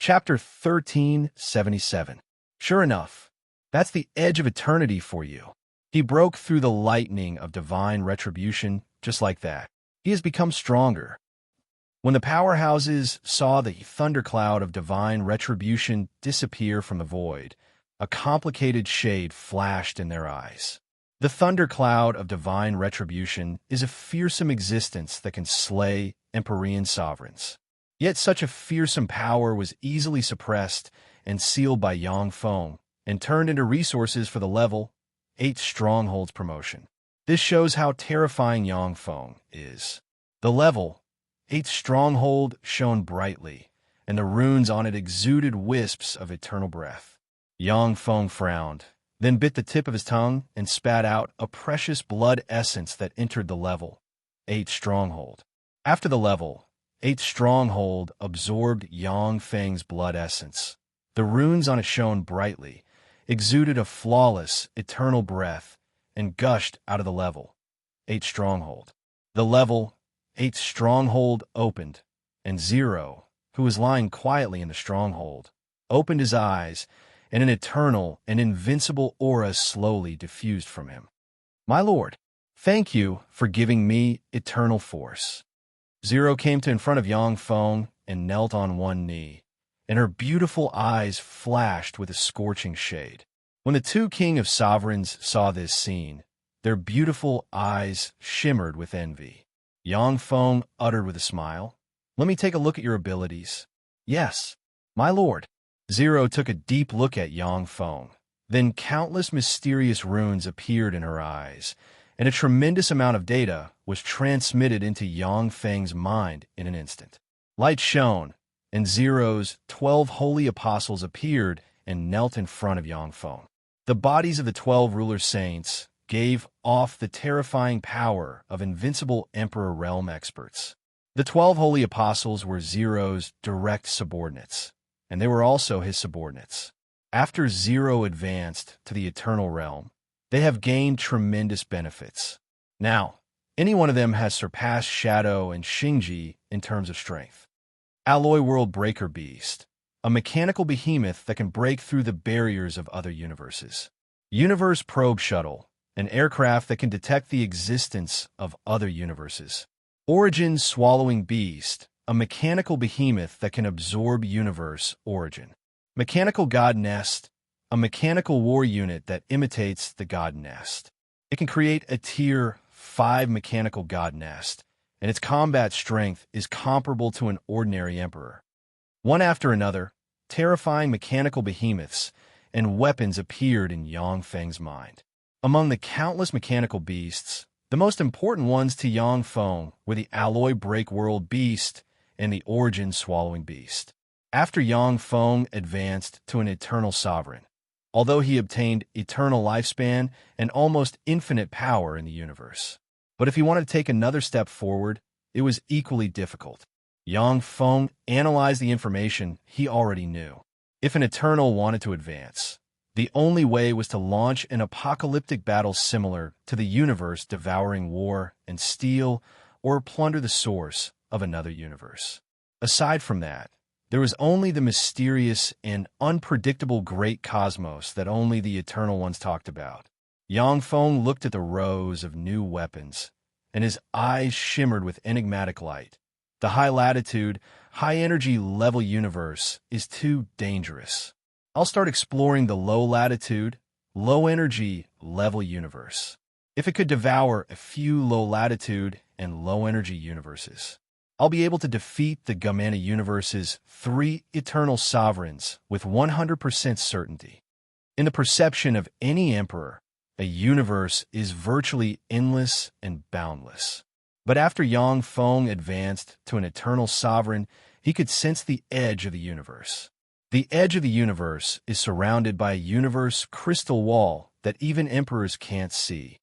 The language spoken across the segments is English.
Chapter 1377. Sure enough, that's the edge of eternity for you. He broke through the lightning of divine retribution just like that. He has become stronger. When the powerhouses saw the thundercloud of divine retribution disappear from the void, a complicated shade flashed in their eyes. The thundercloud of divine retribution is a fearsome existence that can slay Empyrean sovereigns. Yet such a fearsome power was easily suppressed and sealed by Yang Feng and turned into resources for the level 8 Strongholds promotion. This shows how terrifying Yang Feng is. The level 8 Stronghold shone brightly, and the runes on it exuded wisps of eternal breath. Yang Feng frowned, then bit the tip of his tongue and spat out a precious blood essence that entered the level 8 Stronghold. After the level 8 Stronghold absorbed Yang Feng's blood essence, the runes on it shone brightly, exuded a flawless, eternal breath, and gushed out of the level 8 Stronghold. The level 8 Stronghold opened, and Zero, who was lying quietly in the stronghold, opened his eyes, and an eternal and invincible aura slowly diffused from him. "My lord, thank you for giving me eternal force." Zero came to in front of Yang Feng and knelt on one knee, and her beautiful eyes flashed with a scorching shade. When the two King of Sovereigns saw this scene, their beautiful eyes shimmered with envy. Yang Feng uttered with a smile, "Let me take a look at your abilities." "Yes, my lord." Zero took a deep look at Yang Feng. Then countless mysterious runes appeared in her eyes, and a tremendous amount of data was transmitted into Yang Feng's mind in an instant. Light shone, and Zero's 12 holy apostles appeared and knelt in front of Yang Feng. The bodies of the 12 ruler saints gave off the terrifying power of invincible Emperor Realm experts. The 12 holy apostles were Zero's direct subordinates, and they were also his subordinates. After Zero advanced to the Eternal Realm, they have gained tremendous benefits. Now, any one of them has surpassed Shadow and Xingji in terms of strength. Alloy World Breaker Beast, a mechanical behemoth that can break through the barriers of other universes. Universe Probe Shuttle, an aircraft that can detect the existence of other universes. Origin Swallowing Beast, a mechanical behemoth that can absorb universe origin. Mechanical God Nest, a mechanical war unit that imitates the God Nest. It can create a Tier 5 mechanical God Nest, and its combat strength is comparable to an ordinary Emperor. One after another, terrifying mechanical behemoths and weapons appeared in Yang Feng's mind. Among the countless mechanical beasts, the most important ones to Yang Feng were the Alloy Break World Beast and the Origin Swallowing Beast. After Yang Feng advanced to an Eternal Sovereign, although he obtained eternal lifespan and almost infinite power in the universe. But if he wanted to take another step forward, it was equally difficult. Yang Feng analyzed the information he already knew. If an Eternal wanted to advance, the only way was to launch an apocalyptic battle similar to the universe devouring war and steal or plunder the source of another universe. Aside from that, there was only the mysterious and unpredictable great cosmos that only the Eternal Ones talked about. Yang Feng looked at the rows of new weapons, and his eyes shimmered with enigmatic light. The high-latitude, high-energy level universe is too dangerous. I'll start exploring the low-latitude, low-energy level universe. If it could devour a few low-latitude and low-energy universes, I'll be able to defeat the Gamana universe's 3 eternal sovereigns with 100% certainty. In the perception of any emperor, a universe is virtually endless and boundless. But after Yang Feng advanced to an eternal sovereign, he could sense the edge of the universe. The edge of the universe is surrounded by a universe crystal wall that even emperors can't see.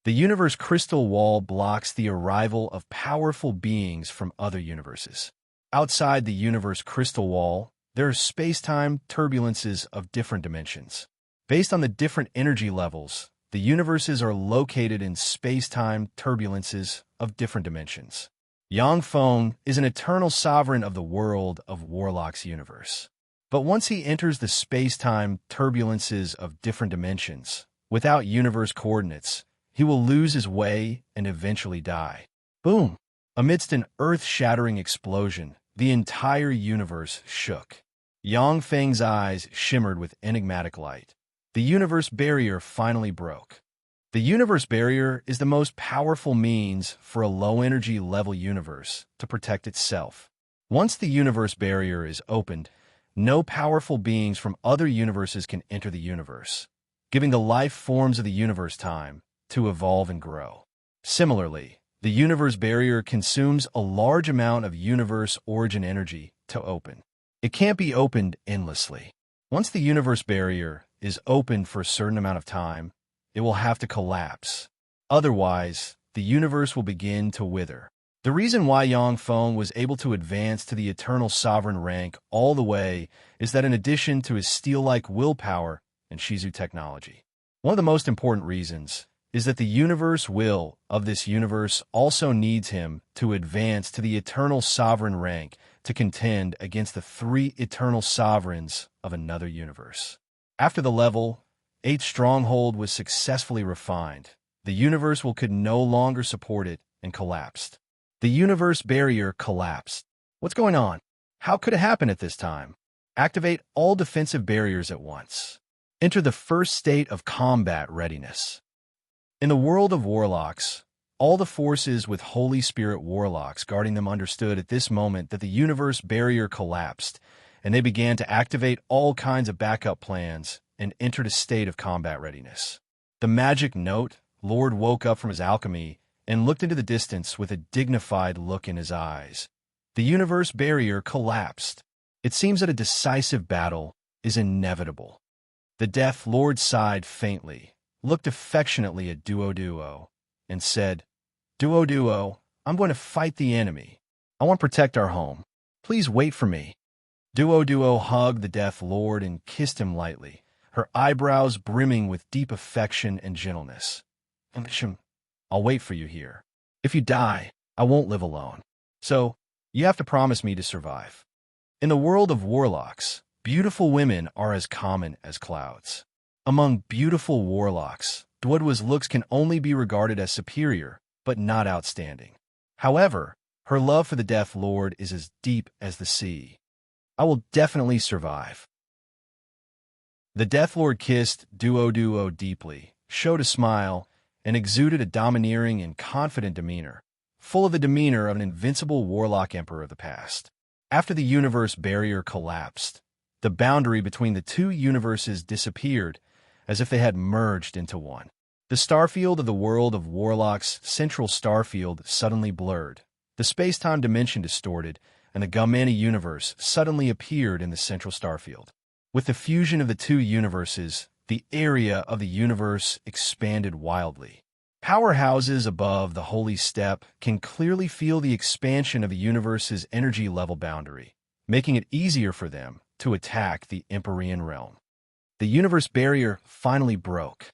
The universe crystal wall blocks the arrival of powerful beings from other universes. Outside the universe crystal wall, there are space-time turbulences of different dimensions. Based on the different energy levels, the universes are located in space-time turbulences of different dimensions. Yangfeng is an eternal sovereign of the world of Warlock's universe. But once he enters the space-time turbulences of different dimensions, without universe coordinates, he will lose his way and eventually die. Boom! Amidst an earth-shattering explosion, the entire universe shook. Yangfeng's eyes shimmered with enigmatic light. The universe barrier finally broke. The universe barrier is the most powerful means for a low-energy level universe to protect itself. Once the universe barrier is opened, no powerful beings from other universes can enter the universe, giving the life forms of the universe time to evolve and grow. Similarly, the universe barrier consumes a large amount of universe origin energy to open. It can't be opened endlessly. Once the universe barrier is opened for a certain amount of time, it will have to collapse. Otherwise, the universe will begin to wither. The reason why Yangfeng was able to advance to the eternal sovereign rank all the way is that in addition to his steel-like willpower and Shizu technology, one of the most important reasons is that the universe will of this universe also needs him to advance to the eternal sovereign rank to contend against the three eternal sovereigns of another universe. After the level 8 stronghold was successfully refined, the universe could no longer support it and collapsed. The universe barrier collapsed. What's going on? How could it happen at this time? Activate all defensive barriers at once. Enter the first state of combat readiness. In the world of warlocks, all the forces with Holy Spirit warlocks guarding them understood at this moment that the universe barrier collapsed, and they began to activate all kinds of backup plans and entered a state of combat readiness. The magic note, Lord woke up from his alchemy and looked into the distance with a dignified look in his eyes. The universe barrier collapsed. It seems that a decisive battle is inevitable. The Death Lord sighed faintly, looked affectionately at Duo, and said, Duo, I'm going to fight the enemy. I want to protect our home. Please wait for me. Duo hugged the Death Lord and kissed him lightly, her eyebrows brimming with deep affection and gentleness. I'll wait for you here. If you die, I won't live alone. So, you have to promise me to survive. In the world of warlocks, beautiful women are as common as clouds. Among beautiful warlocks, Duoduo's looks can only be regarded as superior, but not outstanding. However, her love for the Death Lord is as deep as the sea. I will definitely survive. The Death Lord kissed Duo deeply, showed a smile, and exuded a domineering and confident demeanor, full of the demeanor of an invincible warlock emperor of the past. After the universe barrier collapsed, the boundary between the two universes disappeared, as if they had merged into one. The starfield of the world of Warlock's central starfield suddenly blurred, the space-time dimension distorted, and the Gumana universe suddenly appeared in the central starfield. With the fusion of the two universes, the area of the universe expanded wildly. Powerhouses above the Holy Steppe can clearly feel the expansion of the universe's energy level boundary, making it easier for them to attack the Empyrean realm. The universe barrier finally broke.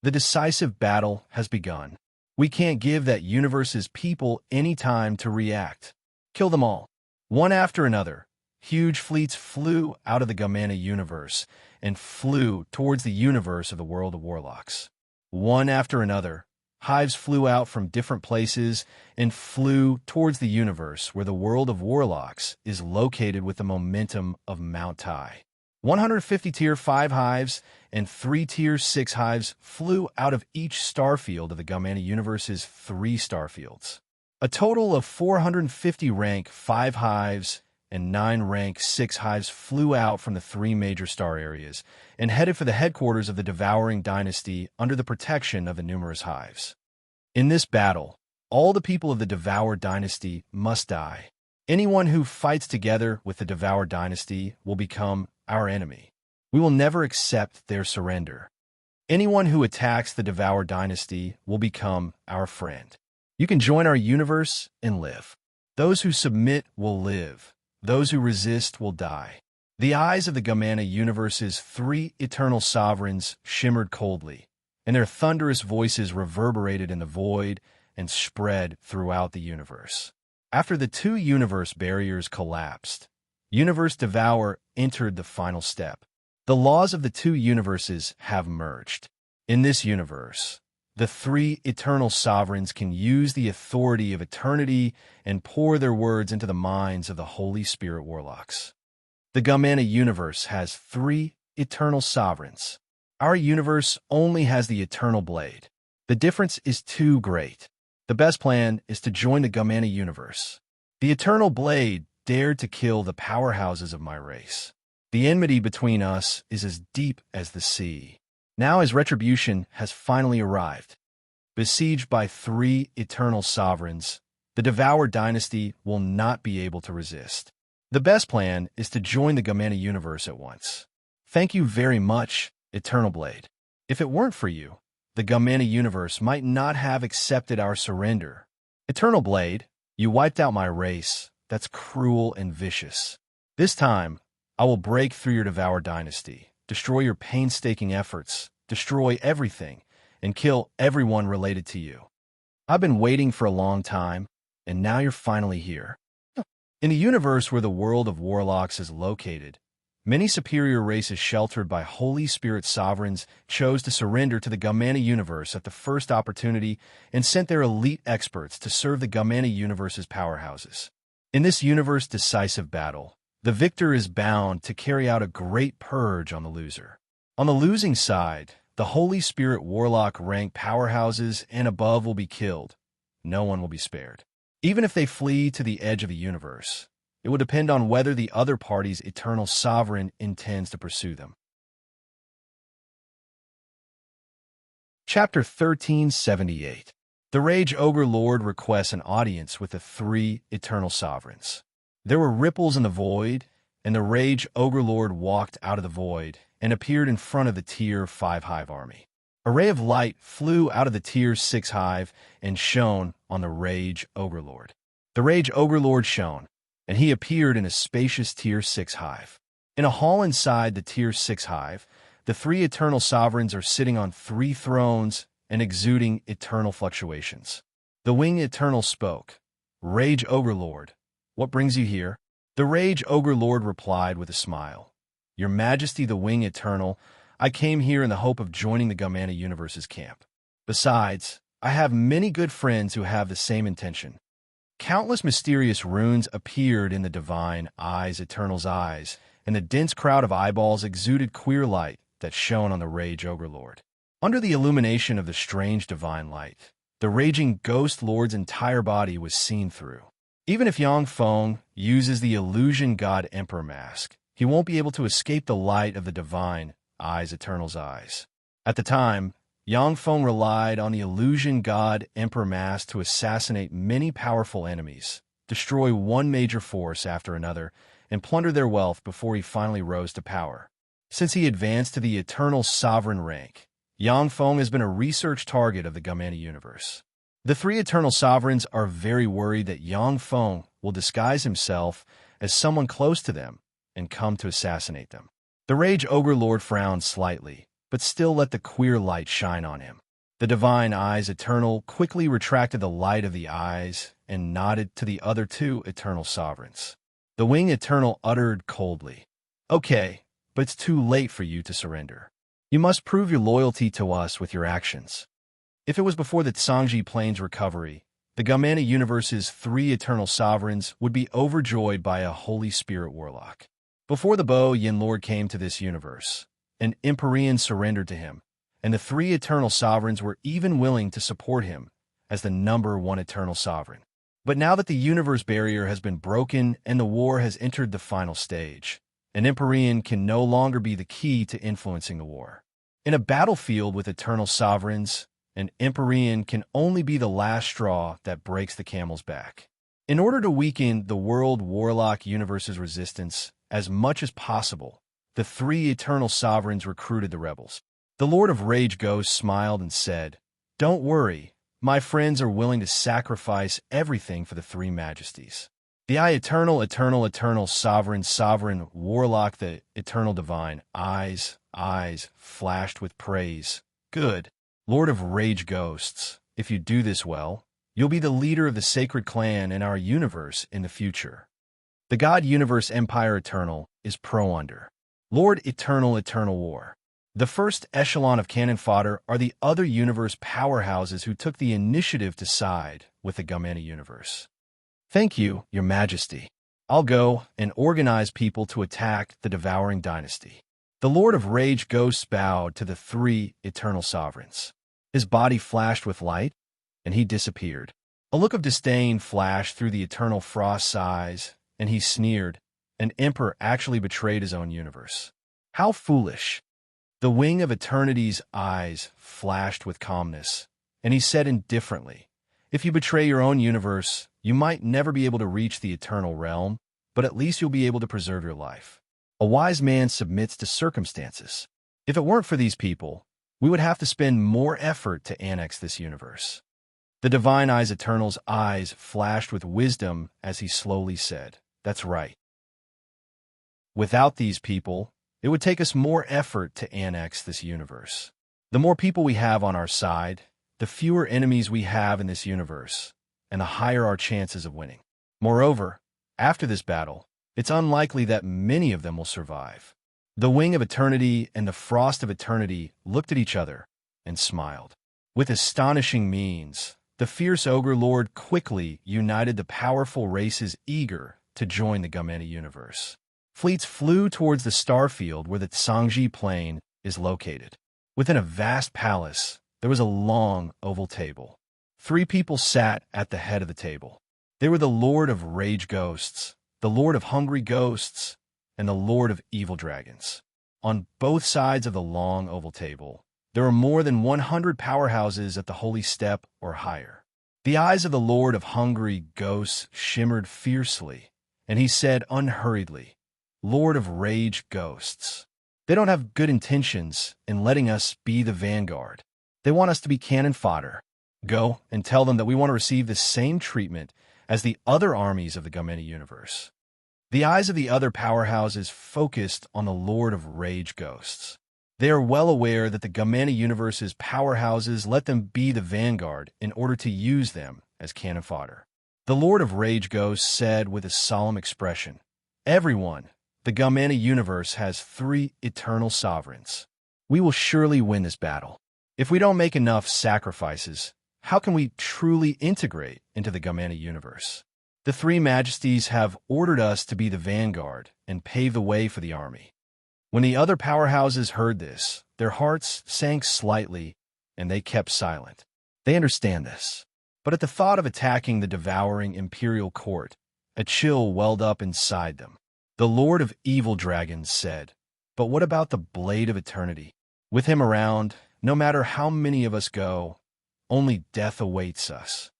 The decisive battle has begun. We can't give that universe's people any time to react. Kill them all. One after another, huge fleets flew out of the Gumana universe and flew towards the universe of the world of warlocks. One after another, hives flew out from different places and flew towards the universe where the world of warlocks is located with the momentum of Mount Tai. 150 Tier 5 hives and 3 Tier 6 hives flew out of each starfield of the Gumana universe's 3 starfields. A total of 450 rank 5 hives and 9 rank 6 hives flew out from the 3 major star areas and headed for the headquarters of the Devouring Dynasty under the protection of the numerous hives. In this battle, all the people of the Devour Dynasty must die. Anyone who fights together with the Devour Dynasty will become our enemy. We will never accept their surrender. Anyone who attacks the Devour Dynasty will become our friend. You can join our universe and live. Those who submit will live. Those who resist will die. The eyes of the Gumana universe's 3 eternal sovereigns shimmered coldly, and their thunderous voices reverberated in the void and spread throughout the universe. After the two universe barriers collapsed, Universe Devour entered the final step. The laws of the two universes have merged. In this universe, the three eternal sovereigns can use the authority of eternity and pour their words into the minds of the Holy Spirit warlocks. The Gamana universe has three eternal sovereigns. Our universe only has the eternal blade. The difference is too great. The best plan is to join the Gamana universe. The eternal blade dared to kill the powerhouses of my race. The enmity between us is as deep as the sea. Now his retribution has finally arrived. Besieged by three eternal sovereigns, the Devour dynasty will not be able to resist. The best plan is to join the Gamana universe at once. Thank you very much, Eternal Blade. If it weren't for you, the Gamana universe might not have accepted our surrender. Eternal Blade, you wiped out my race. That's cruel and vicious. This time, I will break through your Devour dynasty, destroy your painstaking efforts, destroy everything, and kill everyone related to you. I've been waiting for a long time, and now you're finally here. In the universe where the world of warlocks is located, many superior races sheltered by Holy Spirit sovereigns chose to surrender to the Gamana universe at the first opportunity and sent their elite experts to serve the Gamana universe's powerhouses. In this universe-decisive battle, the victor is bound to carry out a great purge on the loser. On the losing side, the Holy Spirit warlock rank powerhouses and above will be killed. No one will be spared. Even if they flee to the edge of the universe, it will depend on whether the other party's eternal sovereign intends to pursue them. Chapter 1378. The Rage Ogre Lord requests an audience with the three eternal sovereigns. There were ripples in the void, and the Rage Ogre Lord walked out of the void and appeared in front of the Tier 5 hive army. A ray of light flew out of the Tier 6 hive and shone on the Rage Ogre Lord. The Rage Ogre Lord shone, and he appeared in a spacious Tier 6 hive. In a hall inside the Tier 6 hive, the three eternal sovereigns are sitting on three thrones and exuding eternal fluctuations. The Winged Eternal spoke. Rage Ogre Lord, what brings you here? The Rage Ogre Lord replied with a smile. Your Majesty the Winged Eternal, I came here in the hope of joining the Gamana universe's camp. Besides, I have many good friends who have the same intention. Countless mysterious runes appeared in the divine Eternal's eyes, and the dense crowd of eyeballs exuded queer light that shone on the Rage Ogre Lord. Under the illumination of the strange divine light, the raging ghost lord's entire body was seen through. Even if Yang Feng uses the illusion god Emperor mask, he won't be able to escape the light of the divine Eternal's eyes. At the time, Yang Feng relied on the illusion god Emperor mask to assassinate many powerful enemies, destroy one major force after another, and plunder their wealth before he finally rose to power. Since he advanced to the eternal sovereign rank, Yang Feng has been a research target of the Gamana universe. The three eternal sovereigns are very worried that Yang Feng will disguise himself as someone close to them and come to assassinate them. The Rage Ogre Lord frowned slightly, but still let the queer light shine on him. The divine Eternal quickly retracted the light of the eyes and nodded to the other two eternal sovereigns. The Winged Eternal uttered coldly, Okay, but it's too late for you to surrender. You must prove your loyalty to us with your actions. If it was before the Tsangji Plains recovery, the Gamana universe's three eternal sovereigns would be overjoyed by a Holy Spirit warlock. Before the Bo Yin Lord came to this universe, an Empyrean surrendered to him, and the three eternal sovereigns were even willing to support him as the number one eternal sovereign. But now that the universe barrier has been broken and the war has entered the final stage, an Empyrean can no longer be the key to influencing the war. In a battlefield with eternal sovereigns, an Empyrean can only be the last straw that breaks the camel's back. In order to weaken the World Warlock universe's resistance as much as possible, the three eternal sovereigns recruited the rebels. The Lord of Rage Ghost smiled and said, Don't worry, my friends are willing to sacrifice everything for the three majesties. The eternal, sovereign, warlock, the eternal divine, eyes flashed with praise. Good, Lord of Rage Ghosts, if you do this well, You'll be the leader of the sacred clan in our universe in the future. The God Universe Empire Eternal is pro-under. Lord Eternal Eternal War. The first echelon of cannon fodder are the other universe powerhouses who took the initiative to side with the Gamana universe. Thank you, Your Majesty. I'll go and organize people to attack the Devouring Dynasty. The Lord of Rage Ghosts bowed to the three eternal sovereigns. His body flashed with light, and he disappeared. A look of disdain flashed through the eternal frost's eyes, and he sneered. An emperor actually betrayed his own universe. How foolish! The wing of eternity's eyes flashed with calmness, and he said indifferently, if you betray your own universe, you might never be able to reach the eternal realm, but at least you'll be able to preserve your life. A wise man submits to circumstances. If it weren't for these people, we would have to spend more effort to annex this universe. The Divine Eyes Eternal's eyes flashed with wisdom as he slowly said, that's right. Without these people, it would take us more effort to annex this universe. The more people we have on our side, the fewer enemies we have in this universe, and the higher our chances of winning. Moreover, after this battle, it's unlikely that many of them will survive. The Wing of Eternity and the Frost of Eternity looked at each other and smiled. With astonishing means, the fierce Ogre Lord quickly united the powerful races eager to join the Gamana universe. Fleets flew towards the starfield where the Tsangji Plain is located. Within a vast palace, there was a long oval table. 3 people sat at the head of the table. They were the Lord of Rage Ghosts, the Lord of Hungry Ghosts, and the Lord of Evil Dragons. On both sides of the long oval table, there were more than 100 powerhouses at the holy step or higher. The eyes of the Lord of Hungry Ghosts shimmered fiercely, and he said unhurriedly, Lord of Rage Ghosts. They don't have good intentions in letting us be the vanguard. They want us to be cannon fodder. Go and tell them that we want to receive the same treatment as the other armies of the Gamana universe. The eyes of the other powerhouses focused on the Lord of Rage Ghosts. They are well aware that the Gamana universe's powerhouses let them be the vanguard in order to use them as cannon fodder. The Lord of Rage Ghosts said with a solemn expression, Everyone, the Gamana universe has 3 eternal sovereigns. We will surely win this battle. If we don't make enough sacrifices, how can we truly integrate into the Gamana universe? The 3 majesties have ordered us to be the vanguard and pave the way for the army. When the other powerhouses heard this, their hearts sank slightly, and they kept silent. They understand this. But at the thought of attacking the devouring imperial court, a chill welled up inside them. The Lord of Evil Dragons said, But what about the Blade of Eternity? With him around, no matter how many of us go, only death awaits us.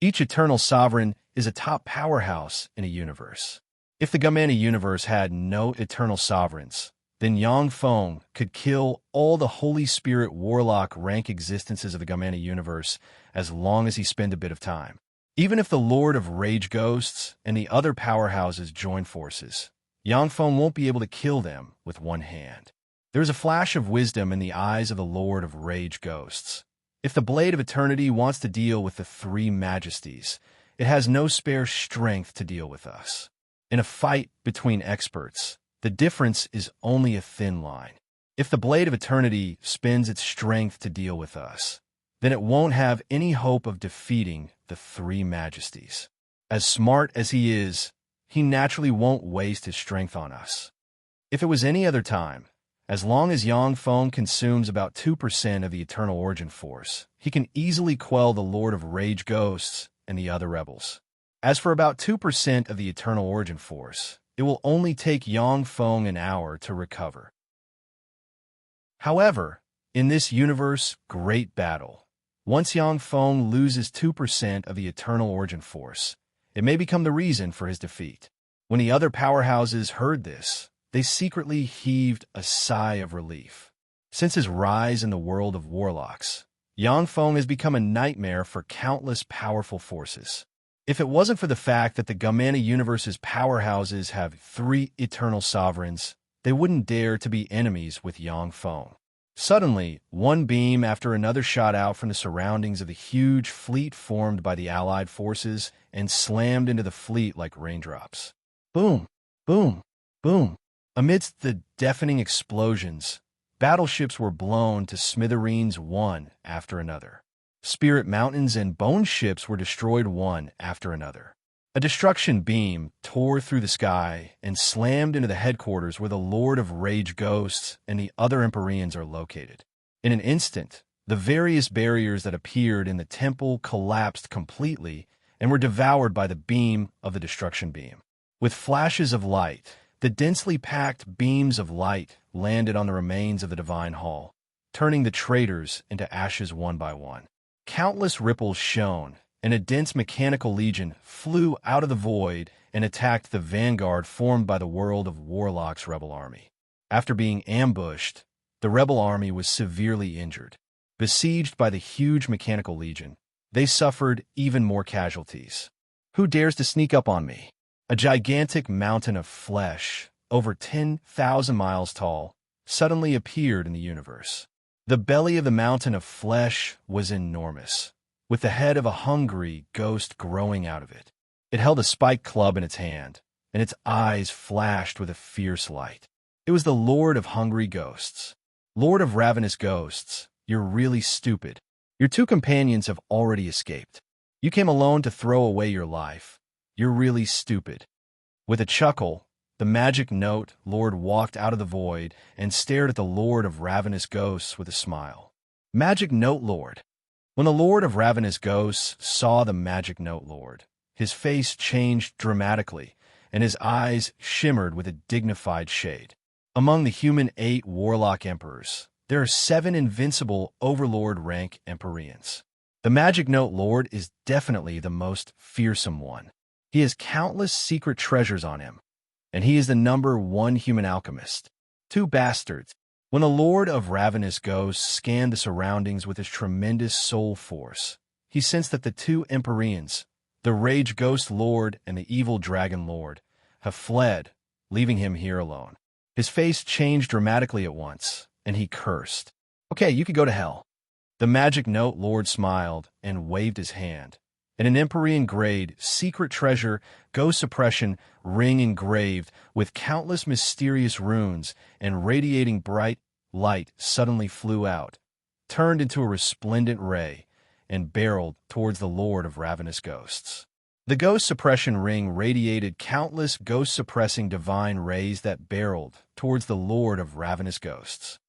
Each eternal sovereign is a top powerhouse in a universe. If the Gamana universe had no eternal sovereigns, then Yang Feng could kill all the Holy Spirit Warlock rank existences of the Gamana universe as long as he spent a bit of time. Even if the Lord of Rage Ghosts and the other powerhouses join forces, Yang Feng won't be able to kill them with one hand. There is a flash of wisdom in the eyes of the Lord of Rage Ghosts. If the Blade of Eternity wants to deal with the 3 majesties, it has no spare strength to deal with us. In a fight between experts, the difference is only a thin line. If the Blade of Eternity spends its strength to deal with us, then it won't have any hope of defeating the 3 majesties. As smart as he is, he naturally won't waste his strength on us. If it was any other time, as long as Yang Feng consumes about 2% of the Eternal Origin Force, he can easily quell the Lord of Rage Ghosts and the other rebels. As for about 2% of the Eternal Origin Force, it will only take Yang Feng an hour to recover. However, in this universe great battle, once Yang Feng loses 2% of the Eternal Origin Force, it may become the reason for his defeat. When the other powerhouses heard this, they secretly heaved a sigh of relief. Since his rise in the world of warlocks, Yang Feng has become a nightmare for countless powerful forces. If it wasn't for the fact that the Gamana universe's powerhouses have 3 eternal sovereigns, they wouldn't dare to be enemies with Yang Feng. Suddenly, one beam after another shot out from the surroundings of the huge fleet formed by the Allied forces and slammed into the fleet like raindrops. Boom, boom, boom. Amidst the deafening explosions, battleships were blown to smithereens one after another. Spirit mountains and bone ships were destroyed one after another. A destruction beam tore through the sky and slammed into the headquarters where the Lord of Rage Ghosts and the other Empyreans are located. In an instant, the various barriers that appeared in the temple collapsed completely and were devoured by the beam of the destruction beam. With flashes of light, the densely packed beams of light landed on the remains of the divine hall, turning the traitors into ashes one by one. Countless ripples shone, and a dense mechanical legion flew out of the void and attacked the vanguard formed by the World of Warlock's rebel army. After being ambushed, the rebel army was severely injured. Besieged by the huge mechanical legion, they suffered even more casualties. Who dares to sneak up on me? A gigantic mountain of flesh, over 10,000 miles tall, suddenly appeared in the universe. The belly of the mountain of flesh was enormous, with the head of a hungry ghost growing out of it. It held a spiked club in its hand, and its eyes flashed with a fierce light. It was the Lord of Hungry Ghosts. Lord of Ravenous Ghosts, you're really stupid. Your two companions have already escaped. You came alone to throw away your life. You're really stupid. With a chuckle, the magic note Lord walked out of the void and stared at the Lord of Ravenous Ghosts with a smile. Magic Note Lord. When the Lord of Ravenous Ghosts saw the Magic Note Lord, his face changed dramatically, and his eyes shimmered with a dignified shade. Among the human 8 Warlock Emperors, there are 7 invincible Overlord rank Empyreans. The Magic Note Lord is definitely the most fearsome one. He has countless secret treasures on him, and he is the number 1 human alchemist. 2 bastards. When the Lord of Ravenous Ghosts scanned the surroundings with his tremendous soul force, he sensed that the 2 Empyreans, the Rage Ghost Lord and the Evil Dragon Lord, have fled, leaving him here alone. His face changed dramatically at once, and he cursed. Okay, you could go to hell. The Magic Note Lord smiled and waved his hand, and an Empyrean-grade secret treasure ghost suppression ring engraved with countless mysterious runes and radiating bright light suddenly flew out, turned into a resplendent ray, and barreled towards the Lord of Ravenous Ghosts. The ghost suppression ring radiated countless ghost-suppressing divine rays that barreled towards the Lord of Ravenous Ghosts.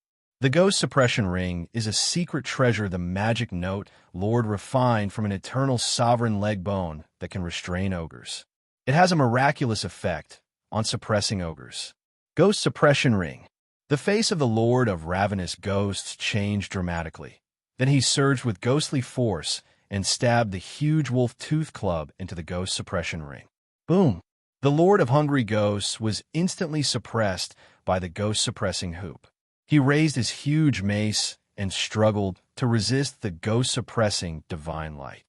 The ghost suppression ring is a secret treasure the Magic Note Lord refined from an eternal sovereign leg bone that can restrain ogres. It has a miraculous effect on suppressing ogres. Ghost suppression ring. The face of the Lord of Ravenous Ghosts changed dramatically. Then he surged with ghostly force and stabbed the huge wolf tooth club into the ghost suppression ring. Boom! The Lord of Hungry Ghosts was instantly suppressed by the ghost suppressing hoop. He raised his huge mace and struggled to resist the ghost-suppressing divine light.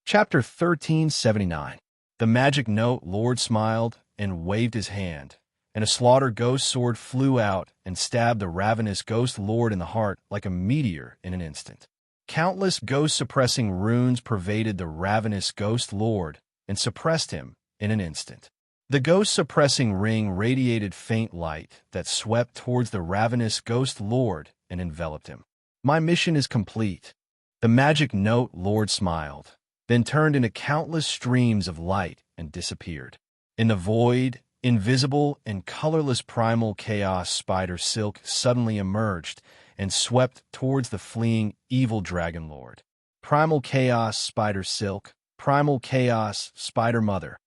Chapter 1379. The Magic Note Lord smiled and waved his hand, and a slaughter ghost sword flew out and stabbed the ravenous ghost lord in the heart like a meteor in an instant. Countless ghost-suppressing runes pervaded the ravenous ghost lord and suppressed him in an instant. The ghost-suppressing ring radiated faint light that swept towards the ravenous ghost lord and enveloped him. My mission is complete. The Magic Note Lord smiled, then turned into countless streams of light and disappeared. In the void, invisible and colorless primal chaos spider silk suddenly emerged and swept towards the fleeing evil dragon lord. Primal chaos spider silk, primal chaos spider mother.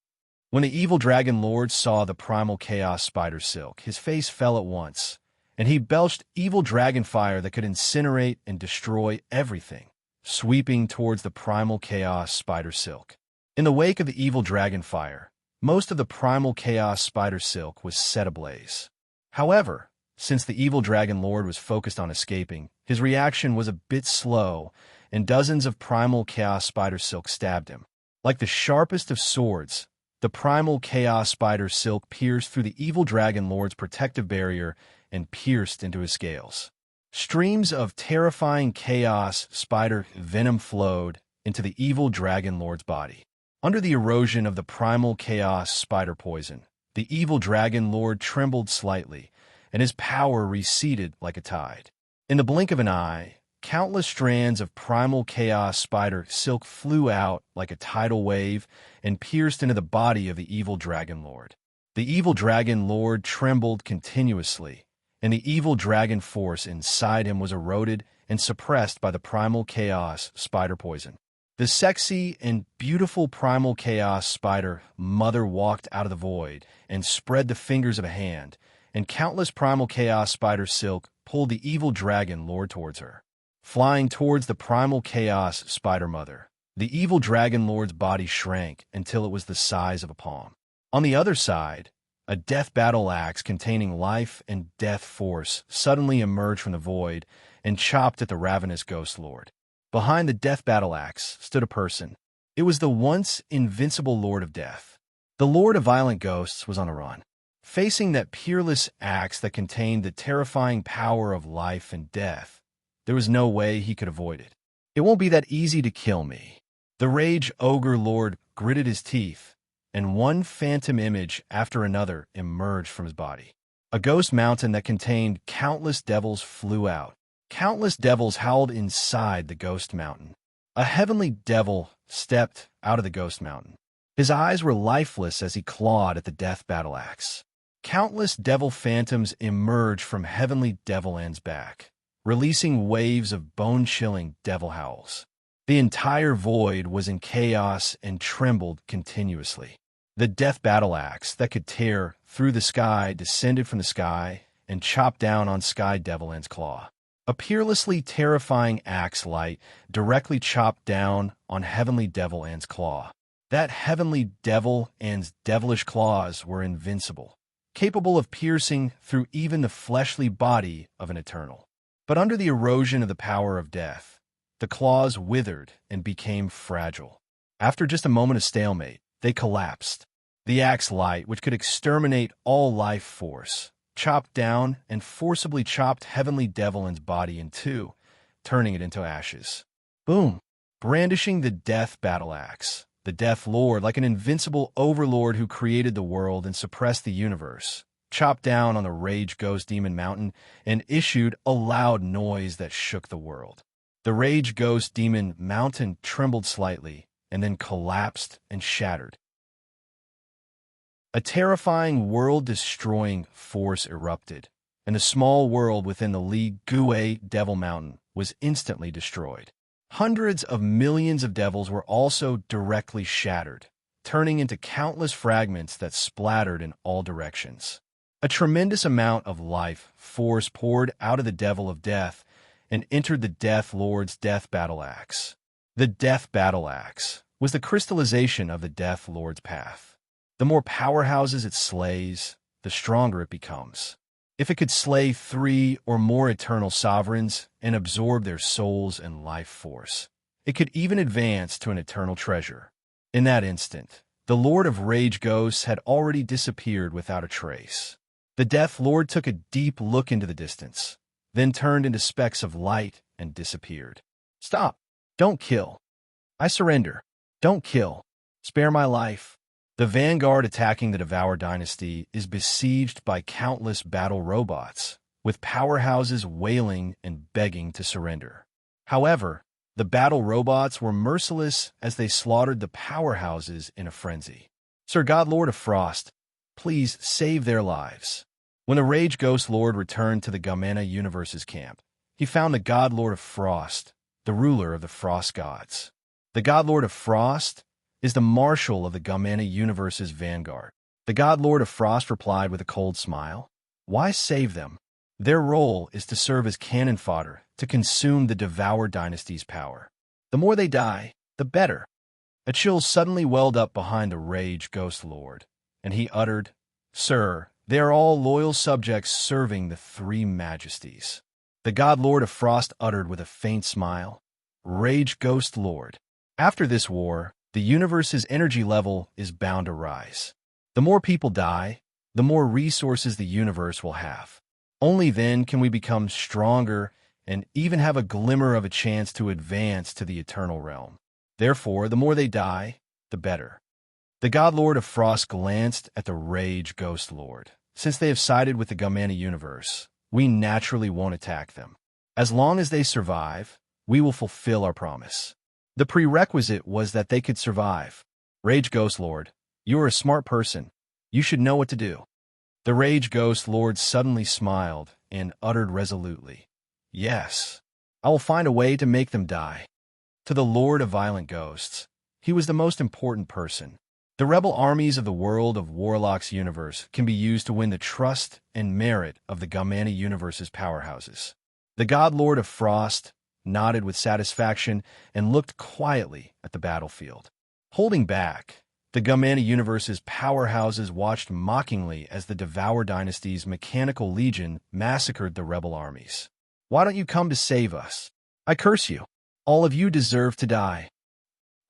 When the evil dragon lord saw the primal chaos spider silk, his face fell at once, and he belched evil dragon fire that could incinerate and destroy everything, sweeping towards the primal chaos spider silk. In the wake of the evil dragon fire, most of the primal chaos spider silk was set ablaze. However, since the evil dragon lord was focused on escaping, his reaction was a bit slow, and dozens of primal chaos spider silk stabbed him. Like the sharpest of swords, The primal chaos spider silk pierced through the evil dragon lord's protective barrier and pierced into his scales. Streams of terrifying chaos spider venom flowed into the evil dragon lord's body. Under the erosion of the primal chaos spider poison, the evil dragon lord trembled slightly, and his power receded like a tide. In the blink of an eye, countless strands of primal chaos spider silk flew out like a tidal wave and pierced into the body of the evil dragon lord. The evil dragon lord trembled continuously, and the evil dragon force inside him was eroded and suppressed by the primal chaos spider poison. The sexy and beautiful primal chaos spider mother walked out of the void and spread the fingers of a hand, and countless primal chaos spider silk pulled the evil dragon lord towards her. Flying towards the primal chaos spider mother, the evil dragon lord's body shrank until it was the size of a palm. On the other side, a death battle axe containing life and death force suddenly emerged from the void and chopped at the ravenous ghost lord. Behind the death battle axe stood a person. It was the once invincible Lord of Death. The Lord of Violent Ghosts was on the run. Facing that peerless axe that contained the terrifying power of life and death, there was no way he could avoid it. It won't be that easy to kill me. The Rage Ogre Lord gritted his teeth, and one phantom image after another emerged from his body. A ghost mountain that contained countless devils flew out. Countless devils howled inside the ghost mountain. A heavenly devil stepped out of the ghost mountain. His eyes were lifeless as he clawed at the death battle axe. Countless devil phantoms emerged from heavenly devil end's back, releasing waves of bone-chilling devil howls. The entire void was in chaos and trembled continuously. The death battle axe that could tear through the sky descended from the sky and chopped down on Sky Devil End's claw. A peerlessly terrifying axe light directly chopped down on Heavenly Devil End's claw. That Heavenly Devil End's devilish claws were invincible, capable of piercing through even the fleshly body of an Eternal. But under the erosion of the power of death, the claws withered and became fragile. After just a moment of stalemate, they collapsed. The axe light, which could exterminate all life force, chopped down and forcibly chopped Heavenly Devil End's body in two, turning it into ashes. Boom! Brandishing the death battle axe, the Death Lord, like an invincible overlord who created the world and suppressed the universe, chopped down on the Rage Ghost Demon Mountain and issued a loud noise that shook the world. The Rage Ghost Demon Mountain trembled slightly and then collapsed and shattered. A terrifying world-destroying force erupted, and the small world within the Li Gui Devil Mountain was instantly destroyed. Hundreds of millions of devils were also directly shattered, turning into countless fragments that splattered in all directions. A tremendous amount of life force poured out of the Devil of Death and entered the Death Lord's Death Battle Axe. The Death Battle Axe was the crystallization of the Death Lord's path. The more powerhouses it slays, the stronger it becomes. If it could slay 3 or more eternal sovereigns and absorb their souls and life force, it could even advance to an eternal treasure. In that instant, the Lord of Rage Ghosts had already disappeared without a trace. The Death Lord took a deep look into the distance, then turned into specks of light and disappeared. Stop! Don't kill! I surrender! Don't kill! Spare my life! The vanguard attacking the Devour Dynasty is besieged by countless battle robots, with powerhouses wailing and begging to surrender. However, the battle robots were merciless as they slaughtered the powerhouses in a frenzy. Sir God Lord of Frost, please save their lives. When the Rage Ghost Lord returned to the Gamana Universe's camp, he found the God Lord of Frost, the ruler of the Frost Gods. The God Lord of Frost is the marshal of the Gamana Universe's vanguard. The God Lord of Frost replied with a cold smile, "Why save them? Their role is to serve as cannon fodder to consume the Devour Dynasty's power. The more they die, the better." A chill suddenly welled up behind the Rage Ghost Lord, and he uttered, "Sir, they are all loyal subjects serving the 3 majesties." The God Lord of Frost uttered with a faint smile, "Rage Ghost Lord. After this war, the universe's energy level is bound to rise. The more people die, the more resources the universe will have. Only then can we become stronger and even have a glimmer of a chance to advance to the eternal realm. Therefore, the more they die, the better. The God Lord of Frost glanced at the Rage Ghost Lord. Since they have sided with the Gumana universe, we naturally won't attack them. As long as they survive, we will fulfill our promise. The prerequisite was that they could survive. Rage Ghost Lord, you are a smart person. You should know what to do. The Rage Ghost Lord suddenly smiled and uttered resolutely, "Yes, I will find a way to make them die." To the Lord of Violent Ghosts, he was the most important person. The rebel armies of the world of Warlock's universe can be used to win the trust and merit of the Gumana universe's powerhouses. The God Lord of Frost nodded with satisfaction and looked quietly at the battlefield. Holding back, the Gumana universe's powerhouses watched mockingly as the Devour Dynasty's Mechanical Legion massacred the rebel armies. "Why don't you come to save us? I curse you. All of you deserve to die."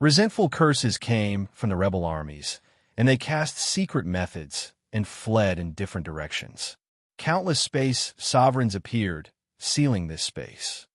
Resentful curses came from the rebel armies, and they cast secret methods and fled in different directions. Countless space sovereigns appeared, sealing this space.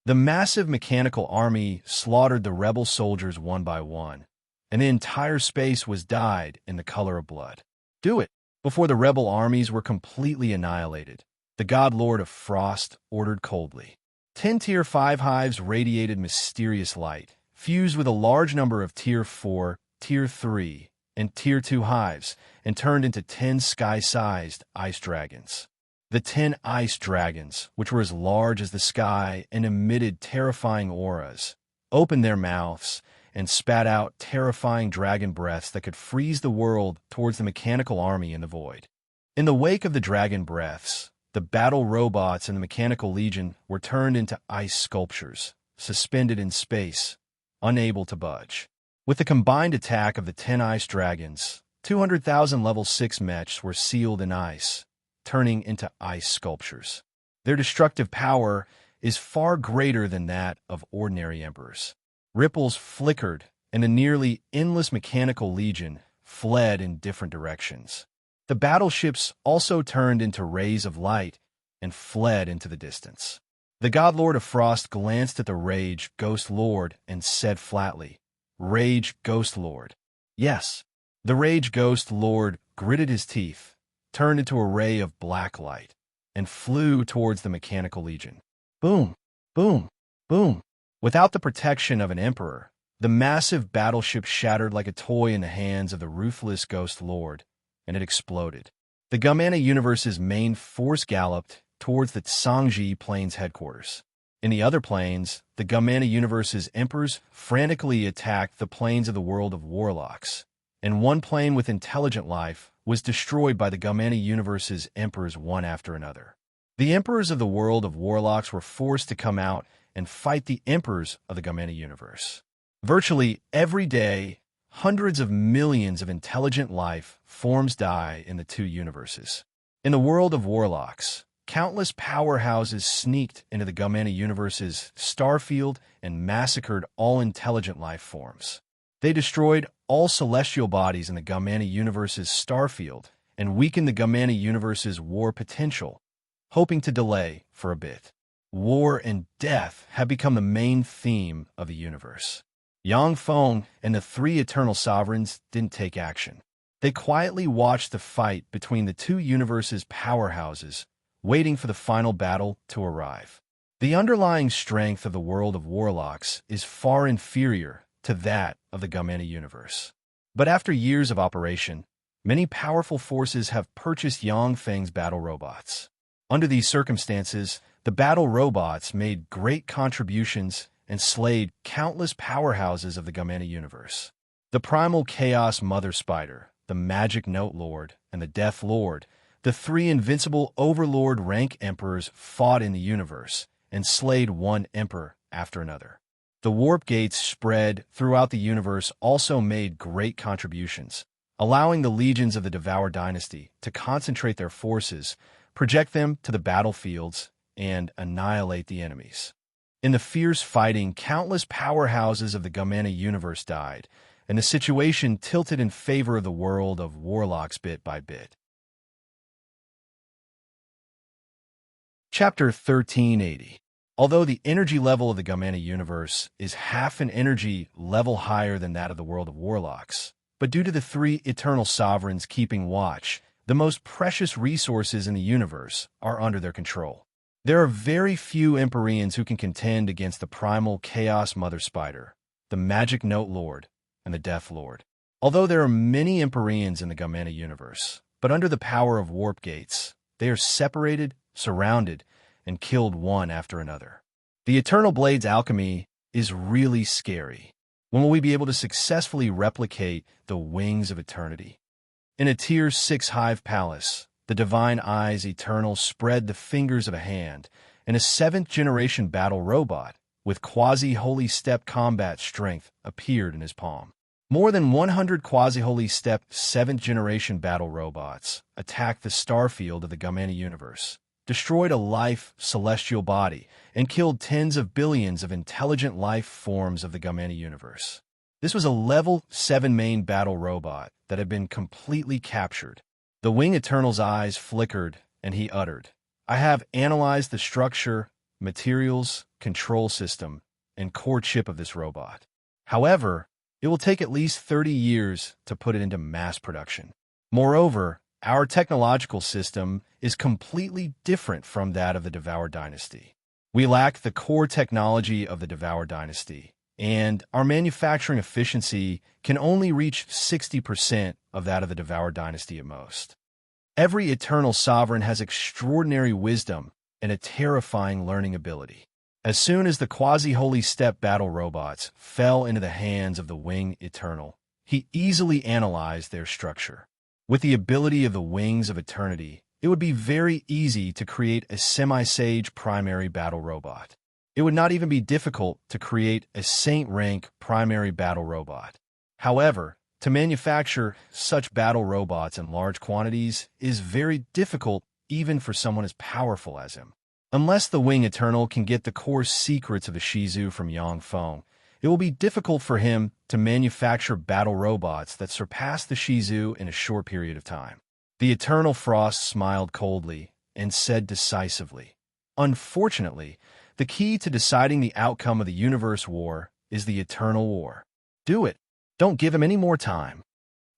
The massive mechanical army slaughtered the rebel soldiers one by one, and the entire space was dyed in the color of blood. "Do it!" Before the rebel armies were completely annihilated, the God Lord of Frost ordered coldly. 10 Tier 5 hives radiated mysterious light, fused with a large number of Tier 4, Tier 3, and Tier 2 hives, and turned into 10 sky-sized ice dragons. The 10 ice dragons, which were as large as the sky and emitted terrifying auras, opened their mouths and spat out terrifying dragon breaths that could freeze the world towards the mechanical army in the void. In the wake of the dragon breaths, the battle robots and the Mechanical Legion were turned into ice sculptures, suspended in space, unable to budge. With the combined attack of the 10 ice dragons, 200,000 level 6 mechs were sealed in ice, turning into ice sculptures. Their destructive power is far greater than that of ordinary emperors. Ripples flickered, and a nearly endless Mechanical Legion fled in different directions. The battleships also turned into rays of light and fled into the distance. The God Lord of Frost glanced at the Rage Ghost Lord and said flatly, "Rage Ghost Lord." "Yes." The Rage Ghost Lord gritted his teeth, turned into a ray of black light, and flew towards the Mechanical Legion. Boom, boom, boom. Without the protection of an emperor, the massive battleship shattered like a toy in the hands of the ruthless Ghost Lord, and it exploded. The Gumana universe's main force galloped towards the Tsangji Plains headquarters. In the other planes, the Gumana universe's emperors frantically attacked the planes of the world of Warlocks, and one plane with intelligent life was destroyed by the Gumana universe's emperors one after another. The emperors of the world of Warlocks were forced to come out and fight the emperors of the Gumana universe. Virtually every day, hundreds of millions of intelligent life forms die in the two universes. In the world of Warlocks, countless powerhouses sneaked into the Gumana universe's starfield and massacred all intelligent life forms. They destroyed all celestial bodies in the Gumana universe's starfield and weakened the Gumana universe's war potential, hoping to delay for a bit. War and death have become the main theme of the universe. Yang Feng and the 3 Eternal Sovereigns didn't take action. They quietly watched the fight between the two universes' powerhouses, waiting for the final battle to arrive. The underlying strength of the world of Warlocks is far inferior to that of the Gumana universe. But after years of operation, many powerful forces have purchased Yang Feng's battle robots. Under these circumstances, the battle robots made great contributions and slayed countless powerhouses of the Gumana universe. The Primal Chaos Mother Spider, the Magic Note Lord, and the Death Lord, the 3 invincible Overlord rank emperors, fought in the universe and slayed one emperor after another. The warp gates spread throughout the universe also made great contributions, allowing the legions of the Devour Dynasty to concentrate their forces, project them to the battlefields, and annihilate the enemies. In the fierce fighting, countless powerhouses of the Gamana universe died, and the situation tilted in favor of the world of warlocks bit by bit. Chapter 1380. Although the energy level of the Gamana universe is half an energy level higher than that of the world of warlocks, but due to the three eternal sovereigns keeping watch, the most precious resources in the universe are under their control. There are very few Empyreans who can contend against the primal Chaos Mother Spider, the Magic Note Lord, and the Death Lord. Although there are many Empyreans in the Gamana universe, but under the power of warp gates, they are separated, surrounded, and killed one after another. The Eternal Blade's alchemy is really scary. When will we be able to successfully replicate the wings of eternity? In a Tier 6 Hive Palace, the Divine Eyes Eternal spread the fingers of a hand, and a 7th-generation battle robot with quasi-holy step combat strength appeared in his palm. More than 100 quasi-holy step 7th-generation battle robots attacked the starfield of the Gamana universe, destroyed a life celestial body, and killed tens of billions of intelligent life forms of the Gamana universe. This was a level 7 main battle robot that had been completely captured. The Wing Eternal's eyes flickered, and he uttered, "I have analyzed the structure, materials, control system, and core chip of this robot. However, it will take at least 30 years to put it into mass production. Moreover, our technological system is completely different from that of the Devour Dynasty. We lack the core technology of the Devour Dynasty, and our manufacturing efficiency can only reach 60% of that of the Devour Dynasty at most. Every Eternal Sovereign has extraordinary wisdom and a terrifying learning ability. As soon as the quasi-holy step battle robots fell into the hands of the Wing Eternal, he easily analyzed their structure. With the ability of the Wings of Eternity, it would be very easy to create a semi-sage primary battle robot. It would not even be difficult to create a Saint-rank primary battle robot. However, to manufacture such battle robots in large quantities is very difficult even for someone as powerful as him. Unless the Wing Eternal can get the core secrets of the Shizu from Yang Feng, it will be difficult for him to manufacture battle robots that surpass the Shizu in a short period of time. The Eternal Frost smiled coldly and said decisively, "Unfortunately, the key to deciding the outcome of the universe war is the Eternal War. Do it. Don't give him any more time."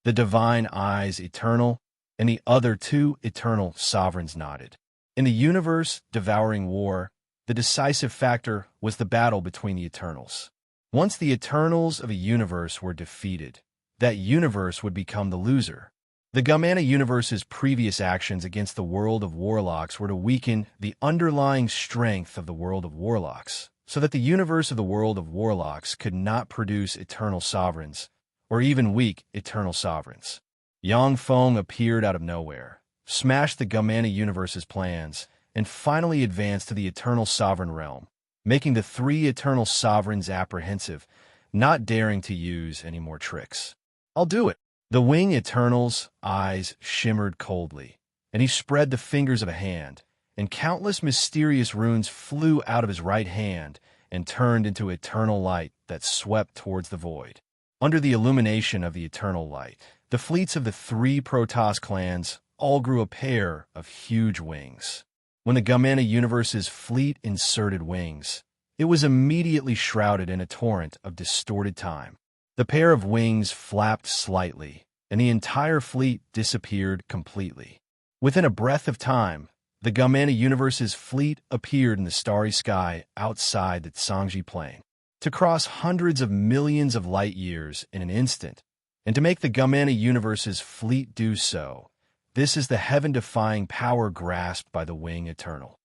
The Divine Eyes Eternal and the other two Eternal Sovereigns nodded. In the universe-devouring war, the decisive factor was the battle between the Eternals. Once the Eternals of a universe were defeated, that universe would become the loser. The Gamana universe's previous actions against the world of warlocks were to weaken the underlying strength of the world of warlocks, so that the universe of the world of warlocks could not produce Eternal Sovereigns, or even weak Eternal Sovereigns. Yang Feng appeared out of nowhere, smashed the Gamana universe's plans, and finally advanced to the Eternal Sovereign realm, making the three Eternal Sovereigns apprehensive, not daring to use any more tricks. "I'll do it." The Wing Eternal's eyes shimmered coldly, and he spread the fingers of a hand, and countless mysterious runes flew out of his right hand and turned into eternal light that swept towards the void. Under the illumination of the eternal light, the fleets of the three Protoss clans all grew a pair of huge wings. When the Gamana universe's fleet inserted wings, it was immediately shrouded in a torrent of distorted time. The pair of wings flapped slightly, and the entire fleet disappeared completely. Within a breath of time, the Gamana universe's fleet appeared in the starry sky outside the Tsangji Plain. To cross hundreds of millions of light years in an instant, and to make the Gamana universe's fleet do so, this is the heaven-defying power grasped by the Wing Eternal.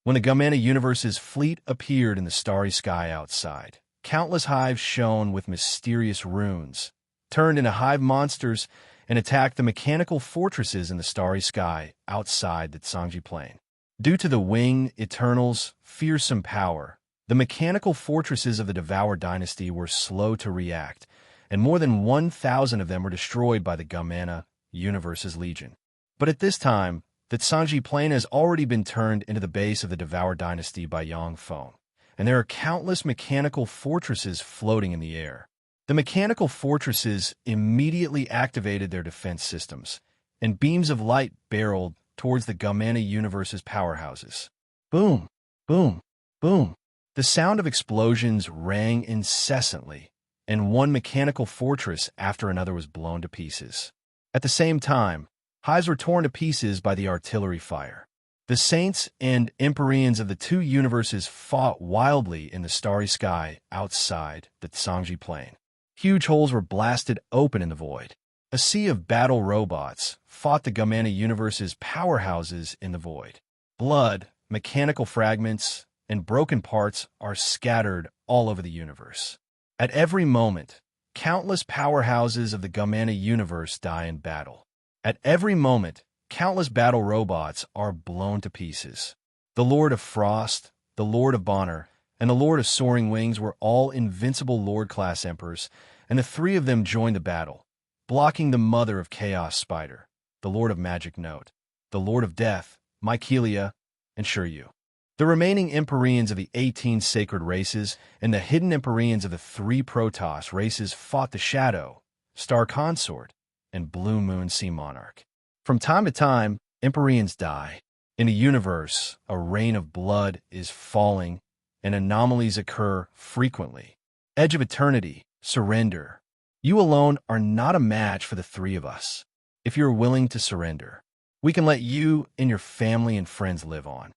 When the Gamana universe's fleet appeared in the starry sky outside, countless hives shone with mysterious runes, turned into hive monsters, and attacked the mechanical fortresses in the starry sky outside the Tsangji Plain. Due to the Wing Eternal's fearsome power, the mechanical fortresses of the Devour Dynasty were slow to react, and more than 1,000 of them were destroyed by the Gamana universe's legion. But at this time, that Sangji Plain has already been turned into the base of the Devour dynasty by Yang Feng, and there are countless mechanical fortresses floating in the air. The mechanical fortresses immediately activated their defense systems, and beams of light barreled towards the Gamana universe's powerhouses. Boom, boom, boom. The sound of explosions rang incessantly, and one mechanical fortress after another was blown to pieces. At the same time, hives were torn to pieces by the artillery fire. The Saints and Empyreans of the two universes fought wildly in the starry sky outside the Sangji Plain. Huge holes were blasted open in the void. A sea of battle robots fought the Gamana universe's powerhouses in the void. Blood, mechanical fragments, and broken parts are scattered all over the universe. At every moment, countless powerhouses of the Gamana universe die in battle. At every moment, countless battle robots are blown to pieces. The Lord of Frost, the Lord of Bonner, and the Lord of Soaring Wings were all invincible Lord-class Emperors, and the three of them joined the battle, blocking the Mother of Chaos Spider, the Lord of Magic Note, the Lord of Death, Mycelia, and Shiryu. The remaining Empyreans of the 18 sacred races and the hidden Empyreans of the 3 Protoss races fought the Shadow, Star Consort, and Blue Moon Sea Monarch. From time to time, Empyreans die. In the universe, a rain of blood is falling, and anomalies occur frequently. Edge of Eternity, surrender. You alone are not a match for the 3 of us. If you're willing to surrender, we can let you and your family and friends live on.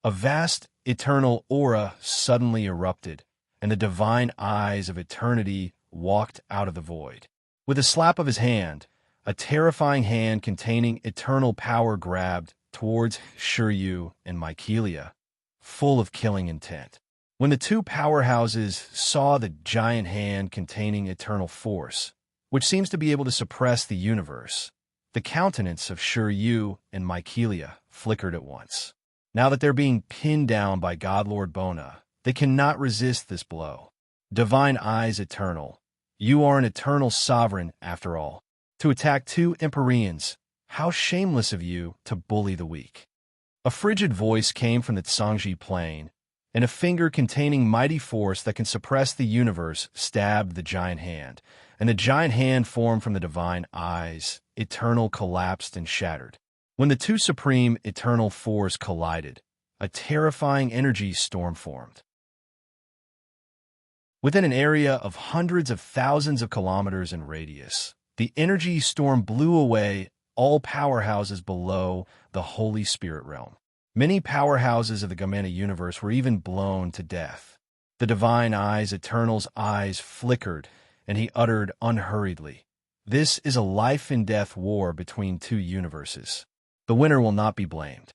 A vast, eternal aura suddenly erupted, and the divine eyes of eternity walked out of the void. With a slap of his hand, a terrifying hand containing eternal power grabbed towards Shiryu and Mycelia, full of killing intent. When the 2 powerhouses saw the giant hand containing eternal force, which seems to be able to suppress the universe, the countenance of Shiryu and Mycelia flickered at once. Now that they're being pinned down by Godlord Bona, they cannot resist this blow. Divine Eyes Eternal, you are an eternal sovereign after all. To attack 2 Empyreans, how shameless of you to bully the weak. A frigid voice came from the Sangji Plain, and a finger containing mighty force that can suppress the universe stabbed the giant hand, and the giant hand formed from the divine eyes, eternal collapsed and shattered. When the 2 supreme eternal force collided, a terrifying energy storm formed. Within an area of hundreds of thousands of kilometers in radius, the energy storm blew away all powerhouses below the Holy Spirit realm. Many powerhouses of the Gamana universe were even blown to death. The divine eyes, Eternal's eyes flickered, and he uttered unhurriedly, "This is a life-and-death war between 2 universes. The winner will not be blamed."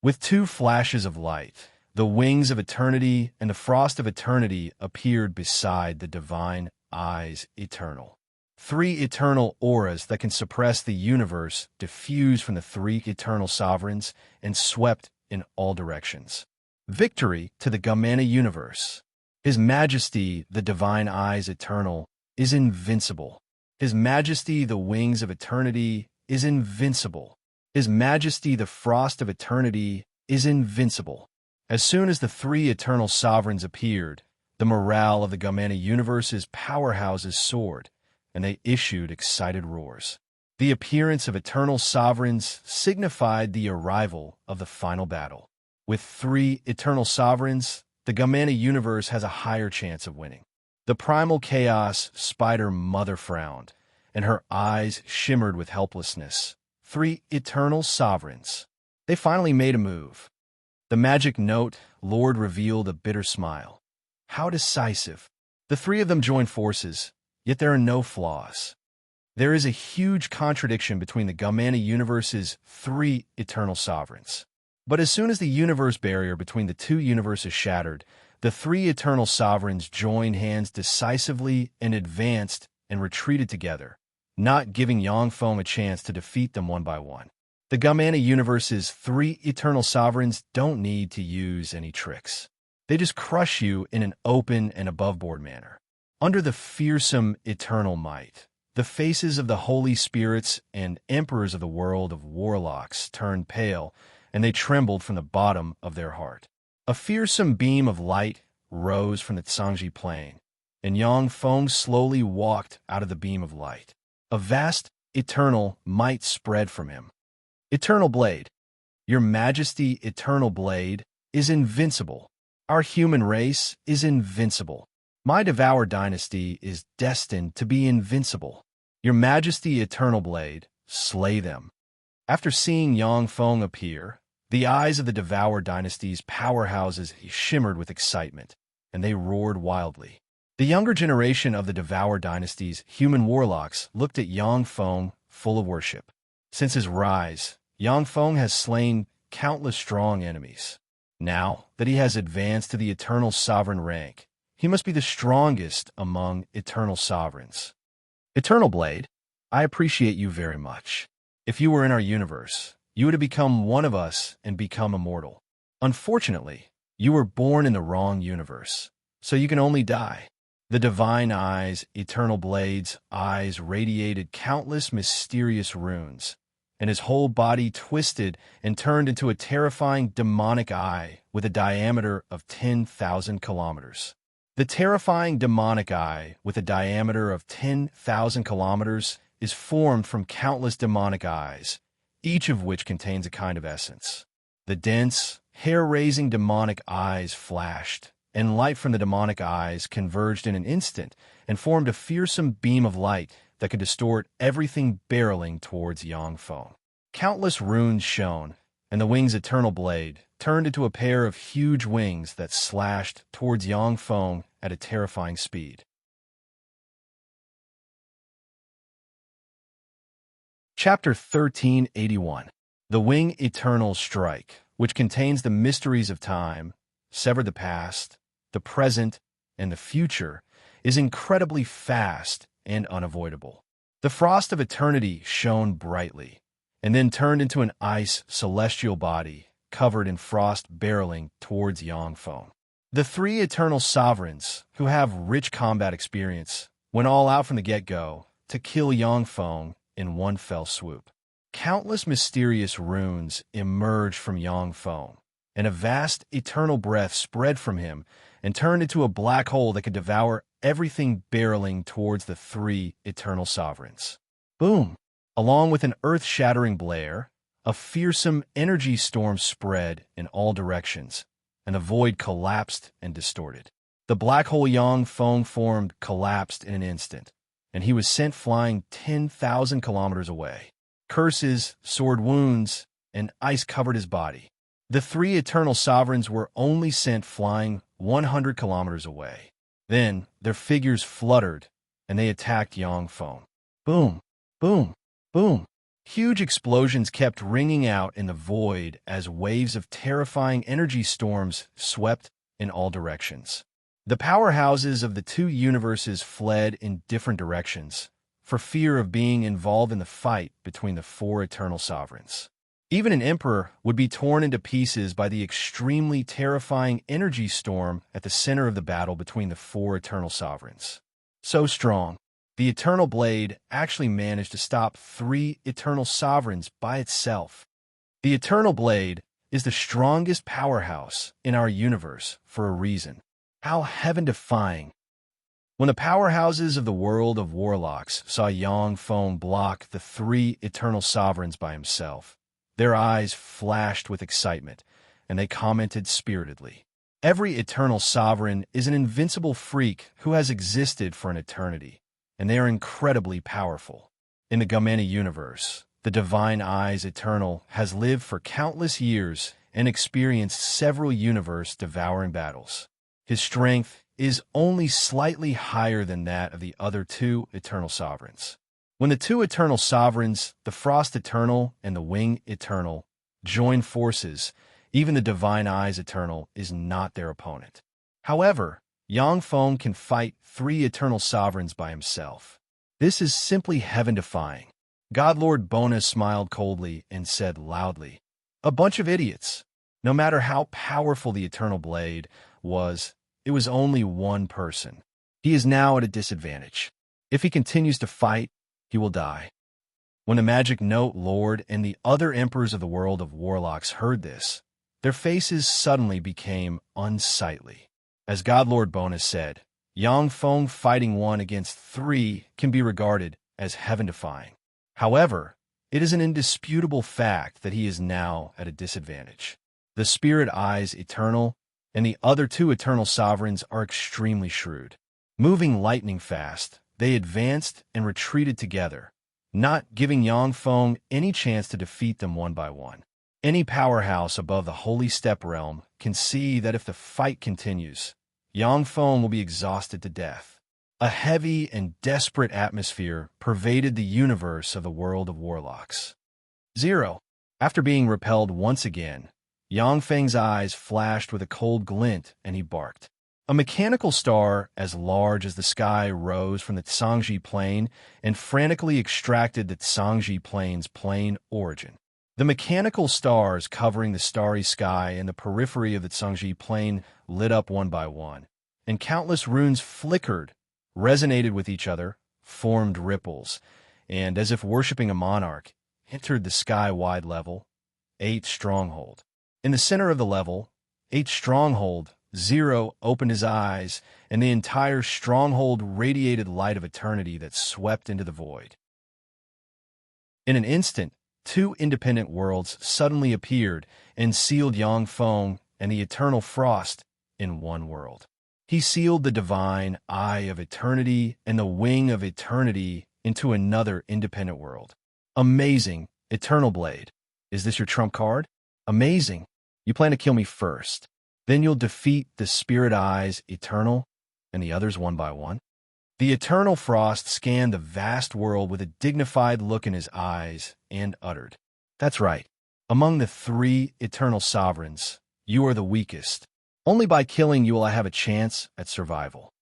With 2 flashes of light, the wings of eternity and the frost of eternity appeared beside the divine eyes, Eternal. 3 eternal auras that can suppress the universe diffused from the 3 eternal sovereigns and swept in all directions. Victory to the Gamana universe. His Majesty, the Divine Eyes Eternal, is invincible. His Majesty, the Wings of Eternity, is invincible. His Majesty, the Frost of Eternity, is invincible. As soon as the 3 eternal sovereigns appeared, the morale of the Gamana universe's powerhouses soared, and they issued excited roars. The appearance of eternal sovereigns signified the arrival of the final battle. With 3 eternal sovereigns, the Gamana universe has a higher chance of winning. The primal chaos spider mother frowned, and her eyes shimmered with helplessness. 3 eternal sovereigns. They finally made a move. The magic note Lord revealed a bitter smile. How decisive. The 3 of them joined forces, yet there are no flaws. There is a huge contradiction between the Gamana universe's 3 eternal sovereigns. But as soon as the universe barrier between the 2 universes shattered, the 3 eternal sovereigns joined hands decisively and advanced and retreated together, not giving Yangfeng a chance to defeat them one by one. The Gamana universe's 3 eternal sovereigns don't need to use any tricks. They just crush you in an open and above-board manner. Under the fearsome eternal might, The faces of the holy spirits and emperors of the world of warlocks turned pale, and they trembled from the bottom of their heart. A fearsome beam of light rose from the Tsangji plain, and Yang Feng slowly walked out of the beam of light. A vast, eternal might spread from him. Eternal Blade, Your Majesty, Eternal Blade, is invincible. Our human race is invincible. My Devour dynasty is destined to be invincible. Your Majesty, Eternal Blade, slay them. After seeing Yang Feng appear, the eyes of the Devour dynasty's powerhouses shimmered with excitement, and they roared wildly. The younger generation of the Devour dynasty's human warlocks looked at Yang Feng full of worship. Since his rise, Yang Feng has slain countless strong enemies. Now that he has advanced to the Eternal Sovereign rank, he must be the strongest among Eternal Sovereigns. Eternal Blade, I appreciate you very much. If you were in our universe, you would have become one of us and become immortal. Unfortunately, you were born in the wrong universe, so you can only die. The divine eyes, Eternal Blade's eyes, radiated countless mysterious runes, and his whole body twisted and turned into a terrifying demonic eye with a diameter of 10,000 kilometers. The terrifying demonic eye with a diameter of 10,000 kilometers is formed from countless demonic eyes, each of which contains a kind of essence. The dense, hair-raising demonic eyes flashed, and light from the demonic eyes converged in an instant and formed a fearsome beam of light that could distort everything barreling towards Yang Feng. Countless runes shone, and the wing's Eternal Blade turned into a pair of huge wings that slashed towards Yang Feng at a terrifying speed. Chapter 1381. The Wing Eternal Strike, which contains the mysteries of time, severed the past, the present, and the future, is incredibly fast and unavoidable. The frost of eternity shone brightly, and then turned into an ice celestial body covered in frost barreling towards Yang Feng. The three Eternal Sovereigns, who have rich combat experience, went all out from the get-go to kill Yang Feng in one fell swoop. Countless mysterious runes emerged from Yang Feng, and a vast eternal breath spread from him and turned into a black hole that could devour everything barreling towards the three Eternal Sovereigns. Boom! Along with an earth-shattering blare, a fearsome energy storm spread in all directions, and the void collapsed and distorted. The black hole Yang Feng formed collapsed in an instant, and he was sent flying 10,000 kilometers away. Curses, sword wounds, and ice covered his body. The three Eternal Sovereigns were only sent flying 100 kilometers away. Then their figures fluttered, and they attacked Yang Feng. Boom, boom, boom. Huge explosions kept ringing out in the void as waves of terrifying energy storms swept in all directions. The powerhouses of the two universes fled in different directions, for fear of being involved in the fight between the four Eternal Sovereigns. Even an emperor would be torn into pieces by the extremely terrifying energy storm at the center of the battle between the four Eternal Sovereigns. So strong, the Eternal Blade actually managed to stop three Eternal Sovereigns by itself. The Eternal Blade is the strongest powerhouse in our universe for a reason. How heaven-defying! When the powerhouses of the world of warlocks saw Yang Feng block the three Eternal Sovereigns by himself, their eyes flashed with excitement, and they commented spiritedly. Every Eternal Sovereign is an invincible freak who has existed for an eternity, and they are incredibly powerful. In the Gamena universe, the Divine Eyes Eternal has lived for countless years and experienced several universe-devouring battles. His strength is only slightly higher than that of the other two Eternal Sovereigns. When the two Eternal Sovereigns, the Frost Eternal and the Wing Eternal, join forces, even the Divine Eyes Eternal is not their opponent. However, Yang Feng can fight three Eternal Sovereigns by himself. This is simply heaven-defying. Godlord Bona smiled coldly and said loudly, "A bunch of idiots. No matter how powerful the Eternal Blade was, it was only one person. He is now at a disadvantage. If he continues to fight, he will die. When the magic note lord and the other emperors of the world of warlocks heard this, their faces suddenly became unsightly. As God Lord Bonus said, Yang Feng fighting 1 against 3 can be regarded as heaven-defying. However, it is an indisputable fact that he is now at a disadvantage. The Spirit Eyes Eternal and the other 2 Eternal Sovereigns are extremely shrewd. Moving lightning fast, they advanced and retreated together, not giving Yang Feng any chance to defeat them one by one. Any powerhouse above the Holy Step realm can see that if the fight continues, Yang Feng will be exhausted to death. A heavy and desperate atmosphere pervaded the universe of the world of warlocks. 0. After being repelled once again, Yang Feng's eyes flashed with a cold glint, and he barked. A mechanical star as large as the sky rose from the Tsangji Plain and frantically extracted the Tsangji Plain's plain origin. The mechanical stars covering the starry sky and the periphery of the Tsangji Plain lit up one by one, and countless runes flickered, resonated with each other, formed ripples, and, as if worshipping a monarch, entered the sky-wide level, 8 Stronghold. In the center of the level, 8 Stronghold, 0 opened his eyes, and the entire stronghold radiated light of eternity that swept into the void. In an instant, 2 independent worlds suddenly appeared and sealed Yang Feng and the eternal frost in one world. He sealed the divine eye of eternity and the wing of eternity into another independent world. Amazing, Eternal Blade. Is this your trump card? Amazing. You plan to kill me first. Then you'll defeat the Spirit Eyes Eternal and the others one by one. The Eternal Frost scanned the vast world with a dignified look in his eyes and uttered, "That's right. Among the 3 Eternal Sovereigns, you are the weakest. Only by killing you will I have a chance at survival."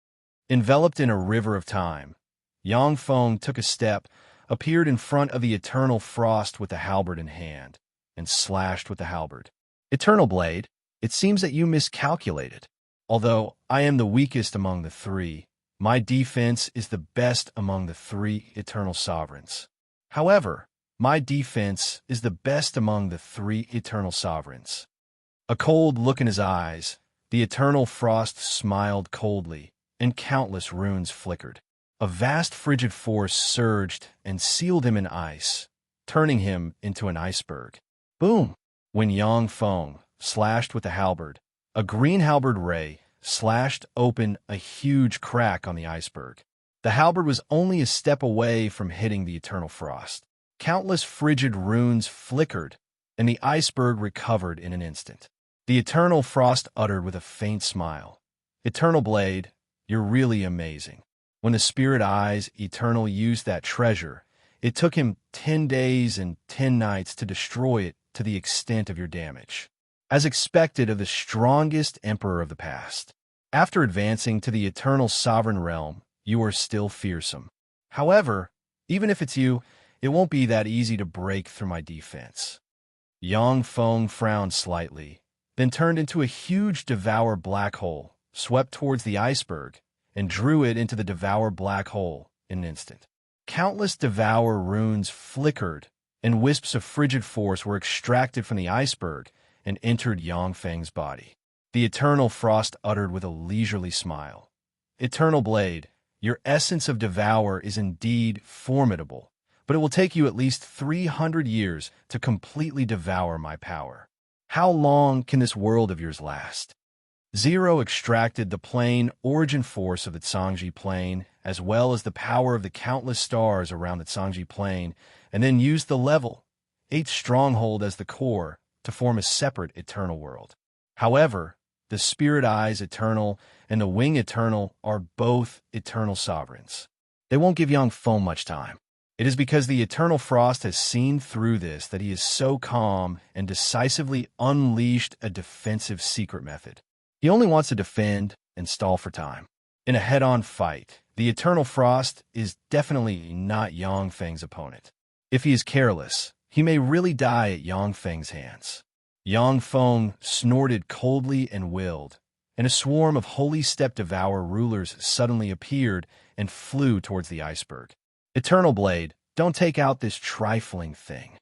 Enveloped in a river of time, Yang Feng took a step, appeared in front of the Eternal Frost with the halberd in hand, and slashed with the halberd. "Eternal Blade, it seems that you miscalculated. Although I am the weakest among the 3, my defense is the best among the 3 Eternal Sovereigns. However, my defense is the best among the 3 Eternal Sovereigns." A cold look in his eyes, the Eternal Frost smiled coldly, and countless runes flickered. A vast frigid force surged and sealed him in ice, turning him into an iceberg. Boom! When Yang Feng slashed with the halberd, a green halberd ray slashed open a huge crack on the iceberg. The halberd was only a step away from hitting the Eternal Frost. Countless frigid runes flickered, and the iceberg recovered in an instant. The Eternal Frost uttered with a faint smile, "Eternal Blade, you're really amazing. When the Spirit Eyes Eternal used that treasure, it took him 10 days and 10 nights to destroy it to the extent of your damage, as expected of the strongest emperor of the past. After advancing to the Eternal Sovereign Realm, you are still fearsome. However, even if it's you, it won't be that easy to break through my defense." Yang Feng frowned slightly, then turned into a huge Devour black hole, swept towards the iceberg, and drew it into the Devour black hole in an instant. Countless Devour runes flickered, and wisps of frigid force were extracted from the iceberg and entered Yang Feng's body. The Eternal Frost uttered with a leisurely smile, "Eternal Blade, your essence of Devour is indeed formidable, but it will take you at least 300 years to completely devour my power. How long can this world of yours last?" 0 extracted the plain origin force of the Tsangji Plain, as well as the power of the countless stars around the Tsangji Plain, and then used the level 8 Stronghold as the core to form a separate eternal world. However, the Spirit Eyes Eternal and the Wing Eternal are both Eternal Sovereigns. They won't give Yang Feng much time. It is because the Eternal Frost has seen through this that he is so calm and decisively unleashed a defensive secret method. He only wants to defend and stall for time. In a head-on fight, the Eternal Frost is definitely not Yang Feng's opponent. If he is careless, he may really die at Yang Feng's hands. Yang Feng snorted coldly and willed, and a swarm of Holy Step Devour rulers suddenly appeared and flew towards the iceberg. "Eternal Blade, Don't take out this trifling thing.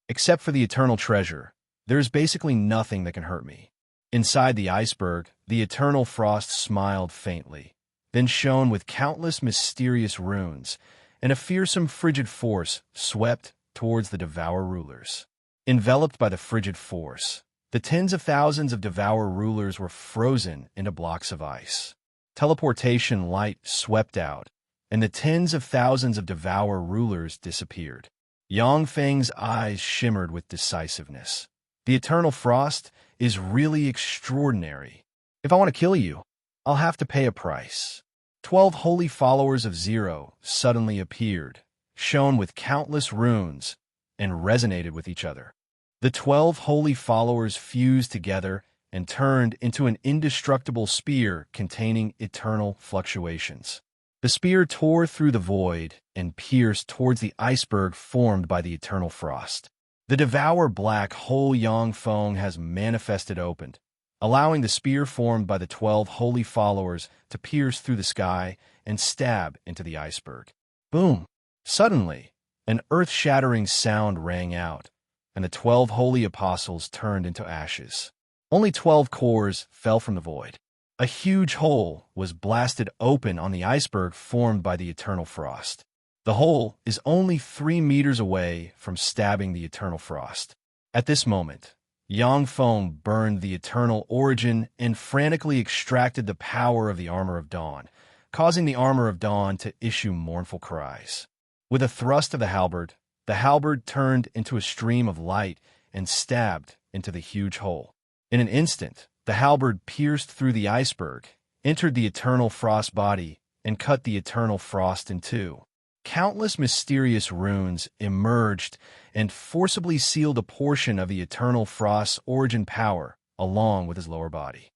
Except for the eternal treasure, there is basically nothing that can hurt me. Inside the iceberg, the eternal frost smiled faintly, then shone with countless mysterious runes, and a fearsome frigid force swept towards the Devour rulers. Enveloped by the frigid force, the tens of thousands of Devour rulers were frozen into blocks of ice. Teleportation light swept out, and the tens of thousands of Devour rulers disappeared. Yang Feng's eyes shimmered with decisiveness. The eternal frost is really extraordinary. If I want to kill you, I'll have to pay a price. 12 holy followers of Zero suddenly appeared, shone with countless runes, and resonated with each other. The 12 holy followers fused together and turned into an indestructible spear containing eternal fluctuations. The spear tore through the void and pierced towards the iceberg formed by the eternal frost. The Devour black hole Yang Feng has manifested opened, allowing the spear formed by the 12 holy followers to pierce through the sky and stab into the iceberg. Boom! Suddenly, an earth-shattering sound rang out, and the 12 holy apostles turned into ashes. Only 12 cores fell from the void. A huge hole was blasted open on the iceberg formed by the eternal frost. The hole is only 3 meters away from stabbing the eternal frost. At this moment, Yang Feng burned the eternal origin and frantically extracted the power of the Armor of Dawn, causing the Armor of Dawn to issue mournful cries. With a thrust of the halberd turned into a stream of light and stabbed into the huge hole. In an instant, the halberd pierced through the iceberg, entered the eternal frost body, and cut the eternal frost in two. Countless mysterious runes emerged and forcibly sealed a portion of the eternal frost's origin power along with his lower body.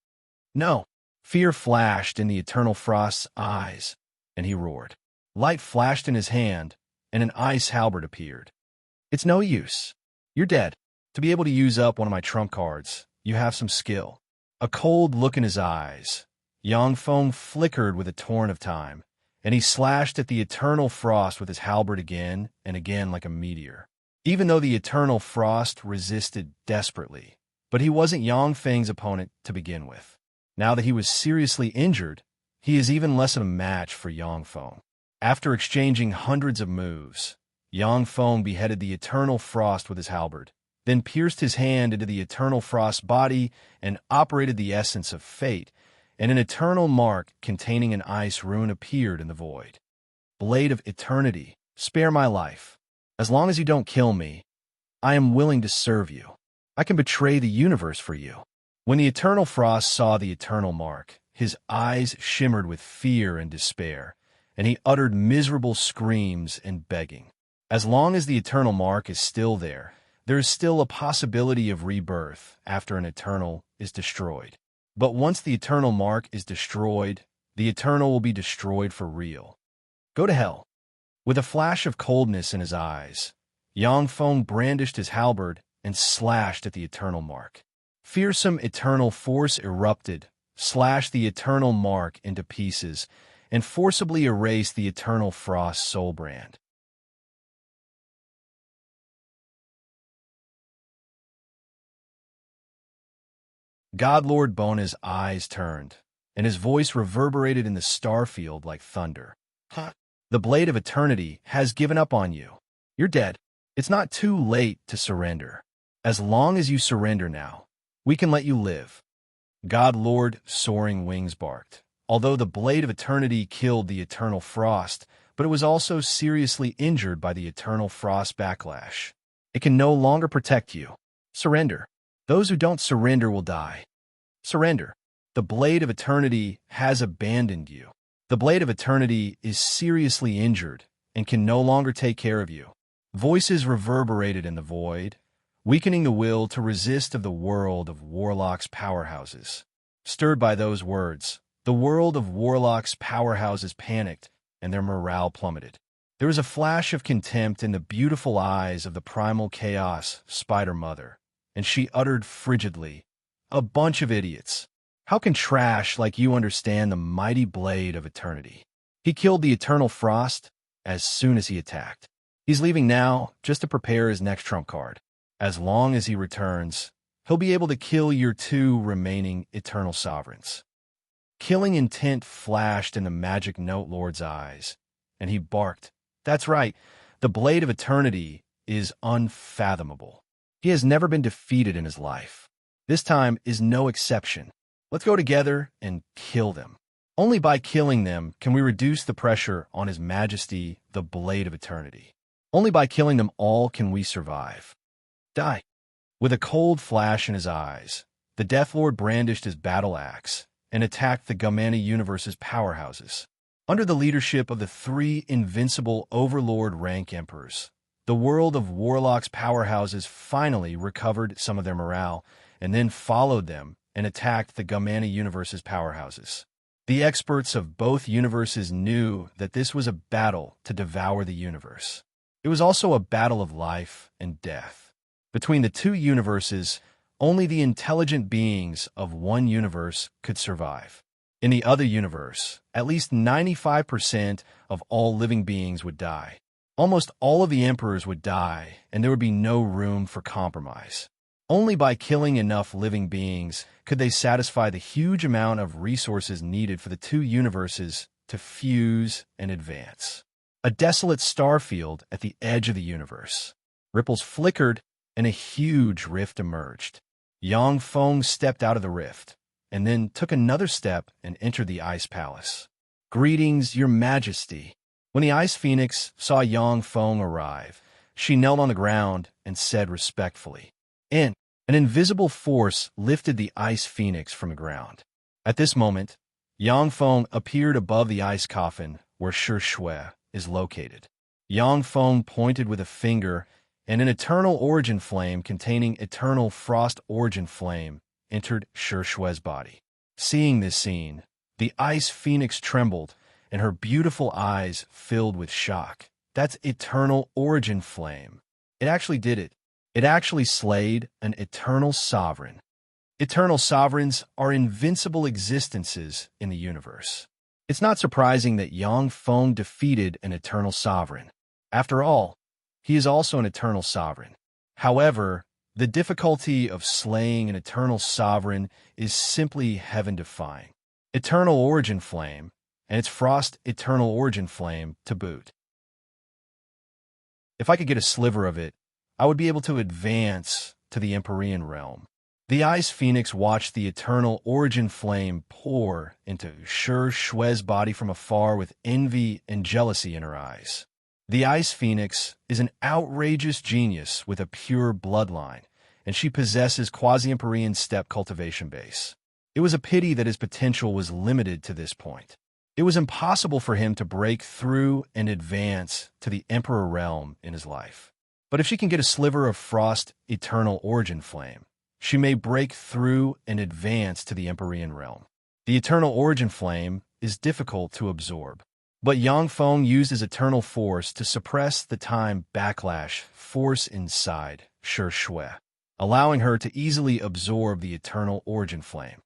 No! Fear flashed in the eternal frost's eyes, and he roared. Light flashed in his hand, and an ice halberd appeared. It's no use. You're dead. To be able to use up one of my trump cards, you have some skill. A cold look in his eyes, Yang Feng flickered with a torrent of time, and he slashed at the eternal frost with his halberd again and again like a meteor. Even though the eternal frost resisted desperately, but he wasn't Yang Feng's opponent to begin with. Now that he was seriously injured, he is even less of a match for Yang Feng. After exchanging hundreds of moves, Yang Feng beheaded the eternal frost with his halberd, then pierced his hand into the eternal frost body and operated the essence of fate, and an eternal mark containing an ice rune appeared in the void. Blade of Eternity, spare my life. As long as you don't kill me, I am willing to serve you. I can betray the universe for you. When the eternal frost saw the eternal mark, his eyes shimmered with fear and despair, and he uttered miserable screams and begging. As long as the eternal mark is still there is still a possibility of rebirth after an eternal is destroyed. But once the eternal mark is destroyed, the eternal will be destroyed for real. Go to hell. With a flash of coldness in his eyes, Yang Feng brandished his halberd and slashed at the eternal mark. Fearsome eternal force erupted, slashed the eternal mark into pieces, and forcibly erased the eternal frost soul brand. God Lord Bona's eyes turned, and his voice reverberated in the starfield like thunder. The Blade of Eternity has given up on you. You're dead. It's not too late to surrender. As long as you surrender now, we can let you live. God Lord Soaring Wings barked. Although the Blade of Eternity killed the Eternal Frost, but it was also seriously injured by the Eternal Frost backlash. It can no longer protect you. Surrender. Those who don't surrender will die. Surrender. The Blade of Eternity has abandoned you. The Blade of Eternity is seriously injured and can no longer take care of you. Voices reverberated in the void, weakening the will to resist of the world of Warlock's powerhouses. Stirred by those words, the world of Warlock's powerhouses panicked and their morale plummeted. There was a flash of contempt in the beautiful eyes of the primal chaos Spider Mother, and she uttered frigidly, "A bunch of idiots. How can trash like you understand the mighty Blade of Eternity? He killed the Eternal Frost, as soon as he attacked. He's leaving now just to prepare his next trump card. As long as he returns, he'll be able to kill your two remaining Eternal Sovereigns. Killing intent flashed in the Magic Note Lord's eyes, and he barked. That's right, the Blade of Eternity is unfathomable. He has never been defeated in his life. This time is no exception. Let's go together and kill them. Only by killing them can we reduce the pressure on His Majesty, the Blade of Eternity. Only by killing them all can we survive. Die. With a cold flash in his eyes, the Death Lord brandished his battle axe and attacked the Gamana universe's powerhouses. Under the leadership of the three invincible Overlord rank Emperors, the world of Warlock's powerhouses finally recovered some of their morale and then followed them and attacked the Gamana universe's powerhouses. The experts of both universes knew that this was a battle to devour the universe. It was also a battle of life and death. Between the two universes, only the intelligent beings of one universe could survive. In the other universe, at least 95% of all living beings would die. Almost all of the emperors would die, and there would be no room for compromise. Only by killing enough living beings could they satisfy the huge amount of resources needed for the two universes to fuse and advance. A desolate star field at the edge of the universe. Ripples flickered, and a huge rift emerged. Yang Feng stepped out of the rift, and then took another step and entered the Ice Palace. Greetings, Your Majesty. When the Ice Phoenix saw Yang Feng arrive, she knelt on the ground and said respectfully, "In." An invisible force lifted the Ice Phoenix from the ground. At this moment, Yang Feng appeared above the ice coffin where Shi Shui is located. Yang Feng pointed with a finger, and an eternal origin flame containing eternal frost origin flame entered Shi Shui's body. Seeing this scene, the Ice Phoenix trembled, and her beautiful eyes filled with shock. That's eternal origin flame. It actually did it. It actually slayed an Eternal Sovereign. Eternal Sovereigns are invincible existences in the universe. It's not surprising that Yang Feng defeated an Eternal Sovereign. After all, he is also an Eternal Sovereign. However, the difficulty of slaying an Eternal Sovereign is simply heaven-defying. Eternal Origin Flame, and its Frost Eternal Origin Flame to boot. If I could get a sliver of it, I would be able to advance to the Empyrean realm. The Ice Phoenix watched the eternal origin flame pour into Shi Shui's body from afar with envy and jealousy in her eyes. The Ice Phoenix is an outrageous genius with a pure bloodline, and she possesses quasi-Empyrean steppe cultivation base. It was a pity that his potential was limited to this point. It was impossible for him to break through and advance to the Emperor realm in his life. But if she can get a sliver of Frost Eternal Origin Flame, she may break through and advance to the Empyrean realm. The Eternal Origin Flame is difficult to absorb, but Yang Feng used his Eternal Force to suppress the time backlash force inside Shi Shui, allowing her to easily absorb the Eternal Origin Flame.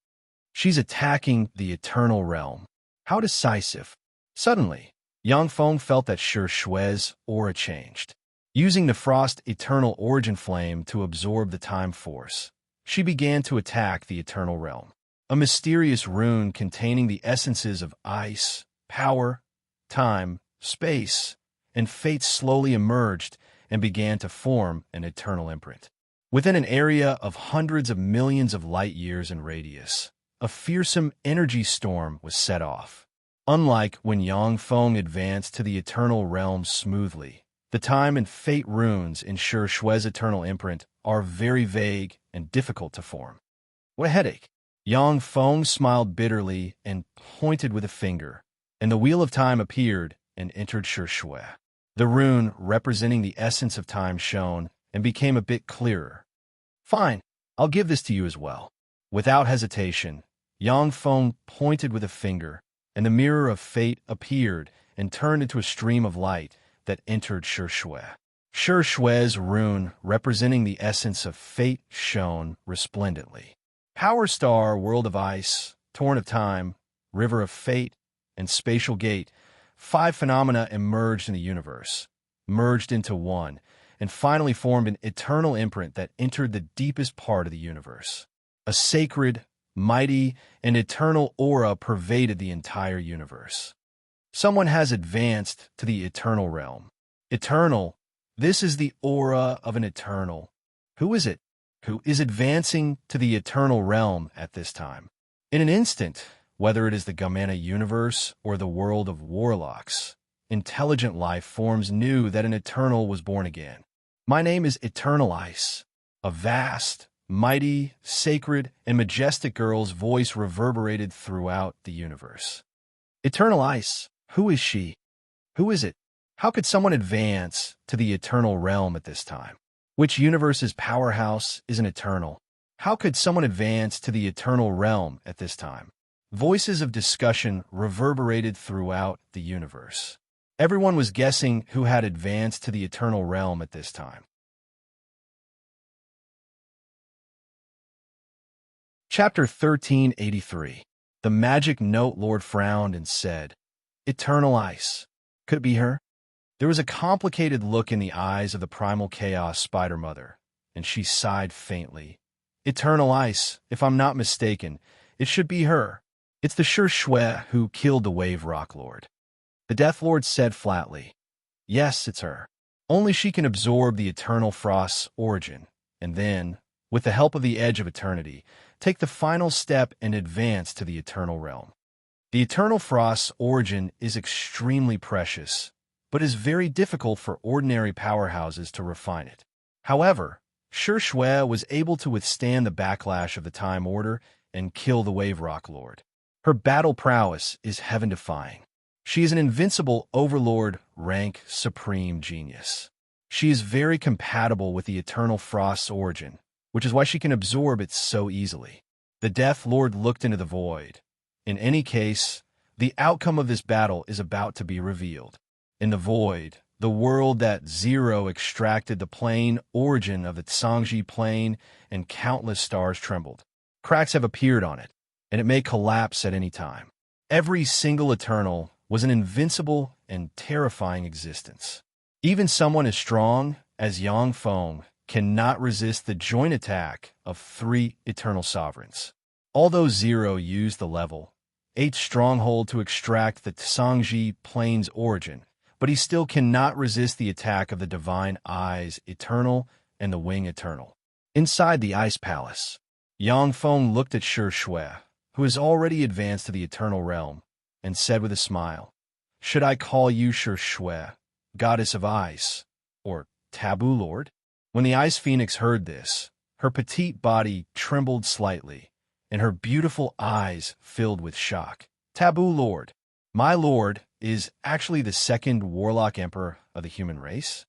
She's attacking the Eternal Realm. How decisive. Suddenly, Yang Feng felt that Shi Shui's aura changed. Using the Frost Eternal Origin Flame to absorb the Time Force, she began to attack the Eternal Realm. A mysterious rune containing the essences of ice, power, time, space, and fate slowly emerged and began to form an eternal imprint. Within an area of hundreds of millions of light years in radius, a fearsome energy storm was set off. Unlike when Yang Feng advanced to the Eternal Realm smoothly, the time and fate runes in Shi Shui's eternal imprint are very vague and difficult to form. What a headache! Yang Feng smiled bitterly and pointed with a finger, and the Wheel of Time appeared and entered Shi Shui. The rune representing the essence of time shone and became a bit clearer. Fine, I'll give this to you as well. Without hesitation, Yang Feng pointed with a finger, and the mirror of fate appeared and turned into a stream of light that entered Shi Shui. Shi Shui's rune representing the essence of fate shone resplendently. Power Star, World of Ice, Torrent of Time, River of Fate, and Spatial Gate 5 phenomena emerged in the universe, merged into one, and finally formed an eternal imprint that entered the deepest part of the universe. A sacred, mighty, and eternal aura pervaded the entire universe. Someone has advanced to the eternal realm. Eternal, this is the aura of an eternal. Who is it? Who is advancing to the eternal realm at this time? In an instant, whether it is the Gamana universe or the world of warlocks, intelligent life forms knew that an eternal was born again. My name is Eternal Ice. A vast, mighty, sacred, and majestic girl's voice reverberated throughout the universe. Eternal Ice, who is she? Who is it? How could someone advance to the eternal realm at this time? Which universe's powerhouse is an eternal? How could someone advance to the eternal realm at this time? Voices of discussion reverberated throughout the universe. Everyone was guessing who had advanced to the eternal realm at this time. Chapter 1383. The magic note lord frowned and said, Eternal Ice. Could it be her? There was a complicated look in the eyes of the primal chaos spider mother, and she sighed faintly. Eternal Ice, if I'm not mistaken, it should be her. It's the Sure Shue who killed the Wave Rock Lord. The Death Lord said flatly, Yes, it's her. Only she can absorb the eternal frost's origin, and then, with the help of the Edge of Eternity, take the final step and advance to the eternal realm. The eternal frost's origin is extremely precious, but is very difficult for ordinary powerhouses to refine it. However, Sure Shue was able to withstand the backlash of the Time Order and kill the Wave Rock Lord. Her battle prowess is heaven-defying. She is an invincible overlord rank supreme genius. She is very compatible with the eternal frost's origin, which is why she can absorb it so easily. The Death Lord looked into the void. In any case, the outcome of this battle is about to be revealed. In the void, the world that Zero extracted the plain origin of the Tsangji plane, and countless stars trembled. Cracks have appeared on it, and it may collapse at any time. Every single Eternal was an invincible and terrifying existence. Even someone as strong as Yang Feng cannot resist the joint attack of 3 Eternal Sovereigns. Although Zero used the level 8 stronghold to extract the Tsangji plane's origin, but he still cannot resist the attack of the Divine Eyes Eternal and the Wing Eternal. Inside the Ice Palace, Yang Feng looked at Sure Shue, who has already advanced to the eternal realm, and said with a smile, Should I call you Sure Shue, Goddess of Ice, or Taboo Lord? When the Ice Phoenix heard this, her petite body trembled slightly, and her beautiful eyes filled with shock. Taboo Lord, my lord, is actually the second Warlock Emperor of the human race.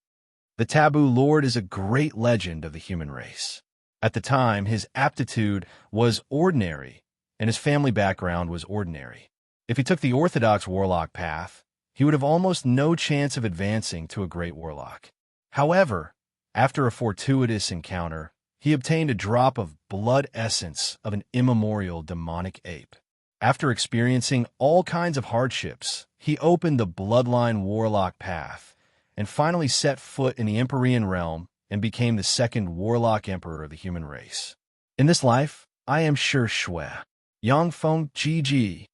The Taboo Lord is a great legend of the human race. At the time, his aptitude was ordinary, and his family background was ordinary. If he took the orthodox Warlock path, he would have almost no chance of advancing to a great Warlock. However, after a fortuitous encounter, he obtained a drop of blood essence of an immemorial demonic ape. After experiencing all kinds of hardships, he opened the bloodline Warlock path, and finally set foot in the Empyrean realm and became the second Warlock Emperor of the human race. In this life, I am Sure Shue. Yang Feng GG.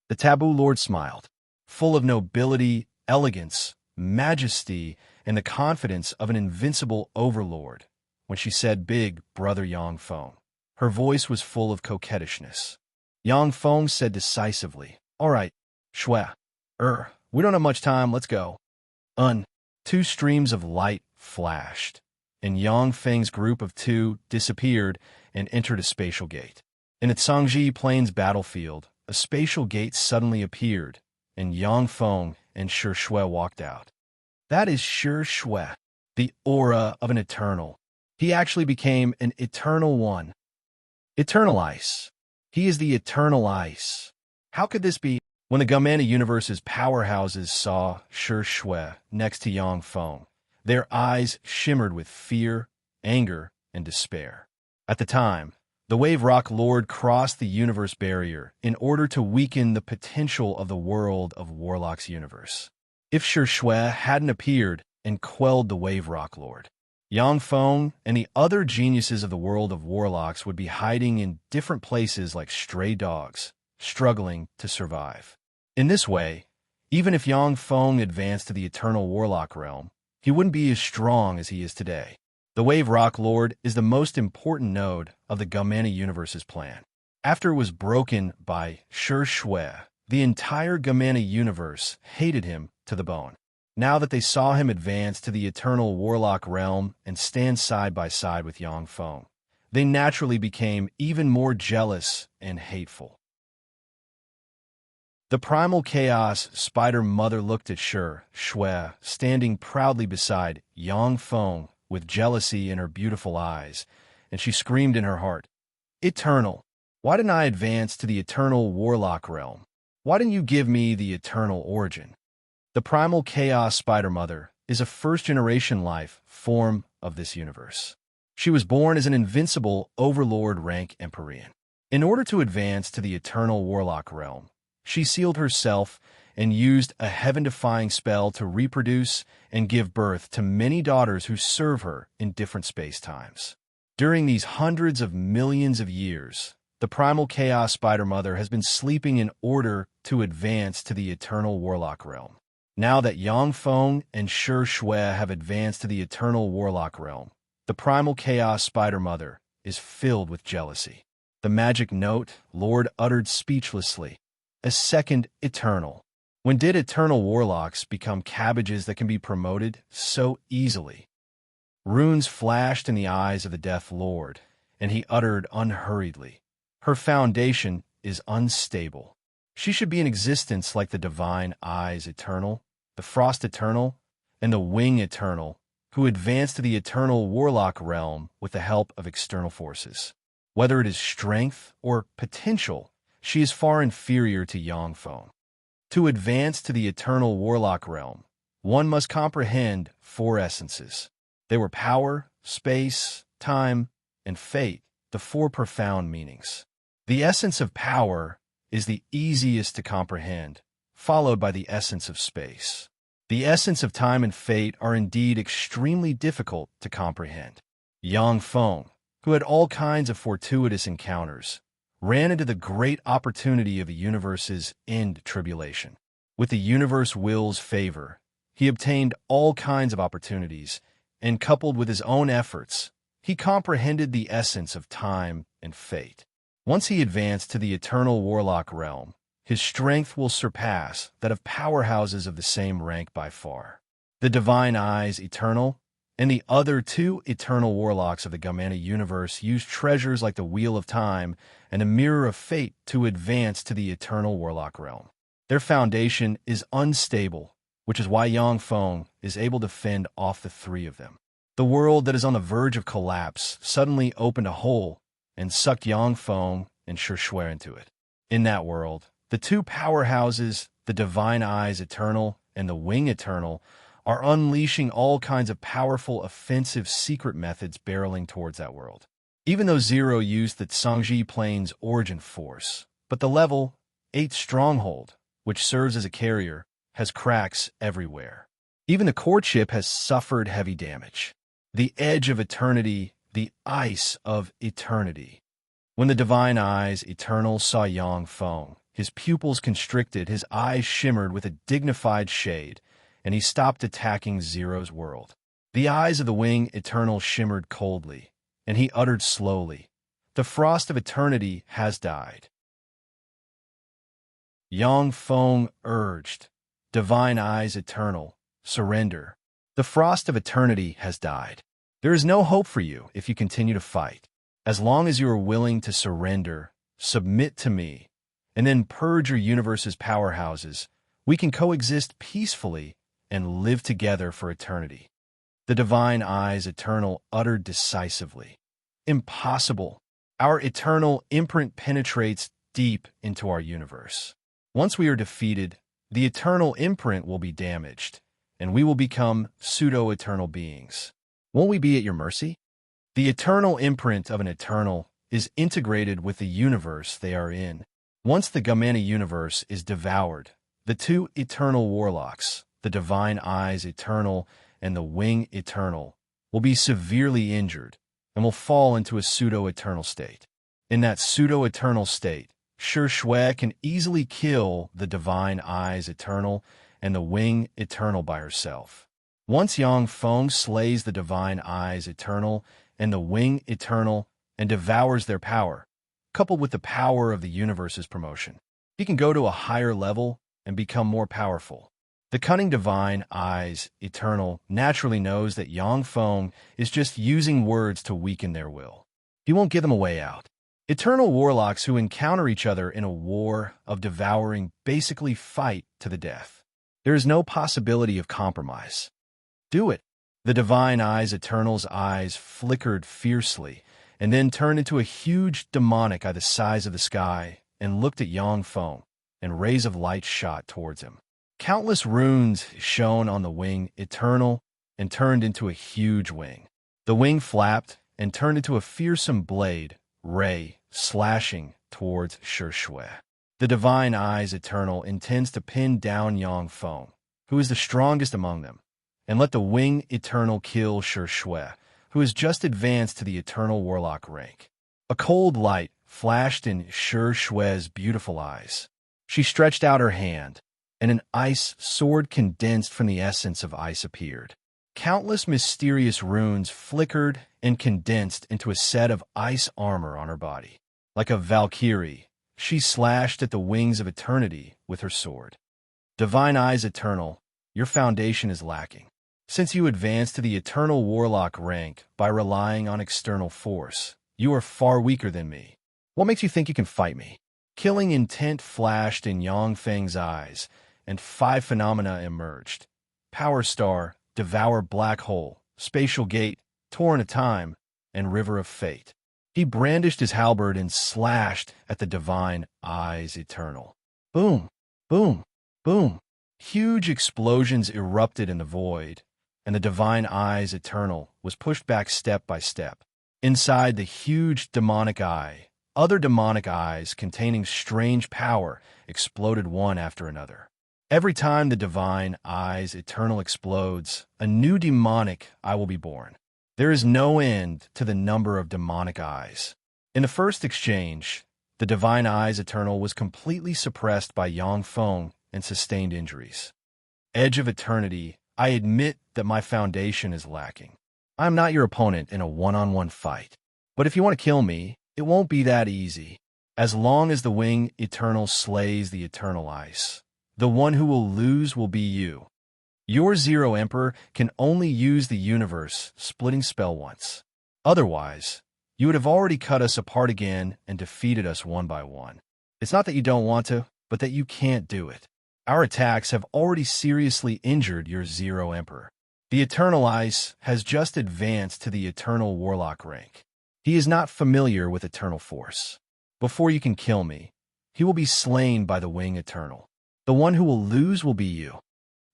The Taboo Lord smiled, full of nobility, elegance, majesty, and the confidence of an invincible overlord, when she said Big Brother Yang Feng. Her voice was full of coquettishness. Yang Feng said decisively, All right, Shue. We don't have much time, let's go. 2 streams of light flashed, and Yang Feng's group of 2 disappeared and entered a spatial gate. In the Tsangji Plains battlefield, a spatial gate suddenly appeared, and Yang Feng and Sure Shue walked out. That is Sure Shue, the aura of an Eternal. He actually became an Eternal One. Eternal Ice. He is the Eternal Ice. How could this be? When the Gamana universe's powerhouses saw Sure Shue next to Yang Feng, their eyes shimmered with fear, anger, and despair. At the time, The Wave Rock Lord crossed the universe barrier in order to weaken the potential of the world of Warlock's universe. If Shui hadn't appeared and quelled the Wave Rock Lord, Yang Feng and the other geniuses of the world of Warlocks would be hiding in different places like stray dogs, struggling to survive. In this way, even if Yang Feng advanced to the Eternal Warlock realm, he wouldn't be as strong as he is today. The Wave Rock Lord is the most important node of the Gamana universe's plan. After it was broken by Shui, the entire Gamana universe hated him to the bone. Now that they saw him advance to the Eternal Warlock realm and stand side by side with Yang Feng, they naturally became even more jealous and hateful. The Primal Chaos Spider Mother looked at Shui, standing proudly beside Yang Feng with jealousy in her beautiful eyes, and she screamed in her heart, "Eternal, why didn't I advance to the Eternal Warlock realm? Why didn't you give me the eternal origin?" The Primal Chaos Spider Mother is a first-generation life form of this universe. She was born as an invincible Overlord rank Empyrean. In order to advance to the Eternal Warlock realm, she sealed herself and used a heaven-defying spell to reproduce and give birth to many daughters who serve her in different space-times. During these hundreds of millions of years, the Primal Chaos Spider Mother has been sleeping in order to advance to the Eternal Warlock realm. Now that Yang Feng and Shui have advanced to the Eternal Warlock realm, the Primal Chaos Spider Mother is filled with jealousy. The magic note Lord uttered speechlessly, "A second Eternal." When did Eternal Warlocks become cabbages that can be promoted so easily? Runes flashed in the eyes of the Death Lord, and he uttered unhurriedly, "Her foundation is unstable. She should be in existence like the Divine Eyes Eternal, the Frost Eternal, and the Wing Eternal, who advanced to the Eternal Warlock realm with the help of external forces. Whether it is strength or potential, she is far inferior to Yang Feng. To advance to the Eternal Warlock realm, one must comprehend four essences. They were power, space, time, and fate, the four profound meanings. The essence of power is the easiest to comprehend, followed by the essence of space. The essence of time and fate are indeed extremely difficult to comprehend. Yang Feng, who had all kinds of fortuitous encounters, ran into the great opportunity of the universe's end tribulation. With the universe will's favor, he obtained all kinds of opportunities, and coupled with his own efforts, he comprehended the essence of time and fate. Once he advanced to the Eternal Warlock realm, his strength will surpass that of powerhouses of the same rank by far. The Divine Eyes Eternal and the other two Eternal Warlocks of the Gamana universe used treasures like the Wheel of Time and a Mirror of Fate to advance to the Eternal Warlock realm. Their foundation is unstable, which is why Yang Feng is able to fend off the three of them. The world that is on the verge of collapse suddenly opened a hole and sucked Yang Feng and Shui into it. In that world, the two powerhouses, the Divine Eyes Eternal and the Wing Eternal, are unleashing all kinds of powerful offensive secret methods barreling towards that world. Even though Zero used the Tsangji Plane's origin force, but the level 8 stronghold, which serves as a carrier, has cracks everywhere. Even the courtship has suffered heavy damage. The edge of eternity, the ice of eternity. When the Divine Eyes Eternal saw Yang Feng, his pupils constricted, his eyes shimmered with a dignified shade, and he stopped attacking Zero's world. The eyes of the Wing Eternal shimmered coldly, and he uttered slowly, "The frost of eternity has died." Yang Feng urged, "Divine Eyes Eternal, surrender. The frost of eternity has died. There is no hope for you if you continue to fight. As long as you are willing to surrender, submit to me, and then purge your universe's powerhouses, we can coexist peacefully and live together for eternity." The Divine Eyes Eternal uttered decisively, "Impossible. Our eternal imprint penetrates deep into our universe. Once we are defeated, the eternal imprint will be damaged, and we will become pseudo-eternal beings. Won't we be at your mercy? The eternal imprint of an eternal is integrated with the universe they are in. Once the Gamana universe is devoured, the two eternal warlocks, the Divine Eyes Eternal and the Wing Eternal, will be severely injured and will fall into a pseudo-eternal state. In that pseudo-eternal state, Shui can easily kill the Divine Eyes Eternal and the Wing Eternal by herself. Once Yang Feng slays the Divine Eyes Eternal and the Wing Eternal and devours their power, coupled with the power of the universe's promotion, he can go to a higher level and become more powerful. The cunning Divine Eyes Eternal naturally knows that Yang Feng is just using words to weaken their will. He won't give them a way out. Eternal warlocks who encounter each other in a war of devouring basically fight to the death. There is no possibility of compromise. Do it. The Divine Eyes Eternal's eyes flickered fiercely and then turned into a huge demonic eye the size of the sky and looked at Yang Feng, and rays of light shot towards him. Countless runes shone on the Wing Eternal and turned into a huge wing. The wing flapped and turned into a fearsome blade, ray, slashing towards Shui. The Divine Eyes Eternal intends to pin down Yang Feng, who is the strongest among them, and let the Wing Eternal kill Shui, who has just advanced to the Eternal Warlock rank. A cold light flashed in Shui's beautiful eyes. She stretched out her hand, and an ice sword condensed from the essence of ice appeared. Countless mysterious runes flickered and condensed into a set of ice armor on her body. Like a Valkyrie, she slashed at the wings of eternity with her sword. Divine Eyes Eternal, your foundation is lacking. Since you advanced to the Eternal Warlock rank by relying on external force, you are far weaker than me. What makes you think you can fight me? Killing intent flashed in Yang Feng's eyes, and 5 phenomena emerged. Power Star, Devour Black Hole, Spatial Gate, Torrent of Time, and River of Fate. He brandished his halberd and slashed at the Divine Eyes Eternal. Boom, boom, boom. Huge explosions erupted in the void, and the Divine Eyes Eternal was pushed back step by step. Inside the huge demonic eye, other demonic eyes containing strange power exploded one after another. Every time the Divine Eyes Eternal explodes, a new demonic eye will be born. There is no end to the number of demonic eyes. In the first exchange, the Divine Eyes Eternal was completely suppressed by Yang Feng and sustained injuries. Edge of Eternity, I admit that my foundation is lacking. I am not your opponent in a one-on-one fight. But if you want to kill me, it won't be that easy. As long as the Wing Eternal slays the Eternal Ice, the one who will lose will be you. Your Zero Emperor can only use the universe splitting spell once. Otherwise, you would have already cut us apart again and defeated us one by one. It's not that you don't want to, but that you can't do it. Our attacks have already seriously injured your Zero Emperor. The Eternal Ice has just advanced to the Eternal Warlock rank. He is not familiar with Eternal Force. Before you can kill me, he will be slain by the Wing Eternal. The one who will lose will be you.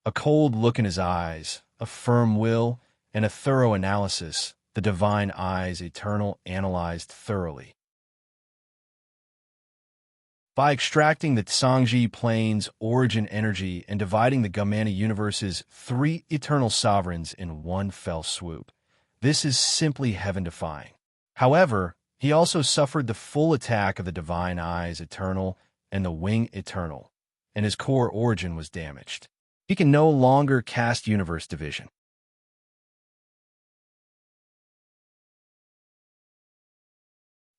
A cold look in his eyes, a firm will, and a thorough analysis, the Divine Eyes Eternal analyzed thoroughly. By extracting the Tsangji Plane's origin energy and dividing the Gamana universe's 3 eternal sovereigns in one fell swoop, this is simply heaven-defying. However, he also suffered the full attack of the Divine Eyes Eternal and the Wing Eternal, and his core origin was damaged. He can no longer cast universe division.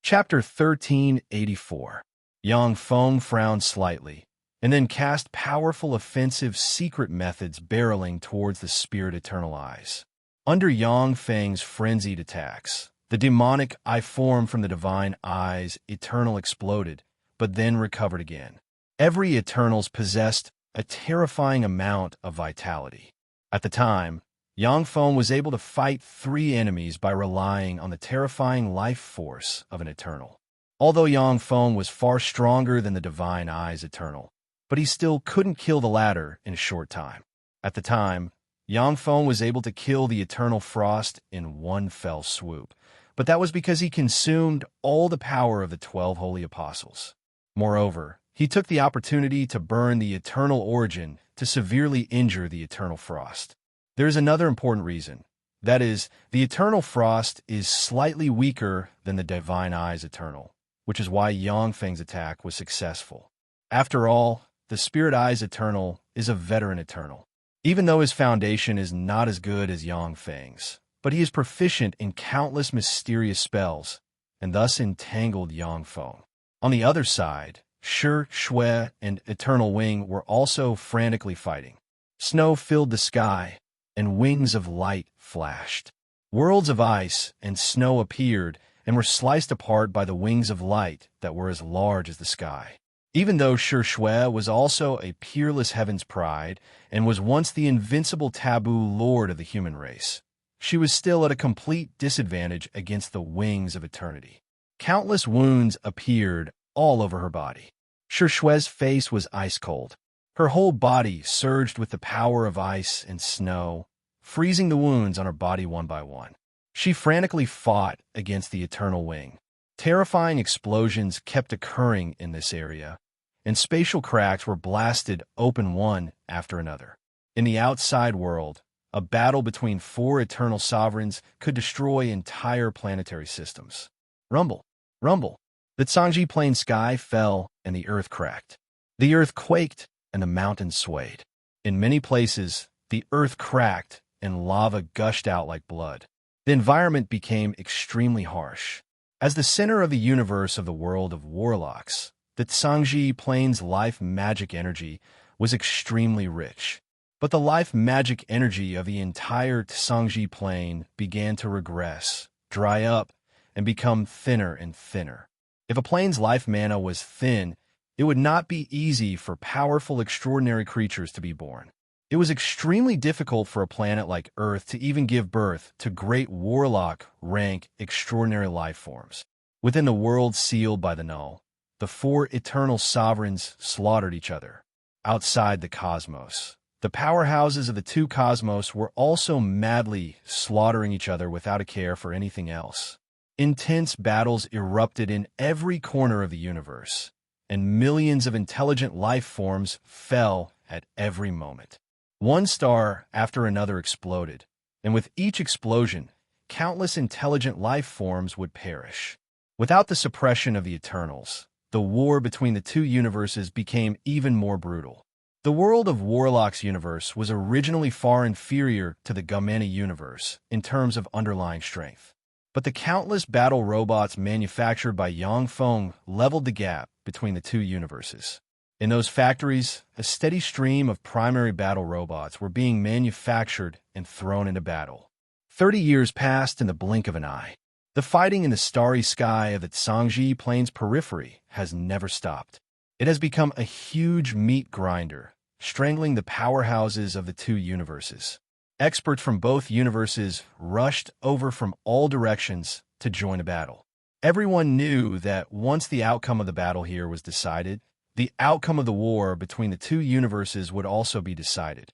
Chapter 1384. Yang Feng frowned slightly, and then cast powerful offensive secret methods barreling towards the Spirit Eternal Eyes. Under Yang Feng's frenzied attacks, the demonic eye form from the Divine Eyes Eternal exploded, but then recovered again. Every Eternals possessed a terrifying amount of vitality. At the time, Yang Feng was able to fight 3 enemies by relying on the terrifying life force of an Eternal. Although Yang Feng was far stronger than the Divine Eyes Eternal, but he still couldn't kill the latter in a short time. At the time, Yang Feng was able to kill the Eternal Frost in one fell swoop, but that was because he consumed all the power of the 12 holy apostles. Moreover, he took the opportunity to burn the eternal origin to severely injure the eternal frost. There is another important reason. That is, the eternal frost is slightly weaker than the divine eye's eternal, which is why Yangfeng's attack was successful. After all, the spirit eye's eternal is a veteran eternal, even though his foundation is not as good as Yangfeng's, but he is proficient in countless mysterious spells, and thus entangled Yangfeng. On the other side, Shi, Shui, and Eternal Wing were also frantically fighting. Snow filled the sky, and wings of light flashed. Worlds of ice and snow appeared and were sliced apart by the wings of light that were as large as the sky. Even though Shi Shui was also a peerless heaven's pride and was once the invincible taboo lord of the human race, she was still at a complete disadvantage against the wings of eternity. Countless wounds appeared all over her body. Shi Shui's face was ice-cold. Her whole body surged with the power of ice and snow, freezing the wounds on her body one by one. She frantically fought against the Eternal Wing. Terrifying explosions kept occurring in this area, and spatial cracks were blasted open one after another. In the outside world, a battle between 4 eternal sovereigns could destroy entire planetary systems. Rumble, rumble. The Zhangji Plain sky fell and the earth cracked. The earth quaked and the mountains swayed. In many places, the earth cracked and lava gushed out like blood. The environment became extremely harsh. As the center of the universe of the world of warlocks, the Zhangji Plain's life magic energy was extremely rich. But the life magic energy of the entire Zhangji Plain began to regress, dry up, and become thinner and thinner. If a plane's life mana was thin, it would not be easy for powerful, extraordinary creatures to be born. It was extremely difficult for a planet like Earth to even give birth to great warlock rank extraordinary life forms. Within the world sealed by the null, the 4 eternal sovereigns slaughtered each other. Outside the cosmos, the powerhouses of the 2 cosmos were also madly slaughtering each other without a care for anything else. Intense battles erupted in every corner of the universe, and millions of intelligent life forms fell at every moment. One star after another exploded, and with each explosion, countless intelligent life forms would perish. Without the suppression of the Eternals, the war between the 2 universes became even more brutal. The world of Warlock's universe was originally far inferior to the Gamani universe in terms of underlying strength. But the countless battle robots manufactured by Yangfeng leveled the gap between the 2 universes. In those factories, a steady stream of primary battle robots were being manufactured and thrown into battle. 30 years passed in the blink of an eye. The fighting in the starry sky of the Zhangji Plain's periphery has never stopped. It has become a huge meat grinder, strangling the powerhouses of the 2 universes. Experts from both universes rushed over from all directions to join a battle. Everyone knew that once the outcome of the battle here was decided, the outcome of the war between the 2 universes would also be decided.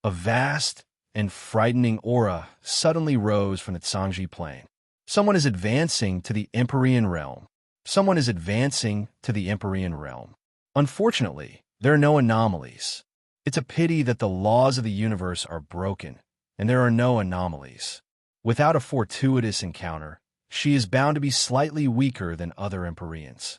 A vast and frightening aura suddenly rose from the Zhangji Plain. Someone is advancing to the Empyrean realm. Someone is advancing to the Empyrean realm. Unfortunately, there are no anomalies. It's a pity that the laws of the universe are broken, and there are no anomalies. Without a fortuitous encounter, she is bound to be slightly weaker than other Empyreans.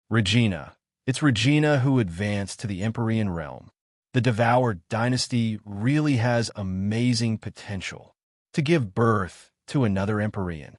Regina. It's Regina who advanced to the Empyrean realm. The Devoured dynasty really has amazing potential to give birth to another Empyrean.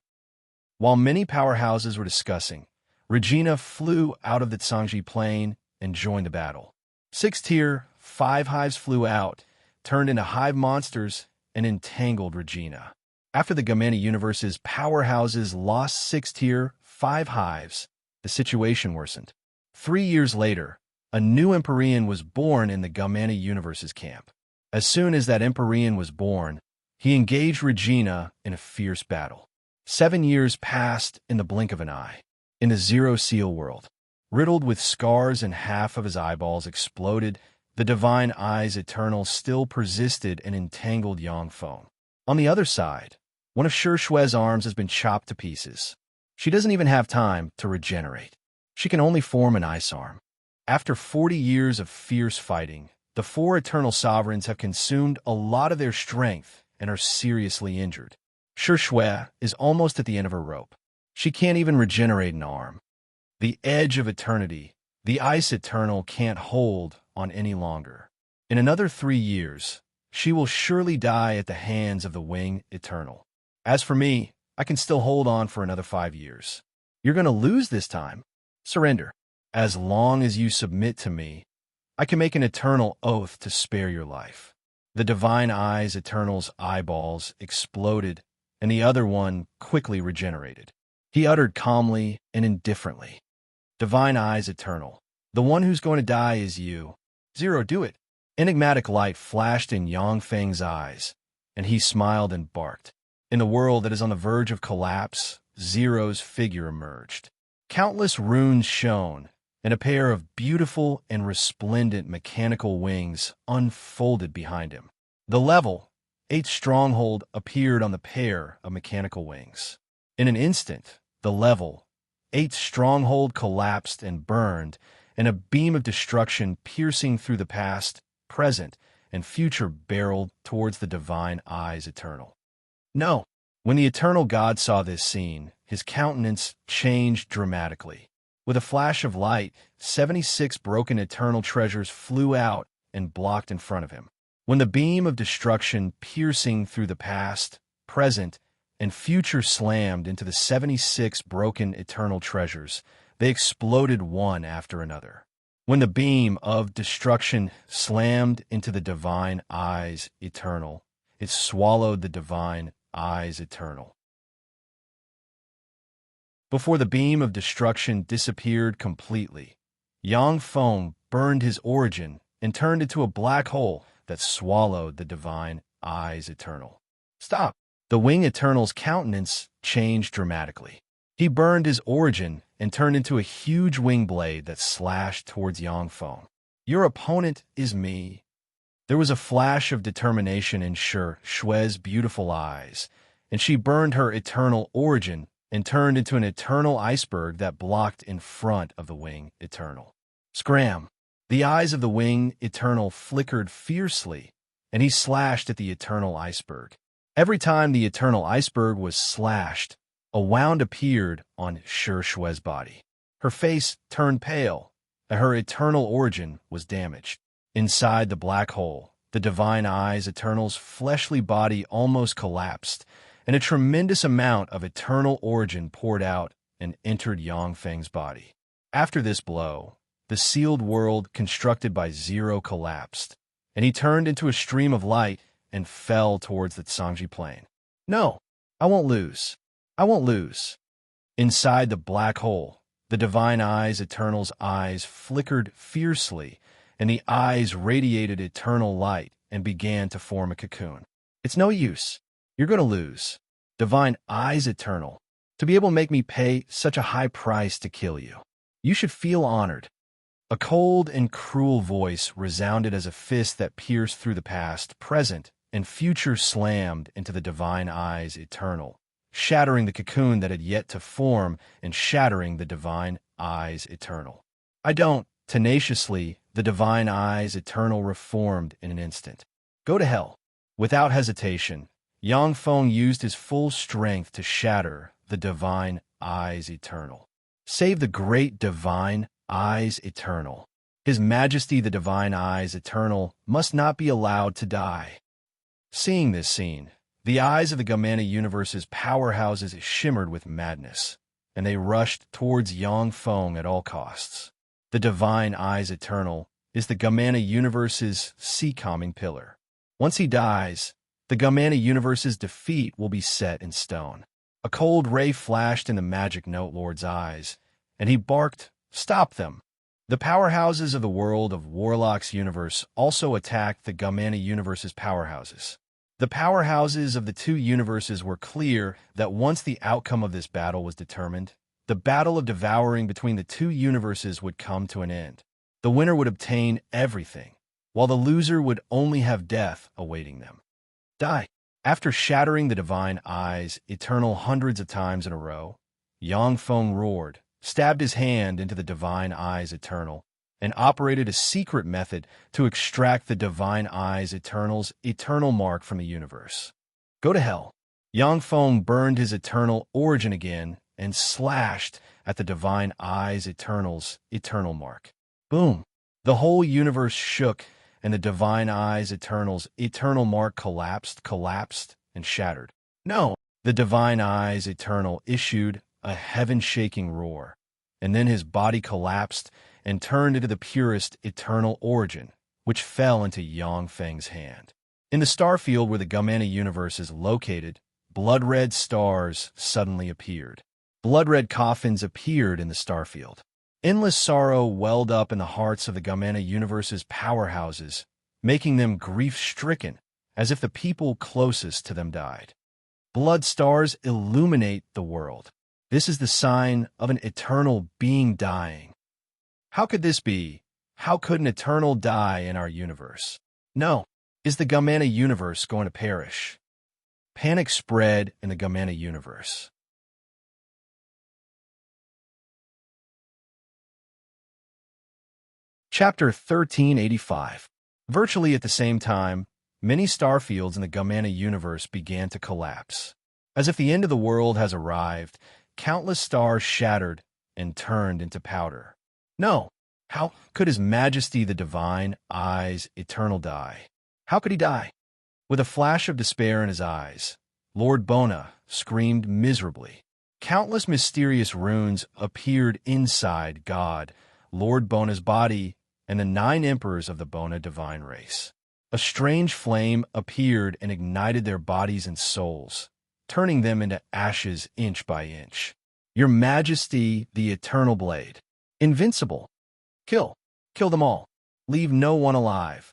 While many powerhouses were discussing, Regina flew out of the Zhangji Plain and joined the battle. 6 tier, 5 hives flew out, turned into hive monsters, and entangled Regina. After the Gamani universe's powerhouses lost 6 tier, 5 hives, the situation worsened. 3 years later, a new Empyrean was born in the Gamani universe's camp. As soon as that Empyrean was born, he engaged Regina in a fierce battle. 7 years passed in the blink of an eye. In the Zero Seal world, riddled with scars and half of his eyeballs exploded, the divine eye's eternal still persisted and entangled Yangfeng. On the other side, One of Shue's arms has been chopped to pieces. She doesn't even have time to regenerate. She can only form an ice arm. After 40 years of fierce fighting, the four eternal sovereigns have consumed a lot of their strength and are seriously injured. Shue is almost at the end of her rope. She can't even regenerate an arm. The edge of eternity, the ice eternal, can't hold on any longer. In another 3 years, she will surely die at the hands of the wing eternal. As for me, I can still hold on for another 5 years. You're going to lose this time. Surrender. As long as you submit to me, I can make an eternal oath to spare your life. The divine eyes eternal's eyeballs exploded, and the other one quickly regenerated. He uttered calmly and indifferently, "Divine eyes eternal, the one who's going to die is you. Zero, do it." Enigmatic light flashed in Yang Feng's eyes, and he smiled and barked. In the world that is on the verge of collapse, Zero's figure emerged. Countless runes shone, and a pair of beautiful and resplendent mechanical wings unfolded behind him. The level 8 stronghold appeared on the pair of mechanical wings. In an instant, the level 8 stronghold collapsed and burned, and a beam of destruction piercing through the past, present, and future barreled towards the divine eyes eternal. No! When the eternal God saw this scene, his countenance changed dramatically. With a flash of light, 76 broken eternal treasures flew out and blocked in front of him. When the beam of destruction piercing through the past, present, and future slammed into the 76 broken eternal treasures, they exploded one after another. When the beam of destruction slammed into the divine eyes eternal, it swallowed the divine eyes eternal. Before the beam of destruction disappeared completely, Yang Feng burned his origin and turned into a black hole that swallowed the divine eyes eternal. Stop! The wing eternal's countenance changed dramatically. He burned his origin and turned into a huge wing blade that slashed towards Yang Feng. Your opponent is me. There was a flash of determination in Shue's beautiful eyes, and she burned her eternal origin and turned into an eternal iceberg that blocked in front of the wing eternal. Scram! The eyes of the wing eternal flickered fiercely, and he slashed at the eternal iceberg. Every time the eternal iceberg was slashed, a wound appeared on Shue's body. Her face turned pale, and her eternal origin was damaged. Inside the black hole, the divine eyes eternal's fleshly body almost collapsed, and a tremendous amount of eternal origin poured out and entered Yang Feng's body. After this blow, the sealed world constructed by Zero collapsed, and he turned into a stream of light and fell towards the Zhangji plain. No, I won't lose. I won't lose. Inside the black hole, the divine eyes eternal's eyes flickered fiercely, and the eyes radiated eternal light and began to form a cocoon. It's no use. You're going to lose. Divine eyes eternal, to be able to make me pay such a high price to kill you. You should feel honored. A cold and cruel voice resounded as a fist that pierced through the past, present, and future slammed into the divine eyes eternal, shattering the cocoon that had yet to form and shattering the divine eyes eternal. I don't. Tenaciously, the divine eyes eternal reformed in an instant. Go to hell. Without hesitation, Yang Feng used his full strength to shatter the divine eyes eternal. Save the great divine eyes eternal. His Majesty the divine eyes eternal must not be allowed to die. Seeing this scene, the eyes of the Gamana universe's powerhouses shimmered with madness, and they rushed towards Yang Feng at all costs. The divine eyes eternal is the Gamana universe's sea-calming pillar. Once he dies, the Gamana universe's defeat will be set in stone. A cold ray flashed in the magic note lord's eyes, and he barked, "Stop them!" The powerhouses of the world of Warlock's universe also attacked the Gamana universe's powerhouses. The powerhouses of the two universes were clear that once the outcome of this battle was determined, the battle of devouring between the two universes would come to an end. The winner would obtain everything, while the loser would only have death awaiting them. Die. After shattering the divine eyes eternal hundreds of times in a row, Yangfeng roared, stabbed his hand into the divine eyes eternal, and operated a secret method to extract the divine eyes eternal's eternal mark from the universe. Go to hell. Yangfeng burned his eternal origin again and slashed at the divine eyes eternal's eternal mark. Boom! The whole universe shook, and the divine eyes eternal's eternal mark collapsed, and shattered. No! The divine eyes eternal issued a heaven-shaking roar, and then his body collapsed and turned into the purest eternal origin, which fell into Yangfeng's hand. In the starfield where the Gamana universe is located, blood-red stars suddenly appeared. Blood-red coffins appeared in the starfield. Endless sorrow welled up in the hearts of the Gamana universe's powerhouses, making them grief-stricken, as if the people closest to them died. Blood stars illuminate the world. This is the sign of an eternal being dying. How could this be? How could an eternal die in our universe? No. Is the Gamana universe going to perish? Panic spread in the Gamana universe. Chapter 1385. Virtually at the same time, many starfields in the Gamana universe began to collapse. As if the end of the world has arrived, countless stars shattered and turned into powder. No, how could His Majesty the Divine Eyes Eternal die? How could he die? With a flash of despair in his eyes, Lord Bona screamed miserably. Countless mysterious runes appeared inside God, Lord Bona's body, and the 9 emperors of the Bona divine race. A strange flame appeared and ignited their bodies and souls, turning them into ashes inch by inch. Your Majesty, the Eternal Blade. Invincible. Kill. Kill them all. Leave no one alive.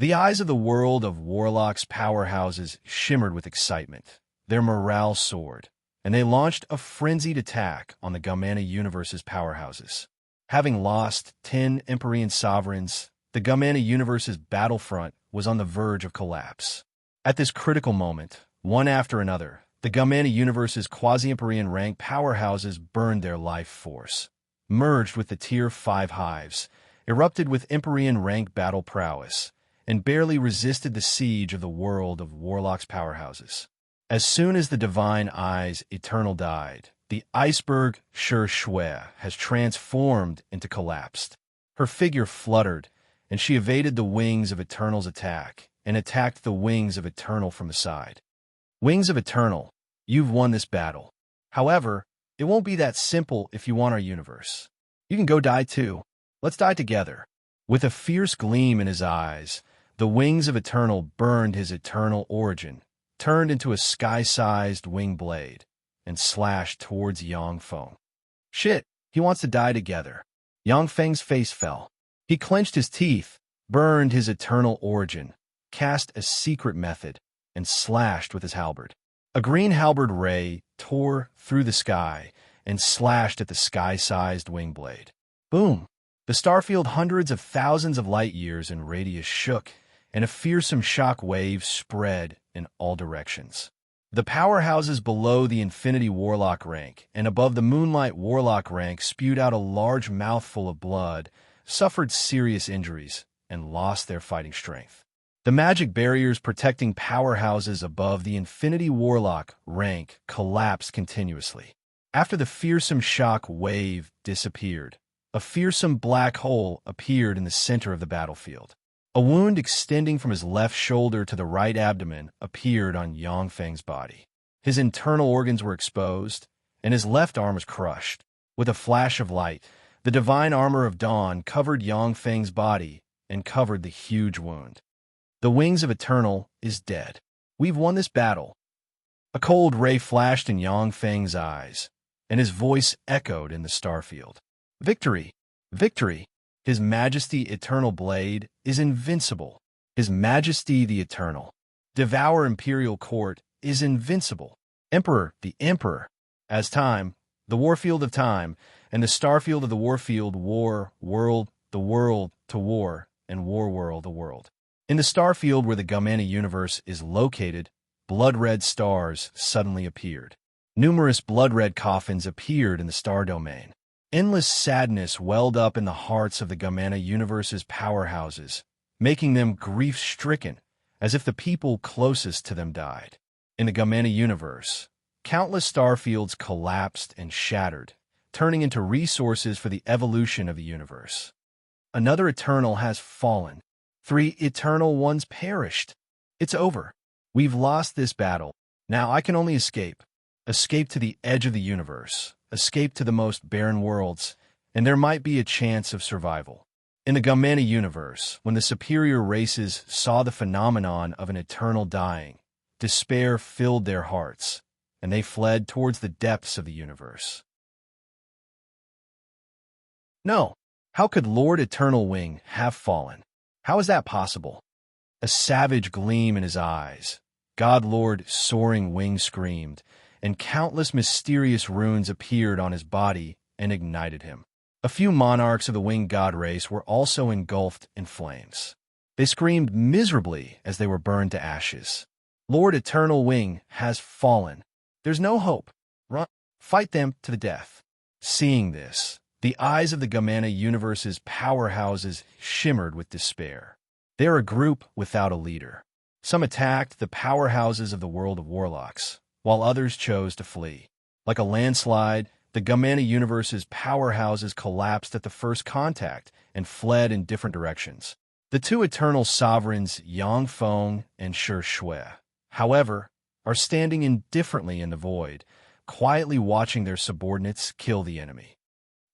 The eyes of the world of Warlock's powerhouses shimmered with excitement. Their morale soared, and they launched a frenzied attack on the Gamana universe's powerhouses. Having lost 10 Empyrean sovereigns, the Gamana universe's battlefront was on the verge of collapse. At this critical moment, one after another, the Gamana universe's quasi-Empyrean rank powerhouses burned their life force, merged with the Tier 5 hives, erupted with Empyrean rank battle prowess, and barely resisted the siege of the world of Warlock's powerhouses. As soon as the Divine Eyes Eternal died, the iceberg Shi Shui has transformed into collapsed. Her figure fluttered, and she evaded the wings of Eternal's attack and attacked the wings of Eternal from the side. Wings of Eternal, you've won this battle. However, it won't be that simple if you want our universe. You can go die too. Let's die together. With a fierce gleam in his eyes, the wings of Eternal burned his eternal origin, turned into a sky-sized wing blade, and slashed towards Yangfeng. Shit, he wants to die together. Yangfeng's face fell. He clenched his teeth, burned his eternal origin, cast a secret method, and slashed with his halberd. A green halberd ray tore through the sky and slashed at the sky-sized wing blade. Boom! The starfield hundreds of thousands of light years in radius shook, and a fearsome shock wave spread in all directions. The powerhouses below the Infinity Warlock rank and above the Moonlight Warlock rank spewed out a large mouthful of blood, suffered serious injuries, and lost their fighting strength. The magic barriers protecting powerhouses above the Infinity Warlock rank collapsed continuously. After the fearsome shock wave disappeared, a fearsome black hole appeared in the center of the battlefield. A wound extending from his left shoulder to the right abdomen appeared on Yangfeng's body. His internal organs were exposed, and his left arm was crushed. With a flash of light, the divine armor of dawn covered Yangfeng's body and covered the huge wound. The Wings of Eternal is dead. We've won this battle. A cold ray flashed in Yangfeng's eyes, and his voice echoed in the starfield. Victory! Victory! His Majesty Eternal Blade is invincible. His Majesty the Eternal. Devour Imperial Court is invincible. Emperor the Emperor. As time, the warfield of time, and the starfield of the warfield war, world, the world, to war, and war world, the world. In the starfield where the Gamana universe is located, blood-red stars suddenly appeared. Numerous blood-red coffins appeared in the star domain. Endless sadness welled up in the hearts of the Gamana universe's powerhouses, making them grief-stricken, as if the people closest to them died. In the Gamana universe, countless starfields collapsed and shattered, turning into resources for the evolution of the universe. Another Eternal has fallen. 3 Eternal ones perished. It's over. We've lost this battle. Now I can only escape. Escape to the edge of the universe. Escape to the most barren worlds, and there might be a chance of survival. In the Gamana universe, when the superior races saw the phenomenon of an Eternal dying, despair filled their hearts, and they fled towards the depths of the universe. No. How could Lord Eternal Wing have fallen? How is that possible? A savage gleam in his eyes, God Lord Soaring Wing screamed, and countless mysterious runes appeared on his body and ignited him. A few monarchs of the winged god race were also engulfed in flames. They screamed miserably as they were burned to ashes. Lord Eternal Wing has fallen. There's no hope. Run. Fight them to the death. Seeing this, the eyes of the Gamana universe's powerhouses shimmered with despair. They're a group without a leader. Some attacked the powerhouses of the world of warlocks, while others chose to flee. Like a landslide, the Gamana universe's powerhouses collapsed at the first contact and fled in different directions. The 2 Eternal sovereigns, Yang Feng and Shi Shui, however, are standing indifferently in the void, quietly watching their subordinates kill the enemy.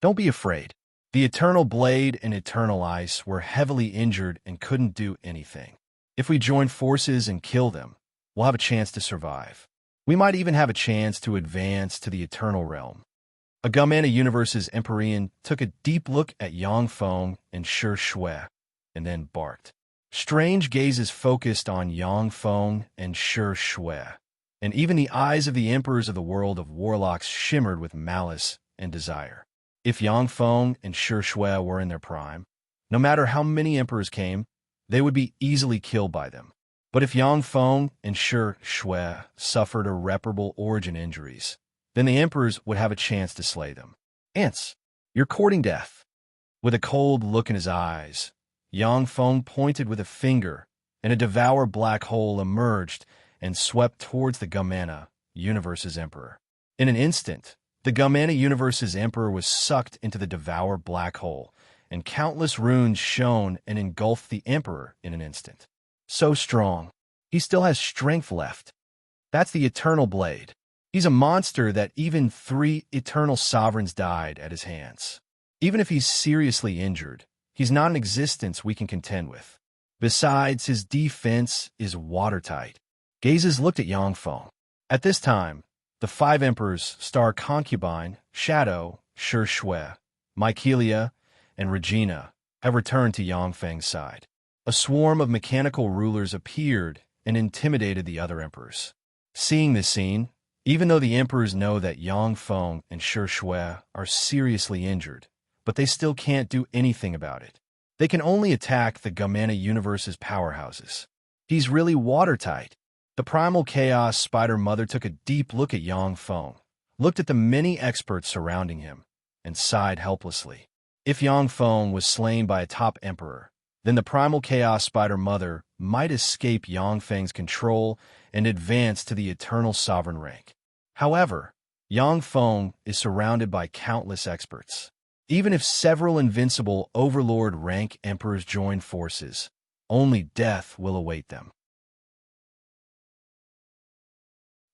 Don't be afraid. The Eternal Blade and Eternal Ice were heavily injured and couldn't do anything. If we join forces and kill them, we'll have a chance to survive. We might even have a chance to advance to the Eternal Realm. A Gamana universe's Empyrean took a deep look at Yang Feng and Shi Shui, and then barked. Strange gazes focused on Yang Feng and Shi Shui, and even the eyes of the emperors of the world of warlocks shimmered with malice and desire. If Yang Feng and Shi Shui were in their prime, no matter how many emperors came, they would be easily killed by them. But if Yang Feng and Shi Shui suffered irreparable origin injuries, then the emperors would have a chance to slay them. Ants, you're courting death. With a cold look in his eyes, Yang Feng pointed with a finger, and a devour black hole emerged and swept towards the Gamana universe's emperor. In an instant, the Gamana universe's emperor was sucked into the devour black hole, and countless runes shone and engulfed the emperor in an instant. So strong. He still has strength left. That's the Eternal Blade. He's a monster that even 3 Eternal sovereigns died at his hands. Even if he's seriously injured, he's not an existence we can contend with. Besides, his defense is watertight. Gazes looked at Yang Feng. At this time, the 5 emperors, Star Concubine, Shadow, Shi Shui, Mycelia, and Regina, have returned to Yang Feng's side. A swarm of mechanical rulers appeared and intimidated the other emperors. Seeing this scene, even though the emperors know that Yang Feng and Shi Shui are seriously injured, but they still can't do anything about it. They can only attack the Gamana universe's powerhouses. He's really watertight. The primal chaos spider mother took a deep look at Yang Feng, looked at the many experts surrounding him, and sighed helplessly. If Yang Feng was slain by a top emperor, then the primal chaos spider mother might escape Yang Feng's control and advance to the Eternal Sovereign rank. However, Yang Feng is surrounded by countless experts. Even if several invincible overlord rank emperors join forces, only death will await them.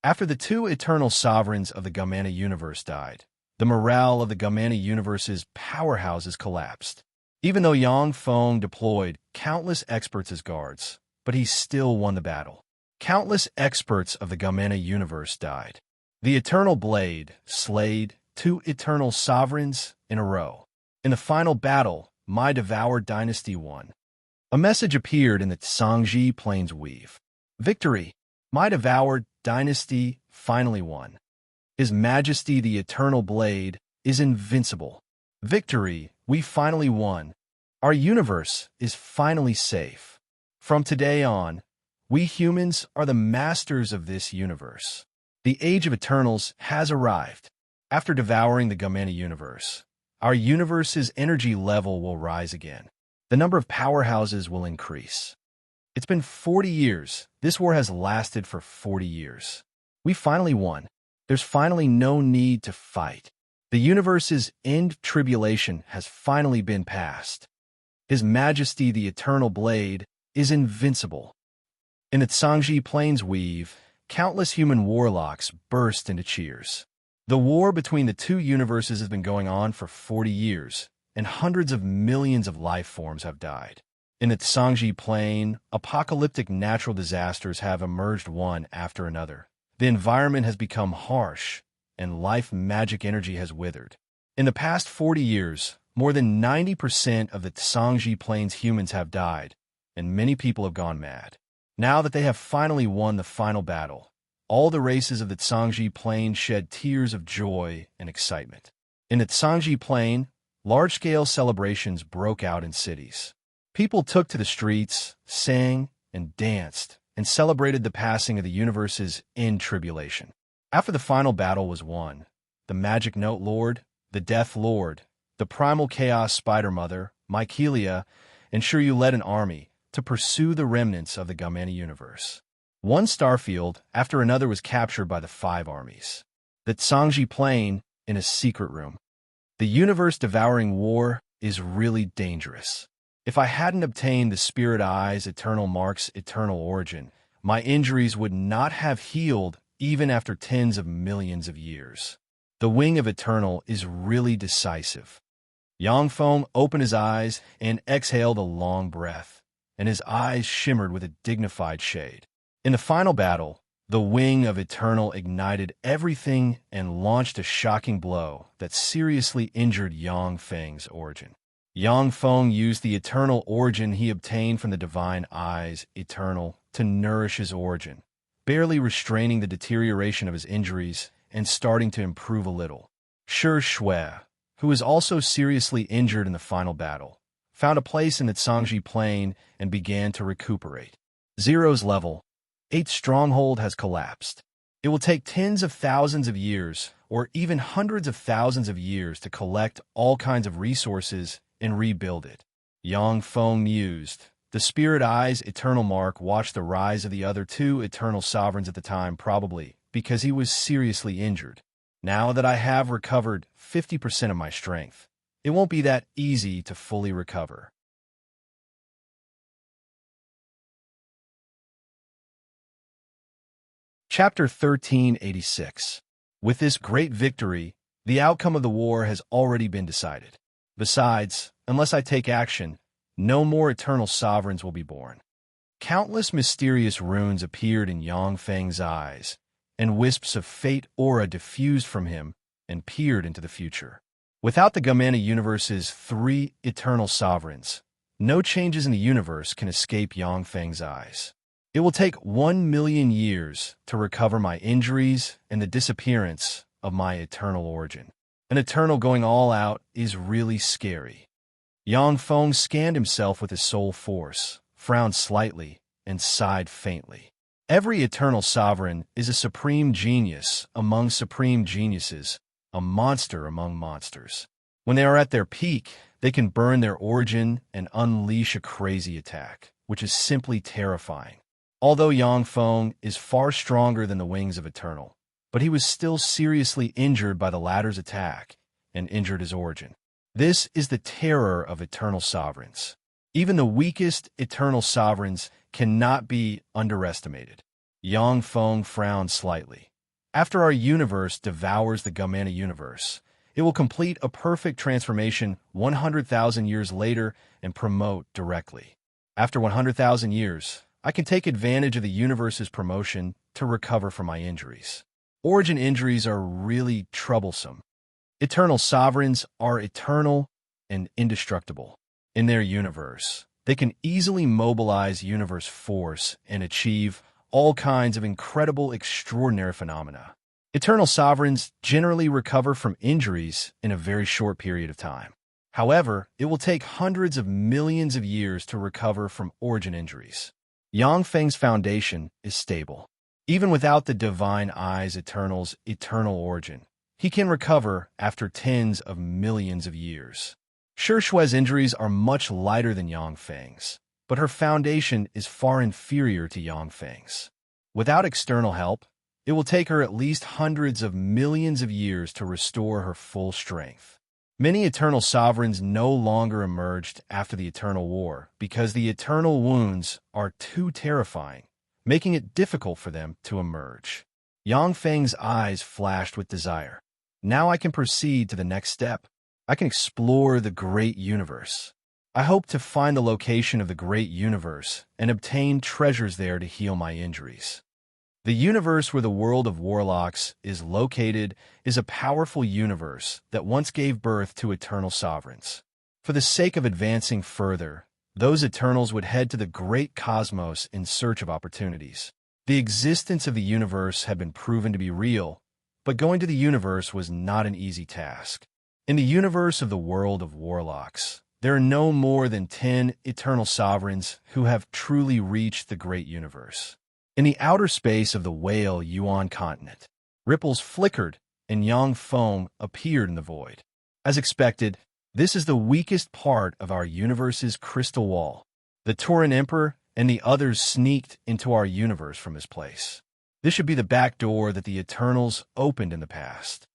After the 2 Eternal sovereigns of the Gamana universe died, the morale of the Gamana universe's powerhouses collapsed. Even though Yang Feng deployed countless experts as guards, but he still won the battle. Countless experts of the Gamana universe died. The Eternal Blade slayed 2 Eternal sovereigns in a row. In the final battle, my devoured dynasty won. A message appeared in the Sangji Plains weave. Victory! My devoured dynasty finally won. His Majesty the Eternal Blade is invincible. Victory! We finally won. Our universe is finally safe. From today on, We humans are the masters of this universe. The Age of Eternals has arrived. After devouring the Gamana universe, our universe's energy level will rise again. The number of powerhouses will increase. It's been 40 years. This war has lasted for 40 years. We finally won. There's finally no need to fight. The universe's end tribulation has finally been passed. His Majesty, the Eternal Blade, is invincible. In the Tsangji Plains weave, countless human warlocks burst into cheers. The war between the two universes has been going on for 40 years, and hundreds of millions of life forms have died. In the Tsangji Plain, apocalyptic natural disasters have emerged one after another. The environment has become harsh, and life magic energy has withered. In the past 40 years, more than 90% of the Tsangji Plains humans have died, and many people have gone mad. Now that they have finally won the final battle, all the races of the Tsangji Plain shed tears of joy and excitement. In the Tsangji Plain, large-scale celebrations broke out in cities. People took to the streets, sang, and danced, and celebrated the passing of the universe's end tribulation. After the final battle was won, the Magic Note Lord, the Death Lord, the Primal Chaos Spider Mother, Mykelia, and Shiryu led an army to pursue the remnants of the Gamana universe. One starfield after another was captured by the 5 armies. The Tsangji Plain in a secret room. The universe-devouring war is really dangerous. If I hadn't obtained the Spirit Eye's Eternal Mark's eternal origin, my injuries would not have healed even after tens of millions of years. The Wing of Eternal is really decisive. Yangfeng opened his eyes and exhaled a long breath, and his eyes shimmered with a dignified shade. In the final battle, the Wing of Eternal ignited everything and launched a shocking blow that seriously injured Yangfeng's origin. Yangfeng used the eternal origin he obtained from the Divine Eye's Eternal to nourish his origin, barely restraining the deterioration of his injuries and starting to improve a little. Shi Shui, who was also seriously injured in the final battle, found a place in the Tsangji Plain and began to recuperate. Zero's level 8 stronghold has collapsed. It will take tens of thousands of years, or even hundreds of thousands of years, to collect all kinds of resources and rebuild it. Yangfeng mused. The Spirit Eye's Eternal Mark watched the rise of the other 2 Eternal Sovereigns at the time, probably because he was seriously injured. Now that I have recovered 50% of my strength, it won't be that easy to fully recover. Chapter 1386. With this great victory, the outcome of the war has already been decided. Besides, unless I take action, no more Eternal Sovereigns will be born. Countless mysterious runes appeared in Yangfeng's eyes, and wisps of fate aura diffused from him and peered into the future. Without the Gamana universe's 3 Eternal Sovereigns, no changes in the universe can escape Yangfeng's eyes. It will take 1 million years to recover my injuries and the disappearance of my eternal origin. An Eternal going all out is really scary. Yangfeng scanned himself with his soul force, frowned slightly, and sighed faintly. Every Eternal Sovereign is a supreme genius among supreme geniuses, a monster among monsters. When they are at their peak, they can burn their origin and unleash a crazy attack, which is simply terrifying. Although Yangfeng is far stronger than the Wings of Eternal, but he was still seriously injured by the latter's attack and injured his origin. This is the terror of Eternal Sovereigns. Even the weakest Eternal Sovereigns cannot be underestimated. Yangfeng frowned slightly. After our universe devours the Gamana universe, it will complete a perfect transformation 100,000 years later and promote directly. After 100,000 years, I can take advantage of the universe's promotion to recover from my injuries. Origin injuries are really troublesome. Eternal Sovereigns are eternal and indestructible. In their universe, they can easily mobilize universe force and achieve all kinds of incredible, extraordinary phenomena. Eternal Sovereigns generally recover from injuries in a very short period of time. However, it will take hundreds of millions of years to recover from origin injuries. Yang Feng's foundation is stable. Even without the divine eye's Eternal's eternal origin, he can recover after tens of millions of years. Sure, Shue's injuries are much lighter than Yang Feng's, but her foundation is far inferior to Yang Feng's. Without external help, it will take her at least hundreds of millions of years to restore her full strength. Many eternal sovereigns no longer emerged after the Eternal War because the eternal wounds are too terrifying, making it difficult for them to emerge. Yang Feng's eyes flashed with desire. Now I can proceed to the next step. I can explore the great universe. I hope to find the location of the great universe and obtain treasures there to heal my injuries. The universe where the world of warlocks is located is a powerful universe that once gave birth to eternal sovereigns. For the sake of advancing further, those Eternals would head to the great cosmos in search of opportunities. The existence of the universe had been proven to be real, but going to the universe was not an easy task. In the universe of the world of warlocks, there are no more than 10 eternal sovereigns who have truly reached the great universe. In the outer space of the Whale Yuan continent, ripples flickered and Yang foam appeared in the void. As expected, this is the weakest part of our universe's crystal wall. The Tauren Emperor and the others sneaked into our universe from this place. This should be the back door that the Eternals opened in the past.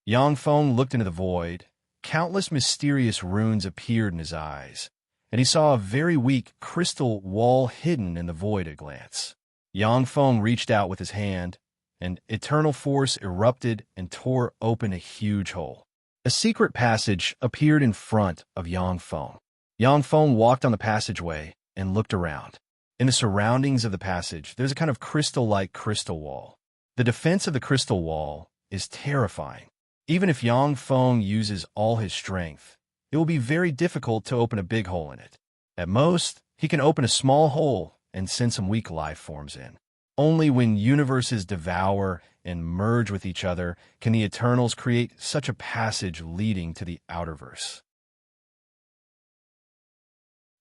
Yang Feng looked into the void. Countless mysterious runes appeared in his eyes, and he saw a very weak crystal wall hidden in the void at a glance. Yang Feng reached out with his hand, and eternal force erupted and tore open a huge hole. A secret passage appeared in front of Yang Feng. Yang Feng walked on the passageway and looked around. In the surroundings of the passage, there's a kind of crystal-like crystal wall. The defense of the crystal wall is terrifying. Even if Yang Feng uses all his strength, it will be very difficult to open a big hole in it. At most, he can open a small hole and send some weak life forms in. Only when universes devour and merge with each other can the Eternals create such a passage leading to the outerverse.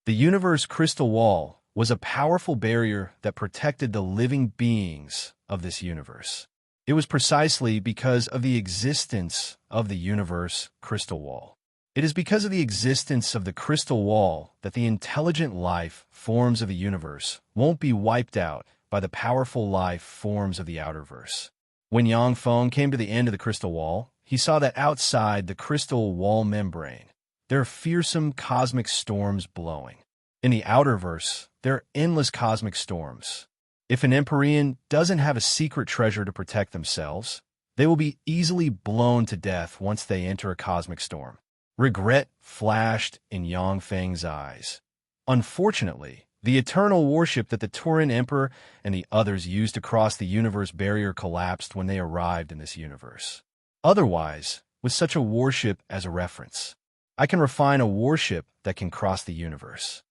The universe crystal wall was a powerful barrier that protected the living beings of this universe. It was precisely because of the existence of the universe crystal wall. It is because of the existence of the crystal wall that the intelligent life forms of the universe won't be wiped out by the powerful life forms of the outerverse. When Yang Feng came to the end of the crystal wall, he saw that outside the crystal wall membrane, there are fearsome cosmic storms blowing. In the outerverse, there are endless cosmic storms. If an Empyrean doesn't have a secret treasure to protect themselves, they will be easily blown to death once they enter a cosmic storm. Regret flashed in Yang Feng's eyes. Unfortunately, the eternal warship that the Tauren Emperor and the others used to cross the universe barrier collapsed when they arrived in this universe. Otherwise, with such a warship as a reference, I can refine a warship that can cross the universe.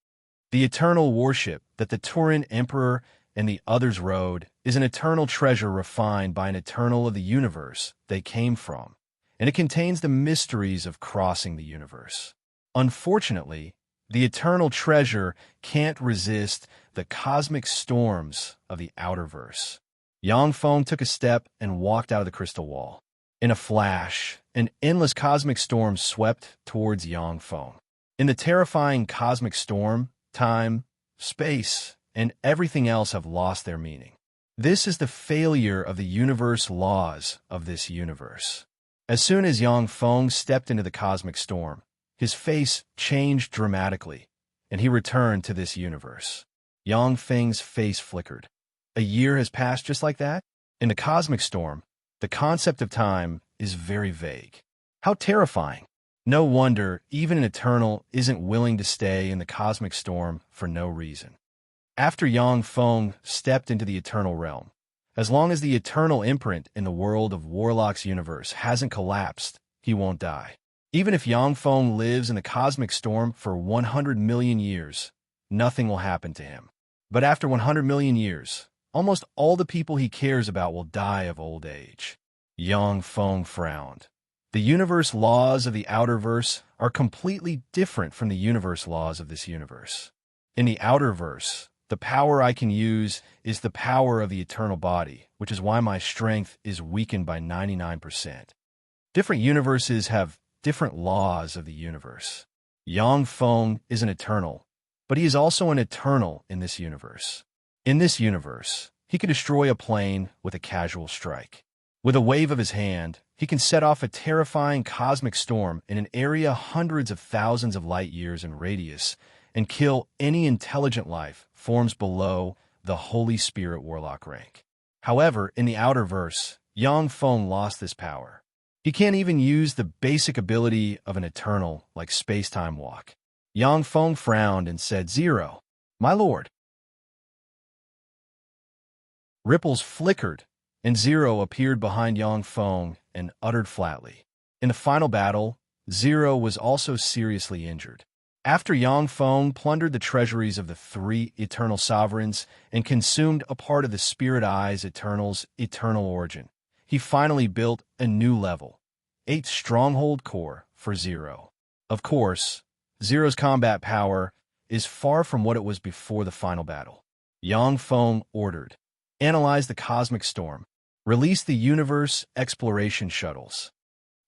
The eternal warship that the Tauren Emperor and the others rode is an eternal treasure refined by an eternal of the universe they came from, and it contains the mysteries of crossing the universe. Unfortunately, the eternal treasure can't resist the cosmic storms of the outerverse. Yang Feng took a step and walked out of the crystal wall. In a flash, an endless cosmic storm swept towards Yang Feng. In the terrifying cosmic storm, time, space, and everything else have lost their meaning. This is the failure of the universe laws of this universe. As soon as Yang Feng stepped into the cosmic storm, his face changed dramatically, and he returned to this universe. Yang Feng's face flickered. A year has passed just like that? In the cosmic storm, the concept of time is very vague. How terrifying! No wonder even an Eternal isn't willing to stay in the cosmic storm for no reason. After Yang Feng stepped into the Eternal realm, as long as the eternal imprint in the world of Warlock's universe hasn't collapsed, he won't die. Even if Yang Feng lives in the cosmic storm for 100 million years, nothing will happen to him. But after 100 million years, almost all the people he cares about will die of old age. Yang Feng frowned. The universe laws of the outerverse are completely different from the universe laws of this universe. In the outerverse, The power I can use is the power of the eternal body, which is why my strength is weakened by 99%. Different universes have different laws of the universe. Yang Feng is an eternal, but he is also an eternal in this universe. In this universe, he can destroy a plane with a casual strike. With a wave of his hand, he can set off a terrifying cosmic storm in an area hundreds of thousands of light years in radius and kill any intelligent life forms below the Holy Spirit Warlock rank. However, in the outer verse, Yang Feng lost this power. He can't even use the basic ability of an eternal like space-time walk. Yang Feng frowned and said, "Zero, my lord." Ripples flickered, and Zero appeared behind Yang Feng and uttered flatly. In the final battle, Zero was also seriously injured. After Yang Feng plundered the treasuries of the three eternal sovereigns and consumed a part of the Spirit Eye's Eternal's eternal origin, he finally built a new level, 8 stronghold core for Zero. Of course, Zero's combat power is far from what it was before the final battle. Yang Feng ordered, "Analyze the cosmic storm. Release the universe exploration shuttles."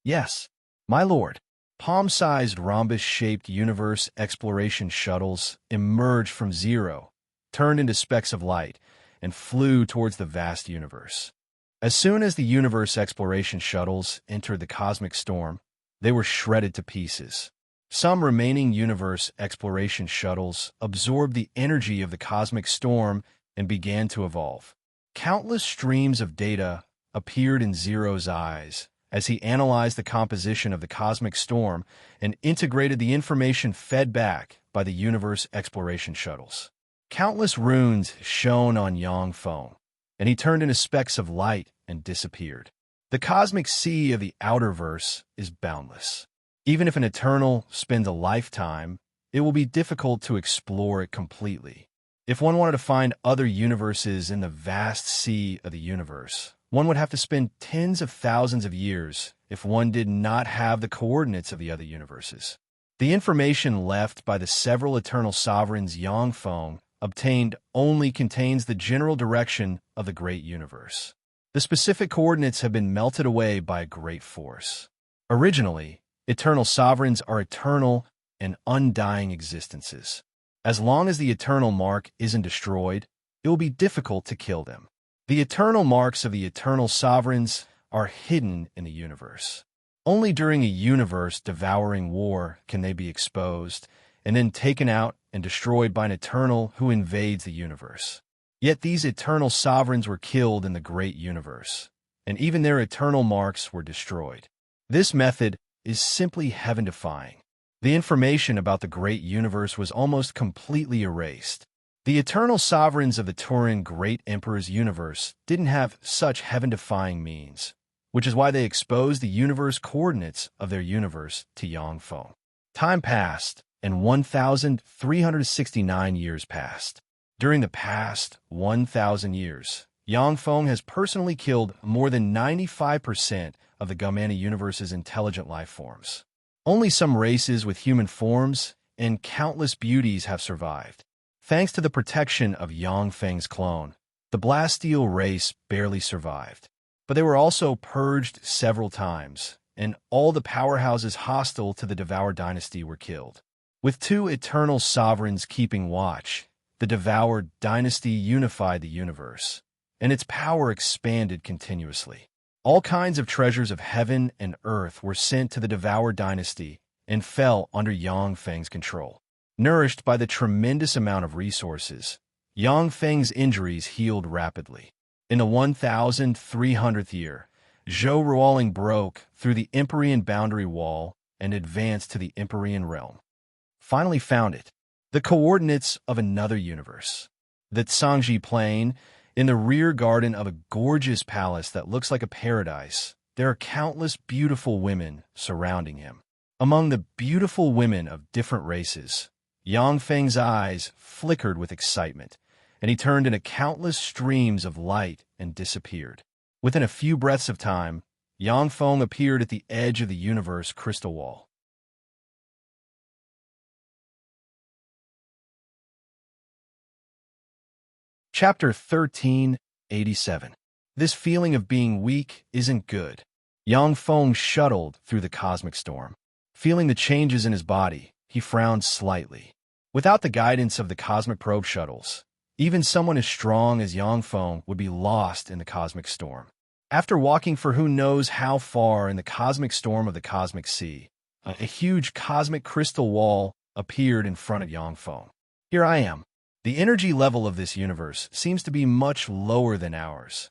"Yes, my lord." Palm-sized rhombus-shaped universe exploration shuttles emerged from Zero, turned into specks of light, and flew towards the vast universe. As soon as the universe exploration shuttles entered the cosmic storm, they were shredded to pieces. Some remaining universe exploration shuttles absorbed the energy of the cosmic storm and began to evolve. Countless streams of data appeared in Zero's eyes as he analyzed the composition of the cosmic storm and integrated the information fed back by the universe exploration shuttles. Countless runes shone on Yang Feng, and he turned into specks of light and disappeared. The cosmic sea of the outer verse is boundless. Even if an eternal spends a lifetime, it will be difficult to explore it completely. If one wanted to find other universes in the vast sea of the universe, one would have to spend tens of thousands of years if one did not have the coordinates of the other universes. The information left by the several eternal sovereigns Yang Feng obtained only contains the general direction of the great universe. The specific coordinates have been melted away by a great force. Originally, eternal sovereigns are eternal and undying existences. As long as the eternal mark isn't destroyed, it will be difficult to kill them. The eternal marks of the eternal sovereigns are hidden in the universe. Only during a universe-devouring war can they be exposed and then taken out and destroyed by an eternal who invades the universe. Yet these eternal sovereigns were killed in the great universe, and even their eternal marks were destroyed. This method is simply heaven-defying. The information about the great universe was almost completely erased. The eternal sovereigns of the Turin Great Emperor's universe didn't have such heaven-defying means, which is why they exposed the universe coordinates of their universe to Yang Feng. Time passed, and 1,369 years passed. During the past 1,000 years, Yang Feng has personally killed more than 95% of the Gumana universe's intelligent life forms. Only some races with human forms and countless beauties have survived. Thanks to the protection of Yang Feng's clone, the Blasteel race barely survived. But they were also purged several times, and all the powerhouses hostile to the Devour dynasty were killed. With 2 eternal sovereigns keeping watch, the Devour dynasty unified the universe, and its power expanded continuously. All kinds of treasures of heaven and earth were sent to the Devour dynasty and fell under Yang Feng's control. Nourished by the tremendous amount of resources, Yang Feng's injuries healed rapidly. In the 1,300th year, Zhou Ruoling broke through the Empyrean boundary wall and advanced to the Empyrean realm. Finally found it, the coordinates of another universe. The Tsangji Plain, in the rear garden of a gorgeous palace that looks like a paradise, there are countless beautiful women surrounding him. Among the beautiful women of different races, Yang Feng's eyes flickered with excitement, and he turned into countless streams of light and disappeared. Within a few breaths of time, Yang Feng appeared at the edge of the universe crystal wall. Chapter 1387. This feeling of being weak isn't good. Yang Feng shuttled through the cosmic storm. Feeling the changes in his body, he frowned slightly. Without the guidance of the cosmic probe shuttles, even someone as strong as Yang Feng would be lost in the cosmic storm. After walking for who knows how far in the cosmic storm of the cosmic sea, a huge cosmic crystal wall appeared in front of Yang Feng. Here I am. The energy level of this universe seems to be much lower than ours.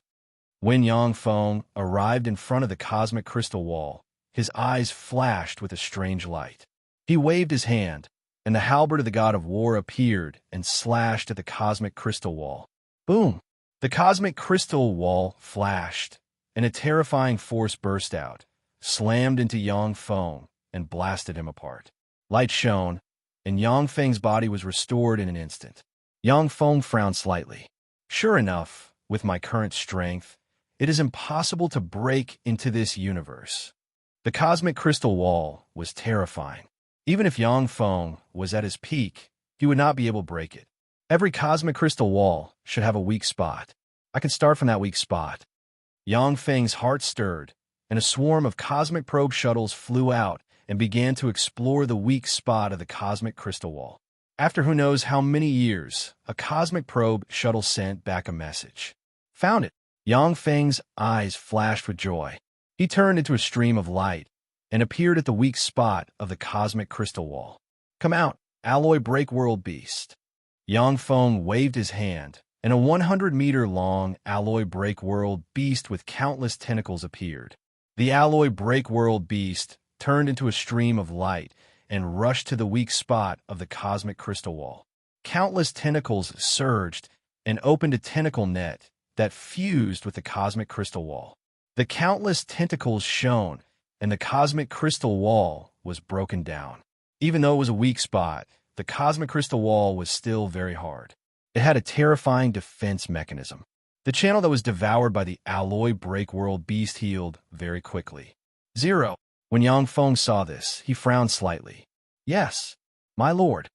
When Yang Feng arrived in front of the cosmic crystal wall, his eyes flashed with a strange light. He waved his hand, and the halberd of the god of war appeared and slashed at the cosmic crystal wall. Boom! The cosmic crystal wall flashed, and a terrifying force burst out, slammed into Yang Feng, and blasted him apart. Light shone, and Yang Feng's body was restored in an instant. Yang Feng frowned slightly. Sure enough, with my current strength, it is impossible to break into this universe. The cosmic crystal wall was terrifying. Even if Yang Feng was at his peak, he would not be able to break it. Every cosmic crystal wall should have a weak spot. I can start from that weak spot. Yang Feng's heart stirred, and a swarm of cosmic probe shuttles flew out and began to explore the weak spot of the cosmic crystal wall. After who knows how many years, a cosmic probe shuttle sent back a message. Found it. Yang Feng's eyes flashed with joy. He turned into a stream of light and appeared at the weak spot of the cosmic crystal wall. Come out, alloy break world beast. Yang Feng waved his hand, and a 100-meter-long alloy break world beast with countless tentacles appeared. The alloy break world beast turned into a stream of light and rushed to the weak spot of the cosmic crystal wall. Countless tentacles surged and opened a tentacle net that fused with the cosmic crystal wall. The countless tentacles shone, and the cosmic crystal wall was broken down. Even though it was a weak spot, the cosmic crystal wall was still very hard. It had a terrifying defense mechanism. The channel that was devoured by the alloy break world beast healed very quickly. 0. When Yang Feng saw this, he frowned slightly. Yes, my lord.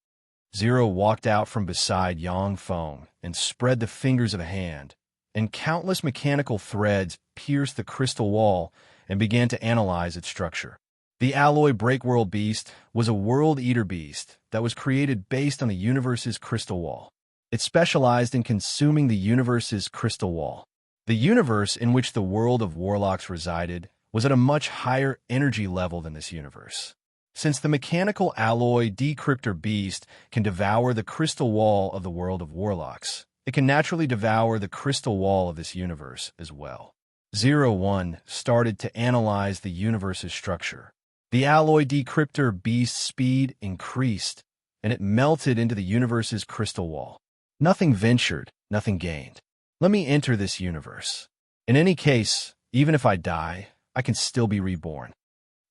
0 walked out from beside Yang Feng and spread the fingers of a hand, and countless mechanical threads pierced the crystal wall and began to analyze its structure. The alloy break world beast was a world eater beast that was created based on the universe's crystal wall. It specialized in consuming the universe's crystal wall. The universe in which the world of warlocks resided was at a much higher energy level than this universe. Since the mechanical alloy decryptor beast can devour the crystal wall of the world of warlocks, it can naturally devour the crystal wall of this universe as well. 01 started to analyze the universe's structure. The alloy decryptor beast's speed increased, and it melted into the universe's crystal wall. Nothing ventured, nothing gained. Let me enter this universe. In any case, even if I die, I can still be reborn.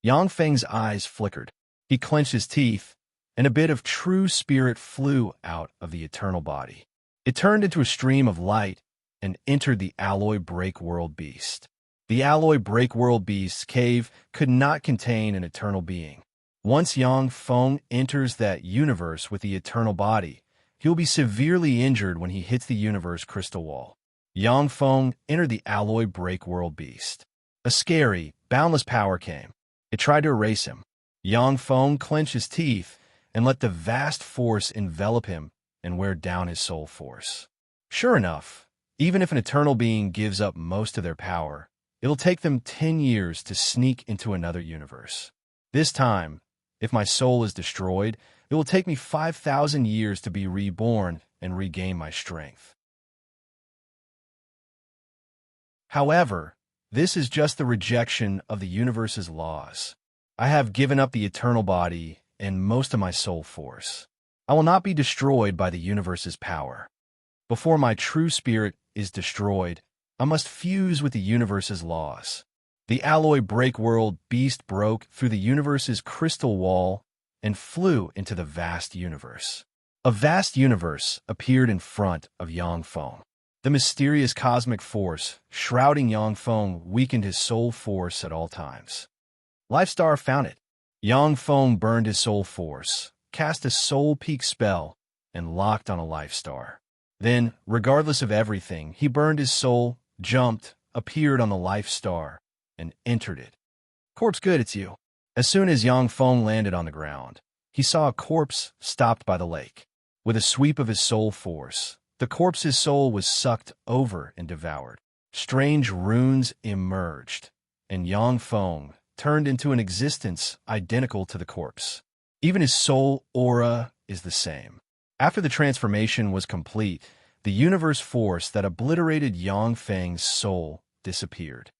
Yang Feng's eyes flickered. He clenched his teeth, and a bit of true spirit flew out of the eternal body. It turned into a stream of light and entered the alloy break world beast. The alloy break world beast's cave could not contain an eternal being. Once Yang Feng enters that universe with the eternal body, he will be severely injured when he hits the universe crystal wall. Yang Feng entered the alloy break world beast. A scary, boundless power came. It tried to erase him. Yang Feng clenched his teeth and let the vast force envelop him and wear down his soul force. Sure enough, even if an eternal being gives up most of their power, it'll take them 10 years to sneak into another universe. This time, if my soul is destroyed, it will take me 5,000 years to be reborn and regain my strength. However, this is just the rejection of the universe's laws. I have given up the eternal body and most of my soul force. I will not be destroyed by the universe's power. Before my true spirit is destroyed, I must fuse with the universe's laws. The alloy break world beast broke through the universe's crystal wall and flew into the vast universe. A vast universe appeared in front of Yang Feng. The mysterious cosmic force shrouding Yang Feng weakened his soul force at all times. Lifestar found it. Yang Feng burned his soul force, cast a soul peak spell, and locked on a life star. Then, regardless of everything, he burned his soul, jumped, appeared on the life star, and entered it. Corpse good, it's you. As soon as Yang Feng landed on the ground, he saw a corpse stopped by the lake. With a sweep of his soul force, the corpse's soul was sucked over and devoured. Strange runes emerged, and Yang Feng turned into an existence identical to the corpse. Even his soul aura is the same. After the transformation was complete, the universe force that obliterated Yang Feng's soul disappeared.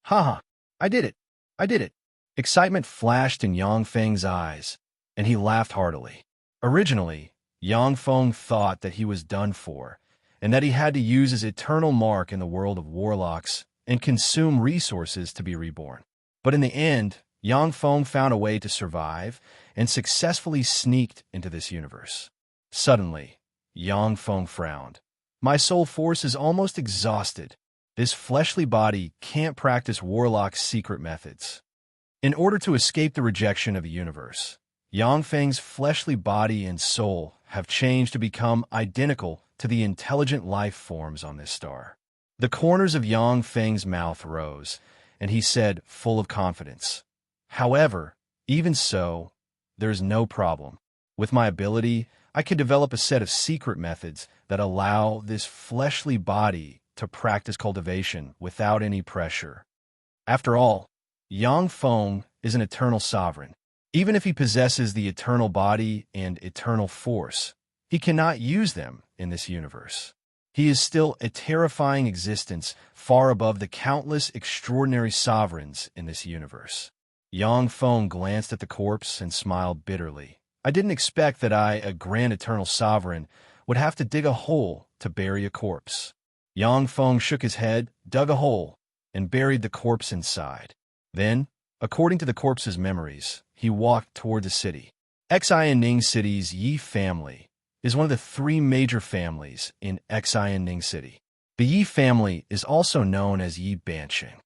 Haha, I did it! I did it! Excitement flashed in Yang Feng's eyes, and he laughed heartily. Originally, Yang Feng thought that he was done for, and that he had to use his eternal mark in the world of warlocks and consume resources to be reborn. But in the end, Yang Feng found a way to survive and successfully sneaked into this universe. Suddenly, Yang Feng frowned. My soul force is almost exhausted. This fleshly body can't practice warlock's secret methods. In order to escape the rejection of the universe, Yang Feng's fleshly body and soul have changed to become identical to the intelligent life forms on this star. The corners of Yang Feng's mouth rose, and he said, full of confidence, "However, even so, there's no problem. With my ability, I can develop a set of secret methods that allow this fleshly body to practice cultivation without any pressure." After all, Yang Feng is an eternal sovereign. Even if he possesses the eternal body and eternal force, he cannot use them in this universe. He is still a terrifying existence far above the countless extraordinary sovereigns in this universe. Yang Feng glanced at the corpse and smiled bitterly. I didn't expect that I, a grand eternal sovereign, would have to dig a hole to bury a corpse. Yang Feng shook his head, dug a hole, and buried the corpse inside. Then, according to the corpse's memories, he walked toward the city. Xianning City's Yi family is one of the three major families in Xianning City. The Yi family is also known as Yi Bansheng.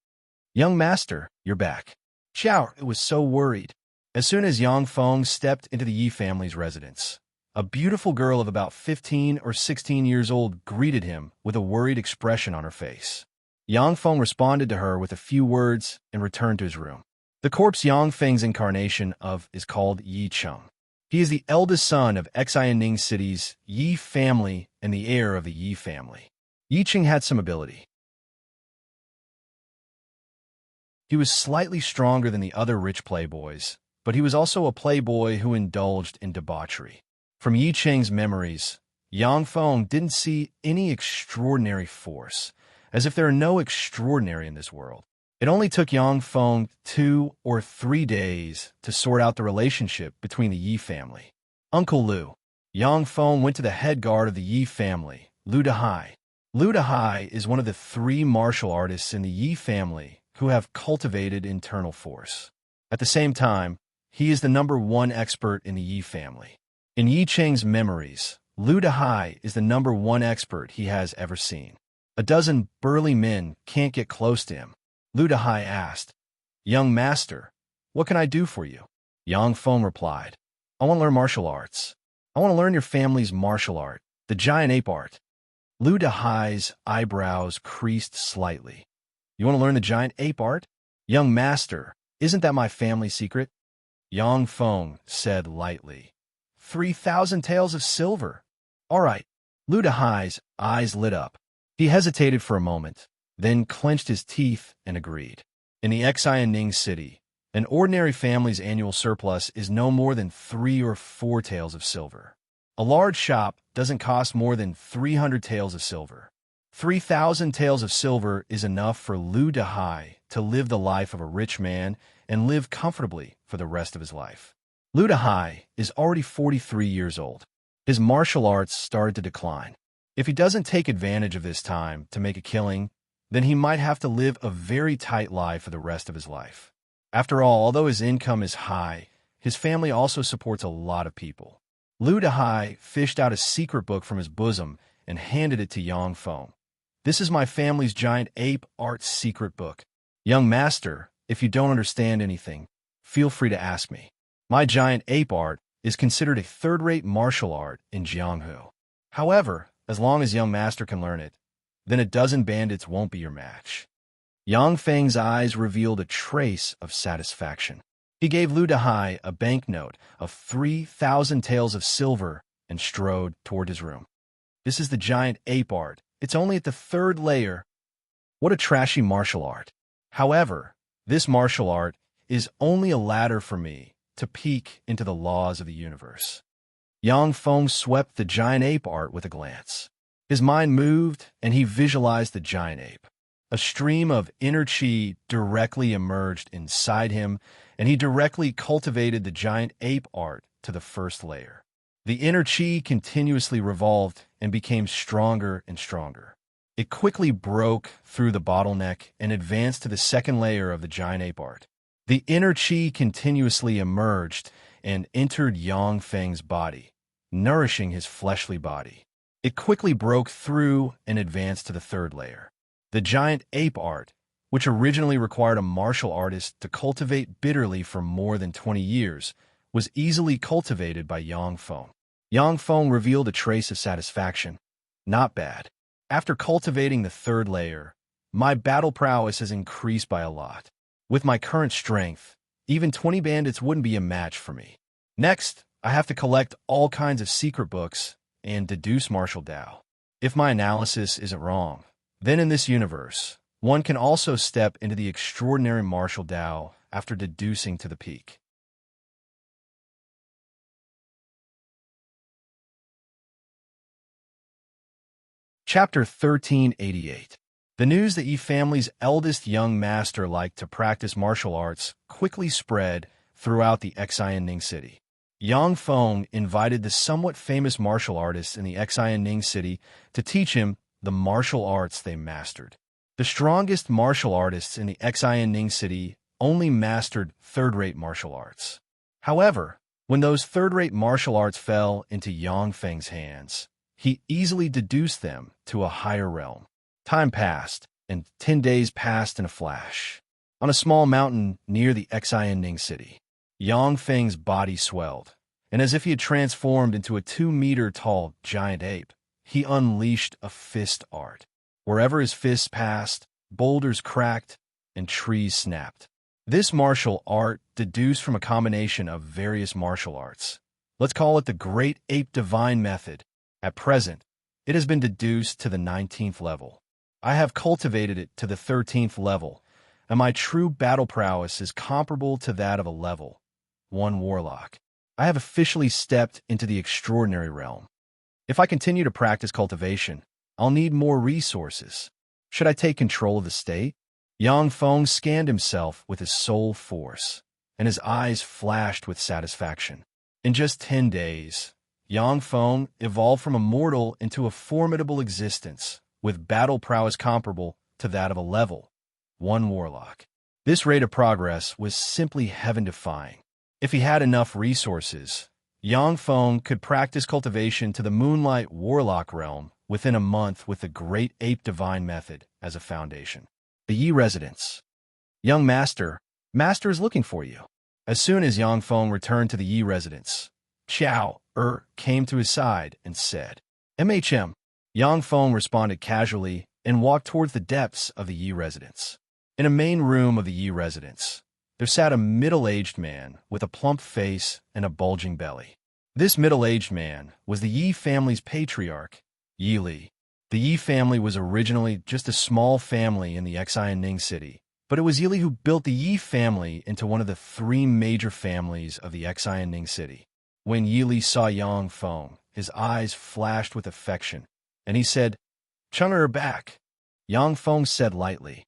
Young master, you're back. Xiao was so worried. As soon as Yang Feng stepped into the Yi family's residence, a beautiful girl of about 15 or 16 years old greeted him with a worried expression on her face. Yang Feng responded to her with a few words and returned to his room. The corpse Yang Feng's incarnation of is called Yi Cheng. He is the eldest son of Xianning City's Yi family and the heir of the Yi family. Yi Cheng had some ability. He was slightly stronger than the other rich playboys, but he was also a playboy who indulged in debauchery. From Yi Cheng's memories, Yang Feng didn't see any extraordinary force, as if there are no extraordinary in this world. It only took Yang Feng 2 or 3 days to sort out the relationship between the Yi family. Uncle Lu. Yang Feng went to the head guard of the Yi family, Lu Dehai. Lu Dehai is one of the 3 martial artists in the Yi family who have cultivated internal force. At the same time, he is the #1 expert in the Yi family. In Yi Cheng's memories, Lu Dehai is the #1 expert he has ever seen. A dozen burly men can't get close to him. Lu Dehai asked, "Young master, what can I do for you?" Yang Feng replied, "I want to learn martial arts. I want to learn your family's martial art, the giant ape art." Lu Dehai's eyebrows creased slightly. "You want to learn the giant ape art? Young master, isn't that my family secret?" Yang Feng said lightly, 3,000 taels of silver. All right. Lu Dehai's eyes lit up. He hesitated for a moment, then clenched his teeth and agreed. In the Xianning City, an ordinary family's annual surplus is no more than 3 or 4 taels of silver. A large shop doesn't cost more than 300 taels of silver. 3,000 taels of silver is enough for Lu Dehai to live the life of a rich man and live comfortably for the rest of his life. Lu Dehai is already 43 years old. His martial arts started to decline. If he doesn't take advantage of this time to make a killing, then he might have to live a very tight life for the rest of his life. After all, although his income is high, his family also supports a lot of people. Lu Dehai fished out a secret book from his bosom and handed it to Yang Feng. "This is my family's giant ape art secret book. Young master, if you don't understand anything, feel free to ask me. My giant ape art is considered a third-rate martial art in Jianghu. However, as long as young master can learn it, then a dozen bandits won't be your match. Yang Feng's eyes revealed a trace of satisfaction. He gave Lu Dehai a banknote of 3,000 taels of silver and strode toward his room. This is the giant ape art. It's only at the 3rd layer. What a trashy martial art. However, this martial art is only a ladder for me to peek into the laws of the universe. Yang Feng swept the giant ape art with a glance. His mind moved, and he visualized the giant ape. A stream of inner chi directly emerged inside him, and he directly cultivated the giant ape art to the 1st layer. The inner chi continuously revolved and became stronger and stronger. It quickly broke through the bottleneck and advanced to the 2nd layer of the giant ape art. The inner chi continuously emerged and entered Yang Feng's body, nourishing his fleshly body. It quickly broke through and advanced to the 3rd layer. The giant ape art, which originally required a martial artist to cultivate bitterly for more than 20 years, was easily cultivated by Yang Feng. Yang Feng revealed a trace of satisfaction. Not bad. After cultivating the 3rd layer, my battle prowess has increased by a lot. With my current strength, even 20 bandits wouldn't be a match for me. Next, I have to collect all kinds of secret books and deduce martial Dao. If my analysis isn't wrong, then in this universe, one can also step into the extraordinary martial Dao after deducing to the peak. Chapter 1388. The news that Yi family's eldest young master liked to practice martial arts quickly spread throughout the Xianning city. Yang Feng invited the somewhat famous martial artists in the Xianning city to teach him the martial arts they mastered. The strongest martial artists in the Xianning city only mastered 3rd-rate martial arts. However, when those 3rd-rate martial arts fell into Yang Feng's hands, he easily deduced them to a higher realm. Time passed, and 10 days passed in a flash. On a small mountain near the Xianning city, Yang Feng's body swelled, and as if he had transformed into a 2-meter-tall giant ape, he unleashed a fist art. Wherever his fists passed, boulders cracked, and trees snapped. This martial art deduced from a combination of various martial arts. Let's call it the Great Ape Divine Method. At present, it has been deduced to the 19th level. I have cultivated it to the 13th level, and my true battle prowess is comparable to that of a level 1 warlock. I have officially stepped into the extraordinary realm. If I continue to practice cultivation, I'll need more resources. Should I take control of the state? Yang Feng scanned himself with his soul force, and his eyes flashed with satisfaction. In just 10 days, Yang Feng evolved from a mortal into a formidable existence, with battle prowess comparable to that of a level 1 warlock. This rate of progress was simply heaven-defying. If he had enough resources, Yang Feng could practice cultivation to the Moonlight Warlock realm within a month with the Great Ape Divine Method as a foundation. The Yi residence. Young Master, Master is looking for you. As soon as Yang Feng returned to the Yi residence, Qiao came to his side and said, "MHM." Yang Feng responded casually and walked towards the depths of the Yi residence. In a main room of the Yi residence, there sat a middle-aged man with a plump face and a bulging belly. This middle-aged man was the Yi family's patriarch, Yi Li. The Yi family was originally just a small family in the Xianning city, but it was Yi Li who built the Yi family into one of the 3 major families of the Xianning city. When Yi Li saw Yang Feng, his eyes flashed with affection, and he said, "Cheng are back." Yang Feng said lightly,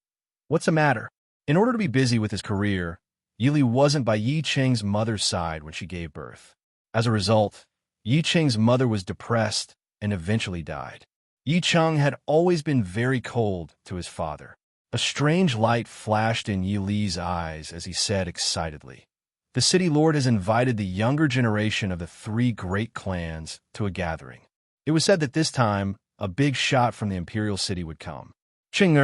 "What's the matter?" In order to be busy with his career, Yi Li wasn't by Yi Cheng's mother's side when she gave birth. As a result, Yi Cheng's mother was depressed and eventually died. Yi Cheng had always been very cold to his father. A strange light flashed in Yi Li's eyes as he said excitedly, "The city lord has invited the younger generation of the 3 great clans to a gathering. It was said that this time, a big shot from the imperial city would come. Cheng,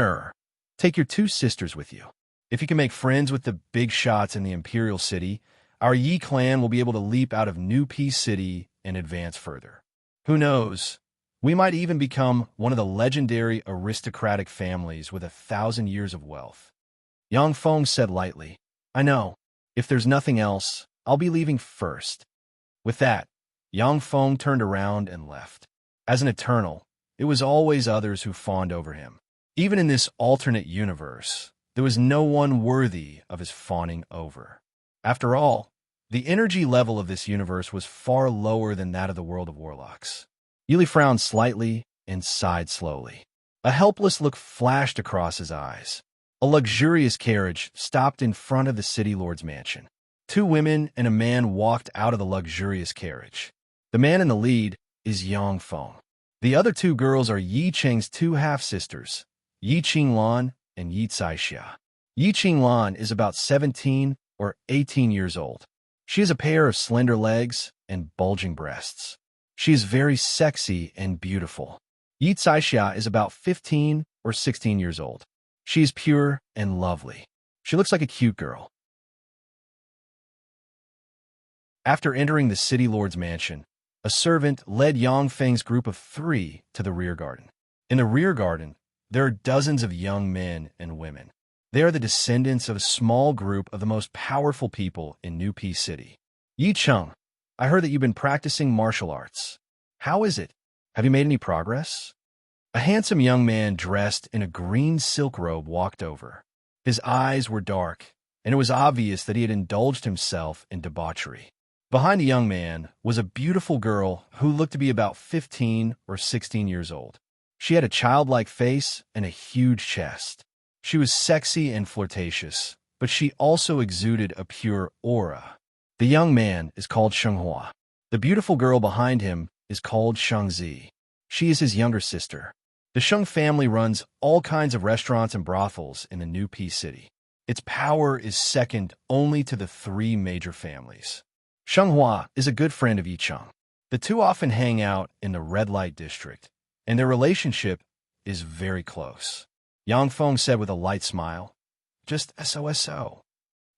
take your 2 sisters with you. If you can make friends with the big shots in the imperial city, our Yi clan will be able to leap out of New Peace City and advance further. Who knows, We might even become one of the legendary aristocratic families with 1,000 years of wealth. Yang Feng said lightly, I know. If there's nothing else, I'll be leaving first. With that, Yang Feng turned around and left. As an eternal, it was always others who fawned over him. Even in this alternate universe, there was no one worthy of his fawning over. After all, the energy level of this universe was far lower than that of the world of warlocks. Yuli frowned slightly and sighed slowly. A helpless look flashed across his eyes. A luxurious carriage stopped in front of the city lord's mansion. 2 women and a man walked out of the luxurious carriage. The man in the lead is Yang Feng. The other 2 girls are Yi Cheng's 2 half-sisters, Yi Qinglan and Yi Caixia. Yi Qinglan is about 17 or 18 years old. She has a pair of slender legs and bulging breasts. She is very sexy and beautiful. Yi Caixia is about 15 or 16 years old. She is pure and lovely. She looks like a cute girl. After entering the city lord's mansion, a servant led Yang Feng's group of 3 to the rear garden. In the rear garden, there are dozens of young men and women. They are the descendants of a small group of the most powerful people in New Peace City. Yi Cheng, I heard that you've been practicing martial arts. How is it? Have you made any progress? A handsome young man dressed in a green silk robe walked over. His eyes were dark, and it was obvious that he had indulged himself in debauchery. Behind the young man was a beautiful girl who looked to be about 15 or 16 years old. She had a childlike face and a huge chest. She was sexy and flirtatious, but she also exuded a pure aura. The young man is called Shenghua. The beautiful girl behind him is called Shengzi. She is his younger sister. The Sheng family runs all kinds of restaurants and brothels in the New Peace City. Its power is second only to the 3 major families. Shenghua is a good friend of Yi Cheng. The 2 often hang out in the red light district, and their relationship is very close. Yang Feng said with a light smile, Just SOSO.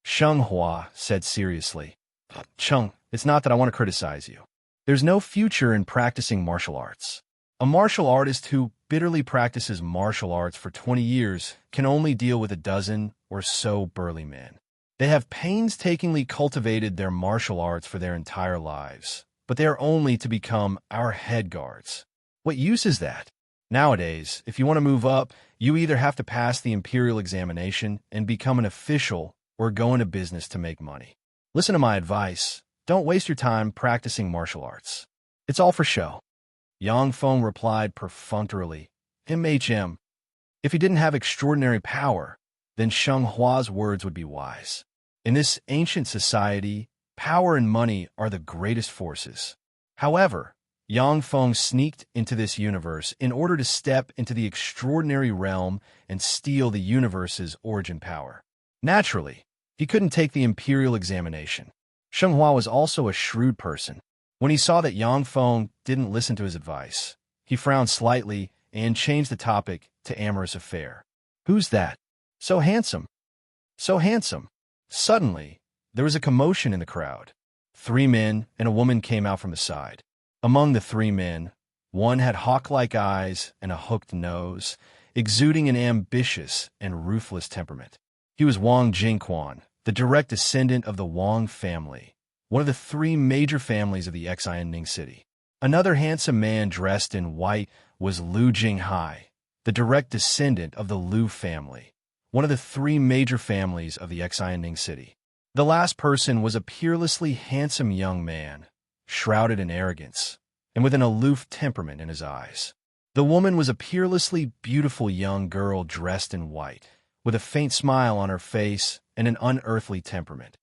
Shenghua said seriously, Cheng, it's not that I want to criticize you. There's no future in practicing martial arts. A martial artist who bitterly practices martial arts for 20 years can only deal with a dozen or so burly men. They have painstakingly cultivated their martial arts for their entire lives, but they are only to become our head guards. What use is that? Nowadays, if you want to move up, you either have to pass the imperial examination and become an official or go into business to make money. Listen to my advice. Don't waste your time practicing martial arts. It's all for show. Yang Feng replied perfunctorily, MHM. If he didn't have extraordinary power, then Shenghua's words would be wise. In this ancient society, power and money are the greatest forces. However, Yang Feng sneaked into this universe in order to step into the extraordinary realm and steal the universe's origin power. Naturally, he couldn't take the imperial examination. Shenghua was also a shrewd person. When he saw that Yang Feng didn't listen to his advice, he frowned slightly and changed the topic to amorous affair. Who's that? So handsome. So handsome. Suddenly, there was a commotion in the crowd. 3 men and a woman came out from the side. Among the 3 men, one had hawk-like eyes and a hooked nose, exuding an ambitious and ruthless temperament. He was Wang Jingquan, the direct descendant of the Wang family, one of the 3 major families of the Xianning city. Another handsome man dressed in white was Lu Jinghai, the direct descendant of the Lu family, one of the 3 major families of the Xianning city. The last person was a peerlessly handsome young man, shrouded in arrogance, and with an aloof temperament in his eyes. The woman was a peerlessly beautiful young girl dressed in white, with a faint smile on her face and an unearthly temperament.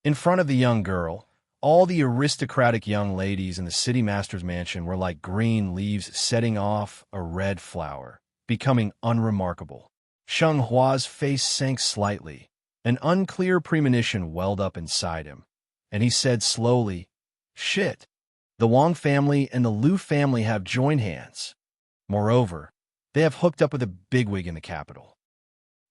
In front of the young girl, all the aristocratic young ladies in the city master's mansion were like green leaves setting off a red flower, becoming unremarkable. Shenghua's face sank slightly. An unclear premonition welled up inside him, and he said slowly, Shit, the Wang family and the Lu family have joined hands. Moreover, they have hooked up with a bigwig in the capital.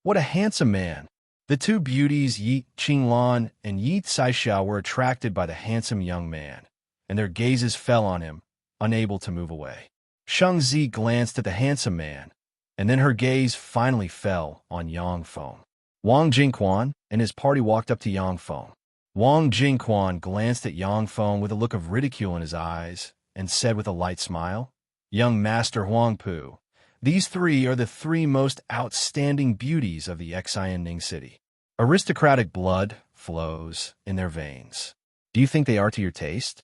What a handsome man! The 2 beauties, Yi Qinglan and Yi Caixia, were attracted by the handsome young man, and their gazes fell on him, unable to move away. Shang Zi glanced at the handsome man, and then her gaze finally fell on Yang Feng. Wang Jingquan and his party walked up to Yang Feng. Wang Jingquan glanced at Yang Feng with a look of ridicule in his eyes and said with a light smile, "Young Master Huangpu, these three are the three most outstanding beauties of the Xianning city. Aristocratic blood flows in their veins. Do you think they are to your taste?"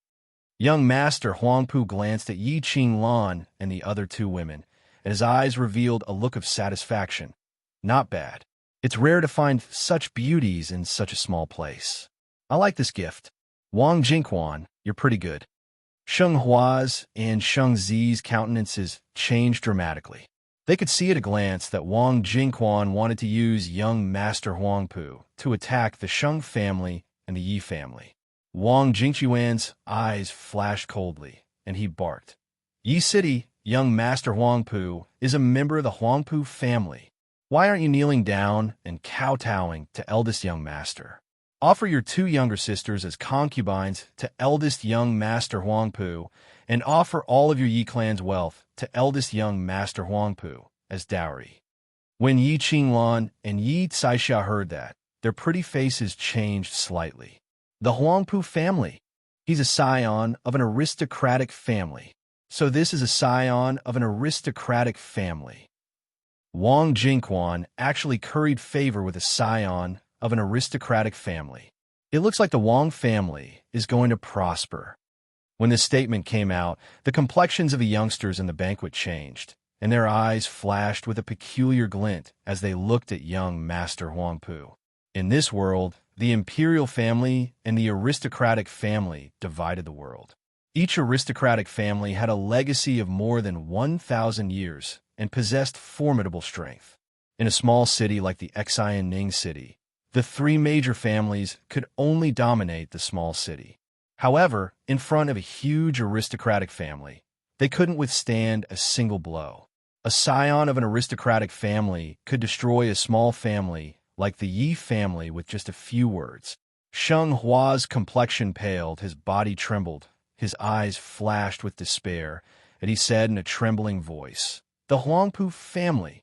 Young Master Huangpu glanced at Yi Qinglan and the other two women, and his eyes revealed a look of satisfaction. "Not bad. It's rare to find such beauties in such a small place. I like this gift. Wang Jingquan, you're pretty good." Sheng Hua's and Sheng Zi's countenances changed dramatically. They could see at a glance that Wang Jingquan wanted to use young Master Huangpu to attack the Sheng family and the Yi family. Wang Jingquan's eyes flashed coldly, and he barked. "Yi City, young Master Huangpu, is a member of the Huangpu family. Why aren't you kneeling down and kowtowing to eldest young master? Offer your two younger sisters as concubines to eldest young Master Huangpu, and offer all of your Yi clan's wealth to eldest young Master Huangpu as dowry." When Yi Qinglan and Yi Caixia heard that, their pretty faces changed slightly. The Huangpu family. He's a scion of an aristocratic family. So this is a scion of an aristocratic family. Wang Jingquan actually curried favor with a scion of an aristocratic family. It looks like the Wang family is going to prosper. When this statement came out, the complexions of the youngsters in the banquet changed, and their eyes flashed with a peculiar glint as they looked at young Master Huangpu. In this world, the imperial family and the aristocratic family divided the world. Each aristocratic family had a legacy of more than 1,000 years and possessed formidable strength. In a small city like the Xianning city, the three major families could only dominate the small city. However, in front of a huge aristocratic family, they couldn't withstand a single blow. A scion of an aristocratic family could destroy a small family like the Yi family with just a few words. Sheng Hua's complexion paled, his body trembled, his eyes flashed with despair, and he said in a trembling voice, "The Huangpu family,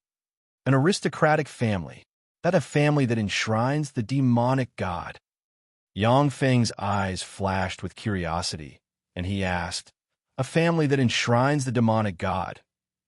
an aristocratic family, that a family that enshrines the demonic god." Yang Feng's eyes flashed with curiosity, and he asked, "A family that enshrines the demonic god?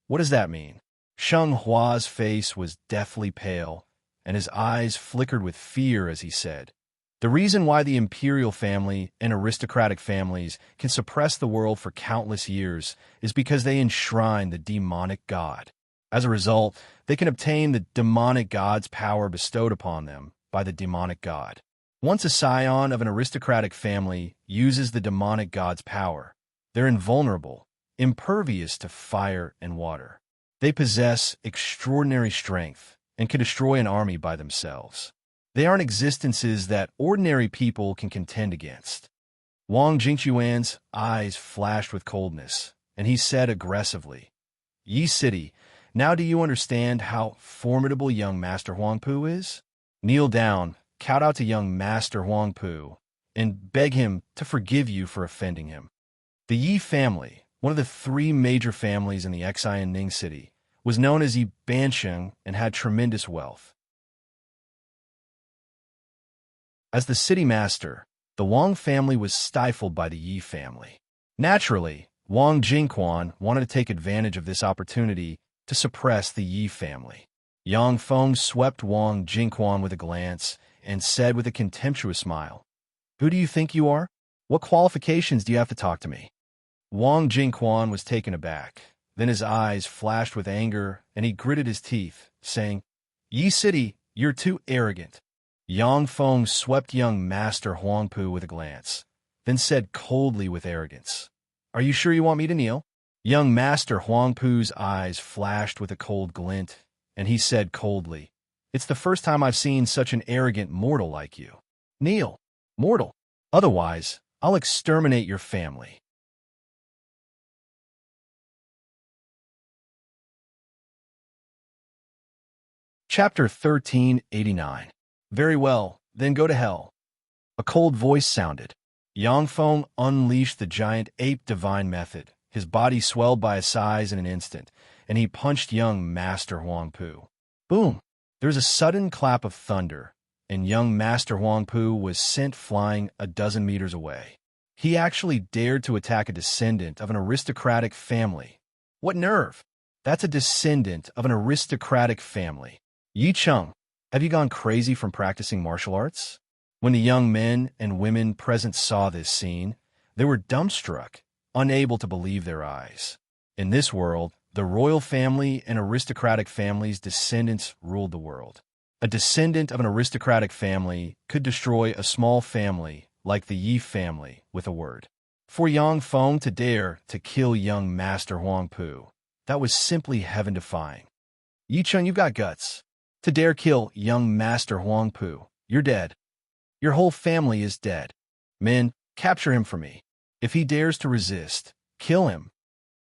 What does that mean?" Sheng Hua's face was deathly pale, and his eyes flickered with fear as he said, "The reason why the imperial family and aristocratic families can suppress the world for countless years is because they enshrine the demonic god. As a result, they can obtain the demonic god's power bestowed upon them by the demonic god. Once a scion of an aristocratic family uses the demonic god's power, they're invulnerable, impervious to fire and water. They possess extraordinary strength and can destroy an army by themselves. They aren't existences that ordinary people can contend against." Wang Jingquan's eyes flashed with coldness, and he said aggressively, "Yi City, now do you understand how formidable young Master Huangpu is? Kneel down, kowtow to young Master Huangpu, and beg him to forgive you for offending him." The Yi family, one of the three major families in the Xianning city, was known as Yi Bansheng and had tremendous wealth. As the city master, the Wang family was stifled by the Yi family. Naturally, Wang Jingquan wanted to take advantage of this opportunity to suppress the Yi family. Yang Feng swept Wang Jingquan with a glance and said with a contemptuous smile, "Who do you think you are? What qualifications do you have to talk to me?" Wang Jingquan was taken aback. Then his eyes flashed with anger, and he gritted his teeth, saying, "Yi City, you're too arrogant." Yang Feng swept young Master Huangpu with a glance, then said coldly with arrogance, "Are you sure you want me to kneel?" Young Master Huangpu's eyes flashed with a cold glint, and he said coldly, "It's the first time I've seen such an arrogant mortal like you. Kneel, mortal. Otherwise, I'll exterminate your family." Chapter 1389. "Very well, then go to hell." A cold voice sounded. Yang Feng unleashed the giant ape divine method. His body swelled by a size in an instant, and he punched young Master Huang Pu. Boom! There was a sudden clap of thunder, and young Master Huang Pu was sent flying a dozen meters away. He actually dared to attack a descendant of an aristocratic family. What nerve! That's a descendant of an aristocratic family. Yi Cheng, have you gone crazy from practicing martial arts? When the young men and women present saw this scene, they were dumbstruck, unable to believe their eyes. In this world, the royal family and aristocratic families' descendants ruled the world. A descendant of an aristocratic family could destroy a small family like the Yi family with a word. For Yang Feng to dare to kill young Master Huang Pu, that was simply heaven-defying. Yi Cheng, you've got guts. To dare kill young Master Huang Pu, you're dead. Your whole family is dead. Men, capture him for me. If he dares to resist, kill him.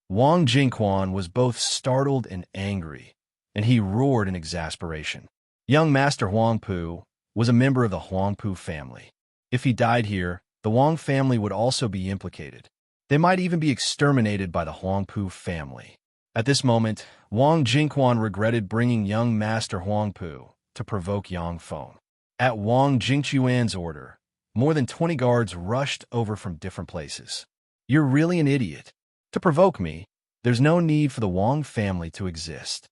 Wang Jingquan was both startled and angry, and he roared in exasperation. Young Master Huang Pu was a member of the Huang Pu family. If he died here, the Wang family would also be implicated. They might even be exterminated by the Huang Pu family. At this moment, Wang Jingquan regretted bringing young Master Huang Pu to provoke Yang Feng. At Wang Jingquan's order, more than 20 guards rushed over from different places. You're really an idiot. To provoke me, there's no need for the Wang family to exist.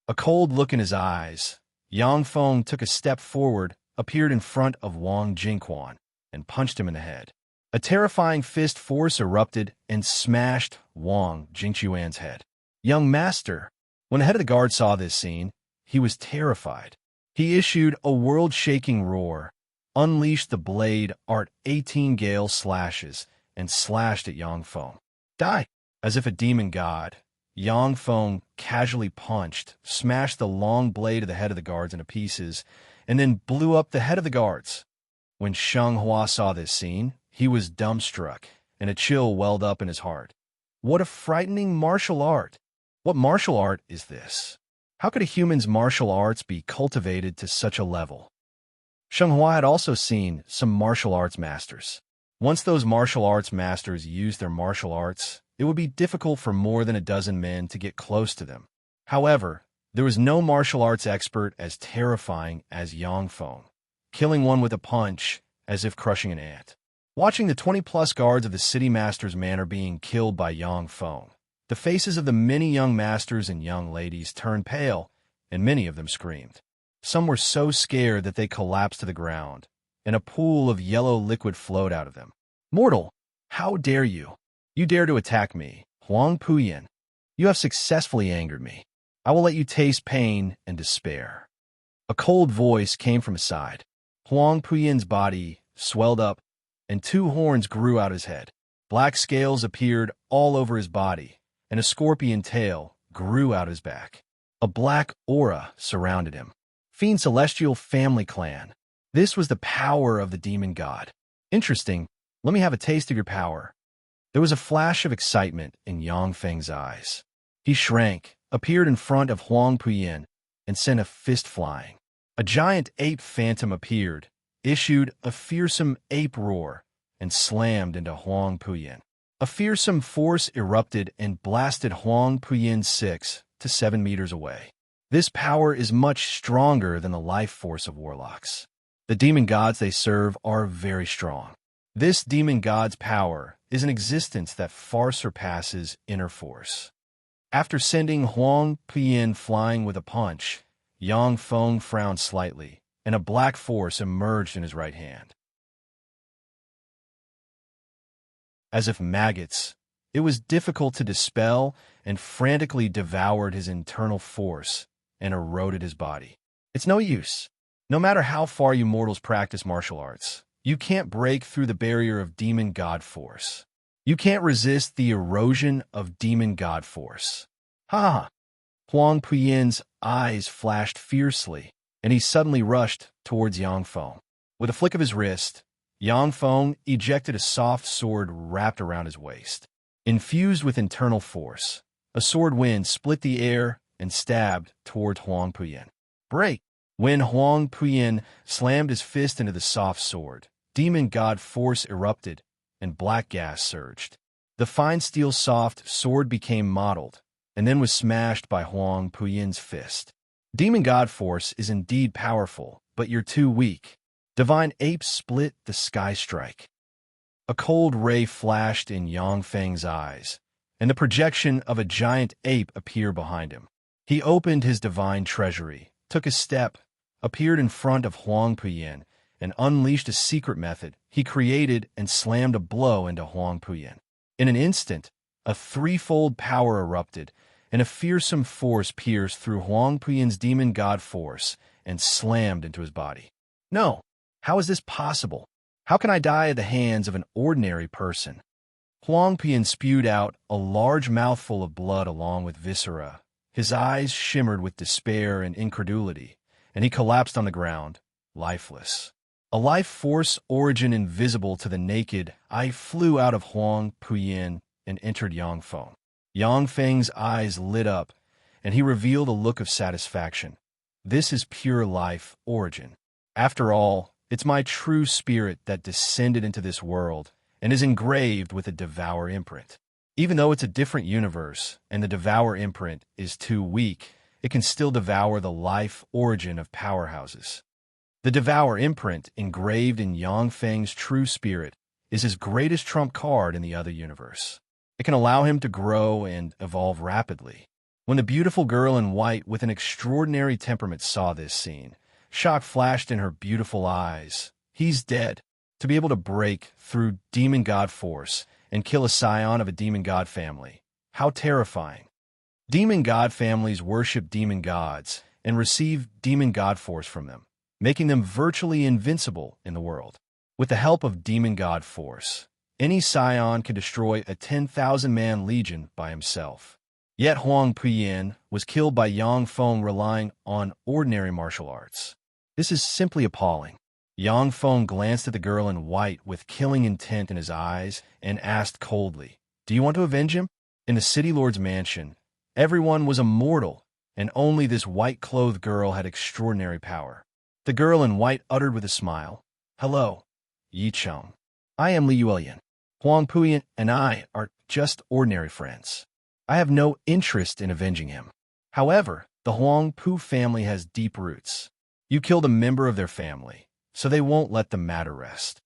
A cold look in his eyes, Yang Feng took a step forward, appeared in front of Wang Jingquan, and punched him in the head. A terrifying fist force erupted and smashed Wang Jingquan's head. Young master, when the head of the guard saw this scene, he was terrified. He issued a world-shaking roar, unleashed the blade art 18 gale slashes, and slashed at Yang Feng. Die! As if a demon god, Yang Feng casually punched, smashed the long blade of the head of the guards into pieces, and then blew up the head of the guards. When Sheng Hua saw this scene, he was dumbstruck, and a chill welled up in his heart. What a frightening martial art! What martial art is this? How could a human's martial arts be cultivated to such a level? Sheng Hua had also seen some martial arts masters. Once those martial arts masters used their martial arts, it would be difficult for more than a dozen men to get close to them. However, there was no martial arts expert as terrifying as Yang Feng, killing one with a punch as if crushing an ant. Watching the 20-plus guards of the city master's manor being killed by Yang Feng, the faces of the many young masters and young ladies turned pale, and many of them screamed. Some were so scared that they collapsed to the ground, and a pool of yellow liquid flowed out of them. Mortal, how dare you? You dare to attack me, Huang Puyin. You have successfully angered me. I will let you taste pain and despair. A cold voice came from his side. Huang Puyin's body swelled up, and 2 horns grew out his head. Black scales appeared all over his body, and a scorpion tail grew out his back. A black aura surrounded him. Fiend Celestial Family Clan. This was the power of the demon god. Interesting. Let me have a taste of your power. There was a flash of excitement in Yang Feng's eyes. He shrank, appeared in front of Huang Puyin, and sent a fist flying. A giant ape phantom appeared, issued a fearsome ape roar, and slammed into Huang Puyin. A fearsome force erupted and blasted Huang Puyin 6 to 7 meters away. This power is much stronger than the life force of warlocks. The demon gods they serve are very strong. This demon god's power is an existence that far surpasses inner force. After sending Huang Puyin flying with a punch, Yang Feng frowned slightly, and a black force emerged in his right hand. As if maggots, it was difficult to dispel and frantically devoured his internal force and eroded his body. It's no use. No matter how far you mortals practice martial arts, you can't break through the barrier of demon god force. You can't resist the erosion of demon god force. Ha ha! Huang Puyin's eyes flashed fiercely, and he suddenly rushed towards Yang Feng. With a flick of his wrist, Yang Feng ejected a soft sword wrapped around his waist. Infused with internal force, a sword wind split the air and stabbed toward Huang Puyin. Break! When Huang Puyin slammed his fist into the soft sword, demon god force erupted and black gas surged. The fine steel soft sword became mottled, and then was smashed by Huang Puyin's fist. Demon God Force is indeed powerful, but you're too weak. Divine Ape split the sky strike. A cold ray flashed in Yang Feng's eyes, and the projection of a giant ape appeared behind him. He opened his divine treasury, took a step, appeared in front of Huang Puyin, and unleashed a secret method he created and slammed a blow into Huang Puyin. In an instant, a threefold power erupted, and a fearsome force pierced through Huang Puyin's demon god force and slammed into his body. No, how is this possible? How can I die at the hands of an ordinary person? Huang Puyin spewed out a large mouthful of blood along with viscera. His eyes shimmered with despair and incredulity, and he collapsed on the ground, lifeless. A life force origin invisible to the naked eye flew out of Huang Puyin and entered Yang Feng. Yang Feng's eyes lit up, and he revealed a look of satisfaction. This is pure life origin. After all, it's my true spirit that descended into this world and is engraved with a Devour imprint. Even though it's a different universe and the Devour imprint is too weak, it can still devour the life origin of powerhouses. The Devour imprint, engraved in Yang Feng's true spirit, is his greatest trump card in the other universe. It can allow him to grow and evolve rapidly. When the beautiful girl in white with an extraordinary temperament saw this scene, shock flashed in her beautiful eyes. He's dead. To be able to break through demon god force and kill a scion of a demon god family. How terrifying. Demon god families worship demon gods and receive demon god force from them, making them virtually invincible in the world. With the help of demon god force, any scion can destroy a 10,000-man legion by himself. Yet Huang Puyin was killed by Yang Feng relying on ordinary martial arts. This is simply appalling. Yang Feng glanced at the girl in white with killing intent in his eyes and asked coldly, "Do you want to avenge him?" In the city lord's mansion, everyone was immortal, and only this white-clothed girl had extraordinary power. The girl in white uttered with a smile, "Hello, Yi Cheng. I am Li Yuelian. Huang Puyin and I are just ordinary friends. I have no interest in avenging him. However, the Huang Pu family has deep roots. You killed a member of their family, so they won't let the matter rest."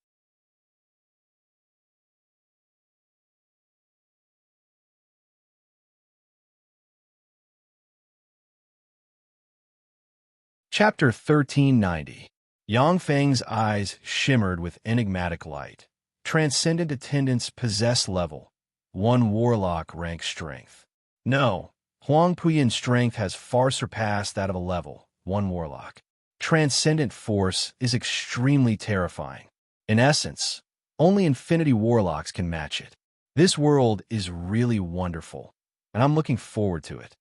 Chapter 1390. Yang Feng's eyes shimmered with enigmatic light. Transcendent attendance possess level. 1 warlock rank strength. No, Huang Puyin's strength has far surpassed that of a level 1 warlock. Transcendent force is extremely terrifying. In essence, only infinity warlocks can match it. This world is really wonderful, and I'm looking forward to it.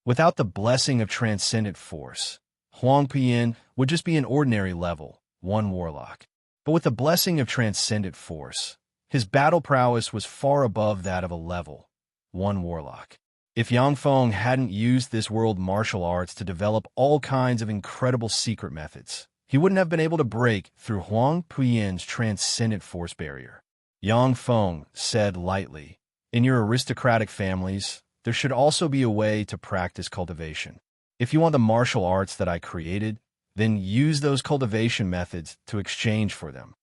Without the blessing of transcendent force, Huang Puyin would just be an ordinary level 1 warlock. But with the blessing of transcendent force, his battle prowess was far above that of a level 1 warlock. If Yang Feng hadn't used this world martial arts to develop all kinds of incredible secret methods, he wouldn't have been able to break through Huang Puyin's transcendent force barrier. Yang Feng said lightly, "In your aristocratic families, there should also be a way to practice cultivation. If you want the martial arts that I created, then use those cultivation methods to exchange for them.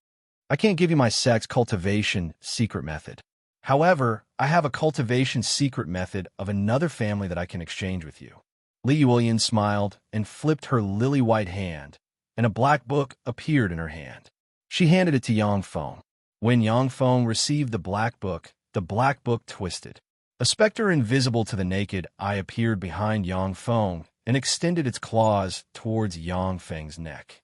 I can't give you my sex cultivation secret method. However, I have a cultivation secret method of another family that I can exchange with you." Li Yuelian smiled and flipped her lily-white hand, and a black book appeared in her hand. She handed it to Yang Feng. When Yang Feng received the black book twisted. A specter invisible to the naked eye appeared behind Yang Feng and extended its claws towards Yang Feng's neck.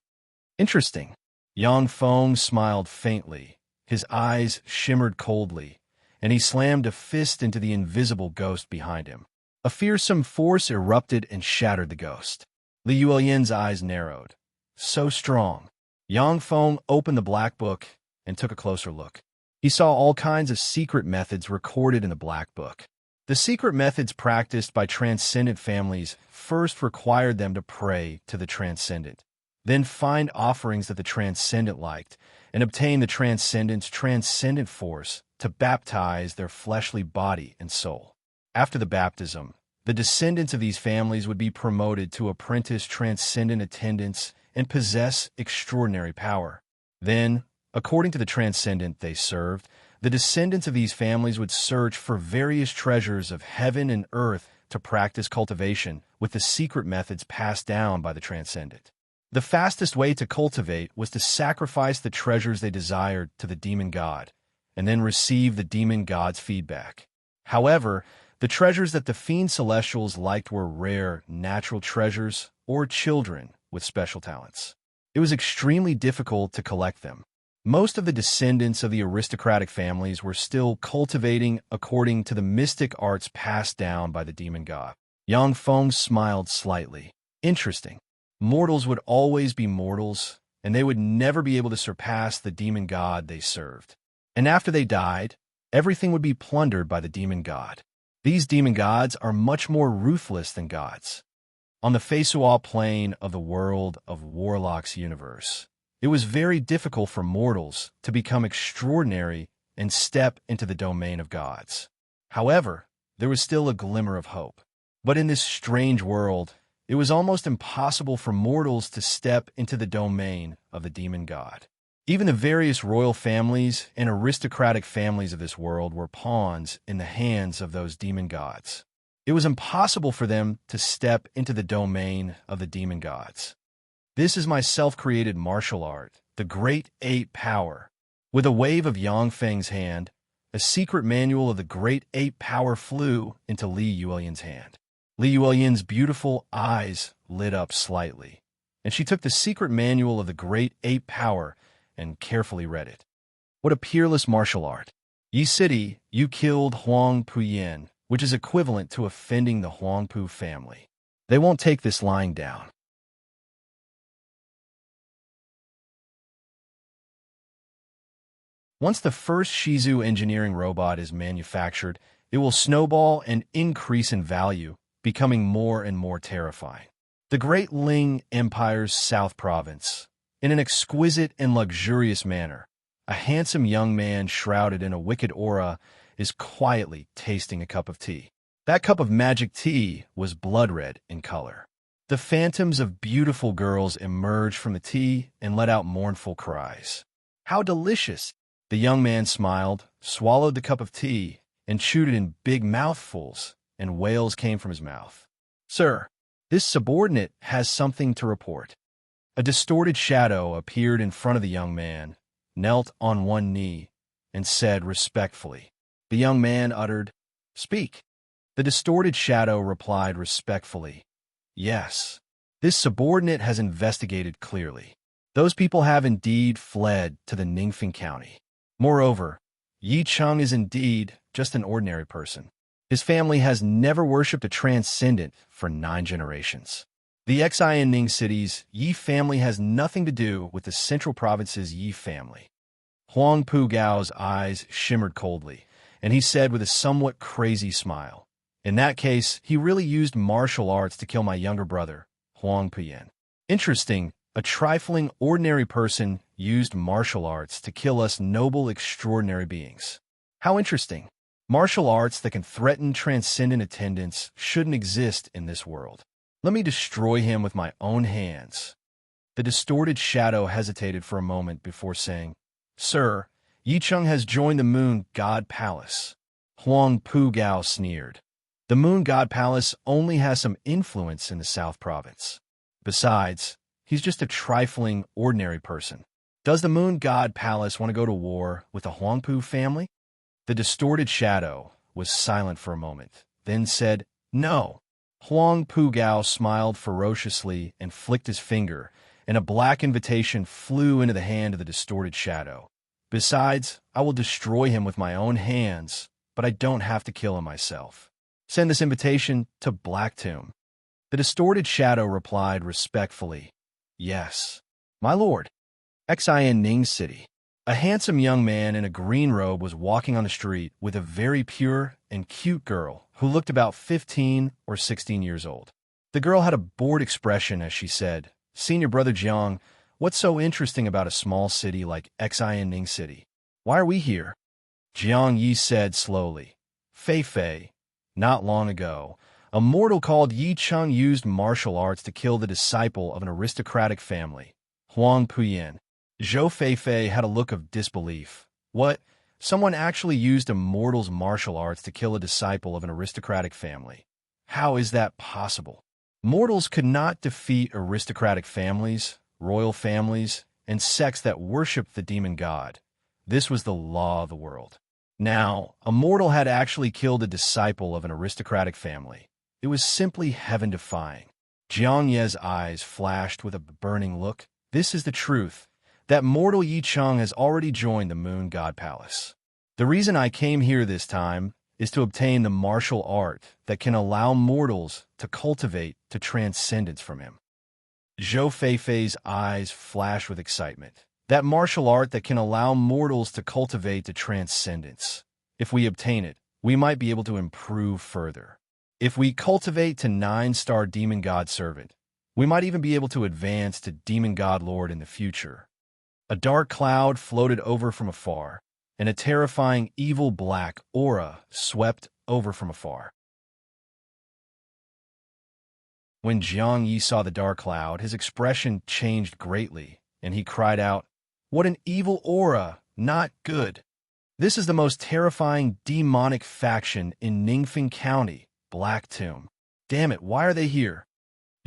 "Interesting." Yang Feng smiled faintly. His eyes shimmered coldly, and he slammed a fist into the invisible ghost behind him. A fearsome force erupted and shattered the ghost. Li Yuelian's eyes narrowed. So strong. Yang Feng opened the black book and took a closer look. He saw all kinds of secret methods recorded in the black book. The secret methods practiced by transcendent families first required them to pray to the transcendent, Then find offerings that the Transcendent liked, and obtain the Transcendent's transcendent force to baptize their fleshly body and soul. After the baptism, the descendants of these families would be promoted to apprentice transcendent attendants and possess extraordinary power. Then, according to the Transcendent they served, the descendants of these families would search for various treasures of heaven and earth to practice cultivation with the secret methods passed down by the Transcendent. The fastest way to cultivate was to sacrifice the treasures they desired to the demon god, and then receive the demon god's feedback. However, the treasures that the fiend celestials liked were rare, natural treasures or children with special talents. It was extremely difficult to collect them. Most of the descendants of the aristocratic families were still cultivating according to the mystic arts passed down by the demon god. Yang Feng smiled slightly. Interesting. Mortals would always be mortals, and they would never be able to surpass the demon god they served. And after they died, everything would be plundered by the demon god. These demon gods are much more ruthless than gods. On the Feisual plane of the world of Warlock's universe, it was very difficult for mortals to become extraordinary and step into the domain of gods. However, there was still a glimmer of hope. But in this strange world, it was almost impossible for mortals to step into the domain of the demon god. Even the various royal families and aristocratic families of this world were pawns in the hands of those demon gods. It was impossible for them to step into the domain of the demon gods. This is my self-created martial art, the Great Eight Power. With a wave of Yang Feng's hand, a secret manual of the Great Eight Power flew into Li Yulian's hand. Li Yulian's beautiful eyes lit up slightly, and she took the secret manual of the Great Eight Power and carefully read it. What a peerless martial art. Yi City, you killed Huang Puyin, which is equivalent to offending the Huangpu family. They won't take this lying down. Once the first Shizu engineering robot is manufactured, it will snowball and increase in value, becoming more and more terrifying. The Great Ling Empire's South Province. In an exquisite and luxurious manner, a handsome young man shrouded in a wicked aura is quietly tasting a cup of tea. That cup of magic tea was blood red in color. The phantoms of beautiful girls emerged from the tea and let out mournful cries. How delicious! The young man smiled, swallowed the cup of tea, and chewed it in big mouthfuls, and wails came from his mouth. Sir, this subordinate has something to report. A distorted shadow appeared in front of the young man, knelt on one knee, and said respectfully. The young man uttered, "Speak." The distorted shadow replied respectfully, "Yes. This subordinate has investigated clearly. Those people have indeed fled to the Ningfeng County. Moreover, Yi Cheng is indeed just an ordinary person. His family has never worshipped a transcendent for 9 generations. The Xianning city's Yi family has nothing to do with the central province's Yi family." Huang Pu Gao's eyes shimmered coldly, and he said with a somewhat crazy smile, "In that case, he really used martial arts to kill my younger brother, Huang Puyin. Interesting, a trifling, ordinary person used martial arts to kill us noble, extraordinary beings. How interesting. Martial arts that can threaten transcendent attendants shouldn't exist in this world. Let me destroy him with my own hands." The distorted shadow hesitated for a moment before saying, "Sir, Yi Cheng has joined the Moon God Palace." Huang Pu Gao sneered. "The Moon God Palace only has some influence in the South Province. Besides, he's just a trifling, ordinary person. Does the Moon God Palace want to go to war with the Huangpu family?" The distorted shadow was silent for a moment, then said, "No." Huang Pu Gao smiled ferociously and flicked his finger, and a black invitation flew into the hand of the distorted shadow. "Besides, I will destroy him with my own hands, but I don't have to kill him myself. Send this invitation to Black Tomb." The distorted shadow replied respectfully, "Yes, my lord." Xianning City. A handsome young man in a green robe was walking on the street with a very pure and cute girl who looked about 15 or 16 years old. The girl had a bored expression as she said, Senior Brother Jiang, what's so interesting about a small city like Xianning City? Why are we here? Jiang Yi said slowly. Fei Fei, not long ago, a mortal called Yi Cheng used martial arts to kill the disciple of an aristocratic family, Huang Puyin. Zhou Feifei had a look of disbelief. What? Someone actually used a mortal's martial arts to kill a disciple of an aristocratic family. How is that possible? Mortals could not defeat aristocratic families, royal families, and sects that worshipped the demon god. This was the law of the world. Now, a mortal had actually killed a disciple of an aristocratic family. It was simply heaven-defying. Jiang Ye's eyes flashed with a burning look. This is the truth. That mortal Yi Cheng has already joined the Moon God Palace. The reason I came here this time is to obtain the martial art that can allow mortals to cultivate to transcendence from him. Zhou Feifei's eyes flashed with excitement. That martial art that can allow mortals to cultivate to transcendence. If we obtain it, we might be able to improve further. If we cultivate to 9-star Demon God Servant, we might even be able to advance to Demon God Lord in the future. A dark cloud floated over from afar, and a terrifying evil black aura swept over from afar. When Jiang Yi saw the dark cloud, his expression changed greatly, and he cried out, "What an evil aura! Not good! This is the most terrifying demonic faction in Ningfeng County, Black Tomb. Damn it, why are they here?"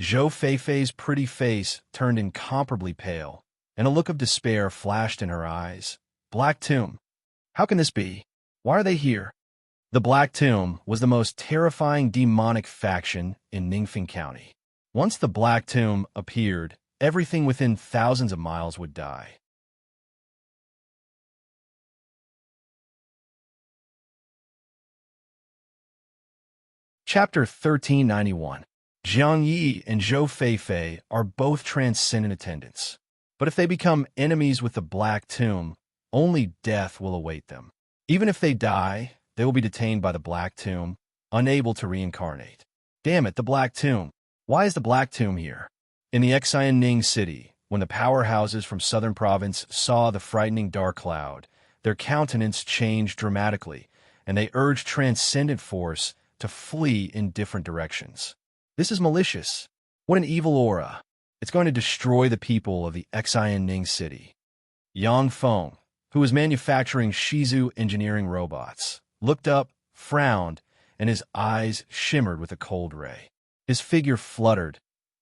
Zhou Feifei's pretty face turned incomparably pale, and a look of despair flashed in her eyes. Black Tomb. How can this be? Why are they here? The Black Tomb was the most terrifying demonic faction in Ningfeng County. Once the Black Tomb appeared, everything within thousands of miles would die. Chapter 1391. Jiang Yi and Zhou Feifei are both transcendent attendants. But if they become enemies with the Black Tomb, only death will await them. Even if they die, they will be detained by the Black Tomb, unable to reincarnate. Damn it, the Black Tomb. Why is the Black Tomb here? In the Xianning City, when the powerhouses from Southern Province saw the frightening dark cloud, their countenance changed dramatically, and they urged transcendent force to flee in different directions. This is malicious. What an evil aura. It's going to destroy the people of the Xianning City. Yang Feng, who was manufacturing Shizu engineering robots, looked up, frowned, and his eyes shimmered with a cold ray. His figure fluttered,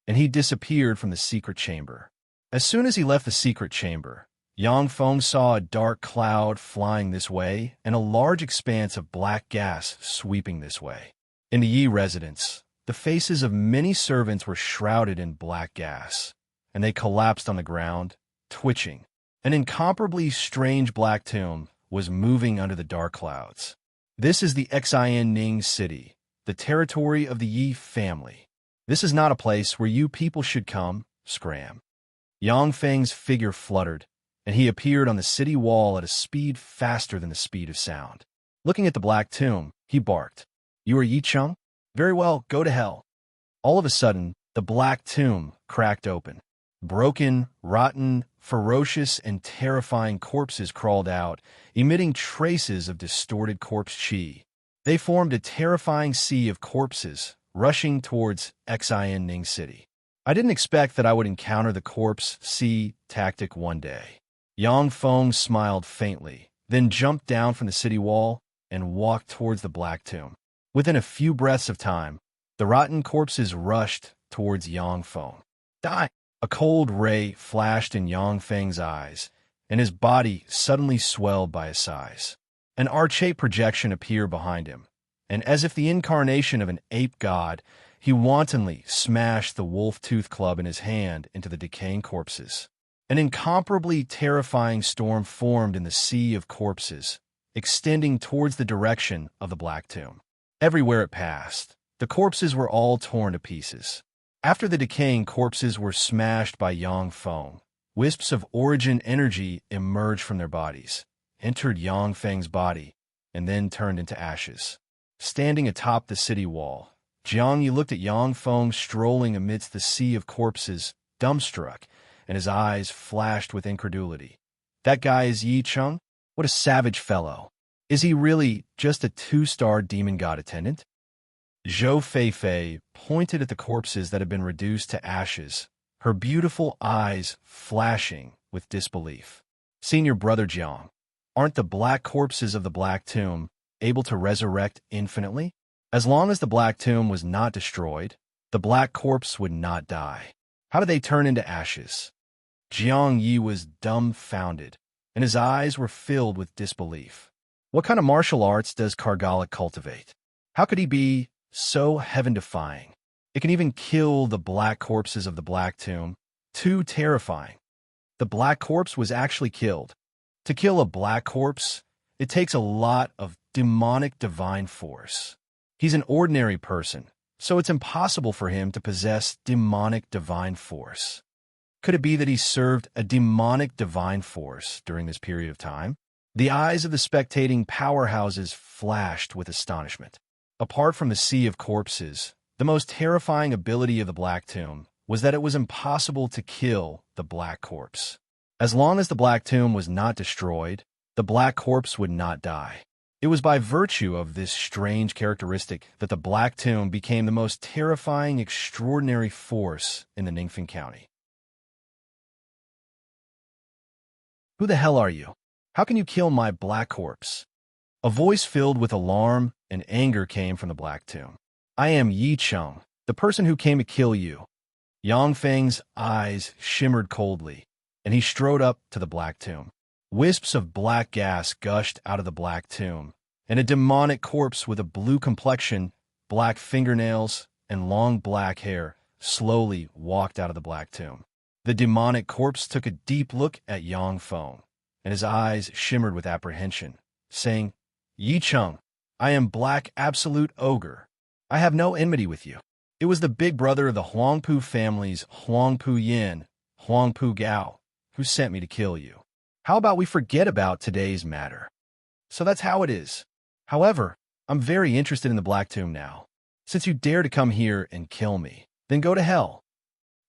and he disappeared from the secret chamber. As soon as he left the secret chamber, Yang Feng saw a dark cloud flying this way and a large expanse of black gas sweeping this way. In the Yi residence, the faces of many servants were shrouded in black gas, and they collapsed on the ground, twitching. An incomparably strange black tomb was moving under the dark clouds. This is the Xianning City, the territory of the Yi family. This is not a place where you people should come, scram. Yang Feng's figure fluttered, and he appeared on the city wall at a speed faster than the speed of sound. Looking at the black tomb, he barked, "You are Yi Cheng? Very well, go to hell." All of a sudden, the black tomb cracked open. Broken, rotten, ferocious, and terrifying corpses crawled out, emitting traces of distorted corpse chi. They formed a terrifying sea of corpses, rushing towards Xianning City. I didn't expect that I would encounter the corpse sea tactic one day. Yang Feng smiled faintly, then jumped down from the city wall and walked towards the black tomb. Within a few breaths of time, the rotten corpses rushed towards Yang Feng. Die! A cold ray flashed in Yang Feng's eyes, and his body suddenly swelled by his size. An arch-ape projection appeared behind him, and as if the incarnation of an ape god, he wantonly smashed the wolf-tooth club in his hand into the decaying corpses. An incomparably terrifying storm formed in the sea of corpses, extending towards the direction of the Black Tomb. Everywhere it passed, the corpses were all torn to pieces. After the decaying corpses were smashed by Yang Feng, wisps of origin energy emerged from their bodies, entered Yang Feng's body, and then turned into ashes. Standing atop the city wall, Jiang Yi looked at Yang Feng strolling amidst the sea of corpses dumbstruck, and his eyes flashed with incredulity. That guy is Yi Cheng? What a savage fellow. Is he really just a two-star demon god attendant? Zhou Feifei pointed at the corpses that had been reduced to ashes, her beautiful eyes flashing with disbelief. Senior Brother Jiang, aren't the black corpses of the Black Tomb able to resurrect infinitely? As long as the Black Tomb was not destroyed, the black corpse would not die. How did they turn into ashes? Jiang Yi was dumbfounded, and his eyes were filled with disbelief. What kind of martial arts does Kargala cultivate? How could he be so heaven-defying? It can even kill the black corpses of the Black Tomb. Too terrifying. The black corpse was actually killed. To kill a black corpse, it takes a lot of demonic divine force. He's an ordinary person, so it's impossible for him to possess demonic divine force. Could it be that he served a demonic divine force during this period of time? The eyes of the spectating powerhouses flashed with astonishment. Apart from the sea of corpses, the most terrifying ability of the Black Tomb was that it was impossible to kill the black corpse. As long as the Black Tomb was not destroyed, the black corpse would not die. It was by virtue of this strange characteristic that the Black Tomb became the most terrifying, extraordinary force in the Ningfen County. Who the hell are you? How can you kill my black corpse? A voice filled with alarm and anger came from the Black Tomb. I am Yi Cheng, the person who came to kill you. Yang Feng's eyes shimmered coldly, and he strode up to the Black Tomb. Wisps of black gas gushed out of the Black Tomb, and a demonic corpse with a blue complexion, black fingernails, and long black hair slowly walked out of the Black Tomb. The demonic corpse took a deep look at Yang Feng, and his eyes shimmered with apprehension, saying, Yi Cheng, I am Black Absolute Ogre. I have no enmity with you. It was the big brother of the Huangpu families, Huangpu Yin, Huangpu Gao, who sent me to kill you. How about we forget about today's matter? So that's how it is. However, I'm very interested in the Black Tomb now. Since you dare to come here and kill me, then go to hell.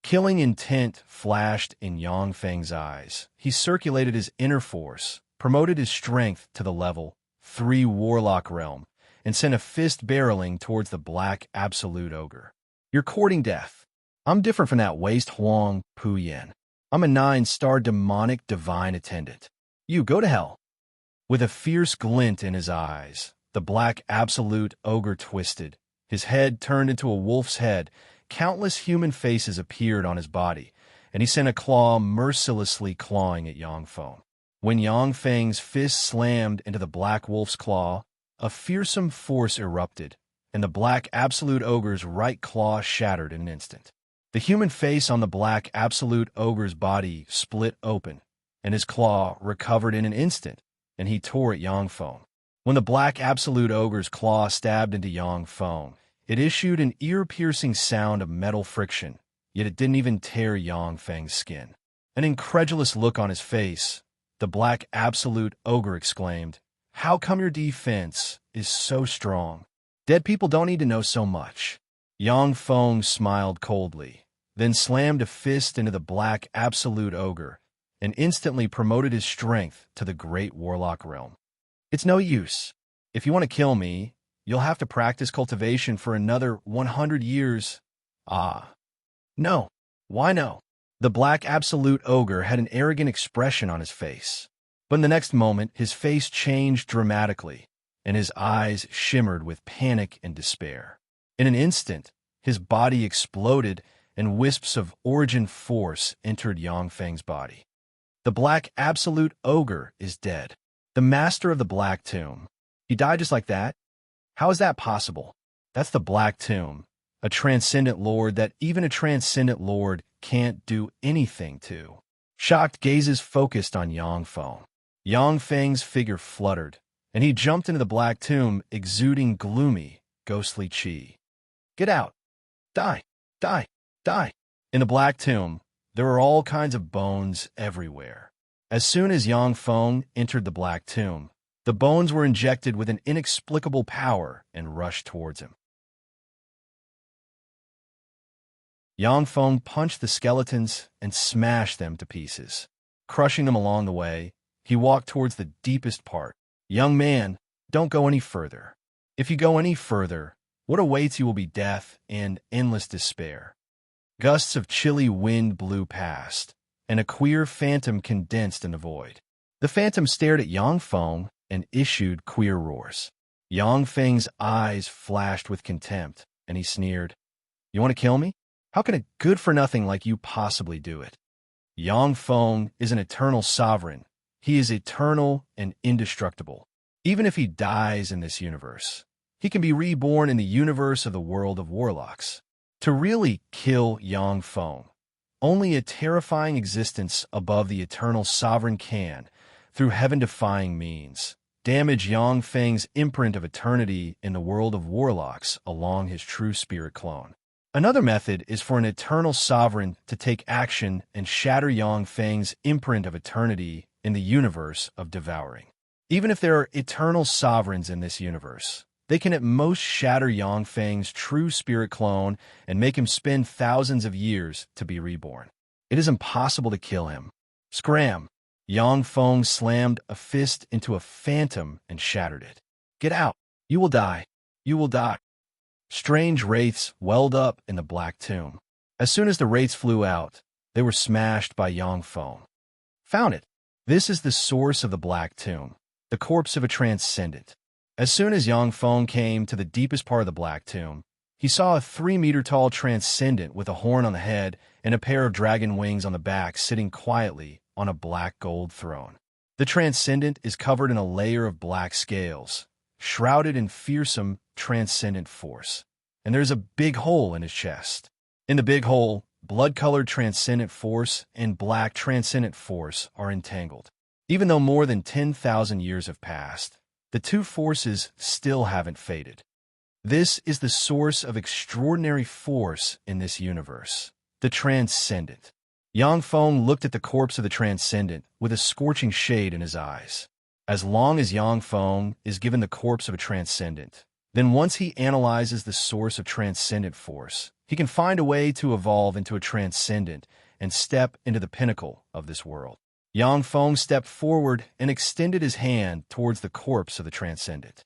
Killing intent flashed in Yang Feng's eyes. He circulated his inner force, promoted his strength to the level 3 Warlock realm, and sent a fist barreling towards the Black Absolute Ogre. You're courting death. I'm different from that waste Huang Puyen. I'm a 9-star demonic divine attendant. You go to hell. With a fierce glint in his eyes, the Black Absolute Ogre twisted. His head turned into a wolf's head. Countless human faces appeared on his body, and he sent a claw mercilessly clawing at Yang Feng. When Yang Feng's fist slammed into the black wolf's claw, a fearsome force erupted, and the Black Absolute Ogre's right claw shattered in an instant. The human face on the Black Absolute Ogre's body split open, and his claw recovered in an instant, and he tore at Yang Feng. When the Black Absolute Ogre's claw stabbed into Yang Feng, it issued an ear-piercing sound of metal friction, yet it didn't even tear Yang Feng's skin. An incredulous look on his face, the Black Absolute Ogre exclaimed, How come your defense is so strong? Dead people don't need to know so much. Yang Feng smiled coldly, then slammed a fist into the Black Absolute Ogre, and instantly promoted his strength to the Great Warlock realm. It's no use. If you want to kill me, you'll have to practice cultivation for another 100 years. Ah. No. Why no? The Black Absolute Ogre had an arrogant expression on his face. But in the next moment, his face changed dramatically, and his eyes shimmered with panic and despair. In an instant, his body exploded, and wisps of origin force entered Yang Feng's body. The Black Absolute Ogre is dead. The master of the Black Tomb. He died just like that? How is that possible? That's the Black Tomb, a transcendent lord that even a transcendent lord can't do anything to. Shocked gazes focused on Yang Feng. Yang Feng's figure fluttered, and he jumped into the Black Tomb, exuding gloomy, ghostly chi. Get out! Die! Die! Die! In the Black Tomb, there were all kinds of bones everywhere. As soon as Yang Feng entered the Black Tomb, the bones were injected with an inexplicable power and rushed towards him. Yang Feng punched the skeletons and smashed them to pieces. Crushing them along the way, he walked towards the deepest part. Young man, don't go any further. If you go any further, what awaits you will be death and endless despair. Gusts of chilly wind blew past, and a queer phantom condensed in the void. The phantom stared at Yang Feng and issued queer roars. Yang Feng's eyes flashed with contempt, and he sneered, "You want to kill me? How can a good-for-nothing like you possibly do it?" Yang Feng is an eternal sovereign. He is eternal and indestructible. Even if he dies in this universe, he can be reborn in the universe of the world of warlocks. To really kill Yang Feng, only a terrifying existence above the eternal sovereign can, through heaven-defying means, damage Yang Feng's imprint of eternity in the world of warlocks along his true spirit clone. Another method is for an eternal sovereign to take action and shatter Yang Feng's imprint of eternity in the universe of devouring. Even if there are eternal sovereigns in this universe, they can at most shatter Yang Feng's true spirit clone and make him spend thousands of years to be reborn. It is impossible to kill him. Scram! Yang Feng slammed a fist into a phantom and shattered it. "Get out! You will die! You will die!" Strange wraiths welled up in the black tomb. As soon as the wraiths flew out, they were smashed by Yang Feng. Found it! This is the source of the black tomb, the corpse of a transcendent. As soon as Yang Feng came to the deepest part of the black tomb, he saw a 3-meter-tall transcendent with a horn on the head and a pair of dragon wings on the back sitting quietly on a black gold throne. The transcendent is covered in a layer of black scales, shrouded in fearsome transcendent force. And there's a big hole in his chest. In the big hole, blood-colored transcendent force and black transcendent force are entangled. Even though more than 10,000 years have passed, the two forces still haven't faded. This is the source of extraordinary force in this universe, the transcendent. Yang Feng looked at the corpse of the transcendent with a scorching shade in his eyes. As long as Yang Feng is given the corpse of a transcendent, then once he analyzes the source of transcendent force, he can find a way to evolve into a transcendent and step into the pinnacle of this world. Yang Feng stepped forward and extended his hand towards the corpse of the transcendent.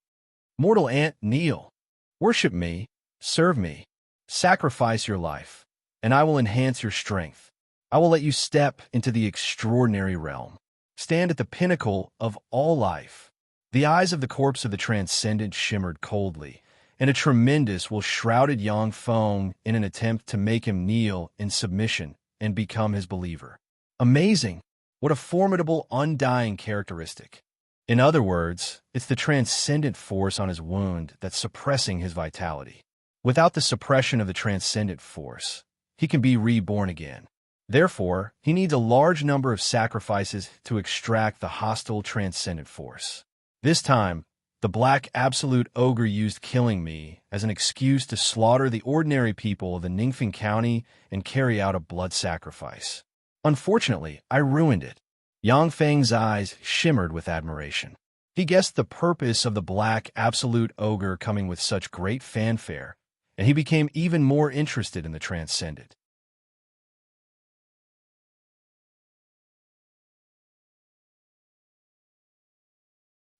"Mortal ant, kneel. Worship me, serve me, sacrifice your life, and I will enhance your strength. I will let you step into the extraordinary realm. Stand at the pinnacle of all life." The eyes of the corpse of the transcendent shimmered coldly, and a tremendous will shrouded Yang Feng in an attempt to make him kneel in submission and become his believer. Amazing! What a formidable, undying characteristic. In other words, it's the transcendent force on his wound that's suppressing his vitality. Without the suppression of the transcendent force, he can be reborn again. Therefore, he needs a large number of sacrifices to extract the hostile transcendent force. This time, the black absolute ogre used killing me as an excuse to slaughter the ordinary people of the Ningfeng County and carry out a blood sacrifice. Unfortunately, I ruined it. Yang Feng's eyes shimmered with admiration. He guessed the purpose of the black absolute ogre coming with such great fanfare, and he became even more interested in the transcendent.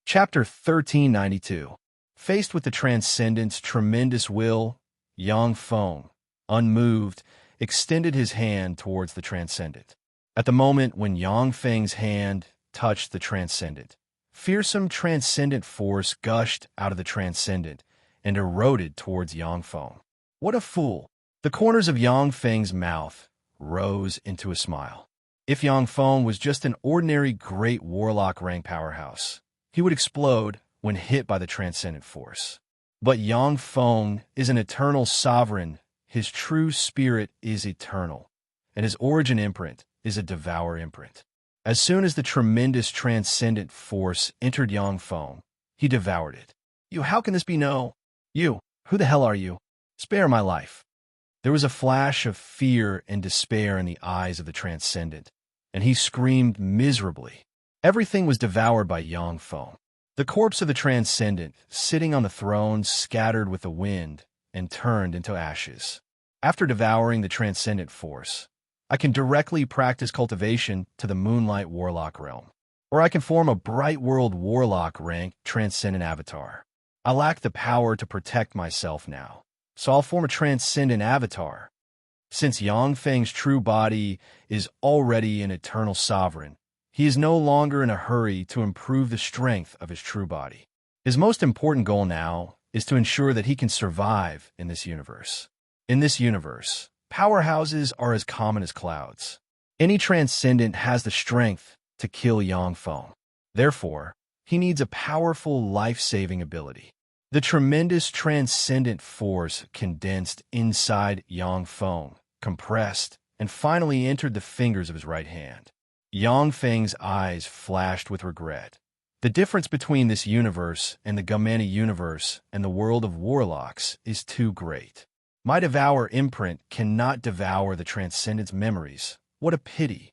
Chapter 1392. Faced with the transcendent's tremendous will, Yang Feng, unmoved, extended his hand towards the transcendent. At the moment when Yang Feng's hand touched the transcendent, fearsome transcendent force gushed out of the transcendent and eroded towards Yang Feng. What a fool! The corners of Yang Feng's mouth rose into a smile. If Yang Feng was just an ordinary great warlock rank powerhouse, he would explode when hit by the transcendent force. But Yang Feng is an eternal sovereign. His true spirit is eternal, and his origin imprint is a devour imprint. As soon as the tremendous transcendent force entered Yang Feng, he devoured it. "You, how can this be? No. You, who the hell are you? Spare my life." There was a flash of fear and despair in the eyes of the transcendent, and he screamed miserably. Everything was devoured by Yang Feng. The corpse of the transcendent, sitting on the throne, scattered with the wind and turned into ashes. After devouring the transcendent force, I can directly practice cultivation to the Moonlight Warlock realm, or I can form a Bright World Warlock rank transcendent avatar. I lack the power to protect myself now, so I'll form a transcendent avatar. Since Yangfeng's true body is already an eternal sovereign, he is no longer in a hurry to improve the strength of his true body. His most important goal now is to ensure that he can survive in this universe. In this universe, powerhouses are as common as clouds. Any transcendent has the strength to kill Yangfeng. Therefore, he needs a powerful life-saving ability. The tremendous transcendent force condensed inside Yangfeng, compressed, and finally entered the fingers of his right hand. Yangfeng's eyes flashed with regret. The difference between this universe and the Gamani universe and the world of warlocks is too great. My Devour imprint cannot devour the Transcendent's memories. What a pity.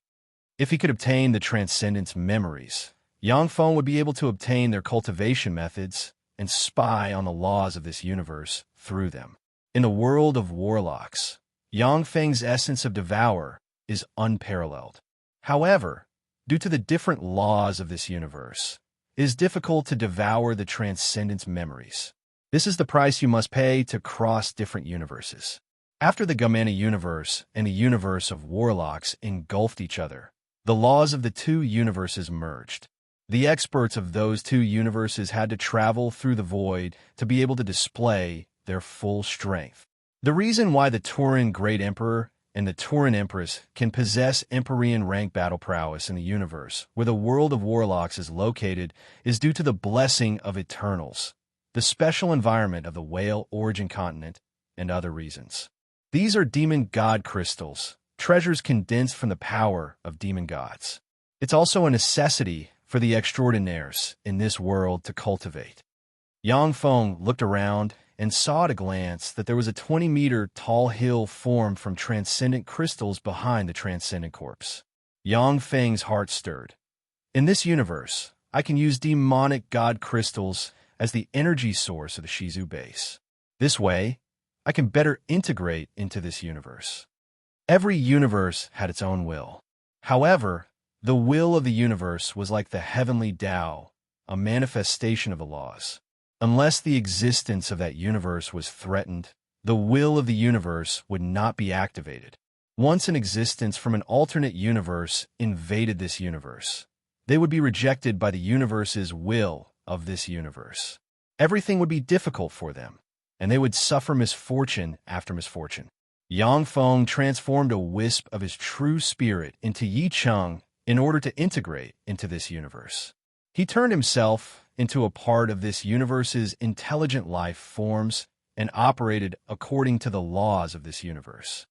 If he could obtain the Transcendent's memories, Yangfeng would be able to obtain their cultivation methods and spy on the laws of this universe through them. In the world of warlocks, Yangfeng's essence of Devour is unparalleled. However, due to the different laws of this universe, it is difficult to devour the Transcendent's memories. This is the price you must pay to cross different universes. After the Gamani universe and the universe of warlocks engulfed each other, the laws of the two universes merged. The experts of those two universes had to travel through the void to be able to display their full strength. The reason why the Turin Great Emperor and the Turin Empress can possess Empyrean rank battle prowess in the universe where the world of warlocks is located is due to the blessing of Eternals, the special environment of the Whale Origin Continent, and other reasons. These are demon god crystals, treasures condensed from the power of demon gods. It's also a necessity for the extraordinaires in this world to cultivate. Yangfeng looked around and saw at a glance that there was a 20-meter tall hill formed from transcendent crystals behind the transcendent corpse. Yangfeng's heart stirred. In this universe, I can use demonic god crystals as the energy source of the Shizu base. This way, I can better integrate into this universe. Every universe had its own will. However, the will of the universe was like the heavenly Tao, a manifestation of the laws. Unless the existence of that universe was threatened, the will of the universe would not be activated. Once an existence from an alternate universe invaded this universe, they would be rejected by the universe's will of this universe. Everything would be difficult for them, and they would suffer misfortune after misfortune. Yangfeng transformed a wisp of his true spirit into Yicheng in order to integrate into this universe. He turned himself into a part of this universe's intelligent life forms and operated according to the laws of this universe.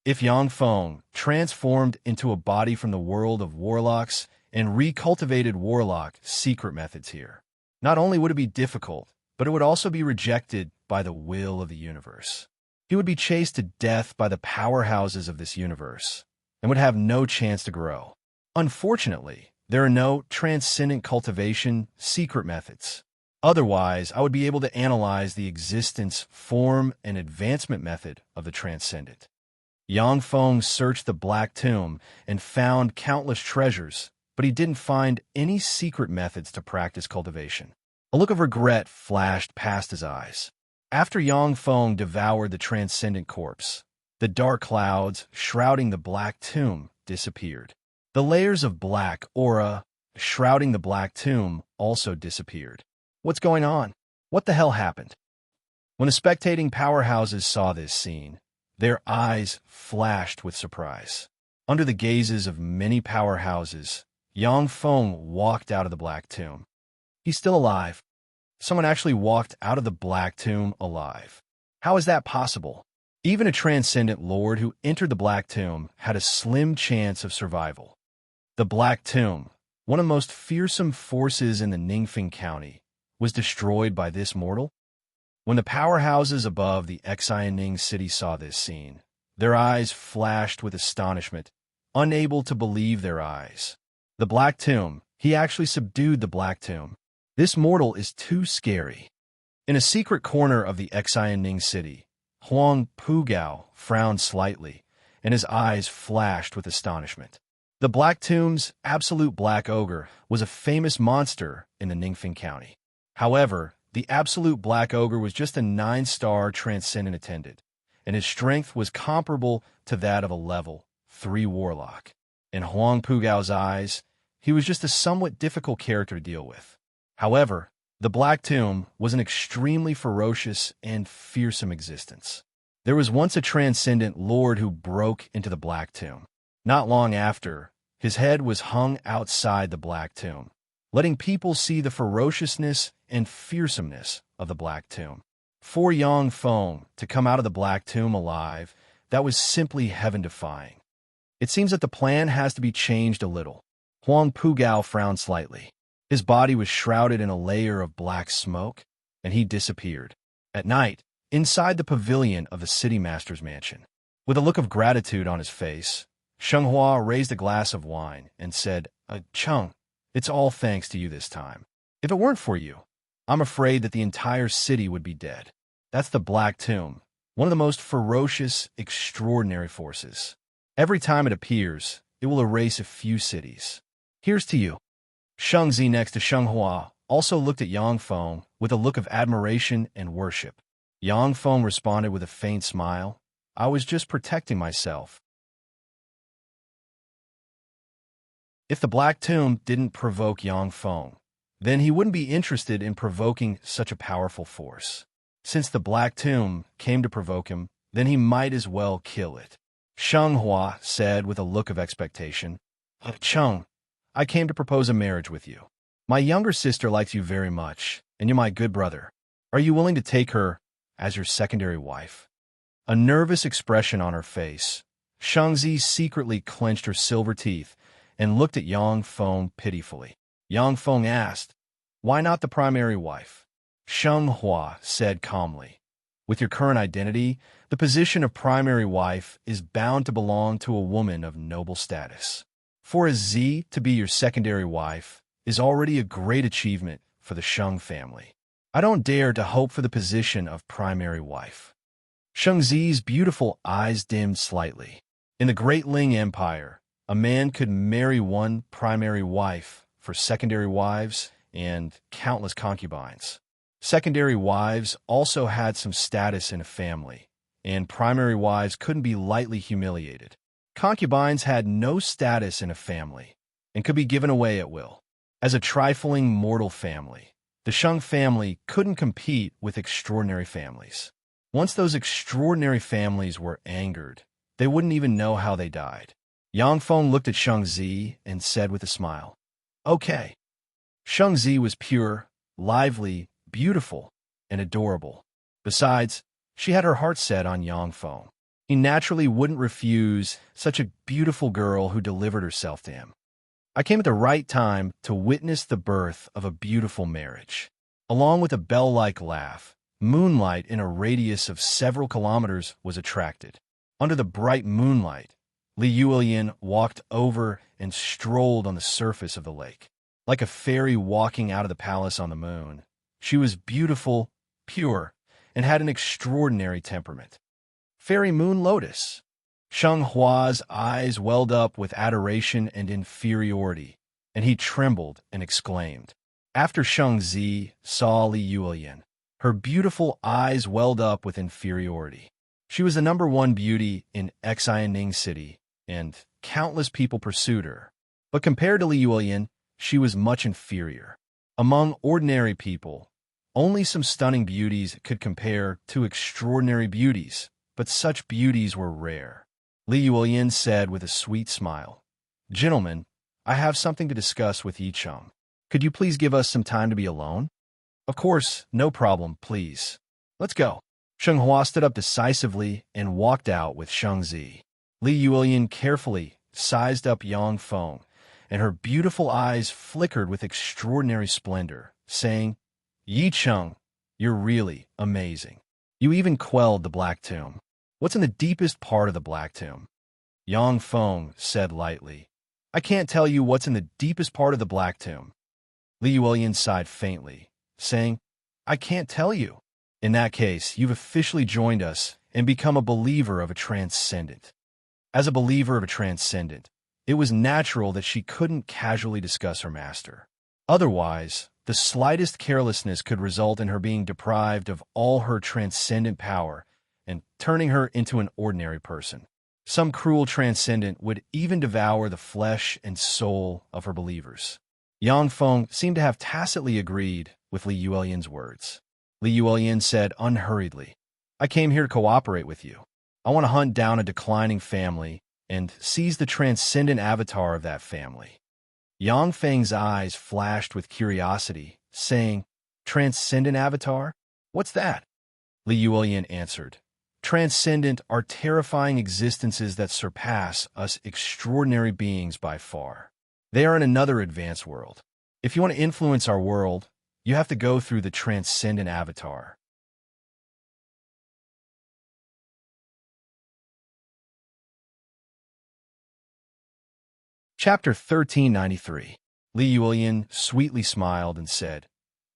If Yangfeng transformed into a body from the world of warlocks and recultivated warlock secret methods here, not only would it be difficult, but it would also be rejected by the will of the universe. He would be chased to death by the powerhouses of this universe and would have no chance to grow. Unfortunately, there are no transcendent cultivation secret methods. Otherwise, I would be able to analyze the existence, form, and advancement method of the transcendent. Yangfeng searched the Black Tomb and found countless treasures, but he didn't find any secret methods to practice cultivation. A look of regret flashed past his eyes. After Yangfeng devoured the transcendent corpse, the dark clouds shrouding the Black Tomb disappeared. The layers of black aura shrouding the Black Tomb also disappeared. What's going on? What the hell happened? When the spectating powerhouses saw this scene, their eyes flashed with surprise. Under the gazes of many powerhouses, Yangfeng walked out of the Black Tomb. He's still alive. Someone actually walked out of the Black Tomb alive. How is that possible? Even a transcendent lord who entered the Black Tomb had a slim chance of survival. The Black Tomb, one of the most fearsome forces in the Ningfeng County, was destroyed by this mortal? When the powerhouses above the Xianing city saw this scene, their eyes flashed with astonishment, unable to believe their eyes. The Black Tomb, he actually subdued the Black Tomb. This mortal is too scary. In a secret corner of the Xianning city, Huang Pugao frowned slightly, and his eyes flashed with astonishment. The Black Tomb's absolute black ogre was a famous monster in the Ningfeng County. However, the absolute black ogre was just a 9-star transcendent attendant, and his strength was comparable to that of a level 3 warlock. In Huang Pugao's eyes, he was just a somewhat difficult character to deal with. However, the Black Tomb was an extremely ferocious and fearsome existence. There was once a transcendent lord who broke into the Black Tomb. Not long after, his head was hung outside the Black Tomb, letting people see the ferociousness and fearsomeness of the Black Tomb. For Yang Feng to come out of the Black Tomb alive, that was simply heaven-defying. It seems that the plan has to be changed a little. Huang Pugao frowned slightly. His body was shrouded in a layer of black smoke, and he disappeared. At night, inside the pavilion of the city master's mansion, with a look of gratitude on his face, Sheng Hua raised a glass of wine and said, Cheng, it's all thanks to you this time. If it weren't for you, I'm afraid that the entire city would be dead. That's the Black Tomb, one of the most ferocious, extraordinary forces. Every time it appears, it will erase a few cities. Here's to you. Sheng Zi next to Sheng Hua also looked at Yang Feng with a look of admiration and worship. Yang Feng responded with a faint smile. I was just protecting myself. If the Black Tomb didn't provoke Yang Feng, then he wouldn't be interested in provoking such a powerful force. Since the Black Tomb came to provoke him, then he might as well kill it. Sheng Hua said with a look of expectation, Cheng, I came to propose a marriage with you. My younger sister likes you very much, and you're my good brother. Are you willing to take her as your secondary wife? A nervous expression on her face, Shang Zi secretly clenched her silver teeth and looked at Yang Feng pitifully. Yang Feng asked, Why not the primary wife? Sheng Hua said calmly, With your current identity, the position of primary wife is bound to belong to a woman of noble status. For a Z to be your secondary wife is already a great achievement for the Sheng family. I don't dare to hope for the position of primary wife. Sheng Zi's beautiful eyes dimmed slightly. In the Great Ling Empire, a man could marry one primary wife for secondary wives and countless concubines. Secondary wives also had some status in a family, and primary wives couldn't be lightly humiliated. Concubines had no status in a family and could be given away at will. As a trifling mortal family, the Sheng family couldn't compete with extraordinary families. Once those extraordinary families were angered, they wouldn't even know how they died. Yang Feng looked at Sheng Zi and said with a smile, Okay. Sheng Zi was pure, lively, beautiful, and adorable. Besides, she had her heart set on Yang Feng. He naturally wouldn't refuse such a beautiful girl who delivered herself to him. I came at the right time to witness the birth of a beautiful marriage. Along with a bell-like laugh, moonlight in a radius of several kilometers was attracted. Under the bright moonlight, Li Yulian walked over and strolled on the surface of the lake. Like a fairy walking out of the palace on the moon, she was beautiful, pure, and had an extraordinary temperament. Fairy Moon Lotus. Sheng Hua's eyes welled up with adoration and inferiority, and he trembled and exclaimed. After Sheng Zi saw Li Yulian, her beautiful eyes welled up with inferiority. She was the #1 beauty in Xianning City, and countless people pursued her. But compared to Li Yulian, she was much inferior. Among ordinary people, only some stunning beauties could compare to extraordinary beauties, but such beauties were rare. Li Yulian said with a sweet smile, Gentlemen, I have something to discuss with Yi Cheng. Could you please give us some time to be alone? Of course, no problem, please. Let's go. Sheng Hua stood up decisively and walked out with Sheng Zi. Li Yulian carefully sized up Yang Feng, and her beautiful eyes flickered with extraordinary splendor, saying, Yi Cheng, you're really amazing. You even quelled the Black Tomb. What's in the deepest part of the Black Tomb? Yang Feng said lightly, I can't tell you what's in the deepest part of the Black Tomb. Li Yulian sighed faintly, saying, I can't tell you. In that case, you've officially joined us and become a believer of a transcendent. As a believer of a transcendent, it was natural that she couldn't casually discuss her master. Otherwise, the slightest carelessness could result in her being deprived of all her transcendent power and turning her into an ordinary person. Some cruel transcendent would even devour the flesh and soul of her believers. Yang Feng seemed to have tacitly agreed with Li Yuelian's words. Li Yuelian said unhurriedly, I came here to cooperate with you. I want to hunt down a declining family and seize the transcendent avatar of that family. Yang Feng's eyes flashed with curiosity, saying, Transcendent avatar? What's that? Li Yuelian answered, Transcendent are terrifying existences that surpass us extraordinary beings by far. They are in another advanced world. If you want to influence our world, you have to go through the transcendent avatar. Chapter 1393. Li Yuelian sweetly smiled and said,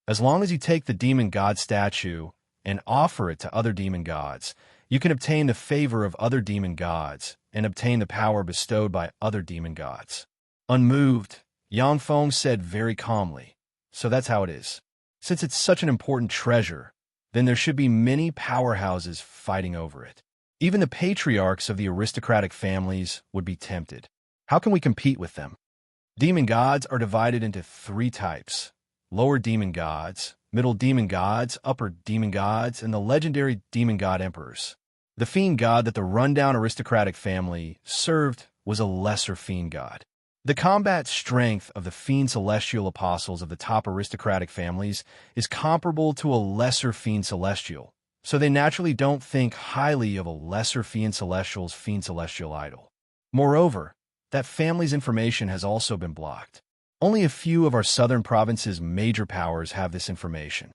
As long as you take the demon god statue and offer it to other demon gods, you can obtain the favor of other demon gods and obtain the power bestowed by other demon gods. Unmoved, Yang Feng said very calmly, So that's how it is. Since it's such an important treasure, then there should be many powerhouses fighting over it. Even the patriarchs of the aristocratic families would be tempted. How can we compete with them? Demon gods are divided into 3 types: lower demon gods, middle demon gods, upper demon gods, and the legendary demon god emperors. The fiend god that the rundown aristocratic family served was a lesser fiend god. The combat strength of the fiend celestial apostles of the top aristocratic families is comparable to a lesser fiend celestial, so they naturally don't think highly of a lesser fiend celestial idol. Moreover, that family's information has also been blocked. Only a few of our southern provinces' major powers have this information.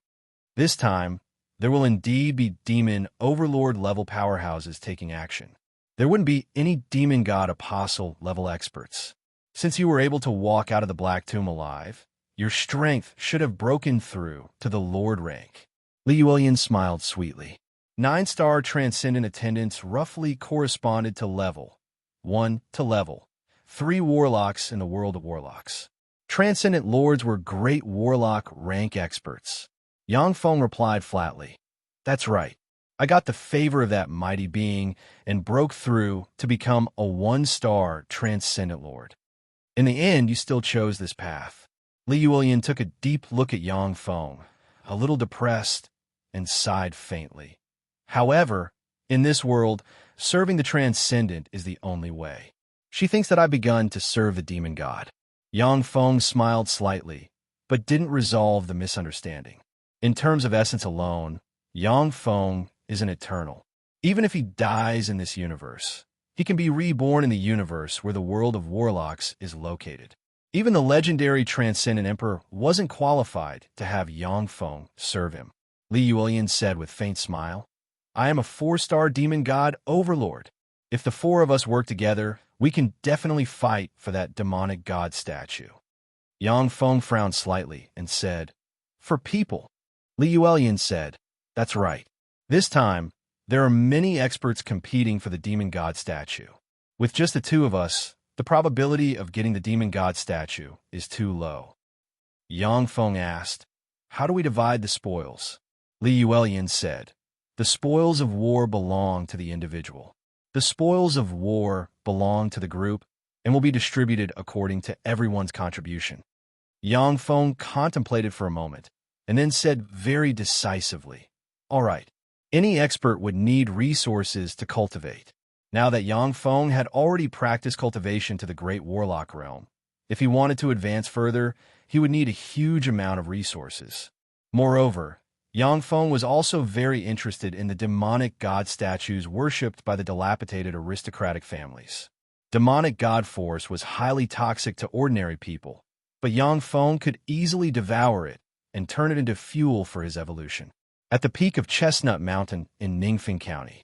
This time, there will indeed be demon overlord-level powerhouses taking action. There wouldn't be any demon god apostle-level experts. Since you were able to walk out of the Black Tomb alive, your strength should have broken through to the Lord rank. Li Yuelian smiled sweetly. 9-star transcendent attendants roughly corresponded to level 1 to level 3 warlocks in the world of warlocks. Transcendent lords were great warlock rank experts. Yang Feng replied flatly, That's right. I got the favor of that mighty being and broke through to become a 1-star transcendent lord. In the end, you still chose this path. Li Yuelian took a deep look at Yang Feng, a little depressed, and sighed faintly. However, in this world, serving the transcendent is the only way. She thinks that I've begun to serve the demon god. Yang Feng smiled slightly, but didn't resolve the misunderstanding. In terms of essence alone, Yang Feng is an eternal. Even if he dies in this universe, he can be reborn in the universe where the world of warlocks is located. Even the legendary Transcendent Emperor wasn't qualified to have Yang Feng serve him. Li Yuelian said with faint smile, I am a 4-star demon god overlord. If the 4 of us work together, we can definitely fight for that demonic god statue. Yang Feng frowned slightly and said, For people. Li Yuelian said, That's right. This time, there are many experts competing for the demon god statue. With just the 2 of us, the probability of getting the demon god statue is too low. Yang Feng asked, How do we divide the spoils? Li Yuelian said, The spoils of war belong to the individual. The spoils of war belong to the group and will be distributed according to everyone's contribution. Yang Feng contemplated for a moment and then said very decisively, All right, any expert would need resources to cultivate. Now that Yang Feng had already practiced cultivation to the great warlock realm, if he wanted to advance further, he would need a huge amount of resources. Moreover, Yang Feng was also very interested in the demonic god statues worshipped by the dilapidated aristocratic families. Demonic god force was highly toxic to ordinary people, but Yang Feng could easily devour it and turn it into fuel for his evolution. At the peak of Chestnut Mountain in Ningfeng County.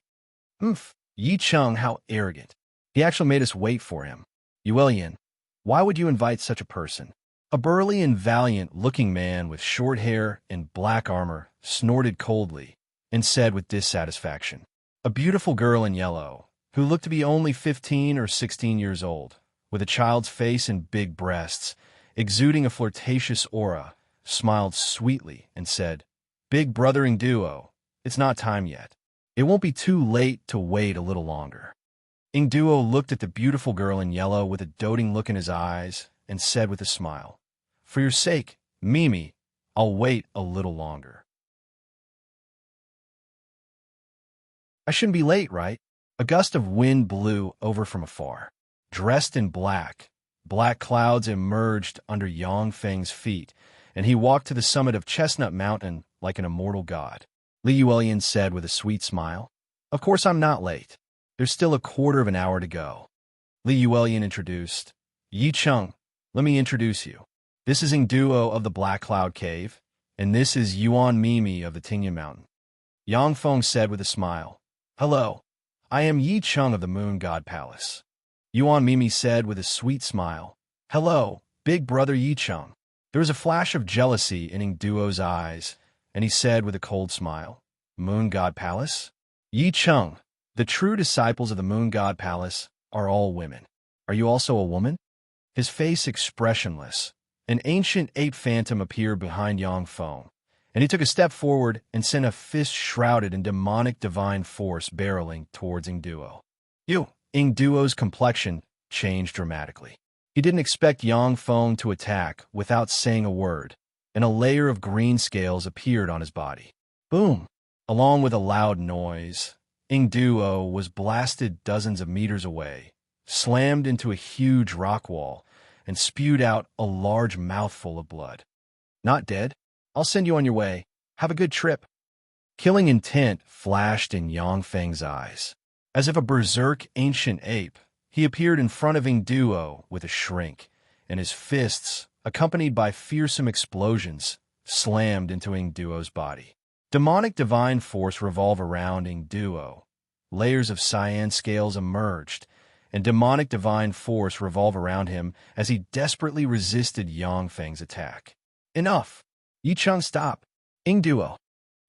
Yi Cheng, how arrogant. He actually made us wait for him. Yuelian, why would you invite such a person? A burly and valiant-looking man with short hair and black armor snorted coldly and said with dissatisfaction, "A beautiful girl in yellow, who looked to be only 15 or 16 years old, with a child's face and big breasts, exuding a flirtatious aura, smiled sweetly and said, 'Big brothering duo, it's not time yet. It won't be too late to wait a little longer.'" Ingduo looked at the beautiful girl in yellow with a doting look in his eyes and said with a smile, "For your sake, Mimi, I'll wait a little longer." I shouldn't be late, right? A gust of wind blew over from afar. Dressed in black, black clouds emerged under Yang Feng's feet, and he walked to the summit of Chestnut Mountain like an immortal god. Li Yuelian said with a sweet smile, "Of course I'm not late. There's still a quarter of an hour to go." Li Yuelian introduced, "Yi Cheng, let me introduce you. This is Ingduo of the Black Cloud Cave, and this is Yuan Mimi of the Tingyan Mountain." Yang Feng said with a smile, "Hello, I am Yi Cheng of the Moon God Palace." Yuan Mimi said with a sweet smile, "Hello, big brother Yi Cheng." There was a flash of jealousy in Ingduo's eyes, and he said with a cold smile, "Moon God Palace? Yi Cheng, the true disciples of the Moon God Palace are all women. Are you also a woman?" His face expressionless, an ancient ape phantom appeared behind Yang Feng, and he took a step forward and sent a fist shrouded in demonic divine force barreling towards Ingduo. Ingduo's complexion changed dramatically. He didn't expect Yang Feng to attack without saying a word, and a layer of green scales appeared on his body. Boom! Along with a loud noise, Ingduo was blasted dozens of meters away, slammed into a huge rock wall, and spewed out a large mouthful of blood. "Not dead? I'll send you on your way. Have a good trip." Killing intent flashed in Yang Feng's eyes. As if a berserk ancient ape, he appeared in front of Ingduo with a shrink, and his fists, accompanied by fearsome explosions, slammed into Ingduo's body. Demonic divine force revolved around Ingduo. Layers of cyan scales emerged, and demonic divine force revolved around him as he desperately resisted Yang Feng's attack. "Enough! Yi Cheng, stop!" Ingduo.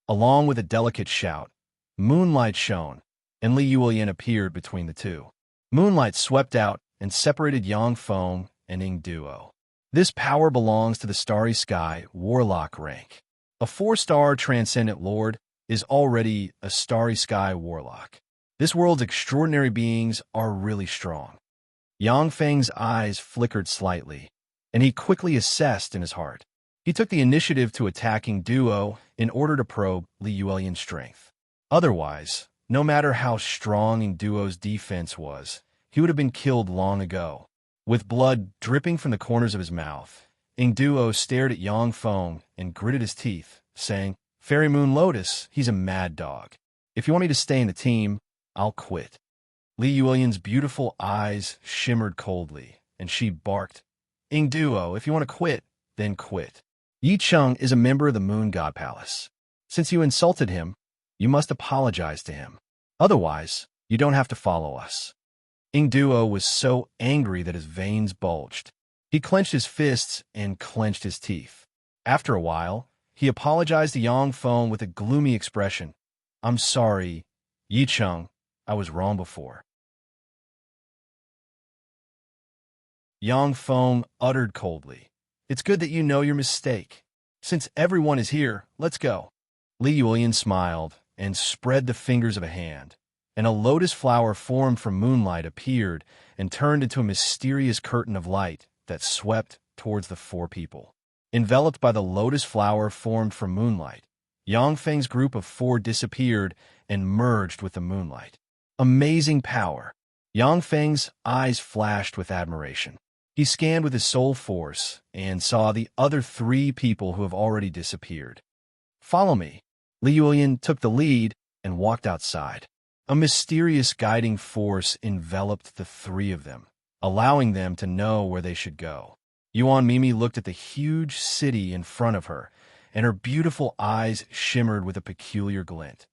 Along with a delicate shout, moonlight shone, and Li Yuelian appeared between the two. Moonlight swept out and separated Yang Feng and Ingduo. This power belongs to the Starry Sky Warlock rank. A 4-star Transcendent Lord is already a Starry Sky Warlock. This world's extraordinary beings are really strong. Yang Feng's eyes flickered slightly, and he quickly assessed in his heart. He took the initiative to attacking Duo in order to probe Li Yuelian's strength. Otherwise, no matter how strong Duo's defense was, he would have been killed long ago. With blood dripping from the corners of his mouth, Ingduo stared at Yang Feng and gritted his teeth, saying, "Fairy Moon Lotus, he's a mad dog. If you want me to stay in the team, I'll quit." Li Yuelian's beautiful eyes shimmered coldly, and she barked, "Ingduo, if you want to quit, then quit. Yi Cheng is a member of the Moon God Palace. Since you insulted him, you must apologize to him. Otherwise, you don't have to follow us." Ingduo was so angry that his veins bulged. He clenched his fists and clenched his teeth. After a while, he apologized to Yang Feng with a gloomy expression. "I'm sorry, Yi Cheng, I was wrong before." Yang Feng uttered coldly, "It's good that you know your mistake. Since everyone is here, let's go." Li Yuelian smiled and spread the fingers of a hand, and a lotus flower formed from moonlight appeared and turned into a mysterious curtain of light that swept towards the 4 people. Enveloped by the lotus flower formed from moonlight, Yang Feng's group of 4 disappeared and merged with the moonlight. Amazing power! Yang Feng's eyes flashed with admiration. He scanned with his soul force and saw the other 3 people who have already disappeared. "Follow me." Li Yuelian took the lead and walked outside. A mysterious guiding force enveloped the 3 of them, allowing them to know where they should go. Yuan Mimi looked at the huge city in front of her, and her beautiful eyes shimmered with a peculiar glint.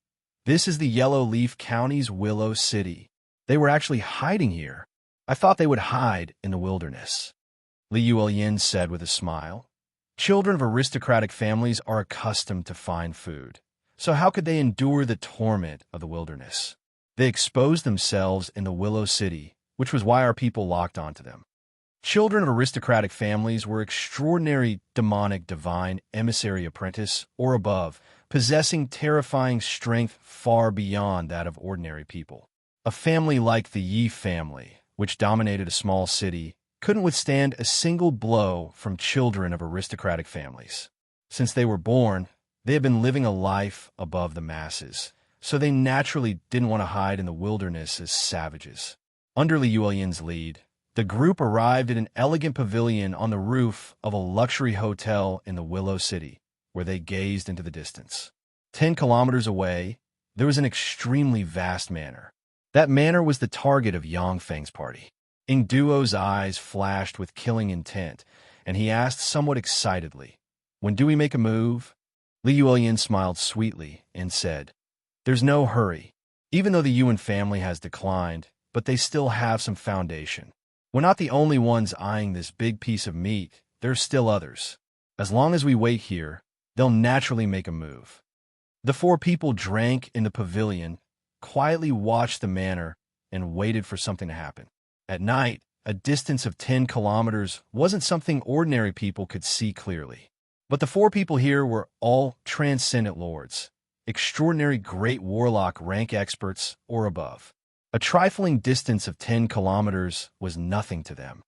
"This is the Yellow Leaf County's Willow City. They were actually hiding here. I thought they would hide in the wilderness." Li Yuelyin said with a smile. Children of aristocratic families are accustomed to fine food, so how could they endure the torment of the wilderness? They exposed themselves in the Willow City, which was why our people locked onto them. Children of aristocratic families were extraordinary demonic divine emissary apprentice or above, possessing terrifying strength far beyond that of ordinary people. A family like the Yi family, which dominated a small city, couldn't withstand a single blow from children of aristocratic families. Since they were born, they had been living a life above the masses, so they naturally didn't want to hide in the wilderness as savages. Under Li Yuelyin's lead, the group arrived at an elegant pavilion on the roof of a luxury hotel in the Willow City, where they gazed into the distance. 10 kilometers away, there was an extremely vast manor. That manor was the target of Yang Feng's party. Ing Duo's eyes flashed with killing intent, and he asked somewhat excitedly, "When do we make a move?" Li Yuelyin smiled sweetly and said, "There's no hurry. Even though the Yuan family has declined, but they still have some foundation. We're not the only ones eyeing this big piece of meat. There's still others. As long as we wait here, they'll naturally make a move." The 4 people drank in the pavilion, quietly watched the manor, and waited for something to happen. At night, a distance of 10 kilometers wasn't something ordinary people could see clearly. But the 4 people here were all transcendent lords, extraordinary great warlock rank experts or above. A trifling distance of 10 kilometers was nothing to them.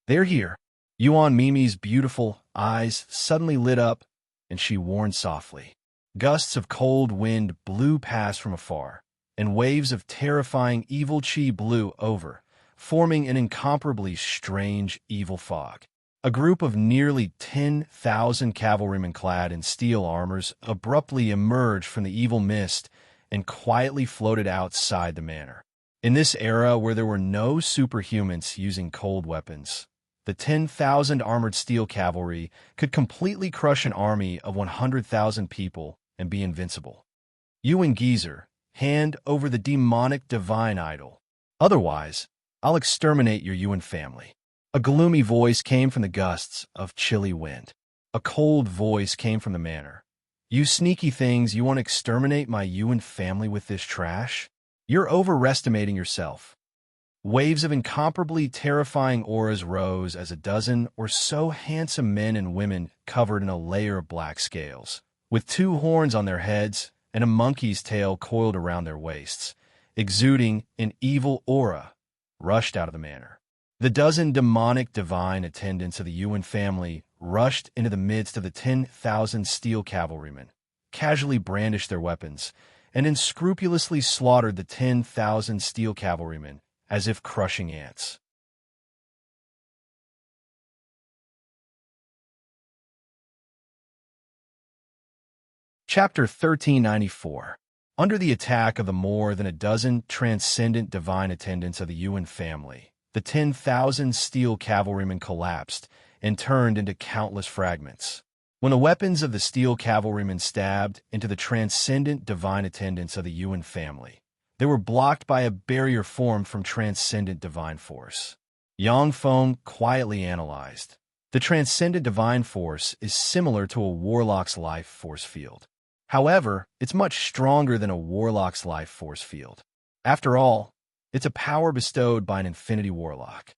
"They're here." Yuan Mimi's beautiful eyes suddenly lit up, and she warned softly. Gusts of cold wind blew past from afar, and waves of terrifying evil qi blew over, forming an incomparably strange evil fog. A group of nearly 10,000 cavalrymen clad in steel armors abruptly emerged from the evil mist and quietly floated outside the manor. In this era where there were no superhumans using cold weapons, the 10,000 armored steel cavalry could completely crush an army of 100,000 people and be invincible. Yuan Geezer, hand over the demonic divine idol. Otherwise, I'll exterminate your Yuan family. A gloomy voice came from the gusts of chilly wind. A cold voice came from the manor. "You sneaky things, you want to exterminate my Yuan family with this trash? You're overestimating yourself." Waves of incomparably terrifying auras rose as a dozen or so handsome men and women covered in a layer of black scales, with 2 horns on their heads and a monkey's tail coiled around their waists, exuding an evil aura, rushed out of the manor. The dozen demonic divine attendants of the Yuan family rushed into the midst of the 10,000 steel cavalrymen, casually brandished their weapons, and unscrupulously slaughtered the 10,000 steel cavalrymen as if crushing ants. Chapter 1394. Under the attack of the more than a dozen transcendent divine attendants of the Yuan family, the 10,000 steel cavalrymen collapsed and turned into countless fragments. When the weapons of the steel cavalrymen stabbed into the transcendent divine attendants of the Yuan family, they were blocked by a barrier formed from transcendent divine force. Yang Feng quietly analyzed. The transcendent divine force is similar to a warlock's life force field. However, it's much stronger than a warlock's life force field. After all, it's a power bestowed by an infinity warlock.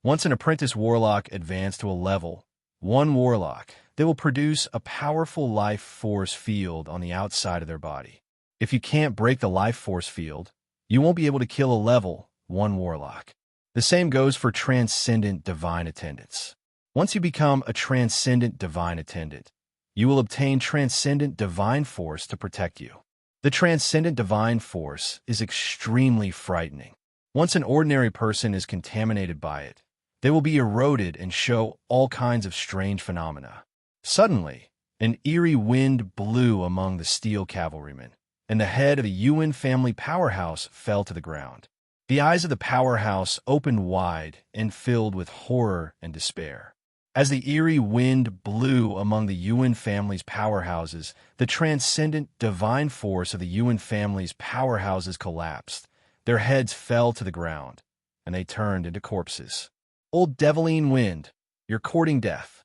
Once an apprentice warlock advances to a level 1 warlock, they will produce a powerful life force field on the outside of their body. If you can't break the life force field, you won't be able to kill a level 1 warlock. The same goes for transcendent divine attendants. Once you become a transcendent divine attendant, you will obtain transcendent divine force to protect you. The transcendent divine force is extremely frightening. Once an ordinary person is contaminated by it, they will be eroded and show all kinds of strange phenomena. Suddenly, an eerie wind blew among the steel cavalrymen, and the head of the Yuan family powerhouse fell to the ground. The eyes of the powerhouse opened wide and filled with horror and despair. As the eerie wind blew among the Yuan family's powerhouses, the transcendent divine force of the Yuan family's powerhouses collapsed. Their heads fell to the ground, and they turned into corpses. "Old Deviline Wind, you're courting death."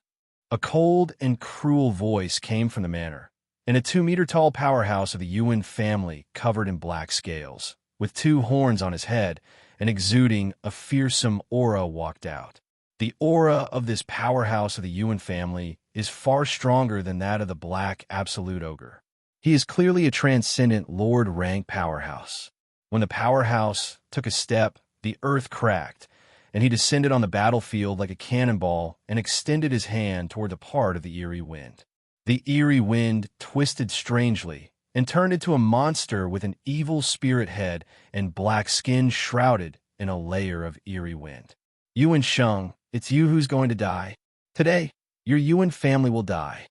A cold and cruel voice came from the manor, and a 2-meter-tall powerhouse of the Yuan family covered in black scales, with 2 horns on his head and exuding a fearsome aura walked out. The aura of this powerhouse of the Yuan family is far stronger than that of the black absolute ogre. He is clearly a transcendent Lord rank powerhouse. When the powerhouse took a step, the earth cracked, and he descended on the battlefield like a cannonball and extended his hand toward the part of the eerie wind. The eerie wind twisted strangely and turned into a monster with an evil spirit head and black skin shrouded in a layer of eerie wind. "Yuan Sheng, it's you who's going to die. Today, your Yuan family will die."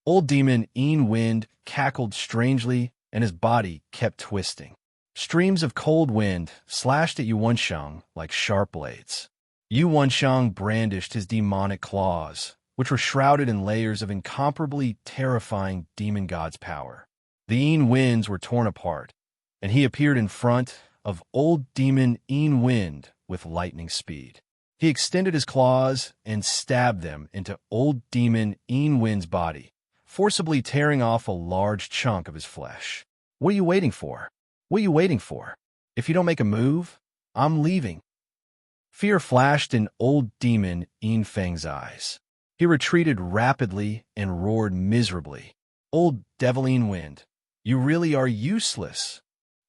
Old demon Yin Wind cackled strangely, and his body kept twisting. Streams of cold wind slashed at Yuan Sheng like sharp blades. Yuan Sheng brandished his demonic claws, which were shrouded in layers of incomparably terrifying demon god's power. The Yin Winds were torn apart, and he appeared in front of old demon Yin Wind with lightning speed. He extended his claws and stabbed them into old demon Yin Wind's body, forcibly tearing off a large chunk of his flesh. "What are you waiting for? What are you waiting for? If you don't make a move, I'm leaving." Fear flashed in old demon Yin Feng's eyes. He retreated rapidly and roared miserably. "Old devil Yin Wind, you really are useless."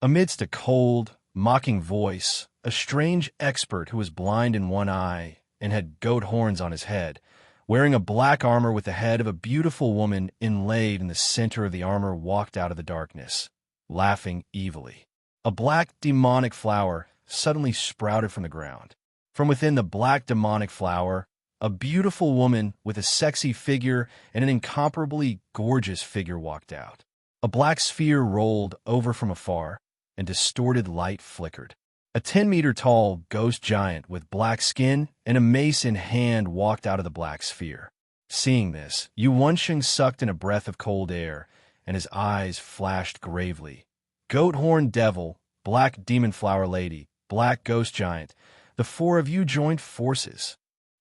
Amidst a cold, mocking voice, a strange expert who was blind in one eye and had goat horns on his head, wearing a black armor with the head of a beautiful woman inlaid in the center of the armor, walked out of the darkness, laughing evilly. A black demonic flower suddenly sprouted from the ground. From within the black demonic flower, a beautiful woman with a sexy figure and an incomparably gorgeous figure walked out. A black sphere rolled over from afar, and distorted light flickered. A 10-meter-tall ghost giant with black skin and a mace in hand walked out of the black sphere. Seeing this, Yuan Sheng sucked in a breath of cold air, and his eyes flashed gravely. "Goat horn devil, black demon flower lady, black ghost giant, the 4 of you joined forces."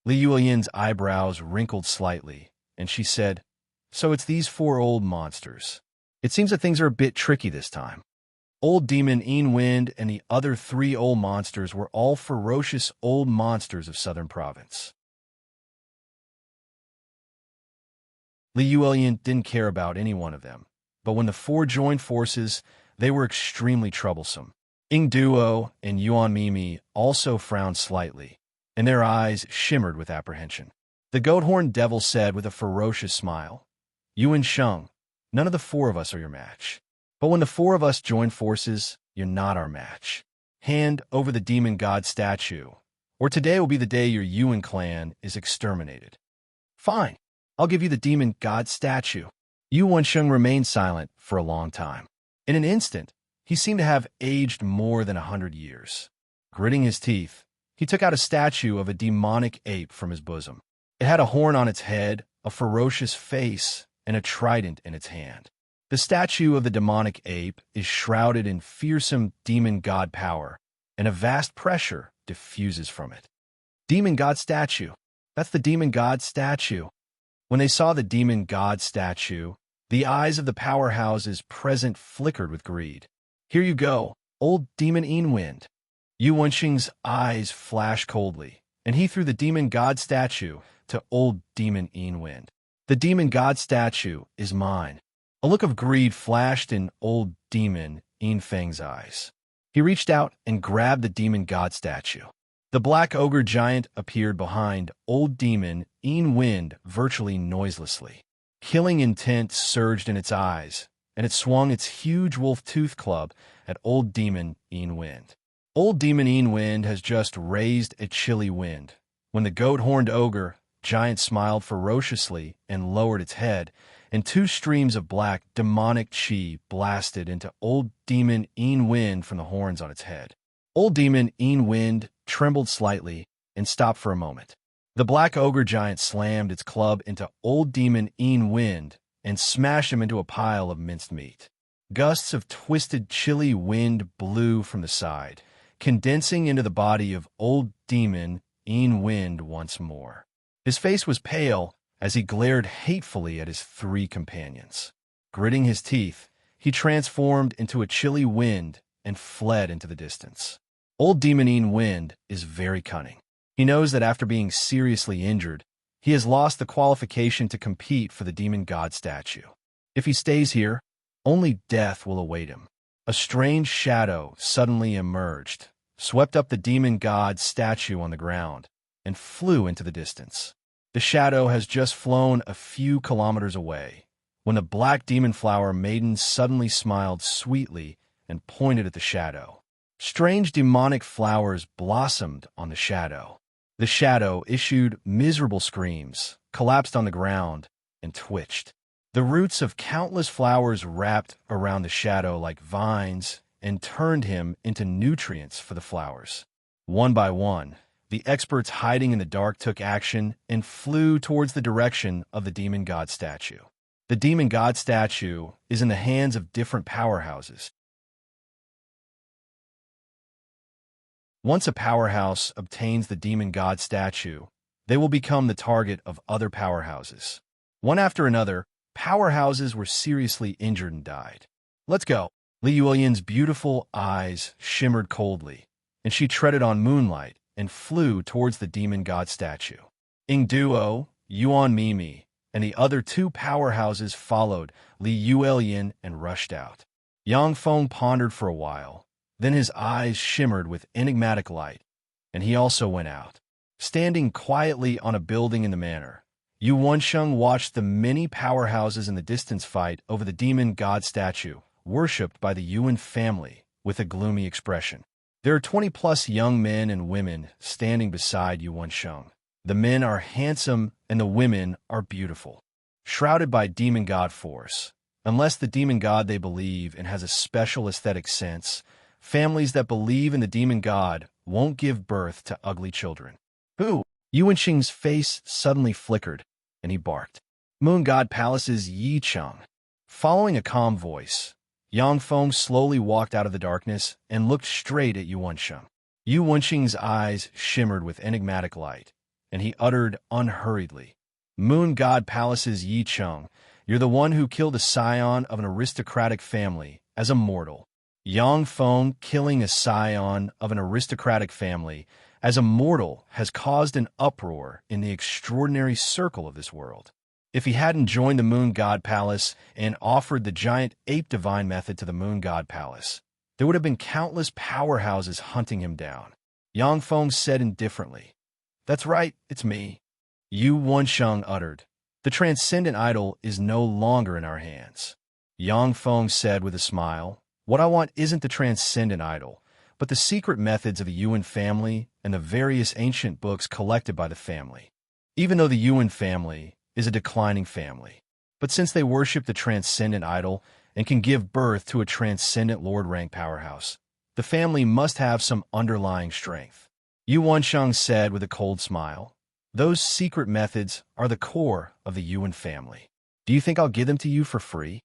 Li Yulian's eyebrows wrinkled slightly, and she said, "So it's these 4 old monsters. It seems that things are a bit tricky this time." Old demon Yin Wind and the other 3 old monsters were all ferocious old monsters of Southern Province. Li Yulian didn't care about any one of them, but when the 4 joined forces, they were extremely troublesome. Ying Duo and Yuan Mimi also frowned slightly, and their eyes shimmered with apprehension. The goat horn devil said with a ferocious smile, "Yuan Sheng, none of the 4 of us are your match. But when the 4 of us join forces, you're not our match. Hand over the demon god statue, or today will be the day your Yuan clan is exterminated." "Fine, I'll give you the demon god statue." Yuan Sheng remained silent for a long time. In an instant, he seemed to have aged more than 100 years. Gritting his teeth, he took out a statue of a demonic ape from his bosom. It had a horn on its head, a ferocious face, and a trident in its hand. The statue of the demonic ape is shrouded in fearsome demon god power, and a vast pressure diffuses from it. "Demon god statue. That's the demon god statue." When they saw the demon god statue, the eyes of the powerhouses present flickered with greed. "Here you go, old demon Yin Wind." Yuan Sheng's eyes flashed coldly, and he threw the demon god statue to old demon Yin Wind. "The demon god statue is mine." A look of greed flashed in old demon Yin Feng's eyes. He reached out and grabbed the demon god statue. The black ogre giant appeared behind old demon Yin Wind virtually noiselessly. Killing intent surged in its eyes, and it swung its huge wolf tooth club at old demon Yin Wind. Old demon Yin Wind has just raised a chilly wind. When the goat-horned ogre giant smiled ferociously and lowered its head, and 2 streams of black demonic chi blasted into old demon Yin Wind from the horns on its head. Old demon Yin Wind trembled slightly and stopped for a moment. The black ogre giant slammed its club into old demon Yin Wind and smashed him into a pile of minced meat. Gusts of twisted chilly wind blew from the side, condensing into the body of old demon Yin Wind once more. His face was pale as he glared hatefully at his three companions. Gritting his teeth, he transformed into a chilly wind and fled into the distance. Old Demonine Wind is very cunning. He knows that after being seriously injured, he has lost the qualification to compete for the demon god statue. If he stays here, only death will await him. A strange shadow suddenly emerged, swept up the demon god statue on the ground, and flew into the distance. The shadow has just flown a few kilometers away, when the black demon flower maiden suddenly smiled sweetly and pointed at the shadow. Strange demonic flowers blossomed on the shadow. The shadow issued miserable screams, collapsed on the ground, and twitched. The roots of countless flowers wrapped around the shadow like vines and turned him into nutrients for the flowers. One by one, the experts hiding in the dark took action and flew towards the direction of the demon god statue. The demon god statue is in the hands of different powerhouses. Once a powerhouse obtains the demon god statue, they will become the target of other powerhouses. One after another, powerhouses were seriously injured and died. Let's go. Li Yulian's beautiful eyes shimmered coldly, and she treaded on moonlight and flew towards the demon god statue. Ing Duo, Yuan Mimi, and the other two powerhouses followed Li Yulian and rushed out. Yang Feng pondered for a while. Then his eyes shimmered with enigmatic light, and he also went out. Standing quietly on a building in the manor, Yu Wensheng watched the many powerhouses in the distance fight over the demon god statue, worshipped by the Yuan family, with a gloomy expression. There are 20-plus young men and women standing beside Yu Wensheng. The men are handsome and the women are beautiful, shrouded by demon god force. Unless the demon god they believe in has a special aesthetic sense, families that believe in the demon god won't give birth to ugly children. Who? Yu Wensheng's face suddenly flickered, and he barked. Moon God Palace's Yi Cheng. Following a calm voice, Yang Feng slowly walked out of the darkness and looked straight at Yu Wensheng. Yu Wensheng's eyes shimmered with enigmatic light, and he uttered unhurriedly, Moon God Palace's Yi Cheng, you're the one who killed a scion of an aristocratic family as a mortal. Yang Feng killing a scion of an aristocratic family as a mortal has caused an uproar in the extraordinary circle of this world. If he hadn't joined the Moon God Palace and offered the giant ape divine method to the Moon God Palace, there would have been countless powerhouses hunting him down. Yang Feng said indifferently, That's right, it's me. Yu Wensheng uttered, The transcendent idol is no longer in our hands. Yang Feng said with a smile, What I want isn't the transcendent idol, but the secret methods of the Yuan family and the various ancient books collected by the family. Even though the Yuan family is a declining family, but since they worship the transcendent idol and can give birth to a transcendent lord rank powerhouse, the family must have some underlying strength. Yu Wensheng said with a cold smile, Those secret methods are the core of the Yuan family. Do you think I'll give them to you for free?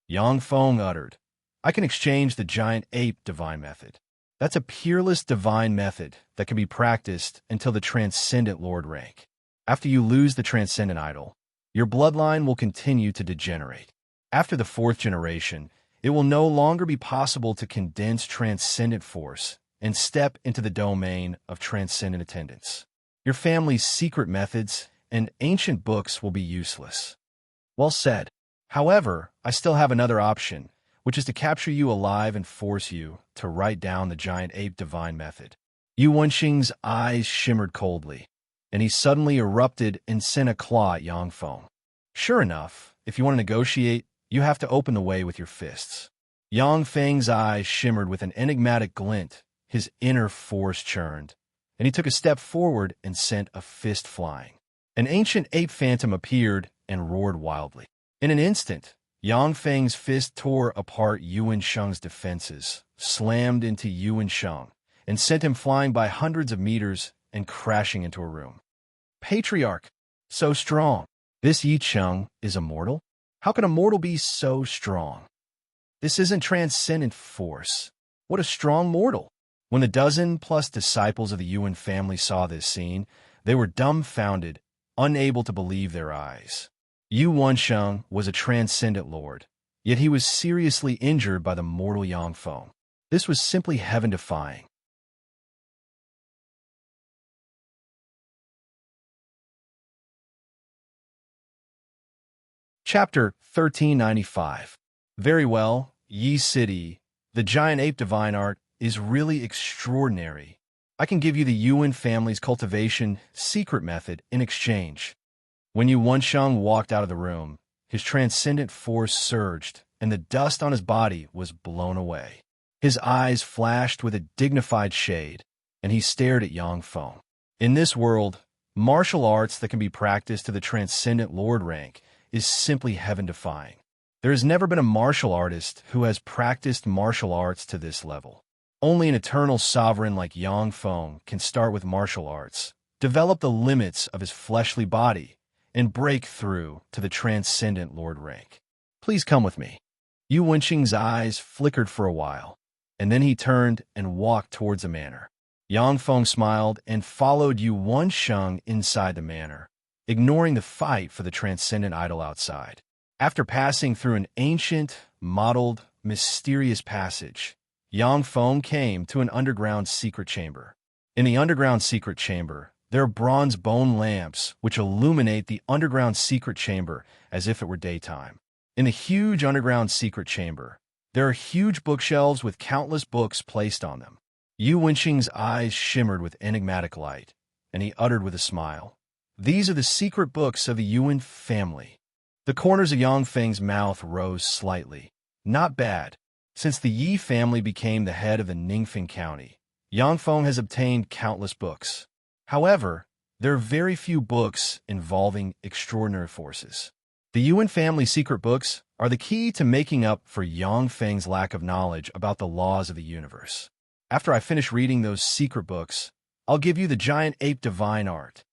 Yang Feng uttered, I can exchange the giant ape divine method. That's a peerless divine method that can be practiced until the transcendent lord rank. After you lose the transcendent idol, your bloodline will continue to degenerate. After the 4th generation, it will no longer be possible to condense transcendent force and step into the domain of transcendent attendance. Your family's secret methods and ancient books will be useless. Well said. However, I still have another option, which is to capture you alive and force you to write down the giant ape divine method. Yu Wensheng's eyes shimmered coldly, and he suddenly erupted and sent a claw at Yang Feng. Sure enough, if you want to negotiate, you have to open the way with your fists. Yang Feng's eyes shimmered with an enigmatic glint, his inner force churned, and he took a step forward and sent a fist flying. An ancient ape phantom appeared and roared wildly. In an instant, Yang Feng's fist tore apart Yu Wensheng's defenses, slammed into Yu Wensheng, and sent him flying by hundreds of meters and crashing into a room. Patriarch, so strong. This Yi Cheng is immortal? How can a mortal be so strong? This isn't transcendent force. What a strong mortal. When the 12+ disciples of the Yuan family saw this scene, they were dumbfounded unable to believe their eyes. Yu Wensheng was a transcendent lord, yet he was seriously injured by the mortal Yangfeng. This was simply heaven-defying. Chapter 1395. Very well, Yi City, the giant ape divine art is really extraordinary. I can give you the Yuan family's cultivation secret method in exchange. When Yu Wensheng walked out of the room, his transcendent force surged, and the dust on his body was blown away. His eyes flashed with a dignified shade, and he stared at Yangfeng. In this world, martial arts that can be practiced to the transcendent lord rank is simply heaven-defying. There has never been a martial artist who has practiced martial arts to this level. Only an eternal sovereign like Yangfeng can start with martial arts, develop the limits of his fleshly body, and break through to the transcendent lord rank. Please come with me. Yu Wensheng's eyes flickered for a while, and then he turned and walked towards a manor. Yangfeng smiled and followed Yu Wensheng inside the manor, ignoring the fight for the transcendent idol outside. After passing through an ancient, mottled, mysterious passage, Yangfeng came to an underground secret chamber. In the underground secret chamber, there are bronze bone lamps which illuminate the underground secret chamber as if it were daytime. In the huge underground secret chamber, there are huge bookshelves with countless books placed on them. Yu Wensheng's eyes shimmered with enigmatic light, and he uttered with a smile, "These are the secret books of the Yuan family." The corners of Yangfeng's mouth rose slightly. Not bad. Since the Yi family became the head of the Ningfeng County, Yangfeng has obtained countless books. However, there are very few books involving extraordinary forces. The Yuan family secret books are the key to making up for Yangfeng's lack of knowledge about the laws of the universe. After I finish reading those secret books, I'll give you the giant ape divine art.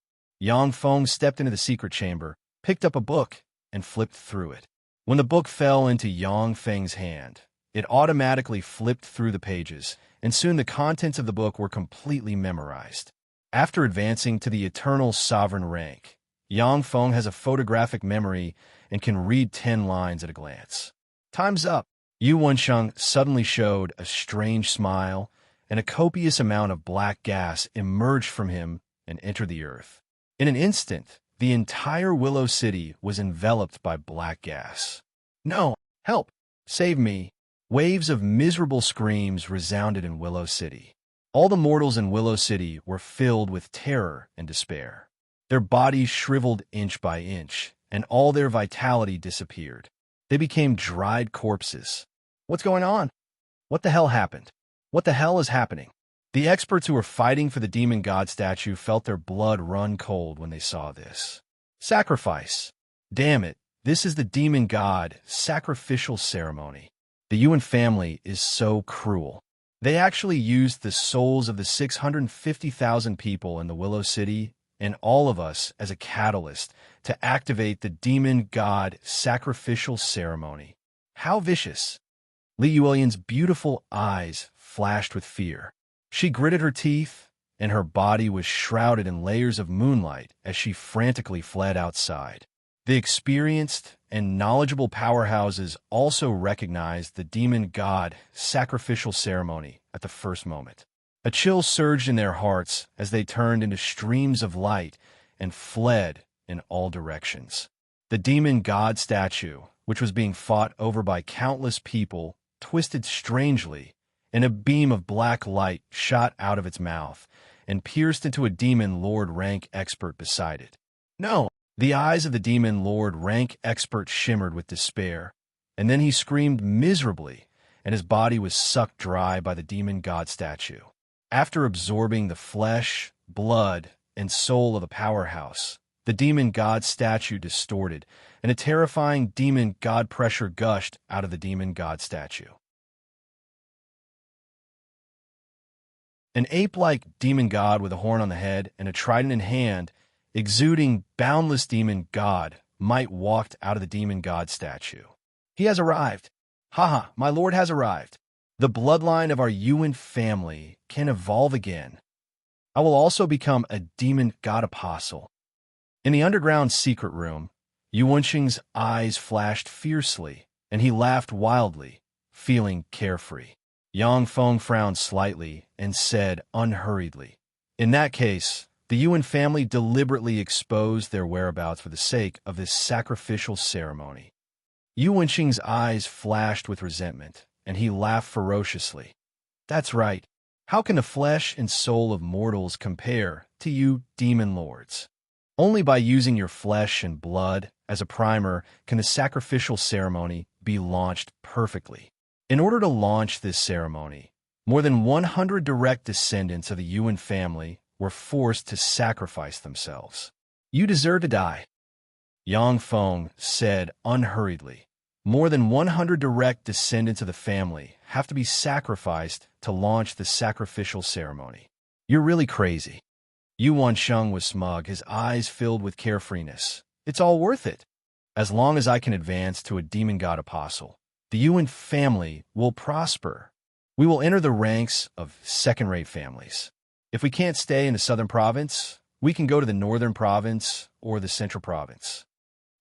Yangfeng stepped into the secret chamber, picked up a book, and flipped through it. When the book fell into Yangfeng's hand, it automatically flipped through the pages, and soon the contents of the book were completely memorized. After advancing to the eternal sovereign rank, Yangfeng has a photographic memory and can read 10 lines at a glance. Time's up. Yu Wensheng suddenly showed a strange smile, and a copious amount of black gas emerged from him and entered the earth. In an instant, the entire Willow City was enveloped by black gas. "No! Help! Save me!" Waves of miserable screams resounded in Willow City. All the mortals in Willow City were filled with terror and despair. Their bodies shriveled inch by inch, and all their vitality disappeared. They became dried corpses. What's going on? What the hell happened? What the hell is happening? The experts who were fighting for the demon god statue felt their blood run cold when they saw this. Sacrifice. Damn it, this is the demon god sacrificial ceremony. The Yuan family is so cruel. They actually used the souls of the 650,000 people in the Willow City and all of us as a catalyst to activate the demon god sacrificial ceremony. How vicious. Li Yulian's beautiful eyes flashed with fear. She gritted her teeth, and her body was shrouded in layers of moonlight as she frantically fled outside. The experienced and knowledgeable powerhouses also recognized the demon god sacrificial ceremony at the first moment. A chill surged in their hearts as they turned into streams of light and fled in all directions. The demon god statue, which was being fought over by countless people, twisted strangely, and a beam of black light shot out of its mouth and pierced into a demon lord rank expert beside it. No! The eyes of the demon lord rank expert shimmered with despair, and then he screamed miserably, and his body was sucked dry by the demon god statue. After absorbing the flesh, blood, and soul of the powerhouse, the demon god statue distorted, and a terrifying demon god pressure gushed out of the demon god statue. An ape-like demon god with a horn on the head and a trident in hand, exuding boundless demon god, might walked out of the demon god statue. He has arrived. Haha, my lord has arrived. The bloodline of our Yuan family can evolve again. I will also become a demon god apostle. In the underground secret room, Yuanxing's eyes flashed fiercely, and he laughed wildly, feeling carefree. Yang Feng frowned slightly and said unhurriedly, "In that case, the Yuan family deliberately exposed their whereabouts for the sake of this sacrificial ceremony." Yuanxing's eyes flashed with resentment, and he laughed ferociously. "That's right. How can the flesh and soul of mortals compare to you demon lords? Only by using your flesh and blood as a primer can the sacrificial ceremony be launched perfectly. In order to launch this ceremony, more than 100 direct descendants of the Yuan family were forced to sacrifice themselves. You deserve to die," Yang Feng said unhurriedly. "More than 100 direct descendants of the family have to be sacrificed to launch the sacrificial ceremony. You're really crazy." Yuan Sheng was smug, his eyes filled with carefreeness. "It's all worth it. As long as I can advance to a demon god apostle, the Yuan family will prosper. We will enter the ranks of second-rate families. If we can't stay in the southern province, we can go to the northern province or the central province."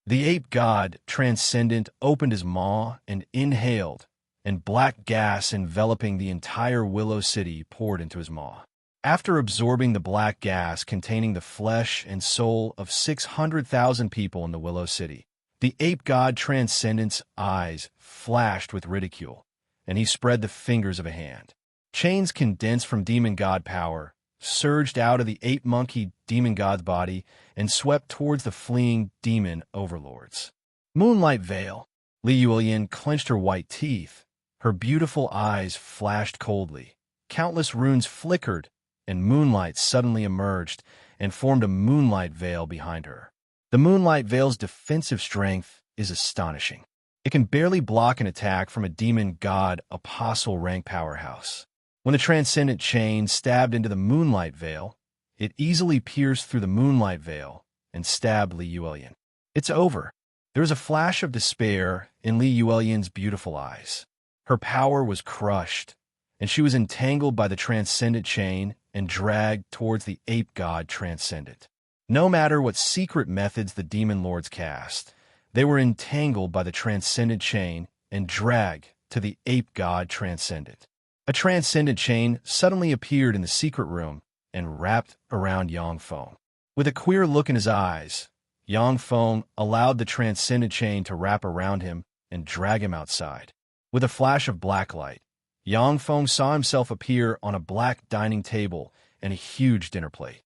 The ape god, transcendent, opened his maw and inhaled, and black gas enveloping the entire Willow City poured into his maw. After absorbing the black gas containing the flesh and soul of 600,000 people in the Willow City, the ape god Transcendent's eyes flashed with ridicule, and he spread the fingers of a hand. Chains condensed from demon god power surged out of the ape-monkey demon god's body and swept towards the fleeing demon overlords. Moonlight Veil. Li Yulian clenched her white teeth. Her beautiful eyes flashed coldly. Countless runes flickered, and moonlight suddenly emerged and formed a moonlight veil behind her. The moonlight veil's defensive strength is astonishing. It can barely block an attack from a demon god apostle rank powerhouse. When the transcendent chain stabbed into the moonlight veil, it easily pierced through the moonlight veil and stabbed Li Yulian. "It's over." There was a flash of despair in Li Yulian's beautiful eyes. Her power was crushed, and she was entangled by the transcendent chain and dragged towards the ape god Transcendent. No matter what secret methods the demon lords cast, they were entangled by the transcendent chain and dragged to the ape god Transcendent. A transcendent chain suddenly appeared in the secret room and wrapped around Yang Feng. With a queer look in his eyes, Yang Feng allowed the transcendent chain to wrap around him and drag him outside. With a flash of black light, Yang Feng saw himself appear on a black dining table and a huge dinner plate.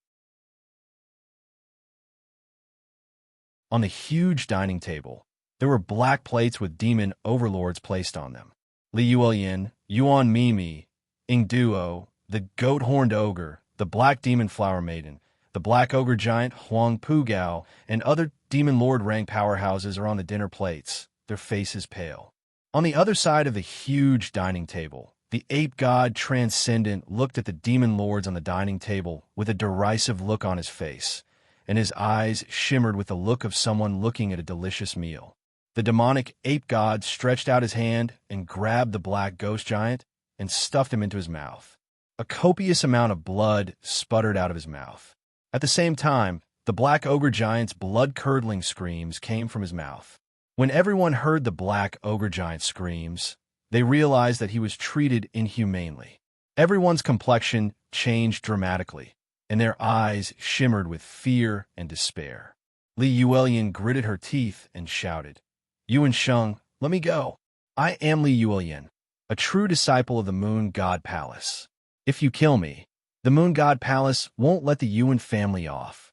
On the huge dining table, there were black plates with demon overlords placed on them. Li Yulian, Yuan Mimi, Ingduo, the goat-horned ogre, the black demon flower maiden, the black ogre giant Huang Pugao, and other demon lord rank powerhouses are on the dinner plates, their faces pale. On the other side of the huge dining table, the ape god Transcendent looked at the demon lords on the dining table with a derisive look on his face, and his eyes shimmered with the look of someone looking at a delicious meal. The demonic ape god stretched out his hand and grabbed the black ghost giant and stuffed him into his mouth. A copious amount of blood sputtered out of his mouth. At the same time, the black ogre giant's blood-curdling screams came from his mouth. When everyone heard the black ogre giant's screams, they realized that he was treated inhumanely. Everyone's complexion changed dramatically, and their eyes shimmered with fear and despair. Li Yulian gritted her teeth and shouted, "Yuan Sheng, let me go. I am Li Yulian, a true disciple of the Moon God Palace. If you kill me, the Moon God Palace won't let the Yuan family off."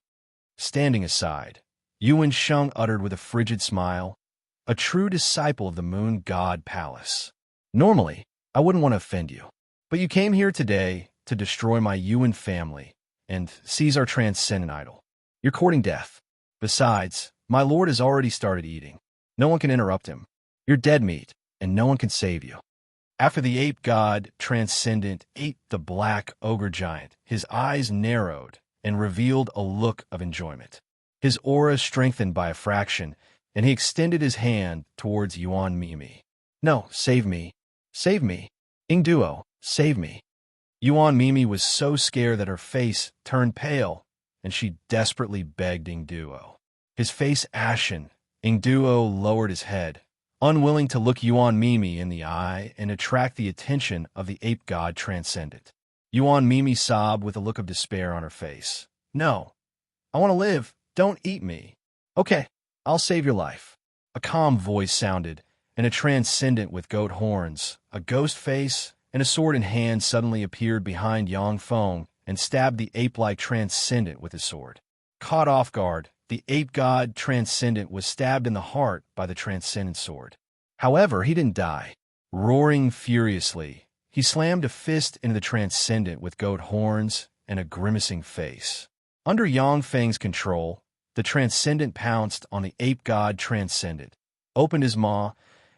Standing aside, Yuan Sheng uttered with a frigid smile, "A true disciple of the Moon God Palace. Normally, I wouldn't want to offend you, but you came here today to destroy my Yuan family and seize our transcendent idol. You're courting death. Besides, my lord has already started eating. No one can interrupt him. You're dead meat, and no one can save you." After the ape god Transcendent ate the black ogre giant, his eyes narrowed and revealed a look of enjoyment. His aura strengthened by a fraction, and he extended his hand towards Yuan Mimi. "No, save me. Save me. Ingduo, save me." Yuan Mimi was so scared that her face turned pale, and she desperately begged Ingduo. His face ashen, Ingduo lowered his head, unwilling to look Yuan Mimi in the eye and attract the attention of the ape god transcendent. Yuan Mimi sobbed with a look of despair on her face. "No, I want to live. Don't eat me." "Okay, I'll save your life." A calm voice sounded, and a transcendent with goat horns, a ghost face, and a sword in hand suddenly appeared behind Yang Feng and stabbed the ape-like transcendent with his sword. Caught off guard, the ape god transcendent was stabbed in the heart by the transcendent sword. However, he didn't die. Roaring furiously, he slammed a fist into the transcendent with goat horns and a grimacing face. Under Yang Feng's control, the transcendent pounced on the ape god transcendent, opened his maw,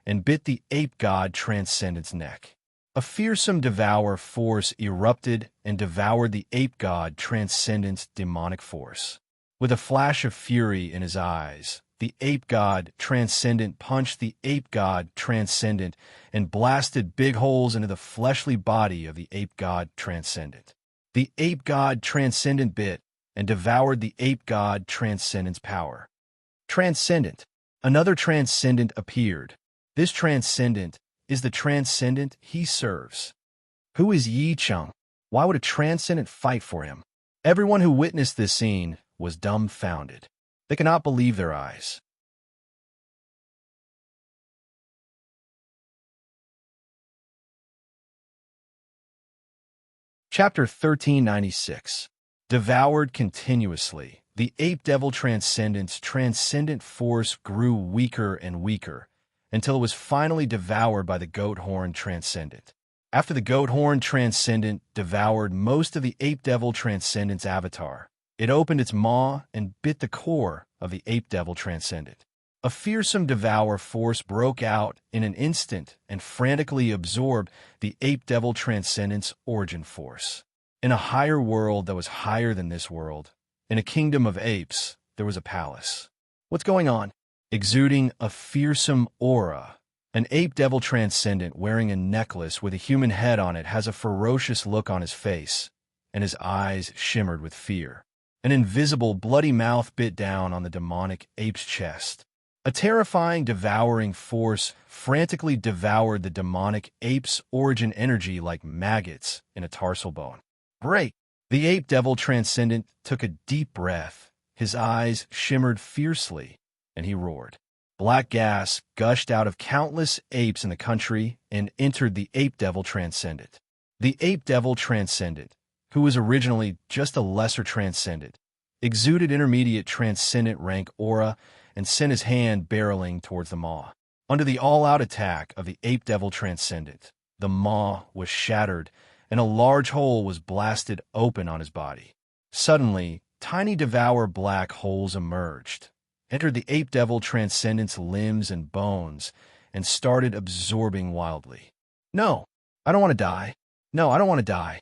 and bit the ape god transcendent's neck. A fearsome devour force erupted and devoured the ape god transcendent's demonic force. With a flash of fury in his eyes, the ape god transcendent punched the ape god transcendent and blasted big holes into the fleshly body of the ape god transcendent. The ape god transcendent bit and devoured the ape god transcendent's power. Transcendent. Another transcendent appeared. This transcendent is the transcendent he serves. Who is Yi Cheng? Why would a transcendent fight for him? Everyone who witnessed this scene was dumbfounded. They could not believe their eyes. Chapter 1396. Devoured continuously, the ape devil transcendent's transcendent force grew weaker and weaker until it was finally devoured by the goat horn transcendent. After the goat horn transcendent devoured most of the ape devil transcendent's avatar, it opened its maw and bit the core of the ape devil transcendent. A fearsome devour force broke out in an instant and frantically absorbed the ape devil transcendent's origin force. In a higher world that was higher than this world, in a kingdom of apes, there was a palace. What's going on? Exuding a fearsome aura, an ape devil transcendent wearing a necklace with a human head on it has a ferocious look on his face, and his eyes shimmered with fear. An invisible, bloody mouth bit down on the demonic ape's chest. A terrifying, devouring force frantically devoured the demonic ape's origin energy like maggots in a tarsal bone. Break! The ape devil transcendent took a deep breath. His eyes shimmered fiercely, and he roared. Black gas gushed out of countless apes in the country and entered the ape devil transcendent. The ape devil transcendent, who was originally just a lesser transcendent, exuded intermediate transcendent rank aura and sent his hand barreling towards the maw. Under the all-out attack of the ape devil transcendent, the maw was shattered and a large hole was blasted open on his body. Suddenly, tiny devour black holes emerged, entered the ape devil transcendent's limbs and bones, and started absorbing wildly. "No, I don't want to die. No, I don't want to die."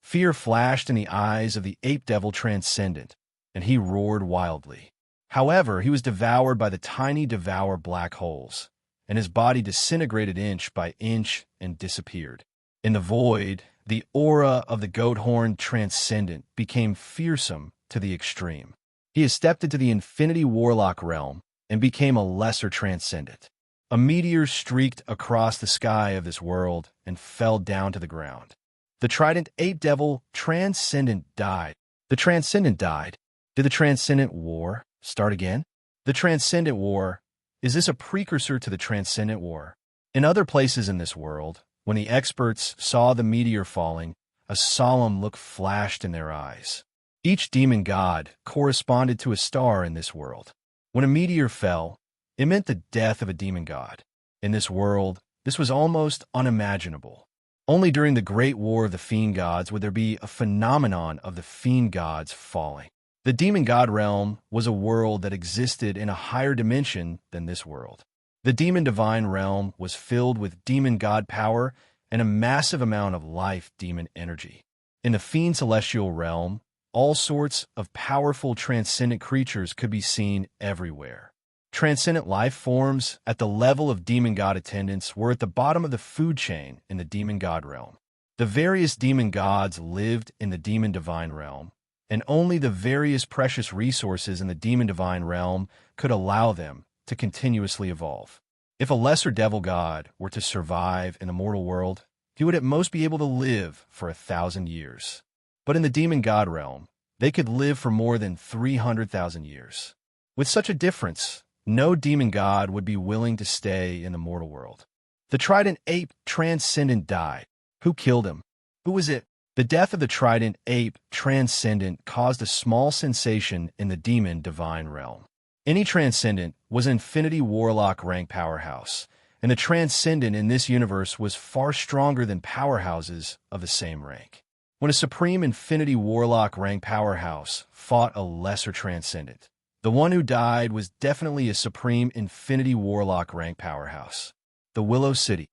Fear flashed in the eyes of the ape devil transcendent, and he roared wildly. However, he was devoured by the tiny devour black holes, and his body disintegrated inch by inch and disappeared. In the void, the aura of the goat horn transcendent became fearsome to the extreme. He has stepped into the infinity warlock realm and became a lesser transcendent. A meteor streaked across the sky of this world and fell down to the ground. The trident ape devil transcendent died. The transcendent died. Did the transcendent war start again? The transcendent war, is this a precursor to the transcendent war? In other places in this world, when the experts saw the meteor falling, a solemn look flashed in their eyes. Each demon god corresponded to a star in this world. When a meteor fell, it meant the death of a demon god. In this world, this was almost unimaginable. Only during the great war of the fiend gods would there be a phenomenon of the fiend gods falling. The demon god realm was a world that existed in a higher dimension than this world. The demon divine realm was filled with demon god power and a massive amount of life demon energy. In the fiend celestial realm, all sorts of powerful transcendent creatures could be seen everywhere. Transcendent life forms at the level of demon god attendants were at the bottom of the food chain in the demon god realm. The various demon gods lived in the demon divine realm, and only the various precious resources in the demon divine realm could allow them to continuously evolve. If a lesser devil god were to survive in the mortal world, he would at most be able to live for 1,000 years. But in the demon god realm, they could live for more than 300,000 years. With such a difference, no demon god would be willing to stay in the mortal world. The trident ape transcendent died. Who killed him? Who was it? The death of the trident ape transcendent caused a small sensation in the demon divine realm. Any transcendent was an infinity warlock rank powerhouse, and the transcendent in this universe was far stronger than powerhouses of the same rank. When a supreme infinity warlock rank powerhouse fought a lesser transcendent, the one who died was definitely a supreme infinity warlock rank powerhouse. The Willow City.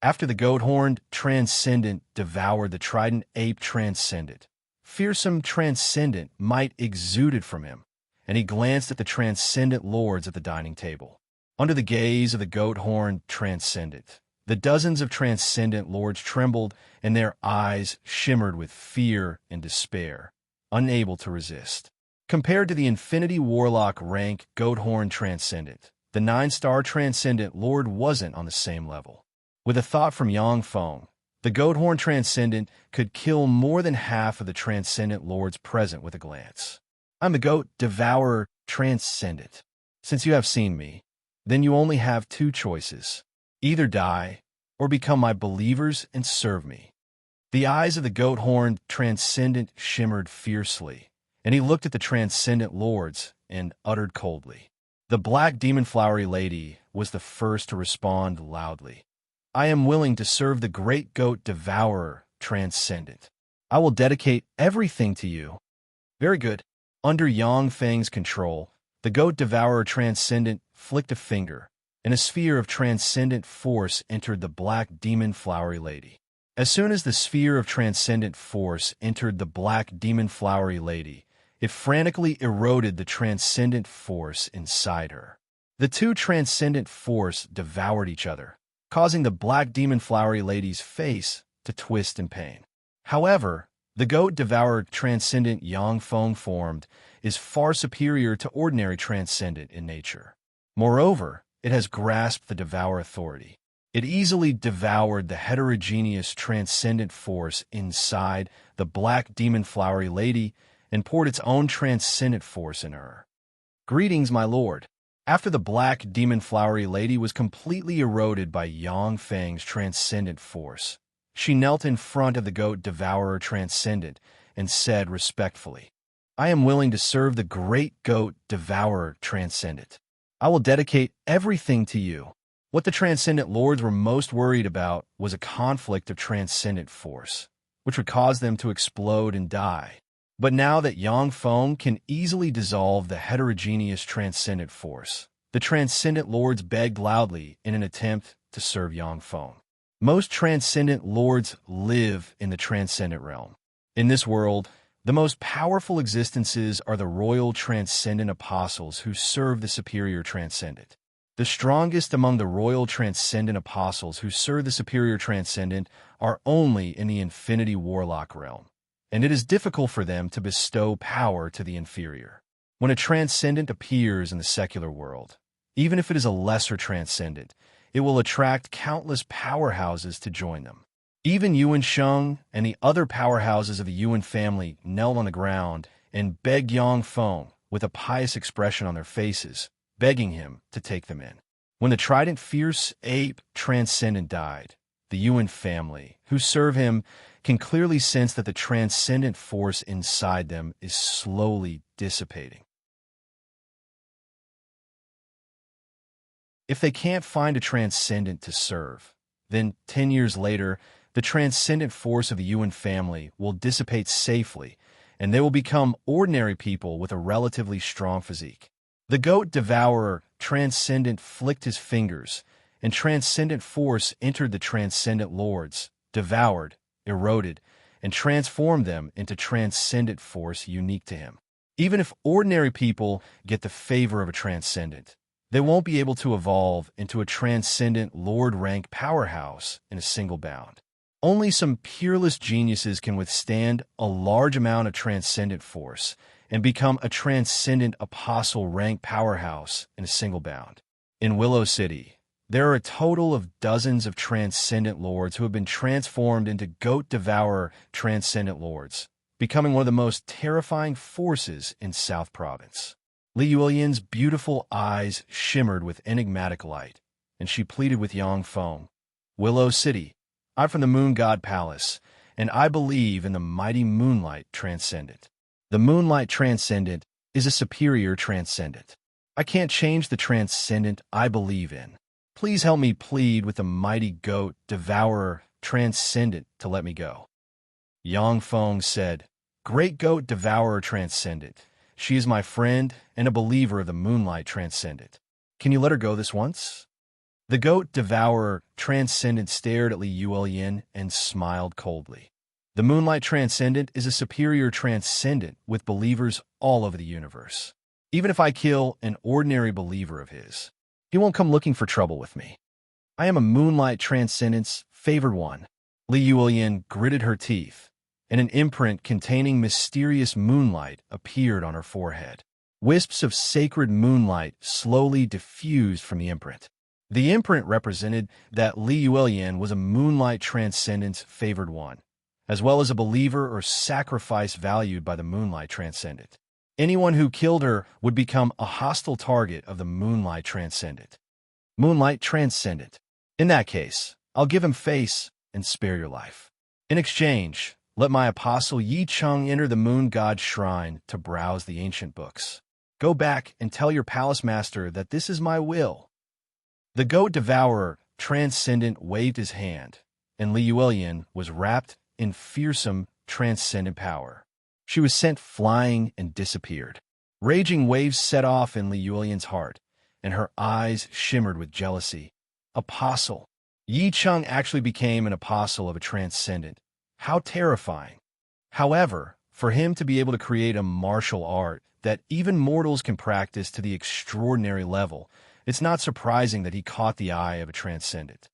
After the goat-horned transcendent devoured the trident ape transcendent, fearsome transcendent might exuded from him, and he glanced at the transcendent lords at the dining table. Under the gaze of the goat-horned transcendent, the dozens of transcendent lords trembled, and their eyes shimmered with fear and despair, unable to resist. Compared to the infinity warlock rank goat-horned transcendent, the 9-star transcendent lord wasn't on the same level. With a thought from Yang Feng, the goat-horn transcendent could kill more than half of the transcendent lords present with a glance. I'm the goat devourer transcendent. Since you have seen me, then you only have 2 choices. Either die, or become my believers and serve me. The eyes of the goat-horned transcendent shimmered fiercely, and he looked at the transcendent lords and uttered coldly. The black demon flowery lady was the first to respond loudly. I am willing to serve the great goat devourer transcendent. I will dedicate everything to you. Very good. Under Yang Feng's control, the goat devourer transcendent flicked a finger, and a sphere of transcendent force entered the black demon flowery lady. As soon as the sphere of transcendent force entered the black demon flowery lady, it frantically eroded the transcendent force inside her. The 2 transcendent force devoured each other, causing the black demon flowery lady's face to twist in pain. However, the goat devourer transcendent Yang Feng formed is far superior to ordinary transcendent in nature. Moreover, it has grasped the devour authority. It easily devoured the heterogeneous transcendent force inside the black demon flowery lady and poured its own transcendent force in her. Greetings, my lord. After the black demon flowery lady was completely eroded by Yang Feng's transcendent force, she knelt in front of the goat devourer transcendent and said respectfully, I am willing to serve the great goat devourer transcendent. I will dedicate everything to you. What the transcendent lords were most worried about was a conflict of transcendent force, which would cause them to explode and die. But now that Yang Feng can easily dissolve the heterogeneous transcendent force, the transcendent lords begged loudly in an attempt to serve Yang Feng. Most transcendent lords live in the transcendent realm. In this world, the most powerful existences are the royal transcendent apostles who serve the superior transcendent. The strongest among the royal transcendent apostles who serve the superior transcendent are only in the infinity warlock realm, and it is difficult for them to bestow power to the inferior. When a transcendent appears in the secular world, even if it is a lesser transcendent, it will attract countless powerhouses to join them. Even Yuan Sheng and the other powerhouses of the Yuan family knelt on the ground and begged Yang Feng with a pious expression on their faces, begging him to take them in. When the trident fierce ape transcendent died, the Yuan family, who serve him, can clearly sense that the transcendent force inside them is slowly dissipating. If they can't find a transcendent to serve, then 10 years later, the transcendent force of the Yuan family will dissipate safely, and they will become ordinary people with a relatively strong physique. The goat devourer transcendent flicked his fingers, and transcendent force entered the transcendent lords, devoured, eroded, and transformed them into transcendent force unique to him. Even if ordinary people get the favor of a transcendent, they won't be able to evolve into a transcendent lord rank powerhouse in a single bound. Only some peerless geniuses can withstand a large amount of transcendent force and become a transcendent apostle rank powerhouse in a single bound. In Willow City, there are a total of dozens of transcendent lords who have been transformed into goat devourer transcendent lords, becoming one of the most terrifying forces in South Province. Li Yulian's beautiful eyes shimmered with enigmatic light, and she pleaded with Yang Feng. Willow City, I'm from the Moon God Palace, and I believe in the mighty Moonlight Transcendent. The Moonlight Transcendent is a superior transcendent. I can't change the transcendent I believe in. Please help me plead with the mighty goat devourer transcendent to let me go. Yang Feng said, Great goat devourer transcendent. She is my friend and a believer of the Moonlight Transcendent. Can you let her go this once? The goat devourer transcendent stared at Li Yulian and smiled coldly. The Moonlight Transcendent is a superior transcendent with believers all over the universe. Even if I kill an ordinary believer of his, he won't come looking for trouble with me. I am a Moonlight Transcendent's favored one. Li Yulian gritted her teeth, and an imprint containing mysterious moonlight appeared on her forehead. Wisps of sacred moonlight slowly diffused from the imprint. The imprint represented that Li Yulian was a Moonlight Transcendent's favored one, as well as a believer or sacrifice valued by the Moonlight Transcendent. Anyone who killed her would become a hostile target of the Moonlight Transcendent. Moonlight Transcendent. In that case, I'll give him face and spare your life. In exchange, let my apostle Yi Cheng enter the Moon God's shrine to browse the ancient books. Go back and tell your palace master that this is my will. The goat devourer transcendent waved his hand, and Li Yulian was wrapped in fearsome transcendent power. She was sent flying and disappeared. Raging waves set off in Li Yulian's heart, and her eyes shimmered with jealousy. Apostle. Yi Cheng actually became an apostle of a transcendent. How terrifying. However, for him to be able to create a martial art that even mortals can practice to the extraordinary level, it's not surprising that he caught the eye of a transcendent.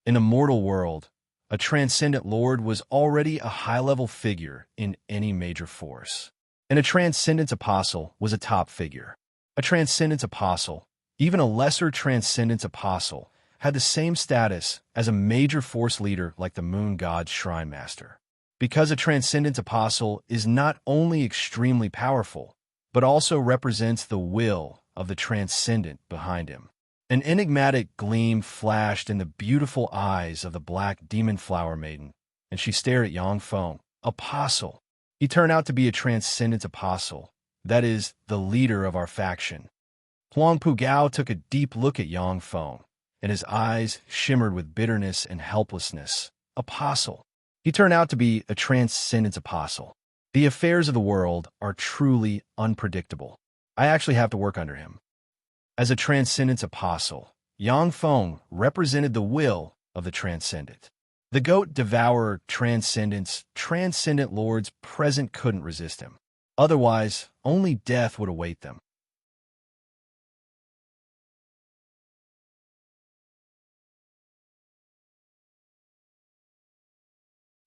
In a mortal world, a transcendent lord was already a high-level figure in any major force. And a transcendent apostle was a top figure. A transcendent apostle, even a lesser transcendent apostle, had the same status as a major force leader like the Moon God's Shrine Master. Because a transcendent apostle is not only extremely powerful, but also represents the will of the transcendent behind him. An enigmatic gleam flashed in the beautiful eyes of the black demon flower maiden, and she stared at Yang Feng. Apostle. He turned out to be a transcendent apostle, that is, the leader of our faction. Huang Pugao took a deep look at Yang Feng, and his eyes shimmered with bitterness and helplessness. Apostle. He turned out to be a transcendent apostle. The affairs of the world are truly unpredictable. I actually have to work under him. As a transcendent apostle, Yang Feng represented the will of the transcendent. The goat devourer transcendent lords present couldn't resist him. Otherwise, only death would await them.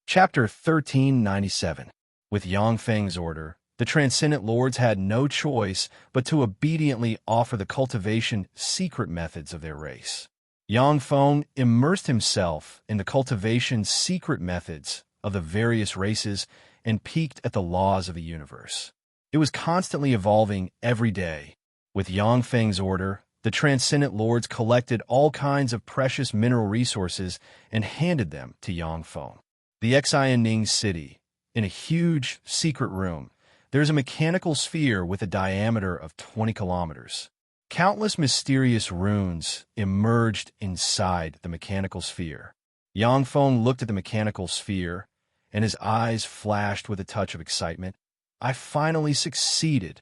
Chapter 1397. With Yang Feng's order, the transcendent lords had no choice but to obediently offer the cultivation secret methods of their race. Yang Feng immersed himself in the cultivation secret methods of the various races and peeked at the laws of the universe. It was constantly evolving every day. With Yang Feng's order, the transcendent lords collected all kinds of precious mineral resources and handed them to Yang Feng. The Xianing city. In a huge, secret room, there's a mechanical sphere with a diameter of 20 kilometers. Countless mysterious runes emerged inside the mechanical sphere. Yang Feng looked at the mechanical sphere, and his eyes flashed with a touch of excitement. I finally succeeded.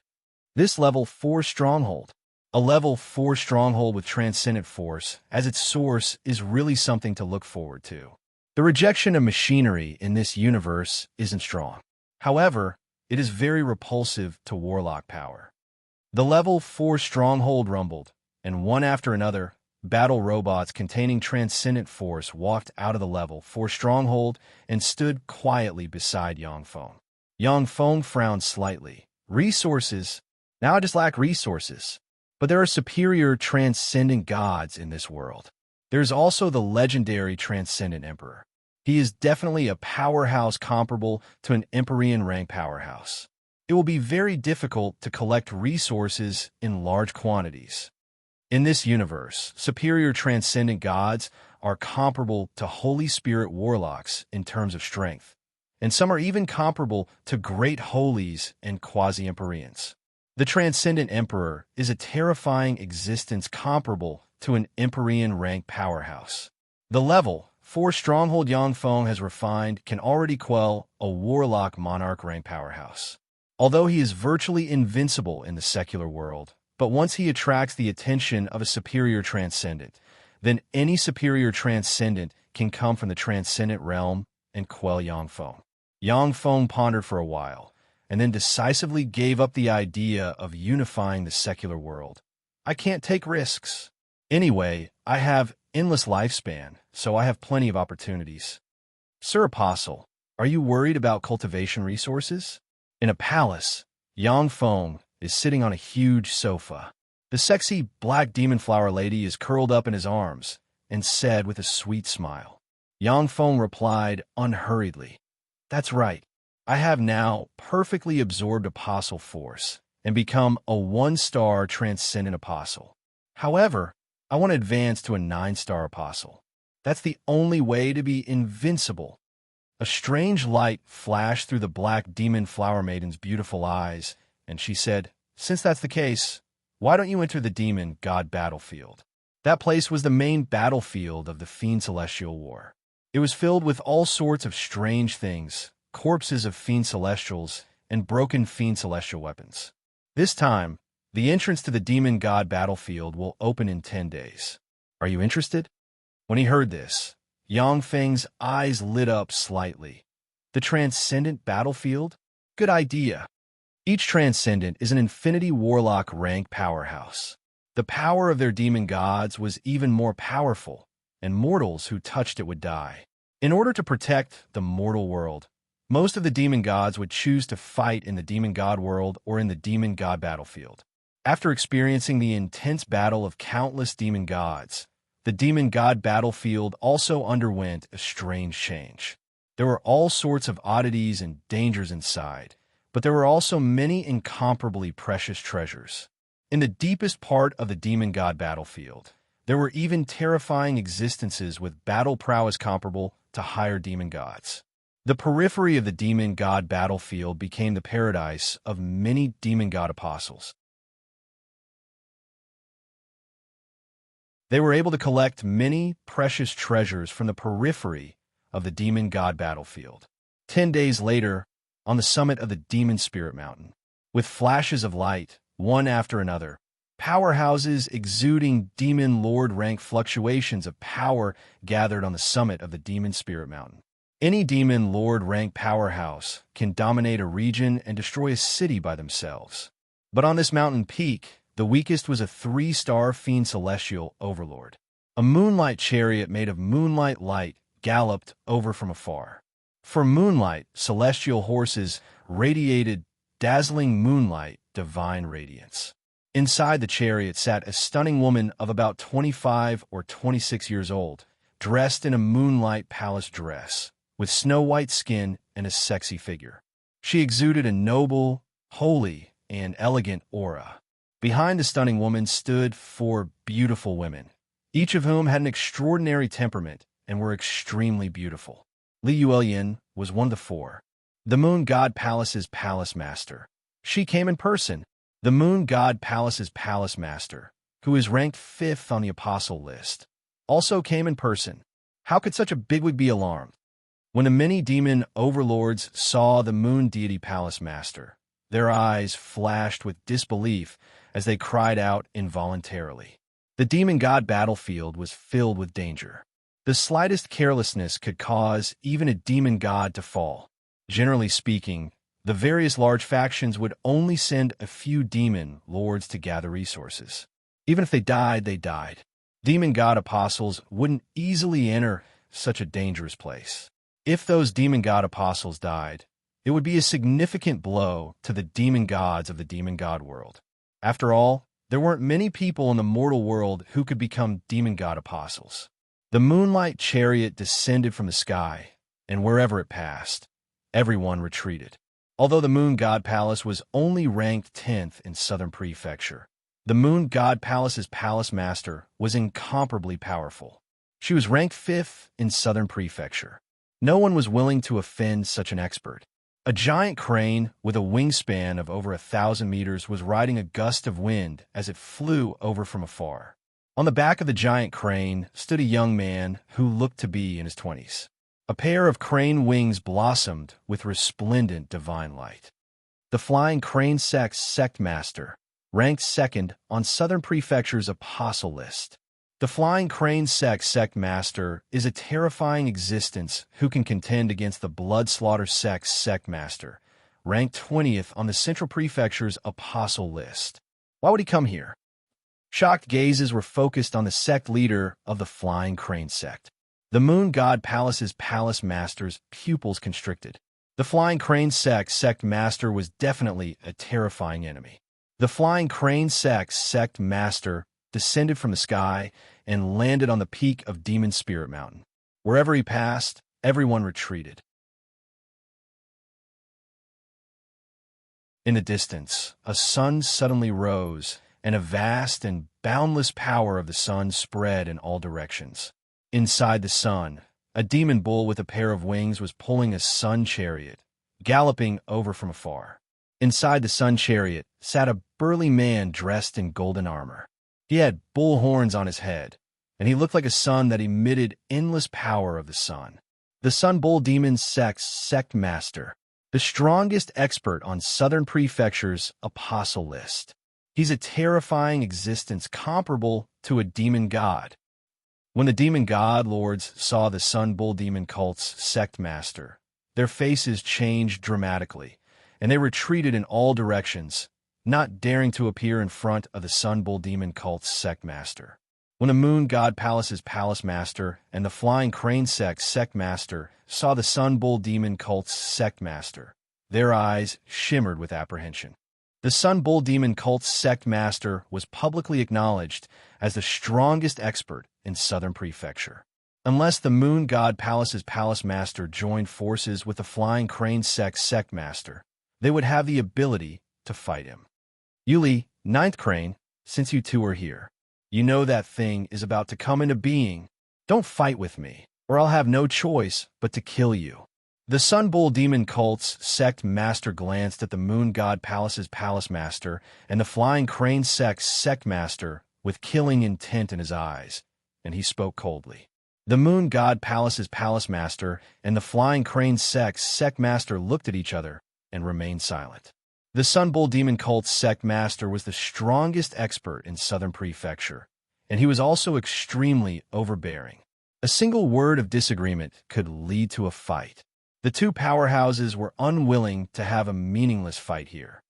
This level 4 stronghold. A level 4 stronghold with transcendent force as its source is really something to look forward to. The rejection of machinery in this universe isn't strong. However, it is very repulsive to warlock power. The level 4 stronghold rumbled, and one after another, battle robots containing transcendent force walked out of the level 4 stronghold and stood quietly beside Yangfeng. Yangfeng frowned slightly. Resources? Now I just lack resources. But there are superior transcendent gods in this world. There's also the legendary transcendent emperor. He is definitely a powerhouse comparable to an Empyrean rank powerhouse. It will be very difficult to collect resources in large quantities. In this universe, superior transcendent gods are comparable to Holy Spirit warlocks in terms of strength, and some are even comparable to great holies and quasi-Empyreans. The Transcendent Emperor is a terrifying existence comparable to an Empyrean rank powerhouse. The level 4 stronghold Yangfeng has refined can already quell a warlock monarch rank powerhouse. Although he is virtually invincible in the secular world, but once he attracts the attention of a superior transcendent, then any superior transcendent can come from the transcendent realm and quell Yangfeng. Yangfeng pondered for a while, and then decisively gave up the idea of unifying the secular world. I can't take risks. Anyway, I have endless lifespan, so I have plenty of opportunities. Sir Apostle, are you worried about cultivation resources? In a palace, Yangfeng is sitting on a huge sofa. The sexy black demon flower lady is curled up in his arms and said with a sweet smile. Yangfeng replied unhurriedly, "That's right. I have now perfectly absorbed apostle force and become a 1-star transcendent apostle. However, I want to advance to a 9-star apostle. That's the only way to be invincible." A strange light flashed through the black demon flower maiden's beautiful eyes, and she said, "Since that's the case, why don't you enter the demon god battlefield?" That place was the main battlefield of the Fiend Celestial War. It was filled with all sorts of strange things, corpses of Fiend Celestials, and broken Fiend Celestial weapons. This time, the entrance to the demon god battlefield will open in 10 days. Are you interested? When he heard this, Yangfeng's eyes lit up slightly. The transcendent battlefield? Good idea. Each transcendent is an infinity warlock rank powerhouse. The power of their demon gods was even more powerful, and mortals who touched it would die. In order to protect the mortal world, most of the demon gods would choose to fight in the demon god world or in the demon god battlefield. After experiencing the intense battle of countless demon gods, the demon god battlefield also underwent a strange change. There were all sorts of oddities and dangers inside, but there were also many incomparably precious treasures. In the deepest part of the demon god battlefield, there were even terrifying existences with battle prowess comparable to higher demon gods. The periphery of the demon god battlefield became the paradise of many demon god apostles. They were able to collect many precious treasures from the periphery of the demon god battlefield. 10 days later, on the summit of the demon spirit mountain, with flashes of light, one after another, powerhouses exuding demon lord rank fluctuations of power gathered on the summit of the demon spirit mountain. Any demon lord rank powerhouse can dominate a region and destroy a city by themselves. But on this mountain peak, the weakest was a 3-star Fiend Celestial Overlord. A moonlight chariot made of moonlight light galloped over from afar. For moonlight, celestial horses radiated dazzling moonlight, divine radiance. Inside the chariot sat a stunning woman of about 25 or 26 years old, dressed in a moonlight palace dress, with snow-white skin and a sexy figure. She exuded a noble, holy, and elegant aura. Behind the stunning woman stood 4 beautiful women, each of whom had an extraordinary temperament and were extremely beautiful. Li Yuelian was one of the 4, the Moon God Palace's palace master. She came in person. The Moon God Palace's palace master, who is ranked 5th on the apostle list, also came in person. How could such a bigwig be alarmed? When the many demon overlords saw the Moon Deity Palace Master, their eyes flashed with disbelief as they cried out involuntarily. The demon god battlefield was filled with danger. The slightest carelessness could cause even a demon god to fall. Generally speaking, the various large factions would only send a few demon lords to gather resources. Even if they died, they died. Demon god apostles wouldn't easily enter such a dangerous place. If those demon god apostles died, it would be a significant blow to the demon gods of the demon god world. After all, there weren't many people in the mortal world who could become demon god apostles. The moonlight chariot descended from the sky, and wherever it passed, everyone retreated. Although the Moon God Palace was only ranked 10th in Southern Prefecture, the Moon God Palace's palace master was incomparably powerful. She was ranked 5th in Southern Prefecture. No one was willing to offend such an expert. A giant crane with a wingspan of over 1,000 meters was riding a gust of wind as it flew over from afar. On the back of the giant crane stood a young man who looked to be in his 20s. A pair of crane wings blossomed with resplendent divine light. The Flying Crane Sect Master, ranked 2nd on Southern Prefecture's Apostle list. The Flying Crane Sect Master is a terrifying existence who can contend against the Blood Slaughter Sect Master, ranked 20th on the Central Prefecture's Apostle list. Why would he come here? Shocked gazes were focused on the sect leader of the Flying Crane Sect. The Moon God Palace's palace master's pupils constricted. The Flying Crane Sect Master was definitely a terrifying enemy. The Flying Crane Sect Master descended from the sky and landed on the peak of Demon Spirit Mountain. Wherever he passed, everyone retreated. In the distance, a sun suddenly rose, and a vast and boundless power of the sun spread in all directions. Inside the sun, a demon bull with a pair of wings was pulling a sun chariot, galloping over from afar. Inside the sun chariot sat a burly man dressed in golden armor. He had bull horns on his head, and he looked like a sun that emitted endless power of the sun. The Sun Bull Demon Sect Master, the strongest expert on Southern Prefecture's Apostle list. He's a terrifying existence comparable to a demon god. When the demon god lords saw the Sun Bull Demon Cult's sect master, their faces changed dramatically, and they retreated in all directions, not daring to appear in front of the Sun Bull Demon Cult's sect master. When the Moon God Palace's palace master and the Flying Crane sect master saw the Sun Bull Demon Cult's sect master, their eyes shimmered with apprehension. The Sun Bull Demon Cult's sect master was publicly acknowledged as the strongest expert in Southern Prefecture. Unless the Moon God Palace's palace master joined forces with the Flying Crane sect master, they would have the ability to fight him. Yuli, 9th Crane, since you two are here, you know that thing is about to come into being. Don't fight with me, or I'll have no choice but to kill you. The Sun Bull Demon Cult's sect master glanced at the Moon God Palace's palace master and the Flying Crane sect master with killing intent in his eyes, and he spoke coldly. The Moon God Palace's palace master and the Flying Crane sect master looked at each other and remained silent. The Sun Bull Demon Cult's sect master was the strongest expert in Southern Prefecture, and he was also extremely overbearing. A single word of disagreement could lead to a fight. The two powerhouses were unwilling to have a meaningless fight here.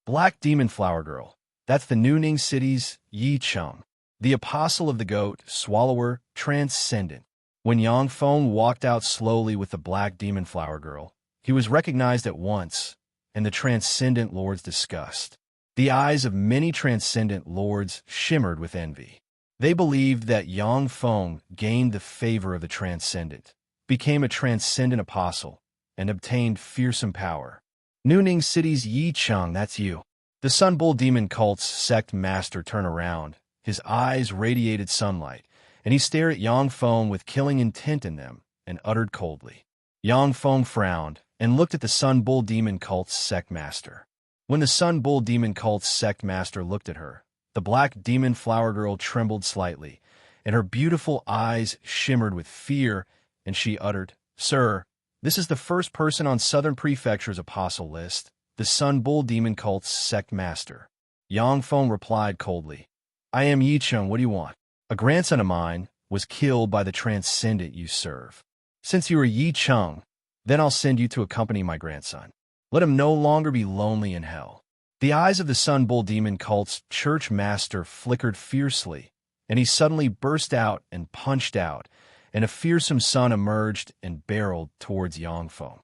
Black Demon Flower Girl, that's the Nuning City's Yi Chung, the apostle of the goat, swallower, transcendent. When Yang Feng walked out slowly with the Black Demon Flower Girl, he was recognized at once, and the transcendent lords disgust. The eyes of many transcendent lords shimmered with envy. They believed that Yang Feng gained the favor of the transcendent, became a transcendent apostle, and obtained fearsome power. Nuning City's Yi Chung, that's you. The Sun Bull Demon Cult's sect master turned around. His eyes radiated sunlight, and he stared at Yang Feng with killing intent in them, and uttered coldly. Yang Feng frowned, and looked at the Sun Bull Demon Cult's sect master. When the Sun Bull Demon Cult's sect master looked at her, the Black Demon Flower Girl trembled slightly, and her beautiful eyes shimmered with fear, and she uttered, "Sir, this is the first person on Southern Prefecture's apostle list, the Sun Bull Demon Cult's sect master." Yang Feng replied coldly, "I am Yi Chung, what do you want? A grandson of mine was killed by the transcendent you serve. Since you are Yi Chung, then I'll send you to accompany my grandson. Let him no longer be lonely in hell." The eyes of the Sun Bull Demon Cult's church master flickered fiercely, and he suddenly burst out and punched out, and a fearsome sun emerged and barreled towards Yangfeng.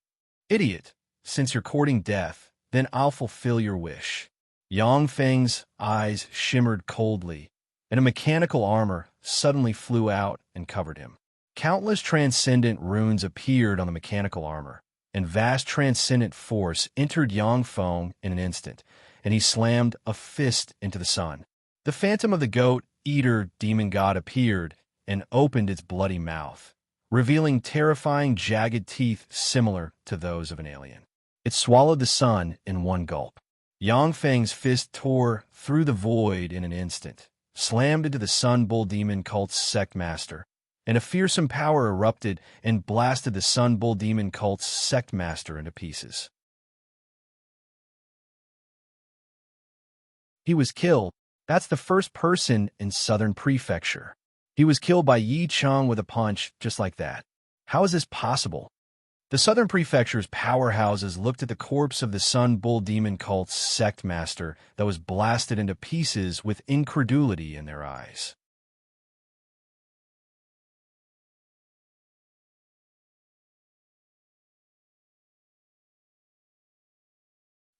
"Idiot, since you're courting death, then I'll fulfill your wish." Yangfeng's eyes shimmered coldly, and a mechanical armor suddenly flew out and covered him. Countless transcendent runes appeared on the mechanical armor, and vast transcendent force entered Yangfeng in an instant, and he slammed a fist into the sun. The phantom of the goat-eater demon god appeared and opened its bloody mouth, revealing terrifying jagged teeth similar to those of an alien. It swallowed the sun in one gulp. Yangfeng's fist tore through the void in an instant, slammed into the Sun Bull Demon cult's sect master, and a fearsome power erupted and blasted the Sun Bull Demon cult's sect master into pieces. He was killed. That's the first person in Southern Prefecture. He was killed by Yi Cheng with a punch just like that. How is this possible? The Southern Prefecture's powerhouses looked at the corpse of the Sun Bull Demon cult's sect master that was blasted into pieces with incredulity in their eyes.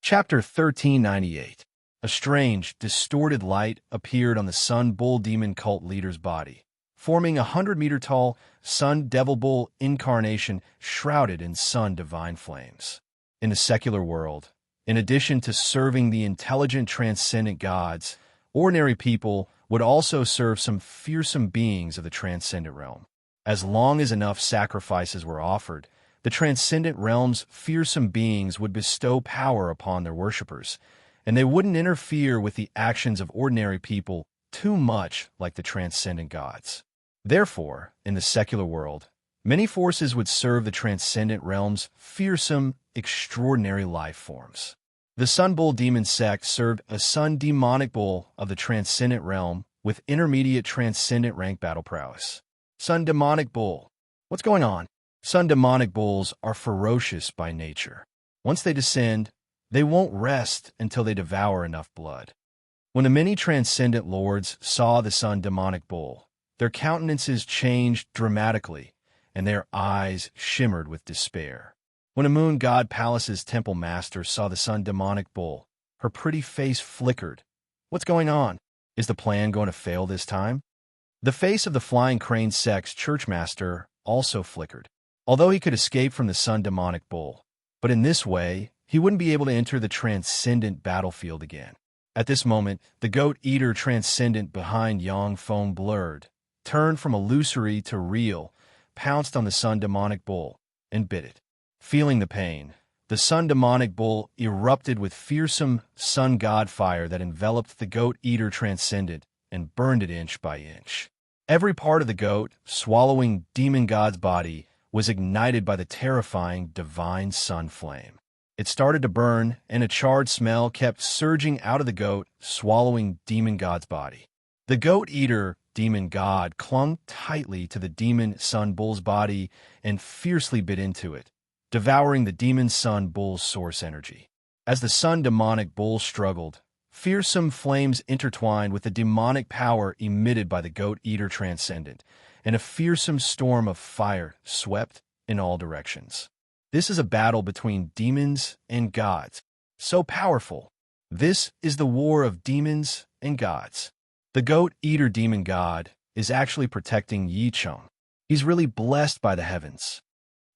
Chapter 1398. A strange, distorted light appeared on the Sun Bull Demon cult leader's body, forming a 100-meter-tall Sun Devil Bull incarnation shrouded in Sun Divine flames. In the secular world, in addition to serving the intelligent transcendent gods, ordinary people would also serve some fearsome beings of the transcendent realm. As long as enough sacrifices were offered, the transcendent realm's fearsome beings would bestow power upon their worshippers, and they wouldn't interfere with the actions of ordinary people too much like the transcendent gods. Therefore, in the secular world, many forces would serve the transcendent realm's fearsome, extraordinary life forms. The Sun Bull Demon sect served a Sun Demonic Bull of the transcendent realm with intermediate transcendent rank battle prowess. Sun Demonic Bull. What's going on? Sun Demonic Bulls are ferocious by nature. Once they descend, they won't rest until they devour enough blood. When the many transcendent lords saw the Sun Demonic Bull, their countenances changed dramatically, and their eyes shimmered with despair. When a Moon God Palace's temple master saw the Sun Demonic Bull, her pretty face flickered. What's going on? Is the plan going to fail this time? The face of the Flying Crane sect's church master also flickered. Although he could escape from the Sun Demonic Bull, but in this way, he wouldn't be able to enter the transcendent battlefield again. At this moment, the goat-eater transcendent behind Yangfeng blurred, turned from illusory to real, pounced on the Sun Demonic Bull, and bit it. Feeling the pain, the Sun Demonic Bull erupted with fearsome sun god fire that enveloped the goat-eater transcendent and burned it inch by inch. Every part of the goat, swallowing demon god's body, was ignited by the terrifying divine sun flame. It started to burn, and a charred smell kept surging out of the goat, swallowing demon god's body. The goat-eater demon god clung tightly to the demon sun bull's body and fiercely bit into it, devouring the demon sun bull's source energy. As the Sun Demonic Bull struggled, fearsome flames intertwined with the demonic power emitted by the goat-eater transcendent, and a fearsome storm of fire swept in all directions. This is a battle between demons and gods. So powerful. This is the war of demons and gods. The goat-eater demon god is actually protecting Yi Cheng. He's really blessed by the heavens.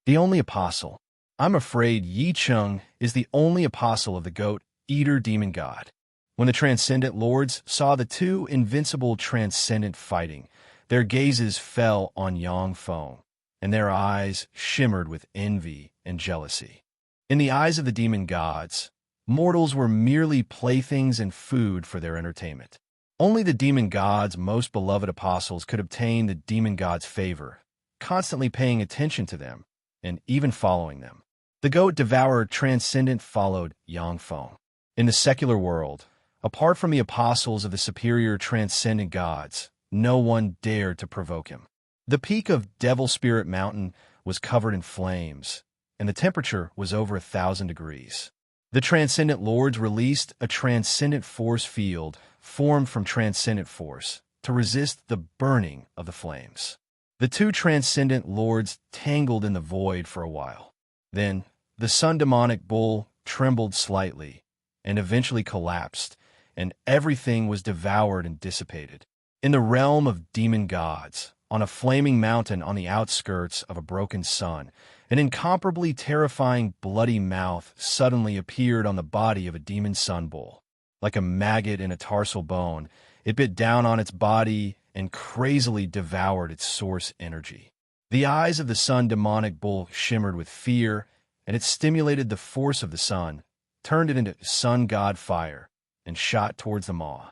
The only apostle. I'm afraid Yi Cheng is the only apostle of the goat-eater demon god. When the transcendent lords saw the two invincible transcendent fighting, their gazes fell on Yangfeng, and their eyes shimmered with envy and jealousy. In the eyes of the demon gods, mortals were merely playthings and food for their entertainment. Only the demon gods' most beloved apostles could obtain the demon gods' favor, constantly paying attention to them, and even following them. The goat-devourer transcendent followed Yangfeng. In the secular world, apart from the apostles of the superior transcendent gods, no one dared to provoke him. The peak of Devil Spirit Mountain was covered in flames, and the temperature was over 1,000 degrees. The transcendent lords released a transcendent force field formed from transcendent force to resist the burning of the flames. The two transcendent lords tangled in the void for a while. Then, the sun demonic bull trembled slightly and eventually collapsed, and everything was devoured and dissipated. In the realm of demon gods, on a flaming mountain on the outskirts of a broken sun, an incomparably terrifying bloody mouth suddenly appeared on the body of a demon sun bull. Like a maggot in a tarsal bone, it bit down on its body and crazily devoured its source energy. The eyes of the sun demonic bull shimmered with fear, and it stimulated the force of the sun, turned it into sun god fire, and shot towards the maw.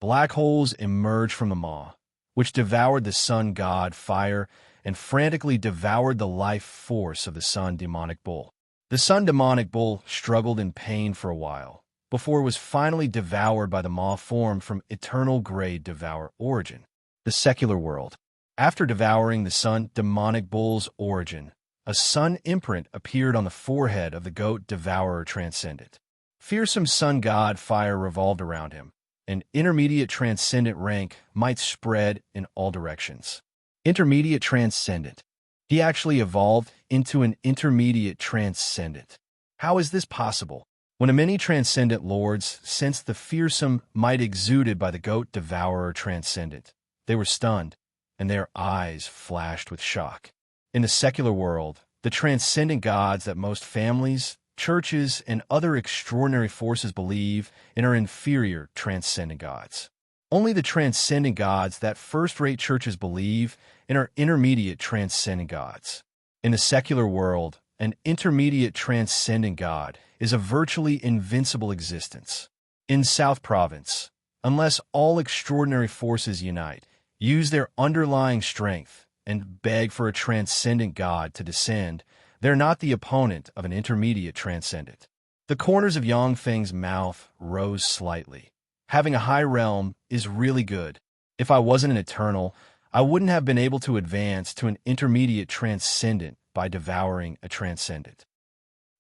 Black holes emerged from the maw, which devoured the sun god fire and frantically devoured the life force of the sun demonic bull. The sun demonic bull struggled in pain for a while, before it was finally devoured by the maw formed from eternal gray devour origin, the secular world. After devouring the sun demonic bull's origin, a sun imprint appeared on the forehead of the goat devourer transcendent. Fearsome sun god fire revolved around him. An intermediate transcendent rank might spread in all directions. Intermediate transcendent. He actually evolved into an intermediate transcendent. How is this possible? When many transcendent lords sensed the fearsome might exuded by the goat devourer transcendent, they were stunned, and their eyes flashed with shock. In the secular world, the transcendent gods that most families, churches, and other extraordinary forces believe in are inferior transcendent gods. Only the transcendent gods that first-rate churches believe in are intermediate transcendent gods. In the secular world, an intermediate transcendent god is a virtually invincible existence. In South Province, unless all extraordinary forces unite, use their underlying strength, and beg for a transcendent god to descend, they're not the opponent of an intermediate transcendent. The corners of Yangfeng's mouth rose slightly. Having a high realm is really good. If I wasn't an eternal, I wouldn't have been able to advance to an intermediate transcendent by devouring a transcendent.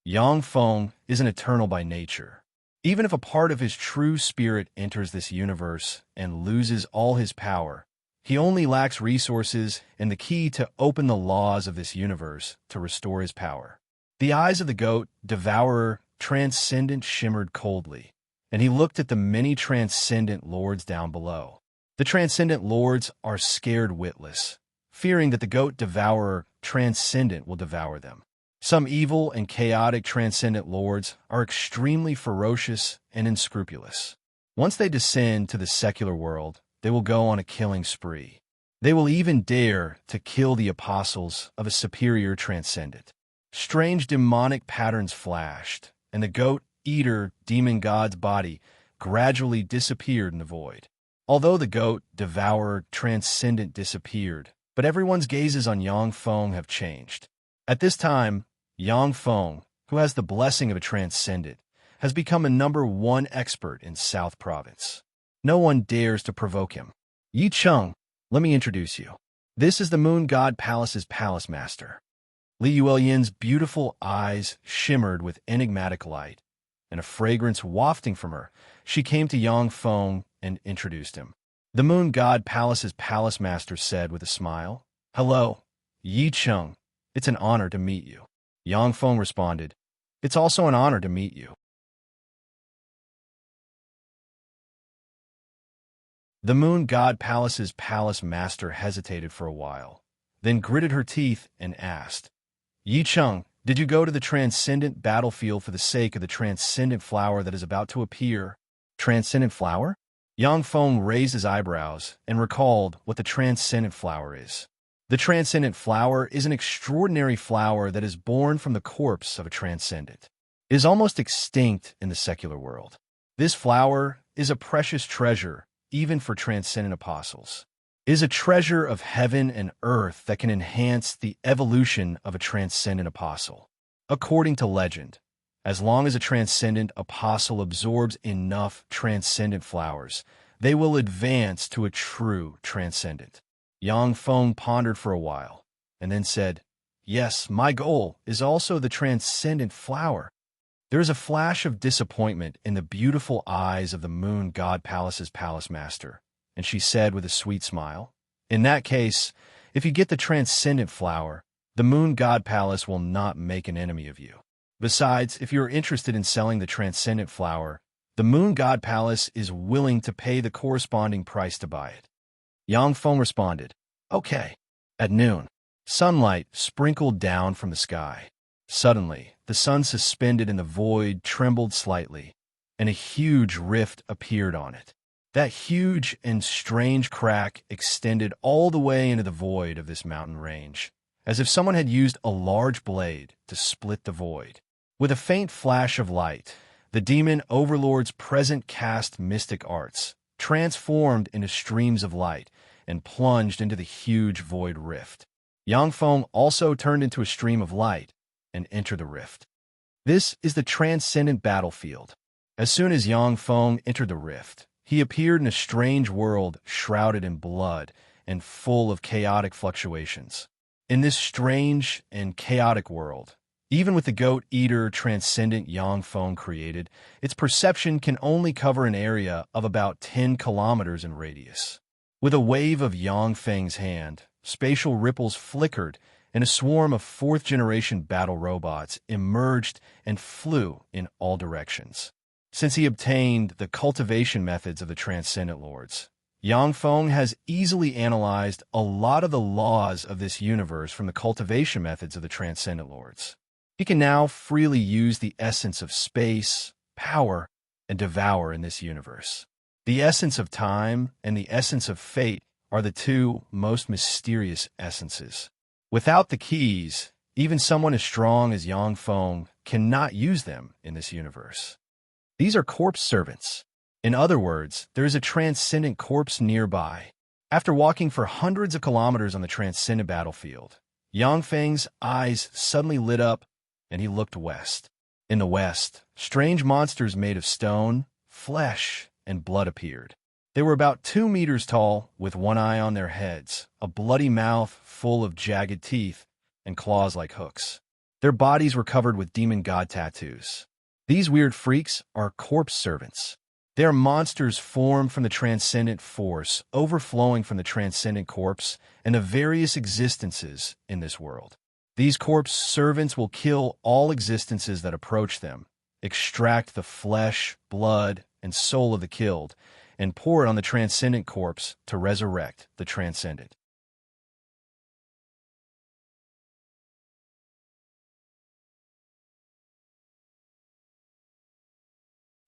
Yangfeng is an eternal by nature. Even if a part of his true spirit enters this universe and loses all his power, he only lacks resources and the key to open the laws of this universe to restore his power. The eyes of the goat devourer transcendent shimmered coldly, and he looked at the many transcendent lords down below. The transcendent lords are scared witless, fearing that the goat devourer transcendent will devour them. Some evil and chaotic transcendent lords are extremely ferocious and unscrupulous. Once they descend to the secular world, they will go on a killing spree. They will even dare to kill the apostles of a superior transcendent. Strange demonic patterns flashed, and the goat-eater demon god's body gradually disappeared in the void. Although the goat devourer transcendent disappeared, but everyone's gazes on Yangfeng have changed. At this time, Yangfeng, who has the blessing of a transcendent, has become a #1 expert in South Province. No one dares to provoke him. Yi Cheng, let me introduce you. This is the Moon God Palace's palace master. Li Yuelyan's beautiful eyes shimmered with enigmatic light, and a fragrance wafting from her. She came to Yangfeng and introduced him. The Moon God Palace's palace master said with a smile, "Hello, Yi Cheng. It's an honor to meet you." Yangfeng responded, "It's also an honor to meet you." The Moon God Palace's palace master hesitated for a while, then gritted her teeth and asked, "Yi Cheng, did you go to the transcendent battlefield for the sake of the transcendent flower that is about to appear?" Transcendent flower? Yangfeng raised his eyebrows and recalled what the transcendent flower is. The transcendent flower is an extraordinary flower that is born from the corpse of a transcendent. It is almost extinct in the secular world. This flower is a precious treasure even for transcendent apostles. It is a treasure of heaven and earth that can enhance the evolution of a transcendent apostle. According to legend, as long as a transcendent apostle absorbs enough transcendent flowers, they will advance to a true transcendent. Yangfeng pondered for a while, and then said, "Yes, my goal is also the transcendent flower." There is a flash of disappointment in the beautiful eyes of the moon god palace's palace master, and she said with a sweet smile, "In that case, if you get the transcendent flower, the moon god palace will not make an enemy of you. Besides, if you are interested in selling the transcendent flower, the moon god palace is willing to pay the corresponding price to buy it." Yang Feng responded, "Okay." At noon, sunlight sprinkled down from the sky. Suddenly, the sun suspended in the void trembled slightly, and a huge rift appeared on it. That huge and strange crack extended all the way into the void of this mountain range, as if someone had used a large blade to split the void. With a faint flash of light, the demon overlord's present cast mystic arts, transformed into streams of light, and plunged into the huge void rift. Yang Feng also turned into a stream of light and entered the rift. This is the transcendent battlefield. As soon as Yang Feng entered the rift, he appeared in a strange world shrouded in blood and full of chaotic fluctuations. In this strange and chaotic world, even with the goat-eater transcendent Yang Feng created, its perception can only cover an area of about 10 kilometers in radius. With a wave of Yang Feng's hand, spatial ripples flickered, and a swarm of fourth-generation battle robots emerged and flew in all directions. Since he obtained the cultivation methods of the Transcendent Lords, Yang Feng has easily analyzed a lot of the laws of this universe from the cultivation methods of the Transcendent Lords. He can now freely use the essence of space, power, and devour in this universe. The essence of time and the essence of fate are the two most mysterious essences. Without the keys, even someone as strong as Yang Feng cannot use them in this universe. These are corpse servants. In other words, there is a transcendent corpse nearby. After walking for hundreds of kilometers on the transcendent battlefield, Yang Feng's eyes suddenly lit up, and he looked west. In the west, strange monsters made of stone, flesh, and blood appeared. They were about 2 meters tall, with one eye on their heads, a bloody mouth full of jagged teeth, and claws like hooks. Their bodies were covered with demon god tattoos. These weird freaks are corpse servants. They are monsters formed from the transcendent force, overflowing from the transcendent corpse, and the various existences in this world. These corpse servants will kill all existences that approach them, extract the flesh, blood, and soul of the killed, and pour it on the transcendent corpse to resurrect the transcendent.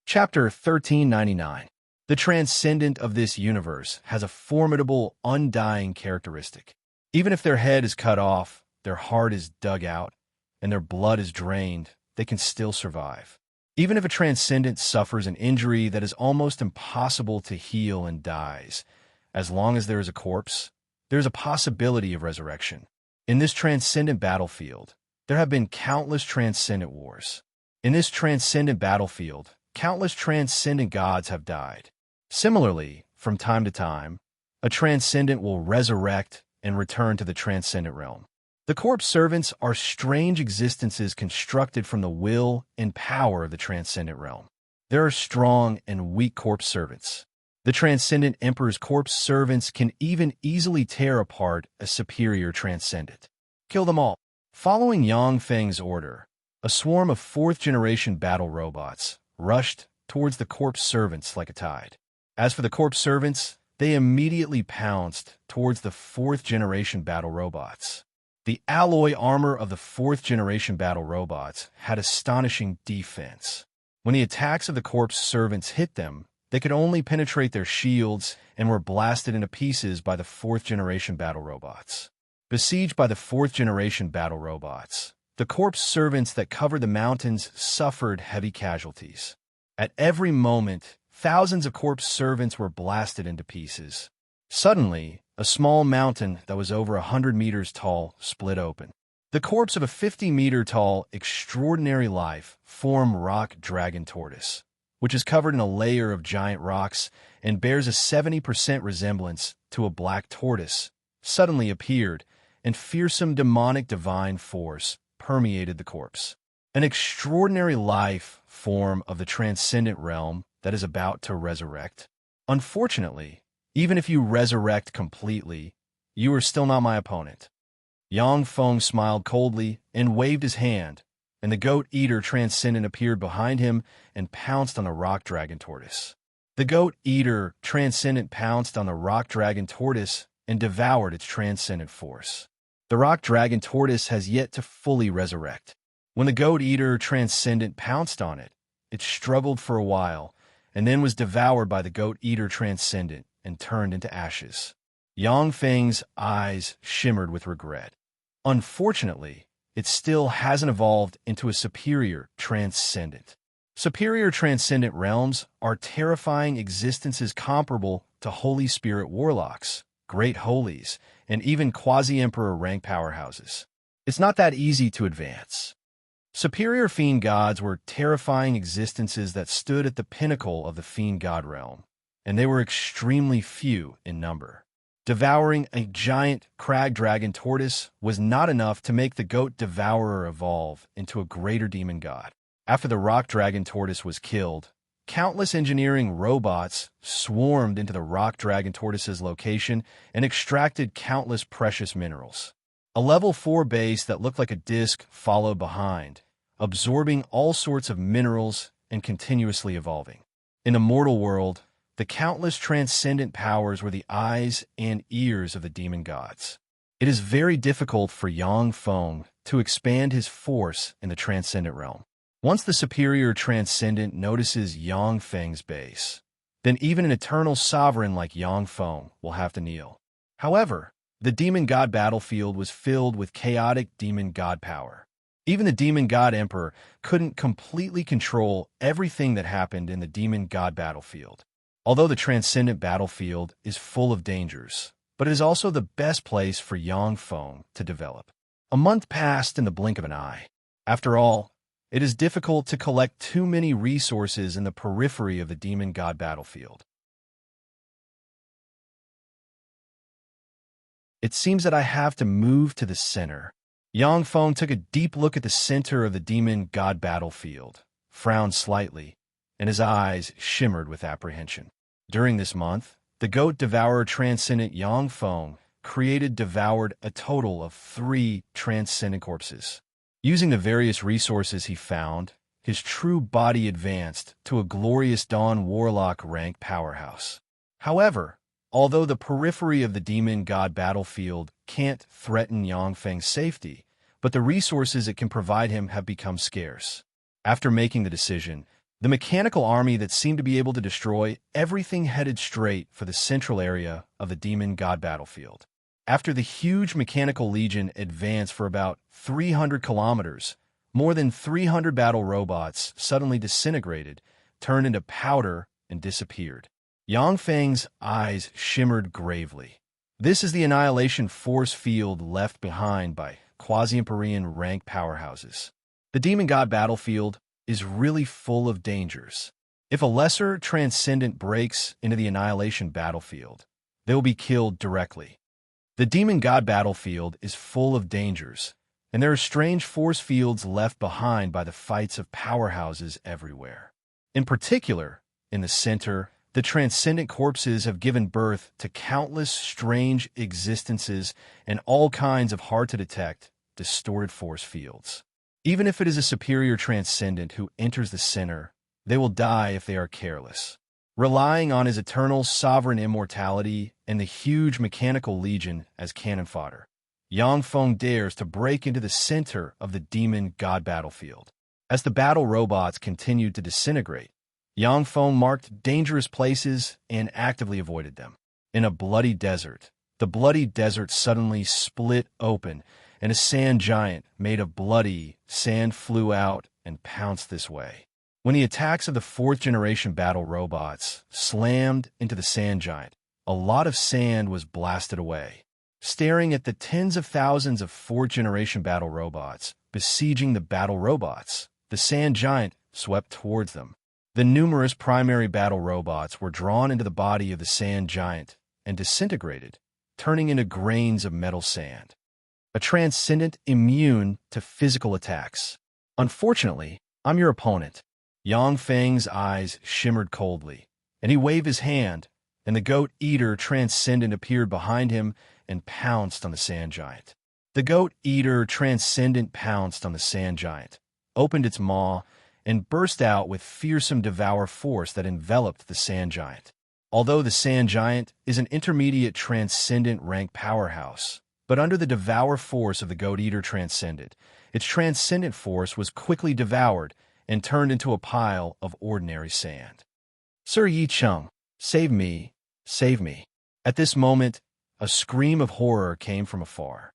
Chapter 1399. The transcendent of this universe has a formidable, undying characteristic. Even if their head is cut off, their heart is dug out, and their blood is drained, they can still survive. Even if a transcendent suffers an injury that is almost impossible to heal and dies, as long as there is a corpse, there is a possibility of resurrection. In this transcendent battlefield, there have been countless transcendent wars. In this transcendent battlefield, countless transcendent gods have died. Similarly, from time to time, a transcendent will resurrect and return to the transcendent realm. The corpse servants are strange existences constructed from the will and power of the transcendent realm. There are strong and weak corpse servants. The transcendent emperor's corpse servants can even easily tear apart a superior transcendent. Kill them all. Following Yang Feng's order, a swarm of fourth-generation battle robots rushed towards the corpse servants like a tide. As for the corpse servants, they immediately pounced towards the fourth-generation battle robots. The alloy armor of the fourth-generation battle robots had astonishing defense. When the attacks of the corpse servants hit them, they could only penetrate their shields and were blasted into pieces by the fourth-generation battle robots. Besieged by the fourth-generation battle robots, the corpse servants that covered the mountains suffered heavy casualties. At every moment, thousands of corpse servants were blasted into pieces. Suddenly, a small mountain that was over 100 meters tall split open. The corpse of a 50-meter-tall, extraordinary life form rock dragon tortoise, which is covered in a layer of giant rocks and bears a 70% resemblance to a black tortoise, suddenly appeared, and fearsome demonic divine force permeated the corpse. an extraordinary life form of the transcendent realm that is about to resurrect. Unfortunately, even if you resurrect completely, you are still not my opponent." Yang Feng smiled coldly and waved his hand, and the goat-eater transcendent appeared behind him and pounced on the rock dragon tortoise. The goat-eater transcendent pounced on the rock dragon tortoise and devoured its transcendent force. The rock dragon tortoise has yet to fully resurrect. When the goat-eater transcendent pounced on it, it struggled for a while and then was devoured by the goat-eater transcendent and turned into ashes. Yang Feng's eyes shimmered with regret. Unfortunately, it still hasn't evolved into a superior transcendent. Superior transcendent realms are terrifying existences comparable to Holy Spirit warlocks, great holies, and even quasi-emperor rank powerhouses. It's not that easy to advance. Superior fiend gods were terrifying existences that stood at the pinnacle of the fiend god realm, and they were extremely few in number. Devouring a giant crag dragon tortoise was not enough to make the goat devourer evolve into a greater demon god. After the rock dragon tortoise was killed, countless engineering robots swarmed into the rock dragon tortoise's location and extracted countless precious minerals. A level 4 base that looked like a disc followed behind, absorbing all sorts of minerals and continuously evolving. In the mortal world, the countless transcendent powers were the eyes and ears of the demon gods. It is very difficult for Yang Feng to expand his force in the transcendent realm. Once the superior transcendent notices Yang Feng's base, then even an eternal sovereign like Yang Feng will have to kneel. However, the demon god battlefield was filled with chaotic demon god power. Even the demon god emperor couldn't completely control everything that happened in the demon god battlefield. Although the transcendent battlefield is full of dangers, but it is also the best place for Yang Feng to develop. A month passed in the blink of an eye. After all, it is difficult to collect too many resources in the periphery of the demon god battlefield. It seems that I have to move to the center. Yang Feng took a deep look at the center of the demon god battlefield, frowned slightly, and his eyes shimmered with apprehension. During this month, the goat devourer transcendent Yang Feng devoured a total of 3 transcendent corpses. Using the various resources he found, his true body advanced to a glorious Dawn Warlock rank powerhouse. However, although the periphery of the demon god battlefield can't threaten Yang Feng's safety, but the resources it can provide him have become scarce. After making the decision, the mechanical army that seemed to be able to destroy everything headed straight for the central area of the demon god battlefield. After the huge mechanical legion advanced for about 300 kilometers, more than 300 battle robots suddenly disintegrated, turned into powder, and disappeared. Yang Feng's eyes shimmered gravely. This is the annihilation force field left behind by quasi-empyrean rank powerhouses. The demon god battlefield is really full of dangers. If a lesser transcendent breaks into the annihilation battlefield, they will be killed directly. The demon god battlefield is full of dangers, and there are strange force fields left behind by the fights of powerhouses everywhere. In particular, in the center, the transcendent corpses have given birth to countless strange existences and all kinds of hard-to-detect, distorted force fields. Even if it is a superior transcendent who enters the center, they will die if they are careless. Relying on his eternal sovereign immortality and the huge mechanical legion as cannon fodder, Yang Feng dares to break into the center of the demon god battlefield. As the battle robots continued to disintegrate, Yang Feng marked dangerous places and actively avoided them. In a bloody desert, the bloody desert suddenly split open, and a sand giant made of bloody sand flew out and pounced this way. When the attacks of the 4th-generation battle robots slammed into the sand giant, a lot of sand was blasted away. Staring at the tens of thousands of 4th-generation battle robots besieging the battle robots, the sand giant swept towards them. The numerous primary battle robots were drawn into the body of the sand giant and disintegrated, turning into grains of metal sand. A transcendent immune to physical attacks. Unfortunately, I'm your opponent. Yang Feng's eyes shimmered coldly, and he waved his hand, and the goat-eater transcendent appeared behind him and pounced on the sand giant. The goat-eater transcendent pounced on the sand giant, opened its maw, and burst out with fearsome devour force that enveloped the sand giant. Although the sand giant is an intermediate transcendent rank powerhouse, but under the devour force of the goat-eater transcendent, its transcendent force was quickly devoured and turned into a pile of ordinary sand. Sir Yi Chung, save me, save me. At this moment, a scream of horror came from afar.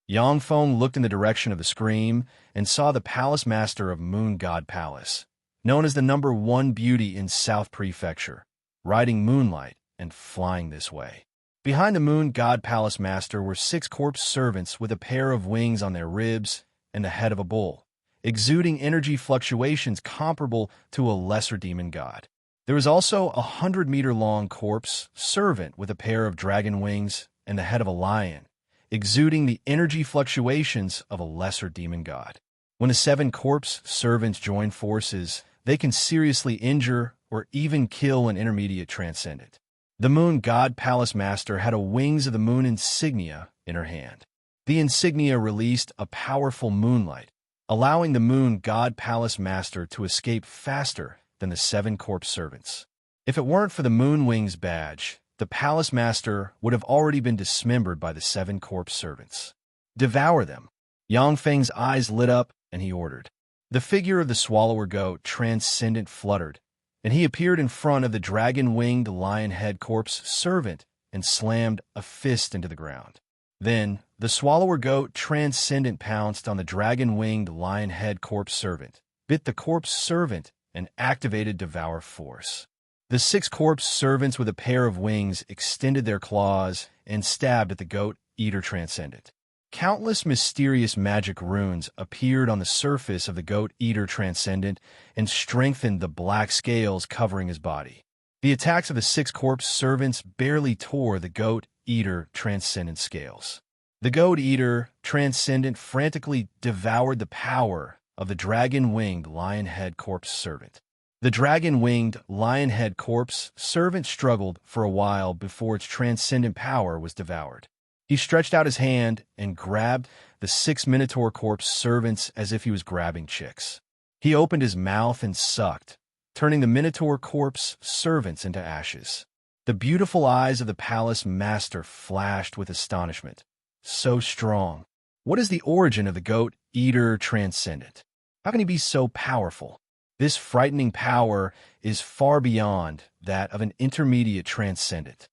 Yang Feng looked in the direction of the scream and saw the palace master of Moon God Palace, known as the #1 beauty in South Prefecture, riding moonlight and flying this way. Behind the Moon God Palace master were 6 corpse servants with a pair of wings on their ribs and the head of a bull, exuding energy fluctuations comparable to a lesser demon god. There was also a 100-meter-long corpse servant with a pair of dragon wings and the head of a lion, exuding the energy fluctuations of a lesser demon god. When the 7 corpse servants join forces, they can seriously injure or even kill an intermediate transcendent. The Moon God Palace Master had a Wings of the Moon insignia in her hand. The insignia released a powerful moonlight, allowing the Moon God Palace Master to escape faster than the 7 corpse servants. If it weren't for the Moon Wings badge, the Palace Master would have already been dismembered by the 7 corpse servants. Devour them. Yang Feng's eyes lit up, and he ordered. The figure of the swallower goat transcendent fluttered, and he appeared in front of the dragon-winged lion-head corpse servant and slammed a fist into the ground. Then, the swallower goat transcendent pounced on the dragon-winged lion-head corpse servant, bit the corpse servant, and activated Devour Force. The 6 corpse servants with a pair of wings extended their claws and stabbed at the goat-eater transcendent. Countless mysterious magic runes appeared on the surface of the goat-eater transcendent and strengthened the black scales covering his body. The attacks of the 6 corpse servants barely tore the goat-eater transcendent scales. The goat-eater transcendent frantically devoured the power of the dragon-winged lion-head corpse servant. The dragon-winged lion-head corpse servant struggled for a while before its transcendent power was devoured. He stretched out his hand and grabbed the 6 minotaur corpse servants as if he was grabbing chicks. He opened his mouth and sucked, turning the minotaur corpse servants into ashes. The beautiful eyes of the palace master flashed with astonishment. So strong. What is the origin of the goat-eater transcendent? How can he be so powerful? This frightening power is far beyond that of an intermediate transcendent.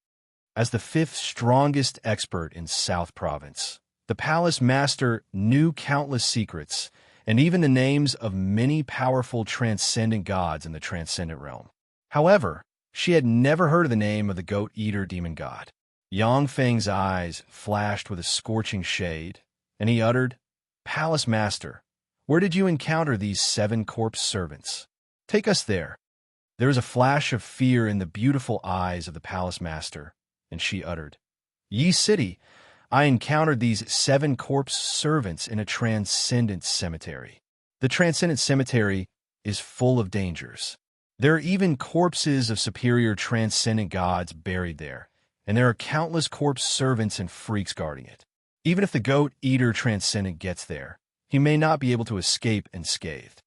As the 5th strongest expert in South Province, the palace master knew countless secrets and even the names of many powerful transcendent gods in the transcendent realm. However, she had never heard of the name of the goat-eater demon god. Yang Feng's eyes flashed with a scorching shade, and he uttered, "Palace master, where did you encounter these 7 corpse servants? Take us there." There was a flash of fear in the beautiful eyes of the palace master, and she uttered, "Yi City, I encountered these 7 corpse servants in a transcendent cemetery. The transcendent cemetery is full of dangers. There are even corpses of superior transcendent gods buried there, and there are countless corpse servants and freaks guarding it. Even if the goat-eater transcendent gets there, he may not be able to escape unscathed.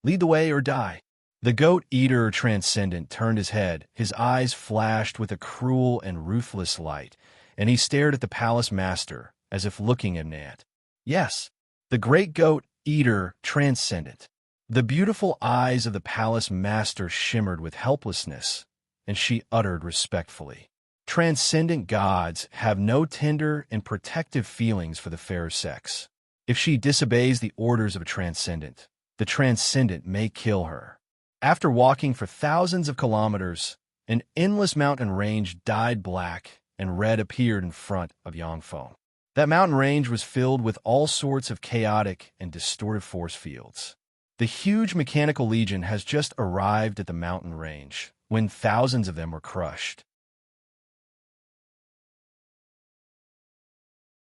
Lead the way or die." The goat-eater transcendent turned his head, his eyes flashed with a cruel and ruthless light, and he stared at the palace master as if looking at an ant. Yes, the great goat-eater transcendent. The beautiful eyes of the palace master shimmered with helplessness, and she uttered respectfully, "Transcendent gods have no tender and protective feelings for the fair sex. If she disobeys the orders of a transcendent, the transcendent may kill her." After walking for thousands of kilometers, an endless mountain range dyed black and red appeared in front of Yang Feng. That mountain range was filled with all sorts of chaotic and distortive force fields. The huge mechanical legion has just arrived at the mountain range when thousands of them were crushed.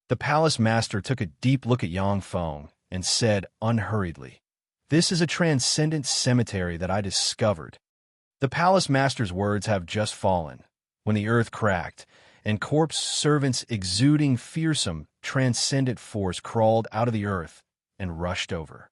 The palace master took a deep look at Yang Feng and said unhurriedly, "This is a transcendent cemetery that I discovered." The palace master's words have just fallen, when the earth cracked, and corpse servants exuding fearsome, transcendent force crawled out of the earth and rushed over.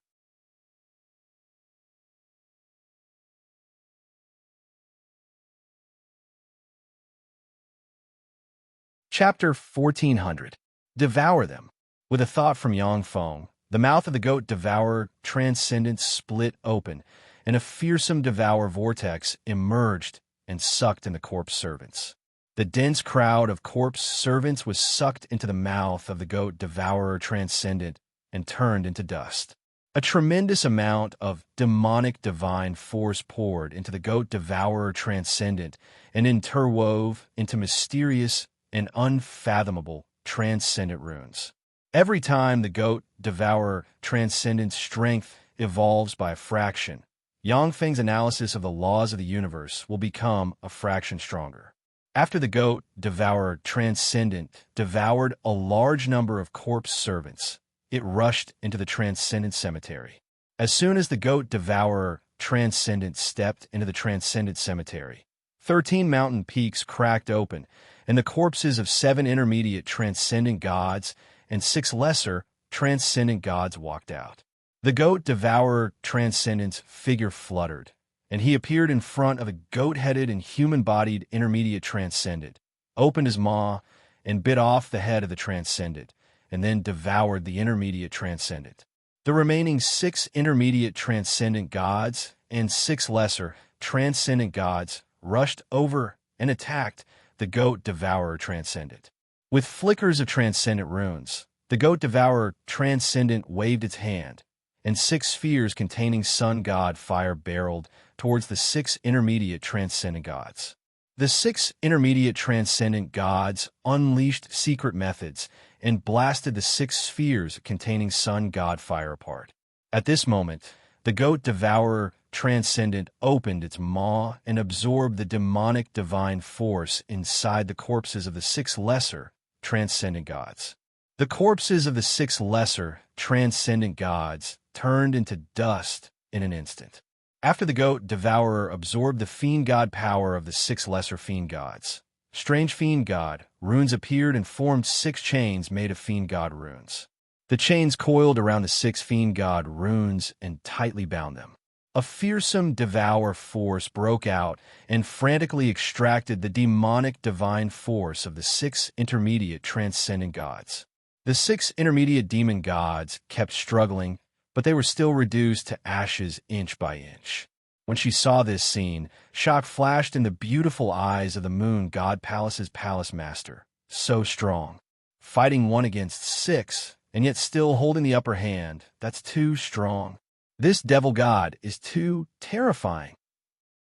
Chapter 1400. Devour them. With a thought from Yang Feng, the mouth of the goat devourer transcendent split open, and a fearsome devour vortex emerged and sucked in the corpse servants. The dense crowd of corpse servants was sucked into the mouth of the goat devourer transcendent and turned into dust. A tremendous amount of demonic divine force poured into the goat devourer transcendent and interwove into mysterious and unfathomable transcendent runes. Every time the goat devourer transcendent strength evolves by a fraction, Yang Feng's analysis of the laws of the universe will become a fraction stronger. After the goat devourer transcendent devoured a large number of corpse servants, it rushed into the transcendent cemetery. As soon as the goat devourer transcendent stepped into the transcendent cemetery, 13 mountain peaks cracked open, and the corpses of 7 intermediate transcendent gods and 6 lesser transcendent gods walked out. The goat devourer transcendent's figure fluttered, and he appeared in front of a goat-headed and human-bodied intermediate transcendent, opened his maw, and bit off the head of the transcendent, and then devoured the intermediate transcendent. The remaining 6 intermediate transcendent gods and 6 lesser transcendent gods rushed over and attacked the goat devourer transcendent. With flickers of transcendent runes, the goat devourer transcendent waved its hand, and 6 spheres containing sun god fire barreled towards the 6 intermediate transcendent gods. The 6 intermediate transcendent gods unleashed secret methods and blasted the 6 spheres containing sun god fire apart. At this moment, the goat devourer transcendent opened its maw and absorbed the demonic divine force inside the corpses of the 6 lesser transcendent gods. The corpses of the 6 lesser transcendent gods turned into dust in an instant. After the goat devourer absorbed the fiend god power of the 6 lesser fiend gods, strange fiend god runes appeared and formed 6 chains made of fiend god runes. The chains coiled around the 6 fiend god runes and tightly bound them. A fearsome devour force broke out and frantically extracted the demonic divine force of the 6 intermediate transcendent gods. The 6 intermediate demon gods kept struggling, but they were still reduced to ashes inch by inch. When she saw this scene, shock flashed in the beautiful eyes of the moon god palace's palace master. So strong. Fighting 1 against 6, and yet still holding the upper hand, that's too strong. This devil god is too terrifying.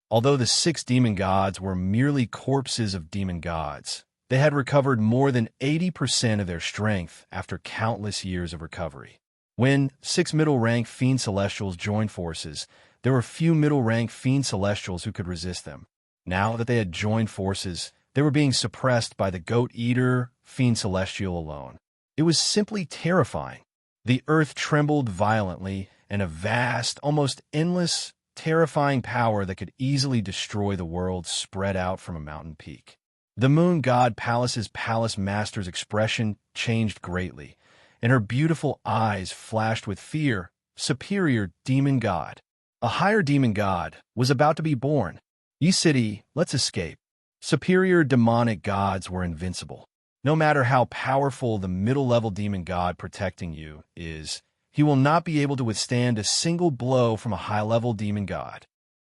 Although the 6 demon gods were merely corpses of demon gods, they had recovered more than 80% of their strength after countless years of recovery. When 6 middle-rank fiend celestials joined forces, there were few middle-rank fiend celestials who could resist them. Now that they had joined forces, they were being suppressed by the goat-eater fiend celestial alone. It was simply terrifying. The earth trembled violently, and a vast, almost endless, terrifying power that could easily destroy the world spread out from a mountain peak. The moon god palace's palace master's expression changed greatly, and her beautiful eyes flashed with fear. Superior demon god. A higher demon god was about to be born. Ye city, let's escape. Superior demonic gods were invincible. No matter how powerful the middle-level demon god protecting you is, he will not be able to withstand a single blow from a high-level demon god.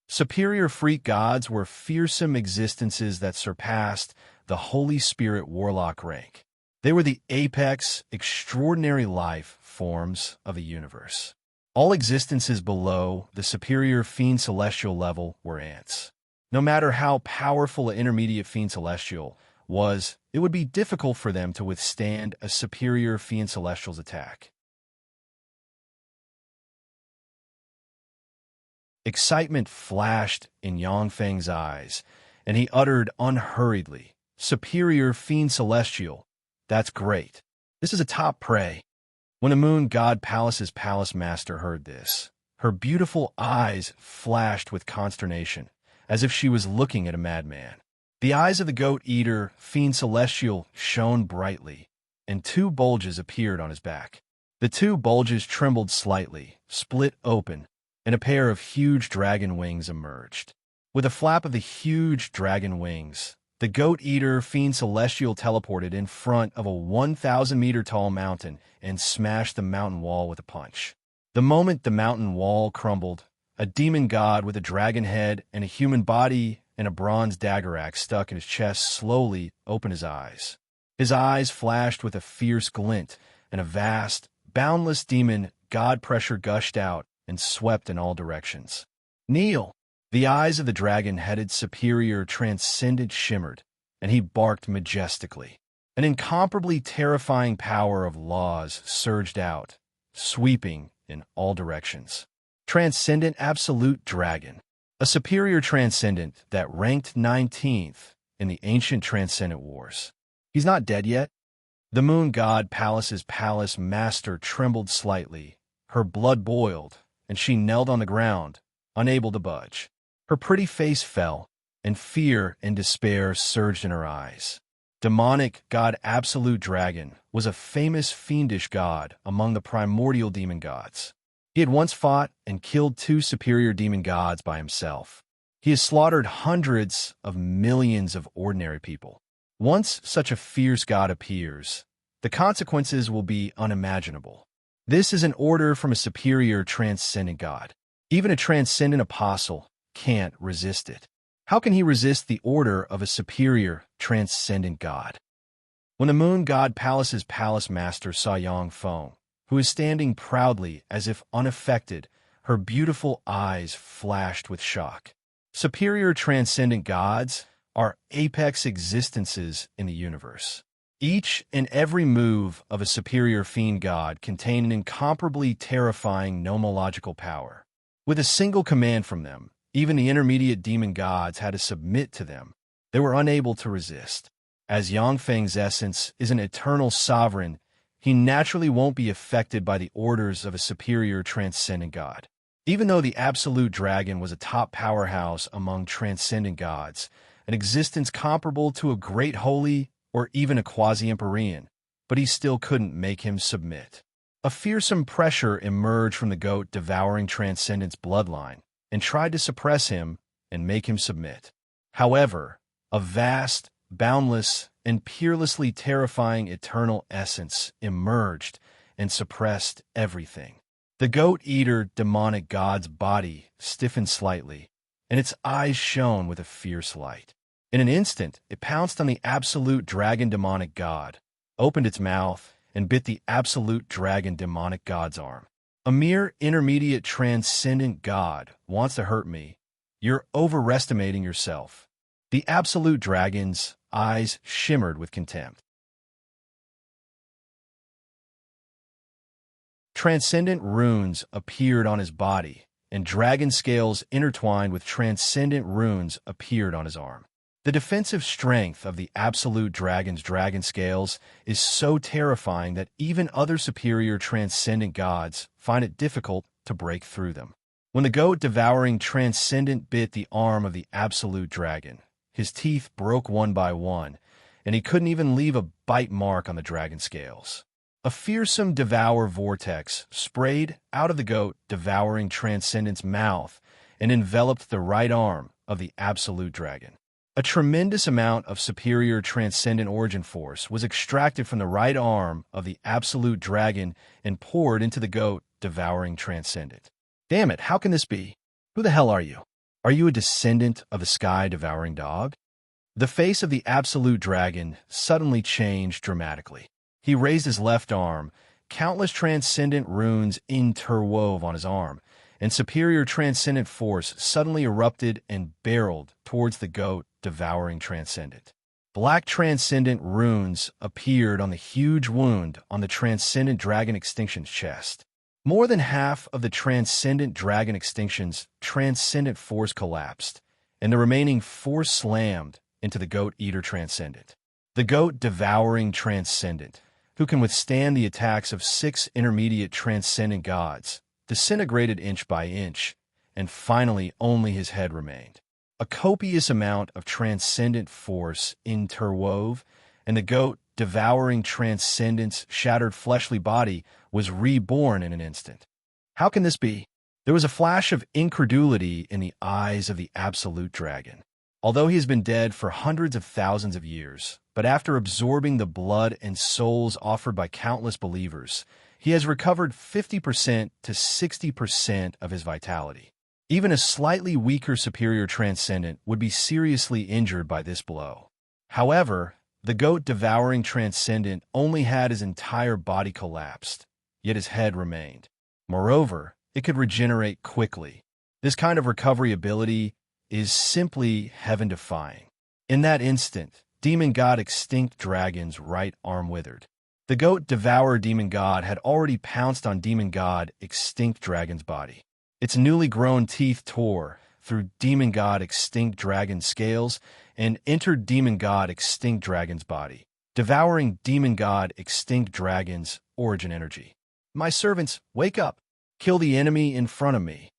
Superior freak gods were fearsome existences that surpassed the Holy Spirit warlock rank. They were the apex, extraordinary life forms of the universe. All existences below the superior fiend celestial level were ants. No matter how powerful an intermediate fiend celestial was, it would be difficult for them to withstand a superior fiend celestial's attack. Excitement flashed in Yang Feng's eyes, and he uttered unhurriedly, "Superior fiend celestial, that's great. This is a top prey. When the moon god Palace's palace master heard this, her beautiful eyes flashed with consternation, as if she was looking at a madman. The eyes of the goat-eater, fiend celestial, shone brightly, and two bulges appeared on his back. The two bulges trembled slightly, split open, and a pair of huge dragon wings emerged. With a flap of the huge dragon wings, the goat-eater, fiend celestial teleported in front of a 1,000-meter-tall mountain and smashed the mountain wall with a punch. The moment the mountain wall crumbled, a demon god with a dragon head and a human body and a bronze dagger axe stuck in his chest slowly opened his eyes. His eyes flashed with a fierce glint, and a vast, boundless demon god pressure gushed out and swept in all directions. Kneel! The eyes of the dragon-headed superior transcendent shimmered, and he barked majestically. An incomparably terrifying power of laws surged out, sweeping in all directions. Transcendent Absolute Dragon, a superior transcendent that ranked 19th in the ancient Transcendent Wars. He's not dead yet. The moon god Palace's palace master trembled slightly. Her blood boiled, and she knelt on the ground, unable to budge. Her pretty face fell, and fear and despair surged in her eyes. Demonic god Absolute Dragon was a famous fiendish god among the primordial demon gods. He had once fought and killed two superior demon gods by himself. He has slaughtered hundreds of millions of ordinary people. Once such a fierce god appears, the consequences will be unimaginable. This is an order from a superior transcendent god. Even a transcendent apostle can't resist it. How can he resist the order of a superior transcendent god? When the moon god Palace's palace master saw Yang Feng, who is standing proudly as if unaffected, her beautiful eyes flashed with shock. Superior transcendent gods are apex existences in the universe. Each and every move of a superior fiend god contain an incomparably terrifying nomological power. With a single command from them, even the intermediate demon gods had to submit to them. They were unable to resist. As Yang Feng's essence is an eternal sovereign, he naturally won't be affected by the orders of a superior transcendent god. Even though the Absolute Dragon was a top powerhouse among transcendent gods, an existence comparable to a great holy or even a quasi-empyrean, but he still couldn't make him submit. A fearsome pressure emerged from the goat devouring transcendent's bloodline and tried to suppress him and make him submit. However, a vast, boundless, and peerlessly terrifying eternal essence emerged and suppressed everything. The goat-eater demonic god's body stiffened slightly, and its eyes shone with a fierce light. In an instant, it pounced on the Absolute Dragon demonic god, opened its mouth, and bit the Absolute Dragon demonic god's arm. A mere intermediate transcendent god wants to hurt me. You're overestimating yourself. The Absolute Dragon's eyes shimmered with contempt. Transcendent runes appeared on his body, and dragon scales intertwined with transcendent runes appeared on his arm. The defensive strength of the Absolute Dragon's dragon scales is so terrifying that even other superior transcendent gods find it difficult to break through them. When the goat-devouring transcendent bit the arm of the Absolute Dragon, his teeth broke one by one, and he couldn't even leave a bite mark on the dragon scales. A fearsome devour vortex sprayed out of the goat-devouring transcendent's mouth and enveloped the right arm of the Absolute Dragon. A tremendous amount of superior transcendent origin force was extracted from the right arm of the Absolute Dragon and poured into the goat-devouring transcendent. Damn it, how can this be? Who the hell are you? Are you a descendant of the sky-devouring dog? The face of the Absolute Dragon suddenly changed dramatically. He raised his left arm, countless transcendent runes interwove on his arm, and superior transcendent force suddenly erupted and barreled towards the goat-devouring transcendent. Black transcendent runes appeared on the huge wound on the transcendent dragon extinction's chest. More than half of the transcendent dragon extinction's transcendent force collapsed, and the remaining force slammed into the goat-eater transcendent. The goat-devouring transcendent who can withstand the attacks of 6 intermediate transcendent gods, disintegrated inch by inch, and finally only his head remained. A copious amount of transcendent force interwove, and the goat, devouring transcendence, shattered fleshly body, was reborn in an instant. How can this be? There was a flash of incredulity in the eyes of the absolute dragon. Although he has been dead for hundreds of thousands of years, but after absorbing the blood and souls offered by countless believers, he has recovered 50% to 60% of his vitality. Even a slightly weaker superior transcendent would be seriously injured by this blow. However, the goat devouring transcendent only had his entire body collapsed, yet his head remained. Moreover, it could regenerate quickly. This kind of recovery ability is simply heaven-defying. In that instant, Demon God Extinct Dragon's right arm withered. The goat devourer Demon God had already pounced on Demon God Extinct Dragon's body. Its newly grown teeth tore through Demon God Extinct Dragon's scales and entered Demon God Extinct Dragon's body, devouring Demon God Extinct Dragon's origin energy. My servants, wake up! Kill the enemy in front of me.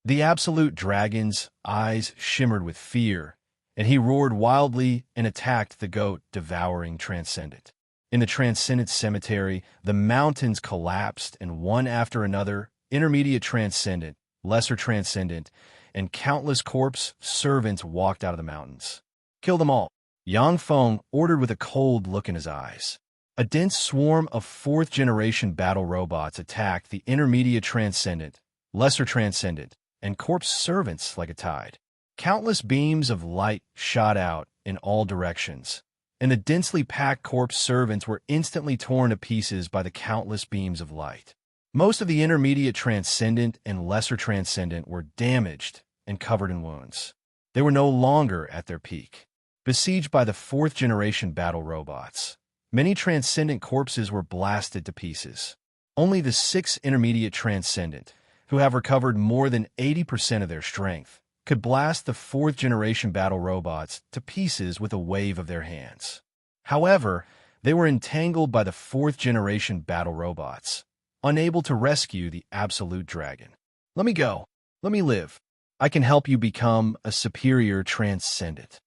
The absolute dragon's eyes shimmered with fear, and he roared wildly and attacked the goat devouring transcendent. In the transcendent cemetery, the mountains collapsed, and one after another, intermediate transcendent, lesser transcendent, and countless corpse servants walked out of the mountains. Kill them all, Yang Feng ordered with a cold look in his eyes. A dense swarm of 4th-generation battle robots attacked the intermediate transcendent, lesser transcendent, and corpse servants like a tide. Countless beams of light shot out in all directions, and the densely packed corpse servants were instantly torn to pieces by the countless beams of light. Most of the intermediate transcendent and lesser transcendent were damaged and covered in wounds. They were no longer at their peak. Besieged by the 4th-generation battle robots, many transcendent corpses were blasted to pieces. Only the 6 intermediate transcendent, who have recovered more than 80% of their strength, could blast the 4th-generation battle robots to pieces with a wave of their hands. However, they were entangled by the 4th-generation battle robots, unable to rescue the absolute dragon. Let me go. Let me live. I can help you become a superior transcendent.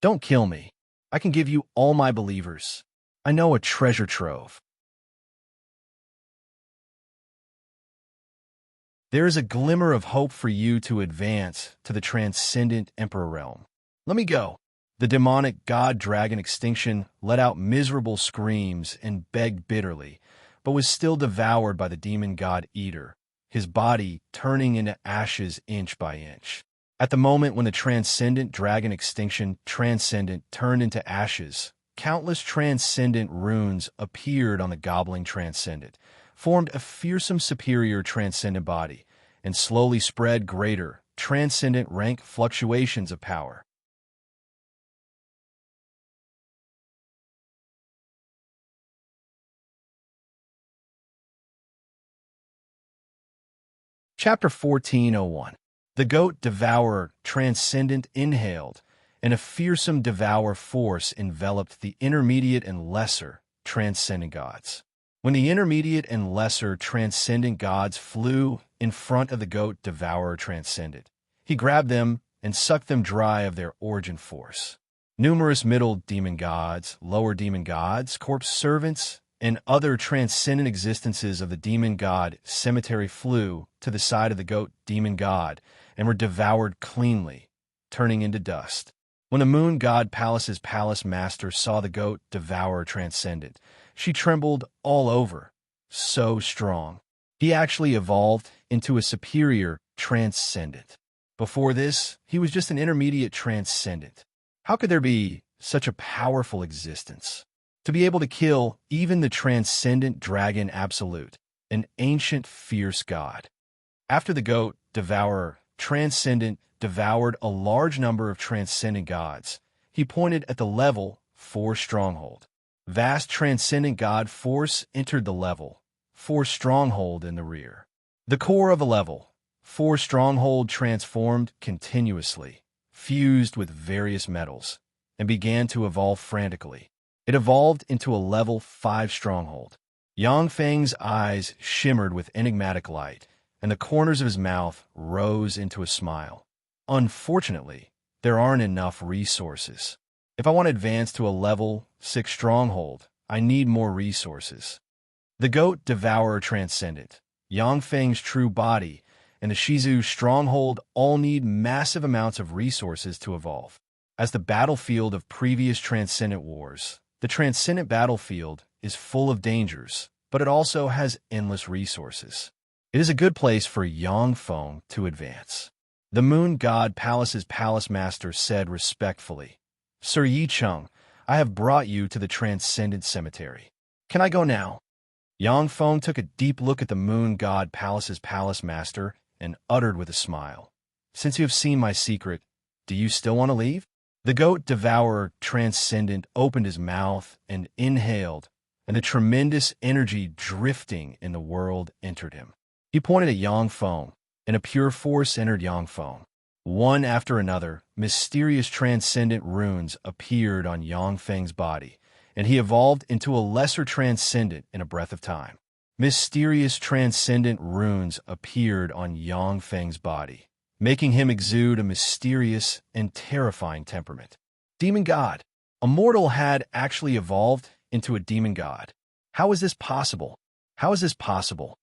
Don't kill me. I can give you all my believers. I know a treasure trove. There is a glimmer of hope for you to advance to the transcendent emperor realm. Let me go. The demonic god-dragon extinction let out miserable screams and begged bitterly, but was still devoured by the demon god eater, his body turning into ashes inch by inch. At the moment when the transcendent dragon extinction transcendent turned into ashes, countless transcendent runes appeared on the gobbling transcendent, formed a fearsome superior transcendent body, and slowly spread greater, transcendent rank fluctuations of power. Chapter 1401. The goat devourer transcendent inhaled, and a fearsome devour force enveloped the intermediate and lesser transcendent gods. When the intermediate and lesser transcendent gods flew in front of the goat devourer transcendent, he grabbed them and sucked them dry of their origin force. Numerous middle demon gods, lower demon gods, corpse servants, and other transcendent existences of the demon god cemetery flew to the side of the goat demon god and were devoured cleanly, turning into dust. When the moon god Palace's palace master saw the goat devourer transcendent, she trembled all over, so strong. He actually evolved into a superior transcendent. Before this, he was just an intermediate transcendent. How could there be such a powerful existence? To be able to kill even the transcendent dragon absolute, an ancient fierce god. After the goat devourer transcendent devoured a large number of transcendent gods, he pointed at the level 4 stronghold. Vast transcendent god force entered the level 4 stronghold in the rear. The core of a level 4 stronghold transformed continuously, fused with various metals, and began to evolve frantically. It evolved into a level 5 stronghold. Yang Feng's eyes shimmered with enigmatic light, and the corners of his mouth rose into a smile. Unfortunately, there aren't enough resources. If I want to advance to a level 6 stronghold, I need more resources. The goat devourer transcendent, Yang Feng's true body, and the Shizu's stronghold all need massive amounts of resources to evolve. As the battlefield of previous transcendent wars, the transcendent battlefield is full of dangers, but it also has endless resources. It is a good place for Yang Feng to advance. The Moon God Palace's palace master said respectfully, "Sir Yicheng, I have brought you to the Transcendent Cemetery. Can I go now?" Yang Feng took a deep look at the Moon God Palace's palace master and uttered with a smile, "Since you have seen my secret, do you still want to leave?" The goat devourer transcendent opened his mouth and inhaled, and the tremendous energy drifting in the world entered him. He pointed at Yang Feng, and a pure force entered Yang Feng. One after another, mysterious transcendent runes appeared on Yang Feng's body, and he evolved into a lesser transcendent in a breath of time. Mysterious transcendent runes appeared on Yang Feng's body, making him exude a mysterious and terrifying temperament. Demon God. A mortal had actually evolved into a demon god. How is this possible? How is this possible?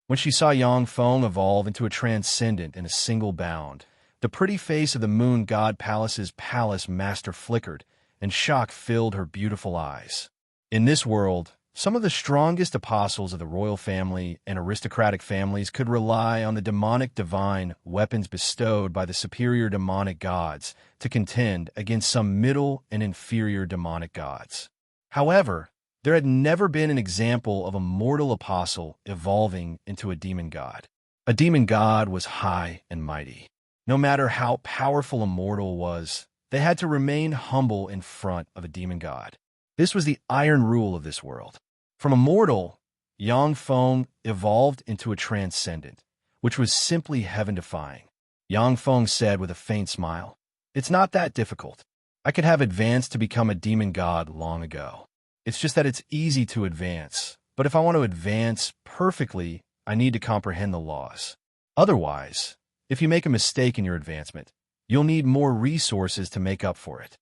When she saw Yang Feng evolve into a transcendent in a single bound, the pretty face of the Moon God Palace's palace master flickered, and shock filled her beautiful eyes. In this world, some of the strongest apostles of the royal family and aristocratic families could rely on the demonic divine weapons bestowed by the superior demonic gods to contend against some middle and inferior demonic gods. However, there had never been an example of a mortal apostle evolving into a demon god. A demon god was high and mighty. No matter how powerful a mortal was, they had to remain humble in front of a demon god. This was the iron rule of this world. From a mortal, Yang Feng evolved into a transcendent, which was simply heaven-defying. Yang Feng said with a faint smile, "It's not that difficult. I could have advanced to become a demon god long ago. It's just that it's easy to advance, but if I want to advance perfectly, I need to comprehend the laws. Otherwise, if you make a mistake in your advancement, you'll need more resources to make up for it."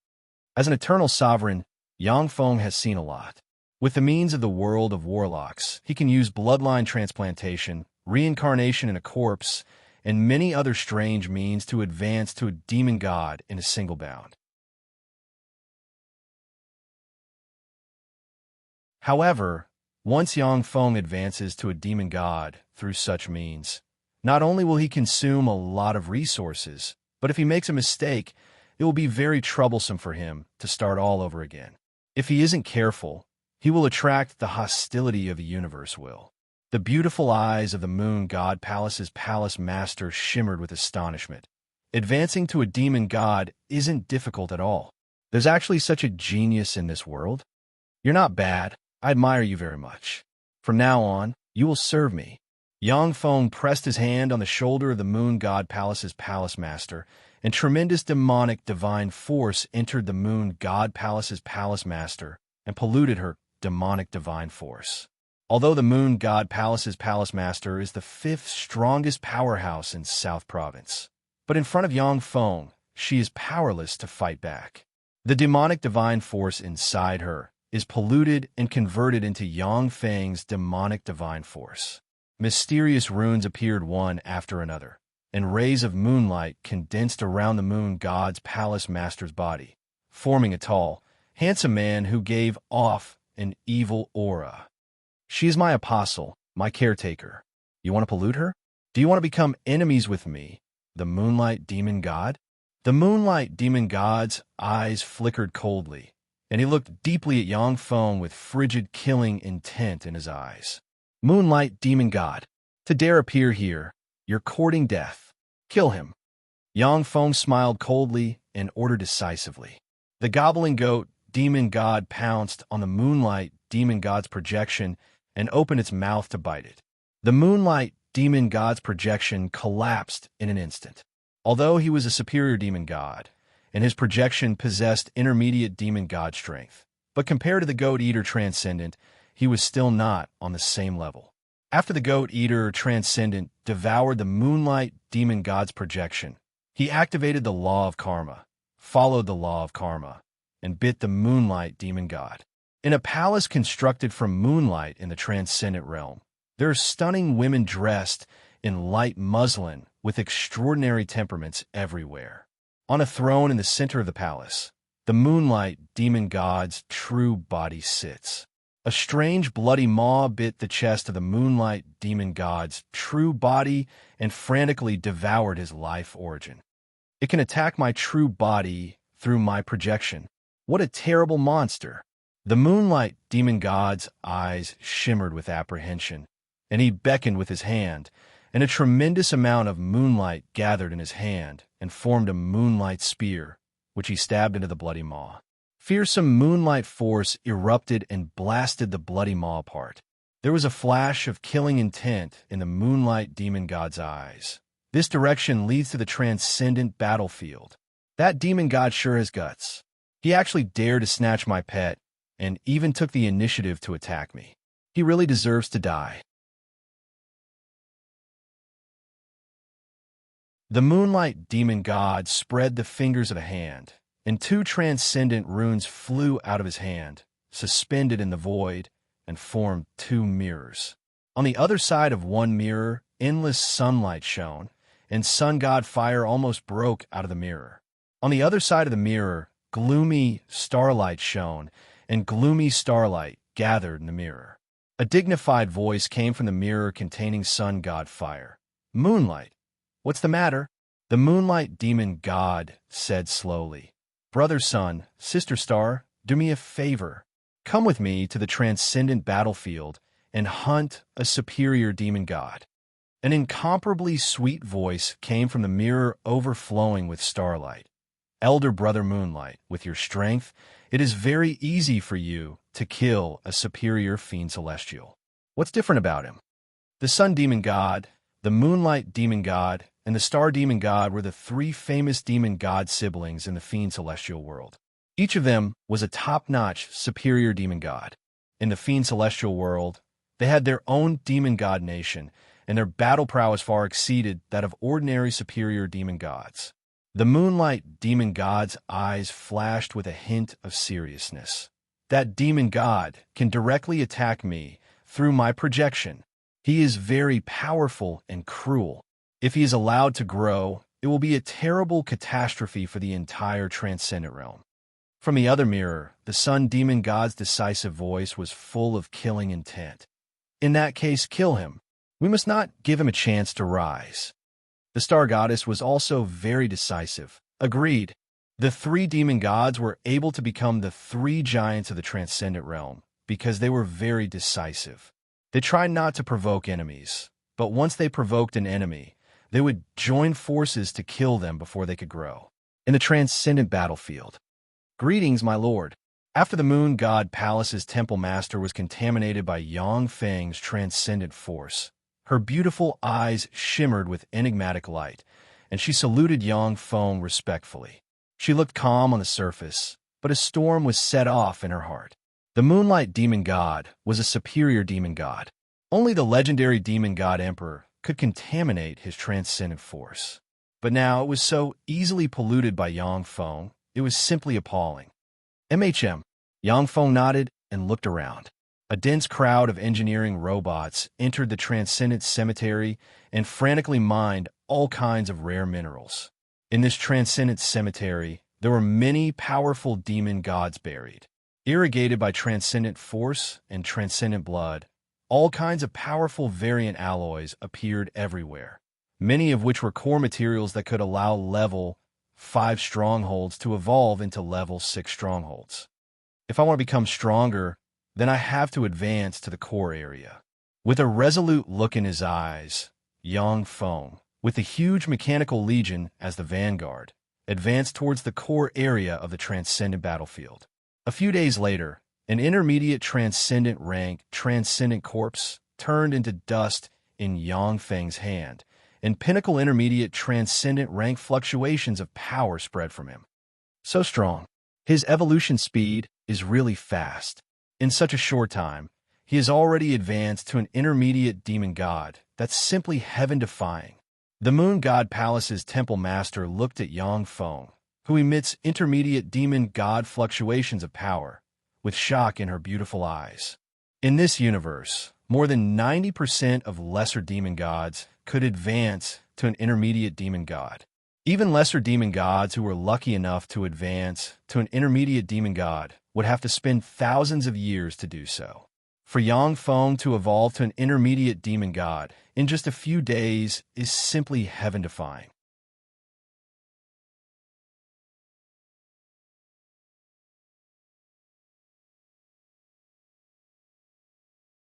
As an eternal sovereign, Yang Feng has seen a lot. With the means of the world of warlocks, he can use bloodline transplantation, reincarnation in a corpse, and many other strange means to advance to a demon god in a single bound. However, once Yang Feng advances to a demon god through such means, not only will he consume a lot of resources, but if he makes a mistake, it will be very troublesome for him to start all over again. If he isn't careful, he will attract the hostility of the universe will. The beautiful eyes of the Moon God Palace's palace master shimmered with astonishment. Advancing to a demon god isn't difficult at all. There's actually such a genius in this world. You're not bad. I admire you very much. From now on, you will serve me. Yang Feng pressed his hand on the shoulder of the Moon God Palace's palace master, and tremendous demonic divine force entered the Moon God Palace's palace master and polluted her demonic divine force. Although the Moon God Palace's palace master is the 5th strongest powerhouse in South Province, but in front of Yang Feng, she is powerless to fight back. The demonic divine force inside her is polluted and converted into Yang Feng's demonic divine force. Mysterious runes appeared one after another, and rays of moonlight condensed around the Moon God's palace master's body, forming a tall, handsome man who gave off an evil aura. She is my apostle, my caretaker. You want to pollute her? Do you want to become enemies with me, the Moonlight Demon God? The Moonlight Demon God's eyes flickered coldly, and he looked deeply at Yang Feng with frigid killing intent in his eyes. Moonlight Demon God, to dare appear here, you're courting death. Kill him. Yang Feng smiled coldly and ordered decisively. The gobbling goat Demon God pounced on the Moonlight Demon God's projection and opened its mouth to bite it. The Moonlight Demon God's projection collapsed in an instant. Although he was a superior demon god, and his projection possessed intermediate demon god strength, But compared to the Goat Eater Transcendent, he was still not on the same level. After the Goat Eater Transcendent devoured the Moonlight Demon God's projection, he activated the Law of Karma, followed the Law of Karma, and bit the Moonlight Demon God. In a palace constructed from moonlight in the Transcendent realm, there are stunning women dressed in light muslin with extraordinary temperaments everywhere. On a throne in the center of the palace, the Moonlight Demon God's true body sits. A strange bloody maw bit the chest of the Moonlight Demon God's true body and frantically devoured his life origin. It can attack my true body through my projection. What a terrible monster! The Moonlight Demon God's eyes shimmered with apprehension, and he beckoned with his hand, and a tremendous amount of moonlight gathered in his hand and formed a moonlight spear, which he stabbed into the bloody maw. Fearsome moonlight force erupted and blasted the bloody maw apart. There was a flash of killing intent in the Moonlight Demon God's eyes. This direction leads to the Transcendent battlefield. That demon god sure has guts. He actually dared to snatch my pet and even took the initiative to attack me. He really deserves to die. The Moonlight Demon God spread the fingers of a hand, and 2 transcendent runes flew out of his hand, suspended in the void, and formed 2 mirrors. On the other side of one mirror, endless sunlight shone, and sun god fire almost broke out of the mirror. On the other side of the mirror, gloomy starlight shone, and gloomy starlight gathered in the mirror. A dignified voice came from the mirror containing sun god fire. "Moonlight, what's the matter?" The Moonlight Demon God said slowly, "Brother sun, sister star, do me a favor. Come with me to the Transcendent battlefield and hunt a superior demon god." An incomparably sweet voice came from the mirror overflowing with starlight. "Elder Brother Moonlight, with your strength, it is very easy for you to kill a superior fiend celestial. What's different about him?" The Sun Demon God, the Moonlight Demon God, and the Star Demon God were the 3 famous demon god siblings in the fiend celestial world. Each of them was a top-notch superior demon god. In the fiend celestial world, they had their own demon god nation, and their battle prowess far exceeded that of ordinary superior demon gods. The Moonlight Demon God's eyes flashed with a hint of seriousness. "That demon god can directly attack me through my projection. He is very powerful and cruel. If he is allowed to grow, it will be a terrible catastrophe for the entire Transcendent realm." From the other mirror, the Sun Demon God's decisive voice was full of killing intent. "In that case, kill him. We must not give him a chance to rise." The Star Goddess was also very decisive. "Agreed." The 3 demon gods were able to become the 3 giants of the Transcendent realm because they were very decisive. They tried not to provoke enemies, but once they provoked an enemy, they would join forces to kill them before they could grow. In the Transcendent battlefield. "Greetings, my lord." After the Moon God Palace's temple master was contaminated by Yang Feng's transcendent force, her beautiful eyes shimmered with enigmatic light, and she saluted Yang Feng respectfully. She looked calm on the surface, but a storm was set off in her heart. The Moonlight Demon God was a superior demon god. Only the legendary Demon God Emperor could contaminate his transcendent force. But now it was so easily polluted by Yang Feng, it was simply appalling. "MHM." Yang Feng nodded and looked around. A dense crowd of engineering robots entered the Transcendent Cemetery and frantically mined all kinds of rare minerals. In this Transcendent Cemetery, there were many powerful demon gods buried. Irrigated by transcendent force and transcendent blood, all kinds of powerful variant alloys appeared everywhere, many of which were core materials that could allow level 5 strongholds to evolve into level 6 strongholds. If I want to become stronger, then I have to advance to the core area. With a resolute look in his eyes, Yang Feng, with the huge mechanical legion as the vanguard, advanced towards the core area of the Transcendent battlefield. A few days later, an intermediate Transcendent rank Transcendent corpse turned into dust in Yang Feng's hand, and pinnacle intermediate Transcendent rank fluctuations of power spread from him. So strong. His evolution speed is really fast. In such a short time, he has already advanced to an intermediate demon god that's simply heaven-defying. The Moon God Palace's temple master looked at Yang Feng, who emits intermediate demon god fluctuations of power, with shock in her beautiful eyes. In this universe, more than 90% of lesser demon gods could advance to an intermediate demon god. Even lesser demon gods who were lucky enough to advance to an intermediate demon god would have to spend thousands of years to do so. For Yang Feng to evolve to an intermediate demon god in just a few days is simply heaven-defying.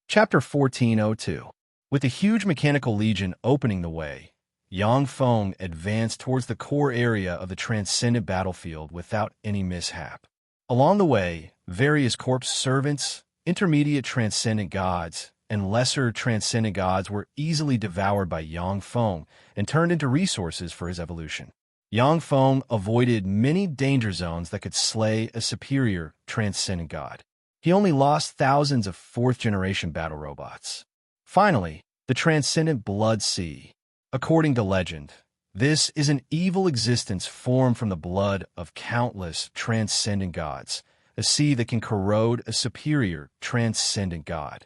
Chapter 1402. With the huge mechanical legion opening the way, Yang Feng advanced towards the core area of the transcendent battlefield without any mishap. Along the way, various corpse servants, intermediate transcendent gods, and lesser transcendent gods were easily devoured by Yang Feng and turned into resources for his evolution. Yang Feng avoided many danger zones that could slay a superior transcendent god. He only lost thousands of fourth-generation battle robots. Finally, the transcendent blood sea. According to legend, this is an evil existence formed from the blood of countless transcendent gods, a sea that can corrode a superior transcendent god.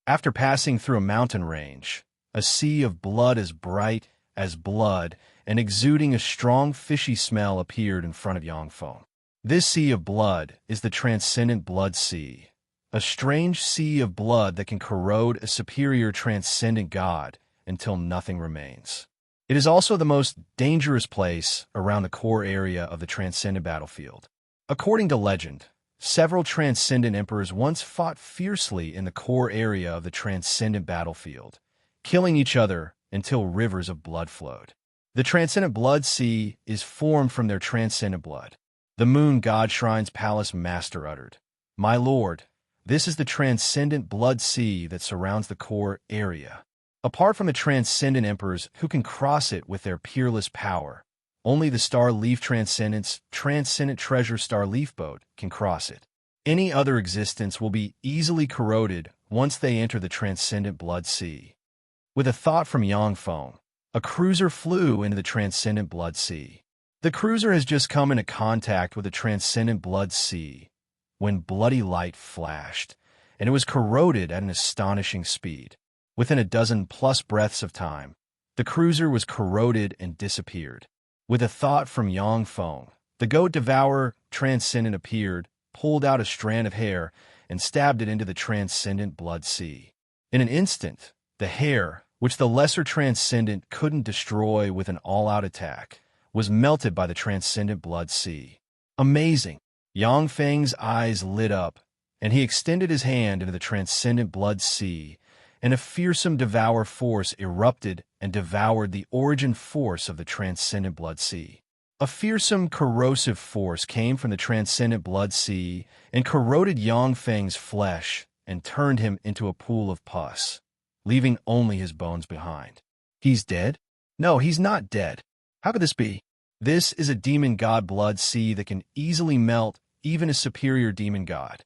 After passing through a mountain range, a sea of blood as bright as blood and exuding a strong fishy smell appeared in front of Yang Feng. This sea of blood is the transcendent blood sea, a strange sea of blood that can corrode a superior transcendent god until nothing remains. It is also the most dangerous place around the core area of the transcendent battlefield. According to legend, several transcendent emperors once fought fiercely in the core area of the transcendent battlefield, killing each other until rivers of blood flowed. The transcendent blood sea is formed from their transcendent blood. The Moon God Shrine's palace master uttered, "My lord, this is the transcendent blood sea that surrounds the core area. Apart from the transcendent emperors who can cross it with their peerless power, only the Star Leaf Transcendent's Transcendent Treasure Star Leaf Boat can cross it. Any other existence will be easily corroded once they enter the Transcendent Blood Sea." With a thought from Yang Feng, a cruiser flew into the Transcendent Blood Sea. The cruiser has just come into contact with the Transcendent Blood Sea when bloody light flashed, and it was corroded at an astonishing speed. Within a dozen-plus breaths of time, the cruiser was corroded and disappeared. With a thought from Yang Feng, the goat devourer transcendent appeared, pulled out a strand of hair, and stabbed it into the transcendent blood sea. In an instant, the hair, which the lesser transcendent couldn't destroy with an all-out attack, was melted by the transcendent blood sea. Amazing! Yang Feng's eyes lit up, and he extended his hand into the transcendent blood sea, and a fearsome devour force erupted and devoured the origin force of the transcendent blood sea. A fearsome corrosive force came from the transcendent blood sea and corroded Yang Feng's flesh and turned him into a pool of pus, leaving only his bones behind. He's dead? No, he's not dead. How could this be? This is a demon god blood sea that can easily melt even a superior demon god.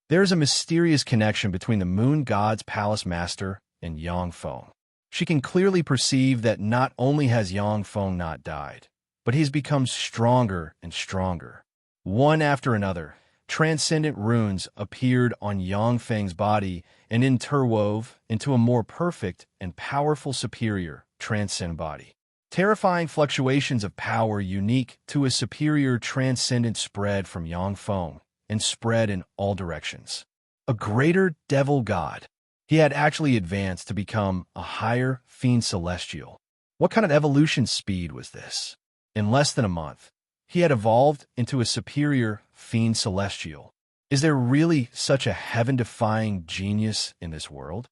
There is a mysterious connection between the Moon God's palace master and Yang Feng. She can clearly perceive that not only has Yang Feng not died, but he has become stronger and stronger. One after another, transcendent runes appeared on Yang Feng's body and interwove into a more perfect and powerful superior transcendent body. Terrifying fluctuations of power unique to a superior transcendent spread from Yang Feng and spread in all directions. A greater devil god. He had actually advanced to become a higher fiend celestial. What kind of evolution speed was this? In less than a month, he had evolved into a superior fiend celestial. Is there really such a heaven-defying genius in this world?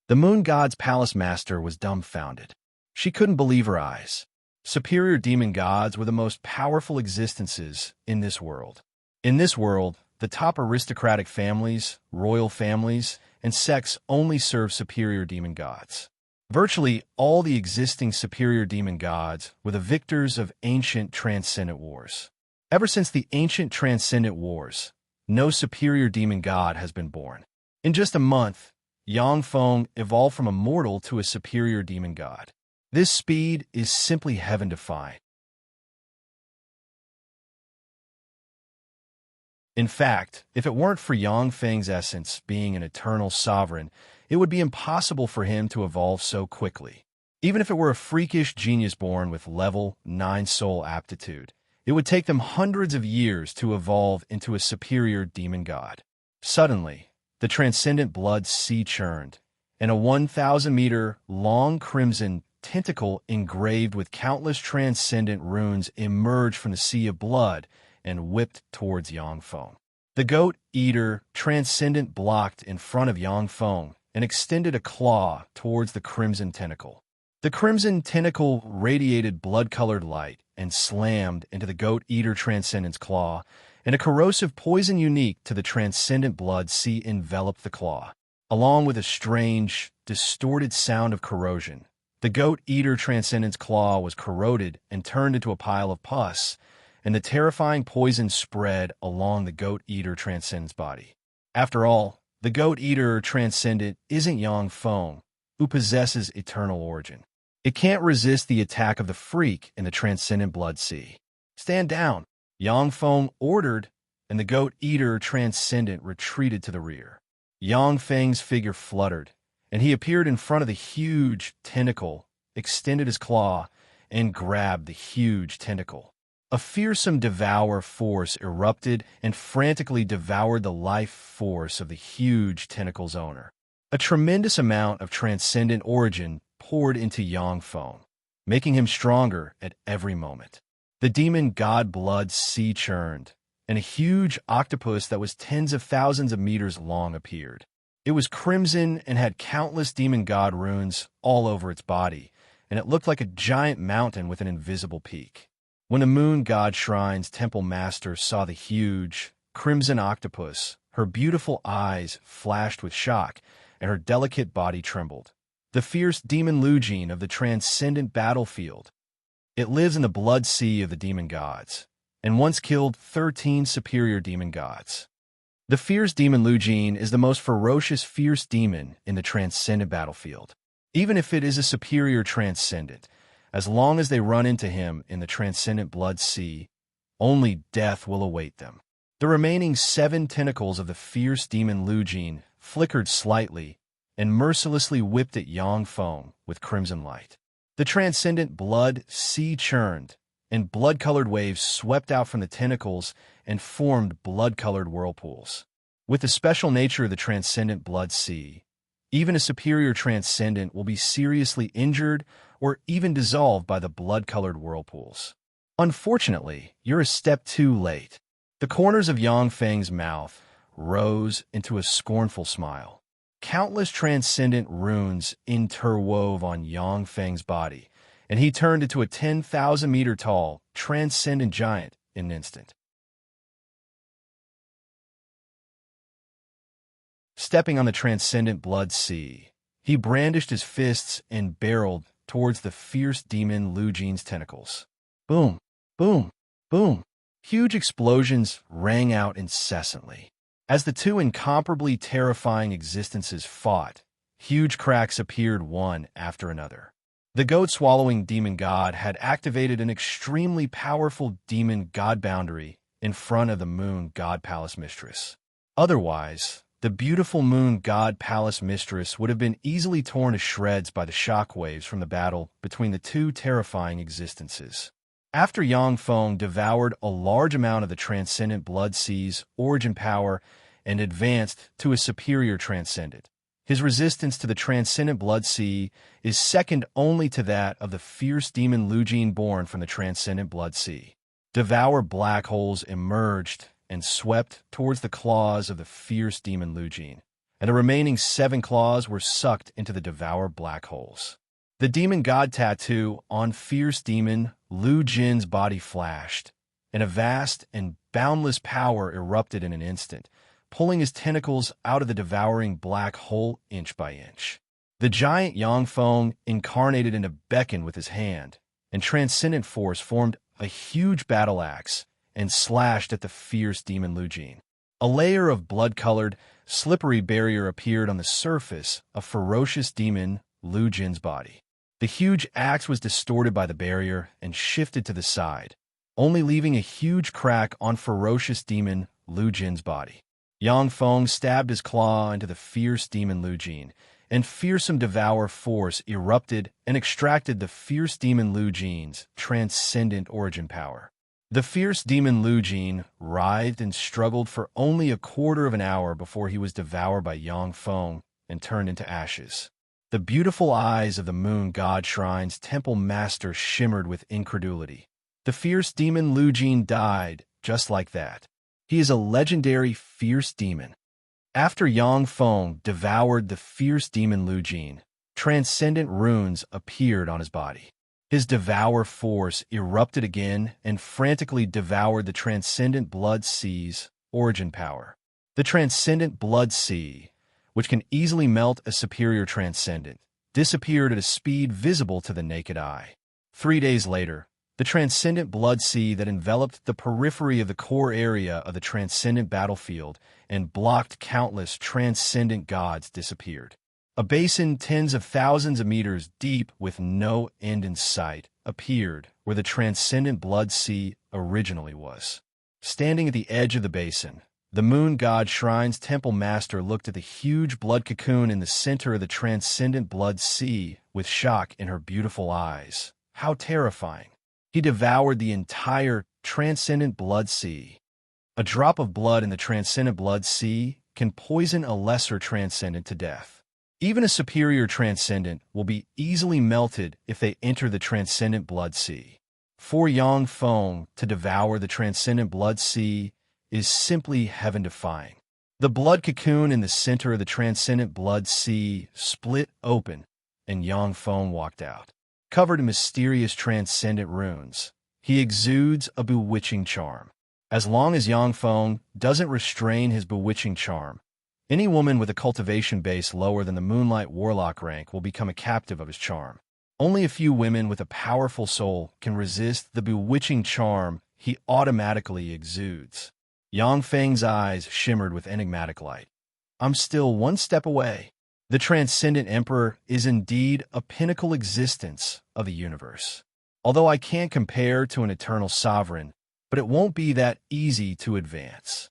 The Moon God's palace master was dumbfounded. She couldn't believe her eyes. Superior demon gods were the most powerful existences in this world. In this world, the top aristocratic families, royal families, and sects only serve superior demon gods. Virtually all the existing superior demon gods were the victors of ancient transcendent wars. Ever since the ancient transcendent wars, no superior demon god has been born. In just a month, Yang Feng evolved from a mortal to a superior demon god. This speed is simply heaven-defying. In fact, if it weren't for Yang Feng's essence being an eternal sovereign, it would be impossible for him to evolve so quickly. Even if it were a freakish genius born with level 9 soul aptitude, it would take them hundreds of years to evolve into a superior demon god. Suddenly, the transcendent blood sea churned, and a 1,000-meter-long crimson tentacle engraved with countless transcendent runes emerged from the sea of blood and whipped towards Yang Feng. The goat-eater transcendent blocked in front of Yang Feng and extended a claw towards the crimson tentacle. The crimson tentacle radiated blood-colored light and slammed into the goat-eater transcendent's claw, and a corrosive poison unique to the transcendent blood sea enveloped the claw. Along with a strange, distorted sound of corrosion, the goat-eater transcendent's claw was corroded and turned into a pile of pus, and the terrifying poison spread along the goat-eater transcendent's body. After all, the goat-eater transcendent isn't Yang Feng, who possesses eternal origin. It can't resist the attack of the freak in the transcendent blood sea. "Stand down," Yang Feng ordered, and the goat-eater transcendent retreated to the rear. Yang Feng's figure fluttered, and he appeared in front of the huge tentacle, extended his claw, and grabbed the huge tentacle. A fearsome devour force erupted and frantically devoured the life force of the huge tentacle's owner. A tremendous amount of transcendent origin poured into Yang Feng, making him stronger at every moment. The demon god blood sea churned, and a huge octopus that was tens of thousands of meters long appeared. It was crimson and had countless demon god runes all over its body, and it looked like a giant mountain with an invisible peak. When the moon god shrine's temple master saw the huge, crimson octopus, her beautiful eyes flashed with shock, and her delicate body trembled. The fierce demon Lujin of the transcendent battlefield. It lives in the blood sea of the demon gods, and once killed 13 superior demon gods. The fierce demon Lujin is the most ferocious fierce demon in the transcendent battlefield. Even if it is a superior transcendent, as long as they run into him in the transcendent blood sea, only death will await them. The remaining 7 tentacles of the fierce demon Lujin flickered slightly and mercilessly whipped at Yang Feng with crimson light. The transcendent blood sea churned, and blood-colored waves swept out from the tentacles and formed blood-colored whirlpools. With the special nature of the transcendent blood sea, even a superior transcendent will be seriously injured or even dissolved by the blood-colored whirlpools. Unfortunately, you're a step too late. The corners of Yang Feng's mouth rose into a scornful smile. Countless transcendent runes interwove on Yang Feng's body, and he turned into a 10,000-meter-tall, transcendent giant in an instant. Stepping on the transcendent blood sea, he brandished his fists and barreled towards the fierce demon Lujin's tentacles. Boom, boom, boom. Huge explosions rang out incessantly. As the two incomparably terrifying existences fought, huge cracks appeared one after another. The goat-swallowing demon god had activated an extremely powerful demon god boundary in front of the moon god palace mistress. Otherwise, the beautiful moon god palace mistress would have been easily torn to shreds by the shockwaves from the battle between the two terrifying existences. After Yang Feng devoured a large amount of the transcendent blood sea's origin power and advanced to a superior transcendent, his resistance to the transcendent blood sea is second only to that of the fierce demon Lujin born from the transcendent blood sea. Devour black holes emerged and swept towards the claws of the fierce demon Lujin, and the remaining 7 claws were sucked into the devour black holes. The demon god tattoo on fierce demon Lujin's body flashed, and a vast and boundless power erupted in an instant, pulling his tentacles out of the devouring black hole inch by inch. The giant Yang Feng incarnated into beckon with his hand, and transcendent force formed a huge battle axe and slashed at the fierce demon Lujin. A layer of blood-colored, slippery barrier appeared on the surface of ferocious demon Lu Jin's body. The huge axe was distorted by the barrier and shifted to the side, only leaving a huge crack on ferocious demon Lu Jin's body. Yang Feng stabbed his claw into the fierce demon Lu Jin, and fearsome devour force erupted and extracted the fierce demon Lu Jin's transcendent origin power. The fierce demon Lu Jin writhed and struggled for only a quarter of an hour before he was devoured by Yang Feng and turned into ashes. The beautiful eyes of the moon god shrine's temple master shimmered with incredulity. The fierce demon Lu Jin died just like that. He is a legendary fierce demon. After Yang Feng devoured the fierce demon Lu Jin, transcendent runes appeared on his body. His devour force erupted again and frantically devoured the transcendent blood sea's origin power. The transcendent blood sea, which can easily melt a superior transcendent, disappeared at a speed visible to the naked eye. 3 days later, the transcendent blood sea that enveloped the periphery of the core area of the transcendent battlefield and blocked countless transcendent gods disappeared. A basin tens of thousands of meters deep with no end in sight appeared where the transcendent blood sea originally was. Standing at the edge of the basin, the moon god shrine's temple master looked at the huge blood cocoon in the center of the transcendent blood sea with shock in her beautiful eyes. How terrifying! He devoured the entire transcendent blood sea. A drop of blood in the transcendent blood sea can poison a lesser transcendent to death. Even a superior transcendent will be easily melted if they enter the transcendent blood sea. For Yang Feng to devour the transcendent blood sea is simply heaven-defying. The blood cocoon in the center of the transcendent blood sea split open, and Yang Feng walked out. Covered in mysterious transcendent runes, he exudes a bewitching charm. As long as Yang Feng doesn't restrain his bewitching charm, any woman with a cultivation base lower than the Moonlight Warlock rank will become a captive of his charm. Only a few women with a powerful soul can resist the bewitching charm he automatically exudes. Yang Feng's eyes shimmered with enigmatic light. I'm still one step away. The Transcendent Emperor is indeed a pinnacle existence of the universe. Although I can't compare to an eternal sovereign, but it won't be that easy to advance.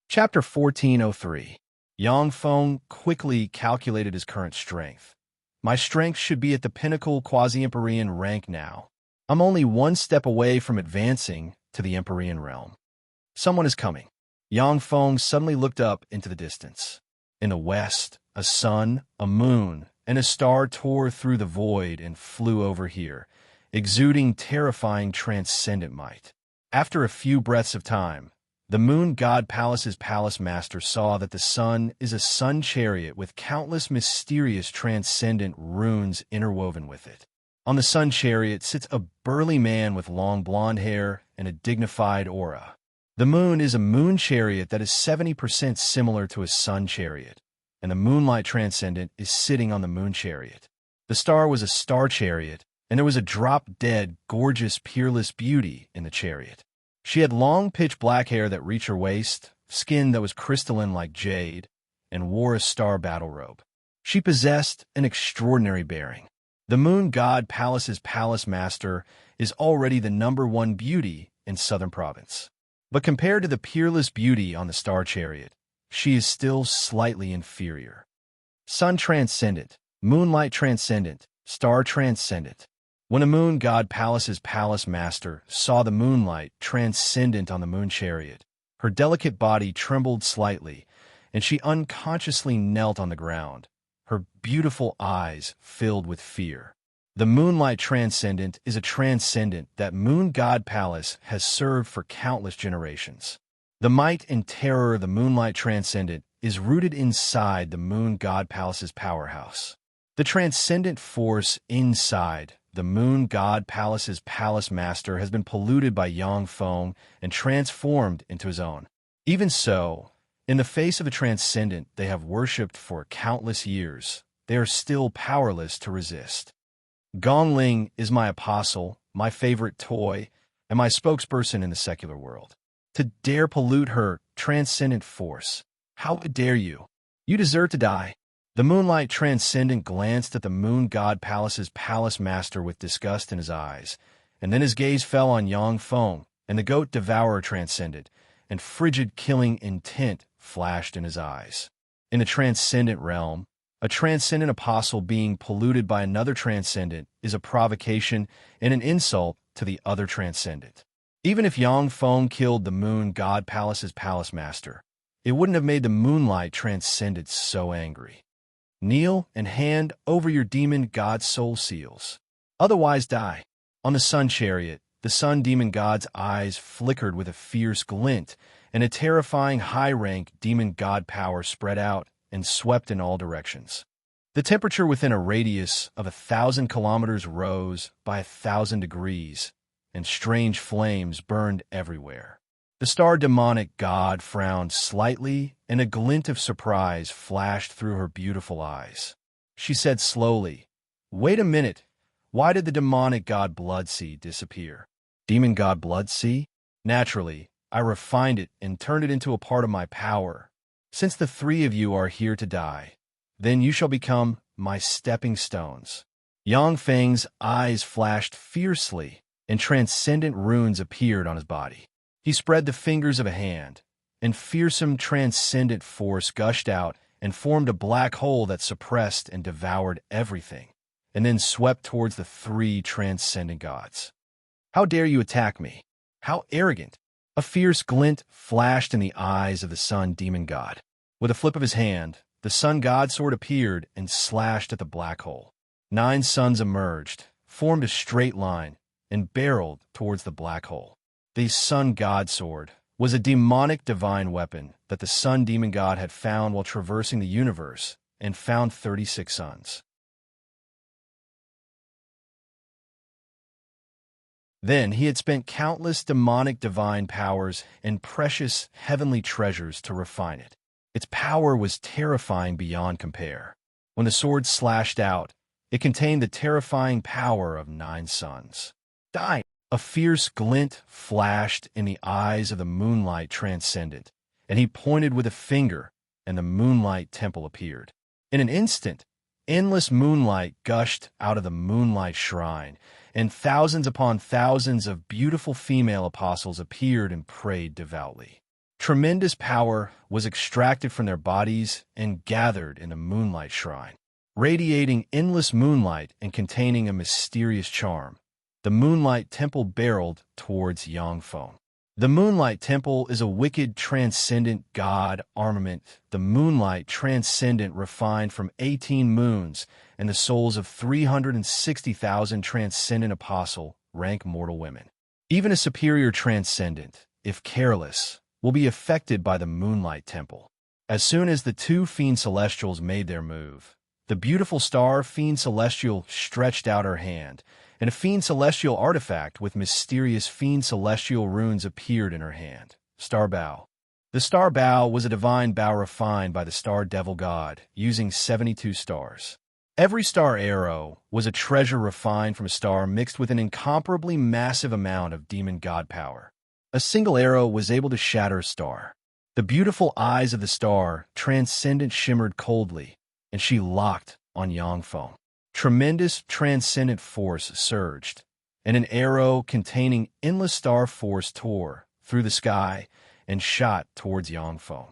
Chapter 1403. Yang Feng quickly calculated his current strength. My strength should be at the pinnacle quasi-Empyrean rank now. I'm only one step away from advancing to the Empyrean realm. Someone is coming. Yang Feng suddenly looked up into the distance. In the west, a sun, a moon, and a star tore through the void and flew over here, exuding terrifying transcendent might. After a few breaths of time, the moon god palace's palace master saw that the sun is a sun chariot with countless mysterious transcendent runes interwoven with it. On the sun chariot sits a burly man with long blonde hair and a dignified aura. The moon is a moon chariot that is 70% similar to a sun chariot, and the moonlight transcendent is sitting on the moon chariot. The star was a star chariot, and there was a drop-dead, gorgeous, peerless beauty in the chariot. She had long pitch black hair that reached her waist, skin that was crystalline like jade, and wore a star battle robe. She possessed an extraordinary bearing. The moon god palace's palace master is already the #1 beauty in Southern Province. But compared to the peerless beauty on the star chariot, she is still slightly inferior. Sun transcendent, moonlight transcendent, star transcendent. When a moon god palace's palace master saw the moonlight transcendent on the moon chariot, her delicate body trembled slightly, and she unconsciously knelt on the ground, her beautiful eyes filled with fear. The moonlight transcendent is a transcendent that moon god palace has served for countless generations. The might and terror of the moonlight transcendent is rooted inside the moon god palace's powerhouse. The transcendent force inside the moon god palace's palace master has been polluted by Yang Feng and transformed into his own. Even so, in the face of the transcendent they have worshipped for countless years, they are still powerless to resist. Gongling is my apostle, my favorite toy, and my spokesperson in the secular world. To dare pollute her transcendent force, how dare you? You deserve to die. The moonlight transcendent glanced at the moon god palace's palace master with disgust in his eyes, and then his gaze fell on Yang Feng and the goat devourer transcendent, and frigid killing intent flashed in his eyes. In the transcendent realm, a transcendent apostle being polluted by another transcendent is a provocation and an insult to the other transcendent. Even if Yang Feng killed the moon god palace's palace master, it wouldn't have made the moonlight transcendent so angry. Kneel and hand over your demon god soul seals. Otherwise die. On the sun chariot, the sun demon god's eyes flickered with a fierce glint, and a terrifying high-rank demon god power spread out and swept in all directions. The temperature within a radius of 1,000 kilometers rose by 1,000 degrees, and strange flames burned everywhere. The star demonic god frowned slightly, and a glint of surprise flashed through her beautiful eyes. She said slowly, "Wait a minute. Why did the demonic god Bloodsea disappear?" Demon god Bloodsea? Naturally, I refined it and turned it into a part of my power. Since the three of you are here to die, then you shall become my stepping stones. Yang Feng's eyes flashed fiercely, and transcendent runes appeared on his body. He spread the fingers of a hand, and fearsome transcendent force gushed out and formed a black hole that suppressed and devoured everything, and then swept towards the three transcendent gods. How dare you attack me? How arrogant! A fierce glint flashed in the eyes of the sun demon god. With a flip of his hand, the sun god sword appeared and slashed at the black hole. 9 suns emerged, formed a straight line, and barreled towards the black hole. The sun god sword was a demonic divine weapon that the sun demon god had found while traversing the universe and found 36 suns. Then he had spent countless demonic divine powers and precious heavenly treasures to refine it. Its power was terrifying beyond compare. When the sword slashed out, it contained the terrifying power of 9 suns. Die! A fierce glint flashed in the eyes of the moonlight transcendent, and he pointed with a finger, and the moonlight temple appeared. In an instant, endless moonlight gushed out of the moonlight shrine, and thousands upon thousands of beautiful female apostles appeared and prayed devoutly. Tremendous power was extracted from their bodies and gathered in the moonlight shrine. Radiating endless moonlight and containing a mysterious charm, the Moonlight Temple barreled towards Yang Feng. The Moonlight Temple is a wicked, transcendent god armament, the Moonlight Transcendent refined from 18 moons and the souls of 360,000 transcendent apostle rank mortal women. Even a superior transcendent, if careless, will be affected by the Moonlight Temple. As soon as the 2 fiend celestials made their move, the beautiful star fiend celestial stretched out her hand, and a fiend celestial artifact with mysterious fiend celestial runes appeared in her hand. Star Bow. The Star Bow was a divine bow refined by the Star Devil God, using 72 stars. Every star arrow was a treasure refined from a star mixed with an incomparably massive amount of demon god power. A single arrow was able to shatter a star. The beautiful eyes of the star transcendent shimmered coldly, and she locked on Yang Feng. Tremendous transcendent force surged, and an arrow containing endless star force tore through the sky and shot towards Yang Feng.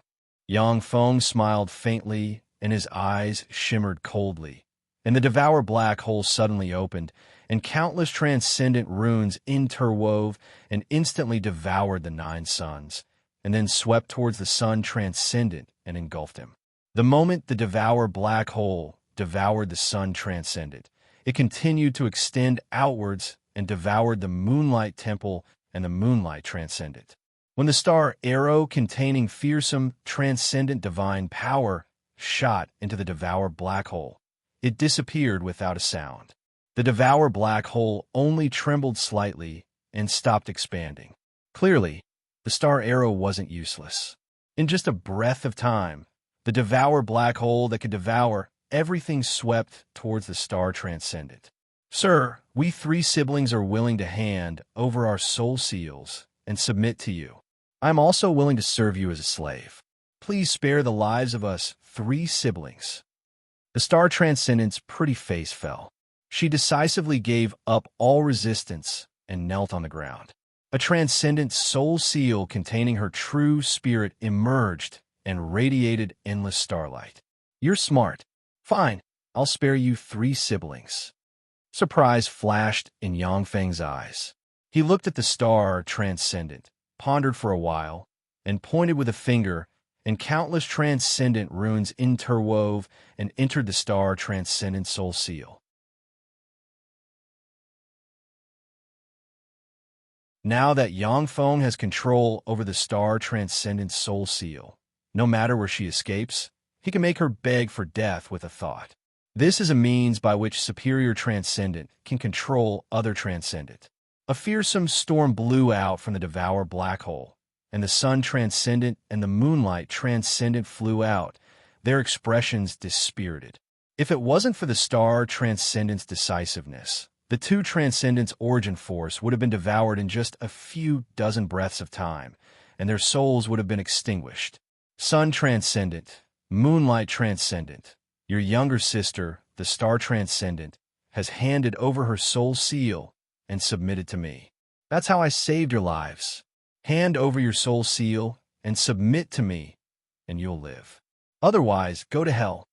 Yang Feng smiled faintly, and his eyes shimmered coldly, and the devour black hole suddenly opened, and countless transcendent runes interwove and instantly devoured the 9 suns, and then swept towards the sun transcendent and engulfed him. The moment the devour black hole devoured the sun transcendent, it continued to extend outwards and devoured the Moonlight Temple and the Moonlight Transcendent. When the star arrow containing fearsome transcendent divine power shot into the devour black hole, it disappeared without a sound. The devour black hole only trembled slightly and stopped expanding. Clearly, the star arrow wasn't useless. In just a breath of time, the devour black hole that could devour everything swept towards the star transcendent. Sir, we three siblings are willing to hand over our soul seals and submit to you. I am also willing to serve you as a slave. Please spare the lives of us three siblings. The star transcendent's pretty face fell. She decisively gave up all resistance and knelt on the ground. A transcendent soul seal containing her true spirit emerged and radiated endless starlight. You're smart. Fine, I'll spare you three siblings. Surprise flashed in Yangfeng's eyes. He looked at the star transcendent, pondered for a while, and pointed with a finger, and countless transcendent runes interwove and entered the star transcendent soul seal. Now that Yangfeng has control over the star transcendent soul seal, no matter where she escapes, he can make her beg for death with a thought. This is a means by which superior transcendent can control other transcendent. A fearsome storm blew out from the devour black hole, and the sun transcendent and the moonlight transcendent flew out, their expressions dispirited. If it wasn't for the star transcendent's decisiveness, the two transcendents' origin force would have been devoured in just a few dozen breaths of time, and their souls would have been extinguished. Sun transcendent, moonlight transcendent, your younger sister, the star transcendent, has handed over her soul seal and submitted to me. That's how I saved your lives. Hand over your soul seal and submit to me, and you'll live. Otherwise, go to hell.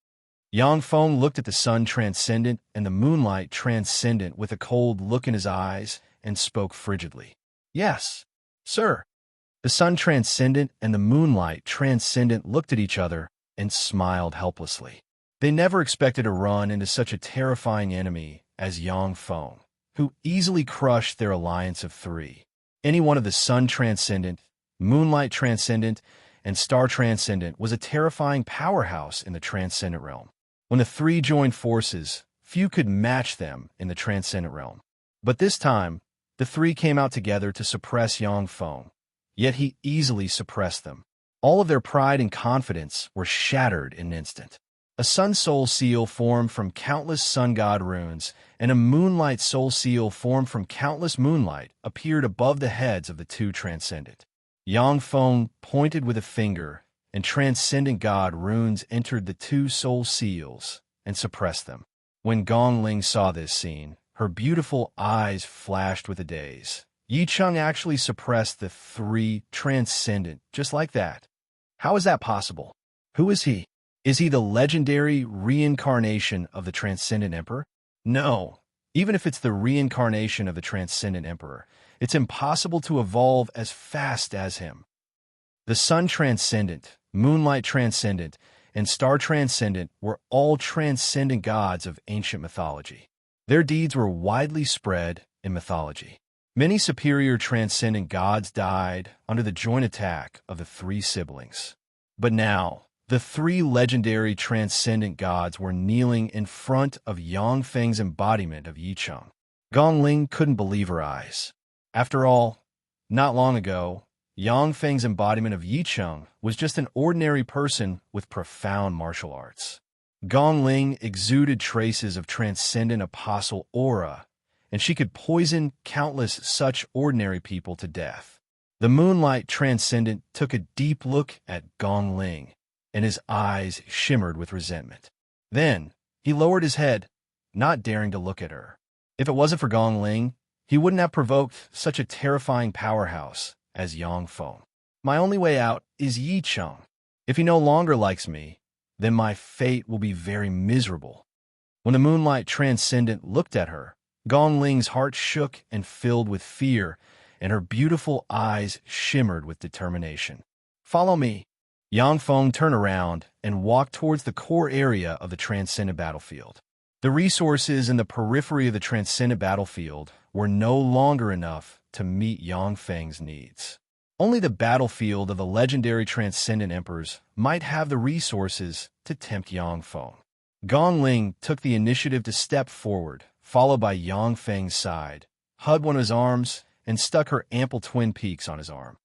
Yangfeng looked at the sun transcendent and the moonlight transcendent with a cold look in his eyes and spoke frigidly. Yes, sir. The sun transcendent and the moonlight transcendent looked at each other and smiled helplessly. They never expected to run into such a terrifying enemy as Yangfeng, who easily crushed their alliance of three. Any one of the sun transcendent, moonlight transcendent, and star transcendent was a terrifying powerhouse in the transcendent realm. When the three joined forces, few could match them in the transcendent realm. But this time, the three came out together to suppress Yangfeng, yet he easily suppressed them. All of their pride and confidence were shattered in an instant. A sun soul seal formed from countless sun god runes, and a moonlight soul seal formed from countless moonlight appeared above the heads of the two transcendent. Yangfeng pointed with a finger, and transcendent god runes entered the two soul seals and suppressed them. When Gongling saw this scene, her beautiful eyes flashed with a daze. Yicheng actually suppressed the three transcendent just like that. How is that possible? Who is he? Is he the legendary reincarnation of the Transcendent Emperor? No. Even if it's the reincarnation of the Transcendent Emperor, it's impossible to evolve as fast as him. The Sun Transcendent, Moonlight Transcendent, and Star Transcendent were all transcendent gods of ancient mythology. Their deeds were widely spread in mythology. Many superior transcendent gods died under the joint attack of the three siblings. But now, the three legendary transcendent gods were kneeling in front of Yangfeng's embodiment of Yicheng. Gongling couldn't believe her eyes. After all, not long ago, Yangfeng's embodiment of Yicheng was just an ordinary person with profound martial arts. Gongling exuded traces of transcendent apostle aura, and she could poison countless such ordinary people to death. The moonlight transcendent took a deep look at Gongling, and his eyes shimmered with resentment. Then, he lowered his head, not daring to look at her. If it wasn't for Gongling, he wouldn't have provoked such a terrifying powerhouse as Yangfeng. My only way out is Yicheng. If he no longer likes me, then my fate will be very miserable. When the moonlight transcendent looked at her, Gongling's heart shook and filled with fear, and her beautiful eyes shimmered with determination. Follow me. Yangfeng turned around and walked towards the core area of the transcendent battlefield. The resources in the periphery of the transcendent battlefield were no longer enough to meet Yangfeng's needs. Only the battlefield of the legendary transcendent emperors might have the resources to tempt Yangfeng. Gongling took the initiative to step forward, followed by Yangfeng's side, hugged one of his arms, and stuck her ample twin peaks on his arm.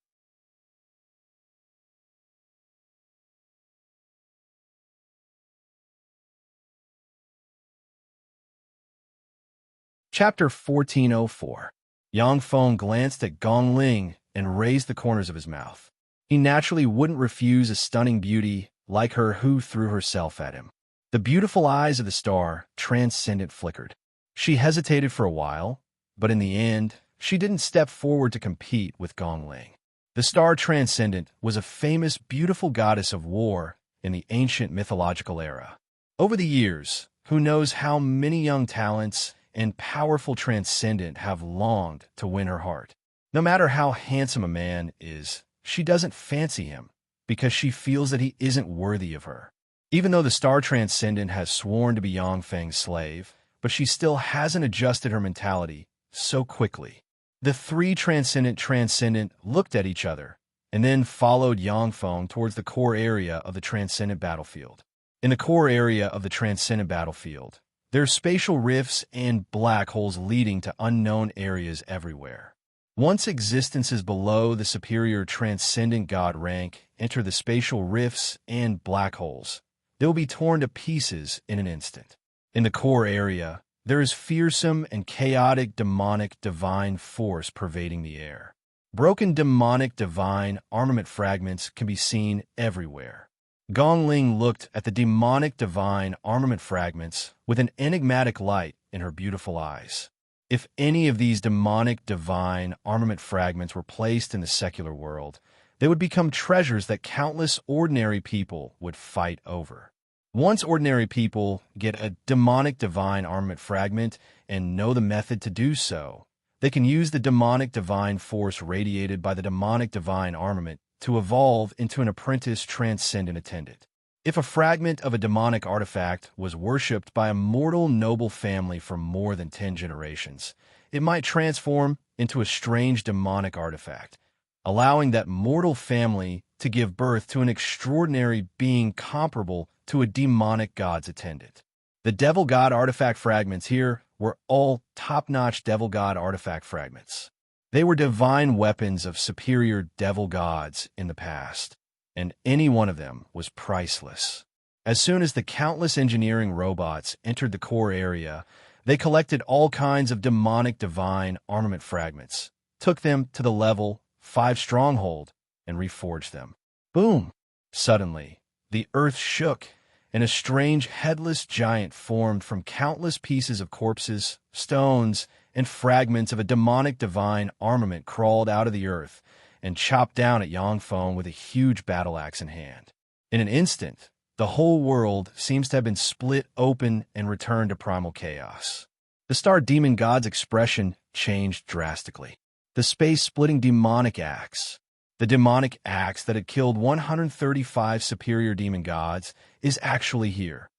Chapter 1404. Yang Feng glanced at Gong Ling and raised the corners of his mouth. He naturally wouldn't refuse a stunning beauty like her who threw herself at him. The beautiful eyes of the star transcendent flickered. She hesitated for a while, but in the end, she didn't step forward to compete with Gong Ling. The star transcendent was a famous, beautiful goddess of war in the ancient mythological era. Over the years, who knows how many young talents and powerful transcendent have longed to win her heart. No matter how handsome a man is, she doesn't fancy him because she feels that he isn't worthy of her. Even though the star transcendent has sworn to be Yang Feng's slave, but she still hasn't adjusted her mentality so quickly. The three transcendent looked at each other and then followed Yang Feng towards the core area of the transcendent battlefield. In the core area of the transcendent battlefield, there are spatial rifts and black holes leading to unknown areas everywhere. Once existences below the superior transcendent god rank enter the spatial rifts and black holes, they will be torn to pieces in an instant. In the core area, there is fearsome and chaotic demonic divine force pervading the air. Broken demonic divine armament fragments can be seen everywhere. Gong Ling looked at the demonic divine armament fragments with an enigmatic light in her beautiful eyes. If any of these demonic divine armament fragments were placed in the secular world, they would become treasures that countless ordinary people would fight over. Once ordinary people get a demonic divine armament fragment and know the method to do so, they can use the demonic divine force radiated by the demonic divine armament to evolve into an apprentice transcendent attendant. If a fragment of a demonic artifact was worshipped by a mortal noble family for more than 10 generations, it might transform into a strange demonic artifact, allowing that mortal family to give birth to an extraordinary being comparable to a demonic god's attendant. The devil god artifact fragments here were all top-notch devil god artifact fragments. They were divine weapons of superior devil gods in the past, and any one of them was priceless. As soon as the countless engineering robots entered the core area, they collected all kinds of demonic divine armament fragments, took them to the level 5 stronghold, and reforged them. Boom! Suddenly, the earth shook, and a strange headless giant formed from countless pieces of corpses, stones, and fragments of a demonic divine armament crawled out of the earth and chopped down at Yang Feng with a huge battle axe in hand. In an instant, the whole world seems to have been split open and returned to primal chaos. The star demon god's expression changed drastically. The space-splitting demonic axe, the demonic axe that had killed 135 superior demon gods, is actually here.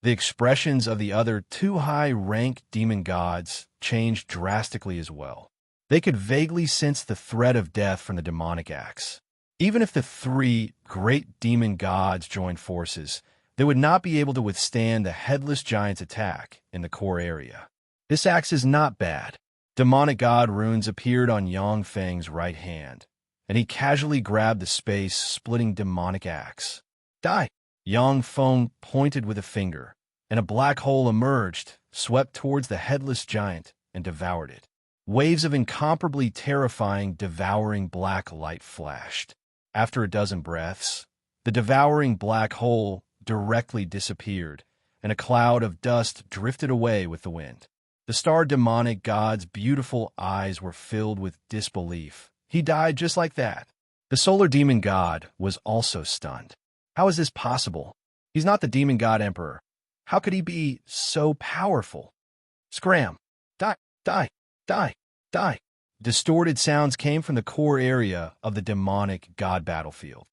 The expressions of the other 2 high-rank demon gods changed drastically as well. They could vaguely sense the threat of death from the demonic axe. Even if the 3 great demon gods joined forces, they would not be able to withstand the headless giant's attack in the core area. This axe is not bad. Demonic god runes appeared on Yang Feng's right hand, and he casually grabbed the space-splitting demonic axe. Die! Yang Feng pointed with a finger, and a black hole emerged, swept towards the headless giant, and devoured it. Waves of incomparably terrifying, devouring black light flashed. After a dozen breaths, the devouring black hole directly disappeared, and a cloud of dust drifted away with the wind. The star demonic god's beautiful eyes were filled with disbelief. He died just like that. The solar demon god was also stunned. How is this possible? He's not the demon god emperor. How could he be so powerful? Scram! Die! Die! Die! Die! Distorted sounds came from the core area of the demonic god battlefield.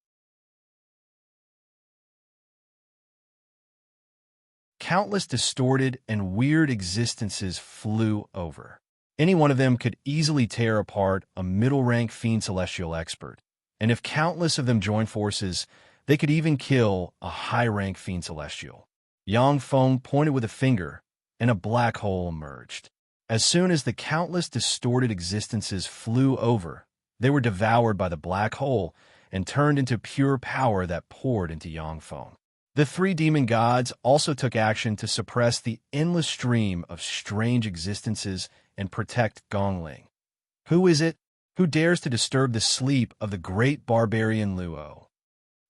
Countless distorted and weird existences flew over. Any one of them could easily tear apart a middle-rank fiend celestial expert, and if countless of them joined forces, they could even kill a high-rank fiend celestial. Yang Feng pointed with a finger, and a black hole emerged. As soon as the countless distorted existences flew over, they were devoured by the black hole and turned into pure power that poured into Yang Feng. The three demon gods also took action to suppress the endless stream of strange existences and protect Gongling. Who is it? Who dares to disturb the sleep of the great barbarian Luo?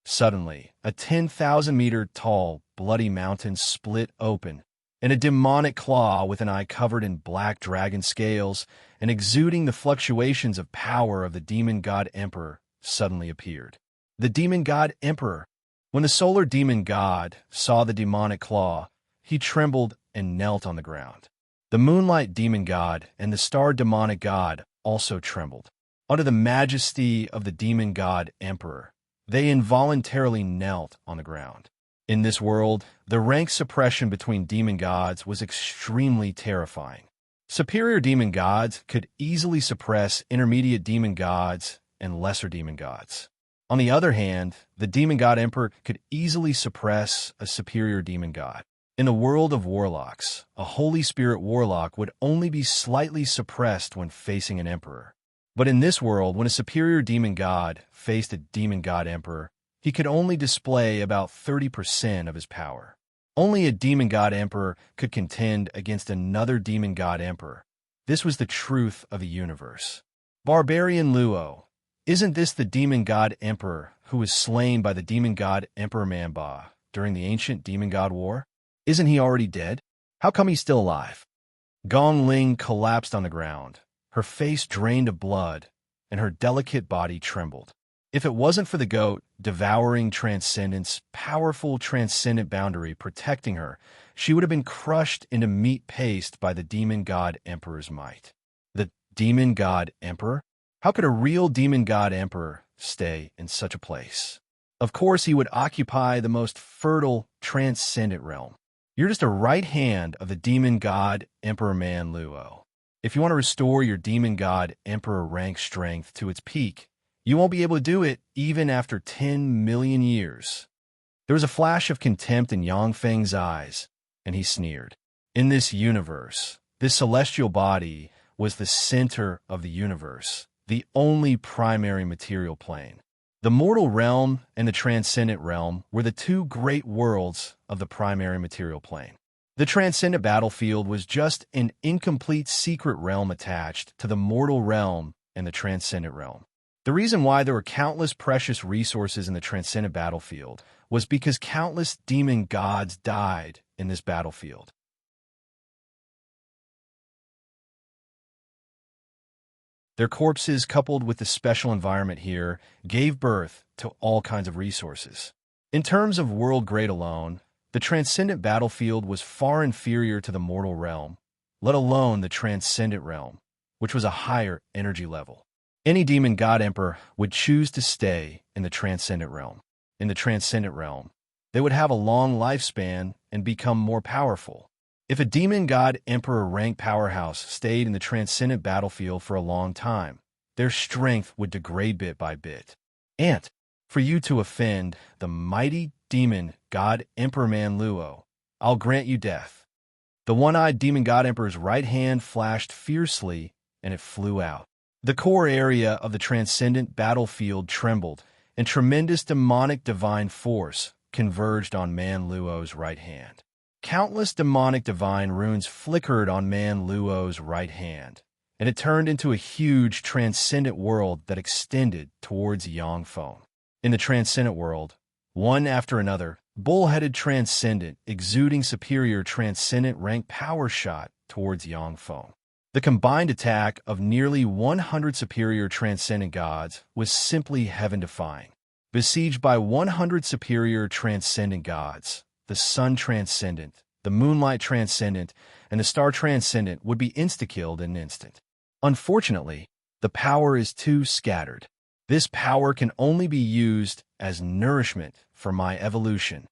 Suddenly, a 10,000-meter-tall, bloody mountain split open, and a demonic claw with an eye covered in black dragon scales and exuding the fluctuations of power of the demon god emperor suddenly appeared. The demon god emperor. When the solar demon god saw the demonic claw, he trembled and knelt on the ground. The moonlight demon god and the star demonic god also trembled. Under the majesty of the demon god emperor, they involuntarily knelt on the ground. In this world, the rank suppression between demon gods was extremely terrifying. Superior demon gods could easily suppress intermediate demon gods and lesser demon gods. On the other hand, the demon god emperor could easily suppress a superior demon god. In the world of warlocks, a Holy Spirit warlock would only be slightly suppressed when facing an emperor. But in this world, when a superior demon god faced a demon god emperor, he could only display about 30% of his power. Only a demon god emperor could contend against another demon god emperor. This was the truth of the universe. Barbarian Luo. Isn't this the demon god emperor who was slain by the demon god Emperor Manba during the ancient demon god war? Isn't he already dead? How come he's still alive? Gong Ling collapsed on the ground. Her face drained of blood, and her delicate body trembled. If it wasn't for the goat, devouring transcendence, powerful transcendent boundary protecting her, she would have been crushed into meat paste by the demon god emperor's might. The demon god emperor? How could a real demon god emperor stay in such a place? Of course, he would occupy the most fertile, transcendent realm. You're just a right hand of the demon god Emperor Man Luo. If you want to restore your demon god emperor rank strength to its peak, you won't be able to do it even after 10 million years. There was a flash of contempt in Yang Feng's eyes, and he sneered. In this universe, this celestial body was the center of the universe, the only primary material plane. The mortal realm and the transcendent realm were the two great worlds of the primary material plane. The transcendent battlefield was just an incomplete secret realm attached to the mortal realm and the transcendent realm. The reason why there were countless precious resources in the transcendent battlefield was because countless demon gods died in this battlefield. Their corpses, coupled with the special environment here, gave birth to all kinds of resources. In terms of world grade alone, the transcendent battlefield was far inferior to the mortal realm, let alone the transcendent realm, which was a higher energy level. Any demon god emperor would choose to stay in the transcendent realm. In the transcendent realm, they would have a long lifespan and become more powerful. If a demon god emperor rank powerhouse stayed in the transcendent battlefield for a long time, their strength would degrade bit by bit. And for you to offend the mighty demon god Emperor Man Luo, I'll grant you death. The one-eyed demon god emperor's right hand flashed fiercely, and it flew out. The core area of the transcendent battlefield trembled, and tremendous demonic divine force converged on Man Luo's right hand. Countless demonic divine runes flickered on Man Luo's right hand, and it turned into a huge transcendent world that extended towards Yangfeng. In the transcendent world, one after another, bull-headed transcendent, exuding superior transcendent rank power shot towards Yangfeng. The combined attack of nearly 100 superior transcendent gods was simply heaven-defying. Besieged by 100 superior transcendent gods, the Sun Transcendent, the Moonlight Transcendent, and the Star Transcendent would be insta-killed in an instant. Unfortunately, the power is too scattered. This power can only be used as nourishment for my evolution.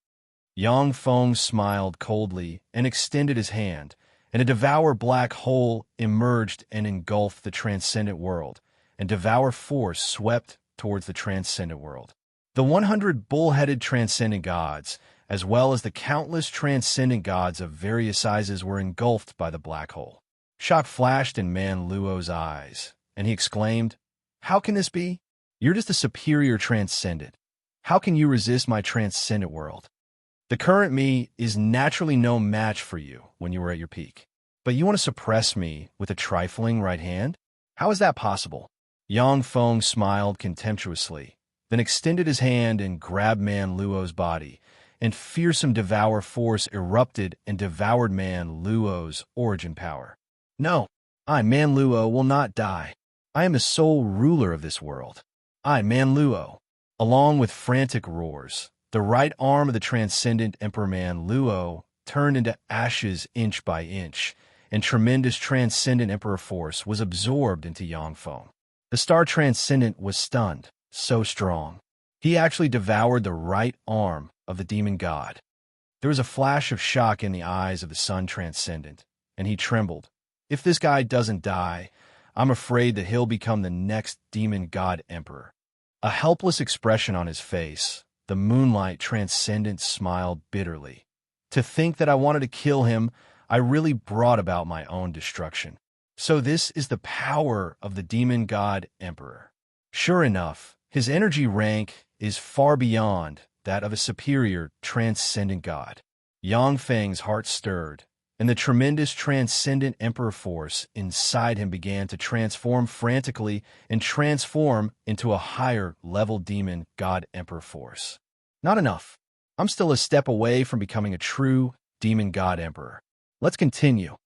Yang Feng smiled coldly and extended his hand, and a devour black hole emerged and engulfed the transcendent world, and devour force swept towards the transcendent world. The 100 bull-headed transcendent gods, as well as the countless transcendent gods of various sizes, were engulfed by the black hole. Shock flashed in Man Luo's eyes, and he exclaimed, "How can this be? You're just a superior transcendent. How can you resist my transcendent world?" The current me is naturally no match for you when you were at your peak. But you want to suppress me with a trifling right hand? How is that possible? Yang Feng smiled contemptuously, then extended his hand and grabbed Man Luo's body, and fearsome devour force erupted and devoured Man Luo's origin power. No, I, Man Luo, will not die. I am the sole ruler of this world. I, Man Luo. Along with frantic roars, the right arm of the transcendent Emperor Man Luo turned into ashes inch by inch, and tremendous transcendent Emperor force was absorbed into Yang Feng. The star transcendent was stunned, so strong. He actually devoured the right arm of the demon god. There was a flash of shock in the eyes of the sun transcendent, and he trembled. If this guy doesn't die, I'm afraid that he'll become the next demon god emperor. A helpless expression on his face, the moonlight transcendent smiled bitterly. To think that I wanted to kill him, I really brought about my own destruction. So this is the power of the demon god emperor. Sure enough, his energy rank is far beyond that of a superior transcendent god. Yang Feng's heart stirred, and the tremendous transcendent emperor force inside him began to transform frantically and transform into a higher level demon god emperor force. Not enough. I'm still a step away from becoming a true demon god emperor. Let's continue.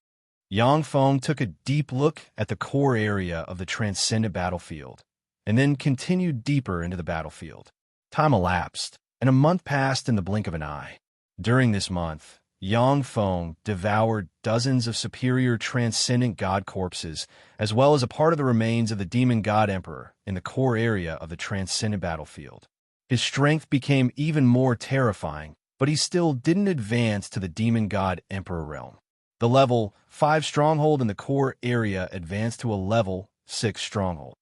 Yang Feng took a deep look at the core area of the transcendent battlefield, and then continued deeper into the battlefield. Time elapsed, and a month passed in the blink of an eye. During this month, Yang Feng devoured dozens of superior transcendent god corpses, as well as a part of the remains of the demon god emperor in the core area of the transcendent battlefield. His strength became even more terrifying, but he still didn't advance to the demon god emperor realm. The level 5 stronghold in the core area advanced to a level 6 stronghold.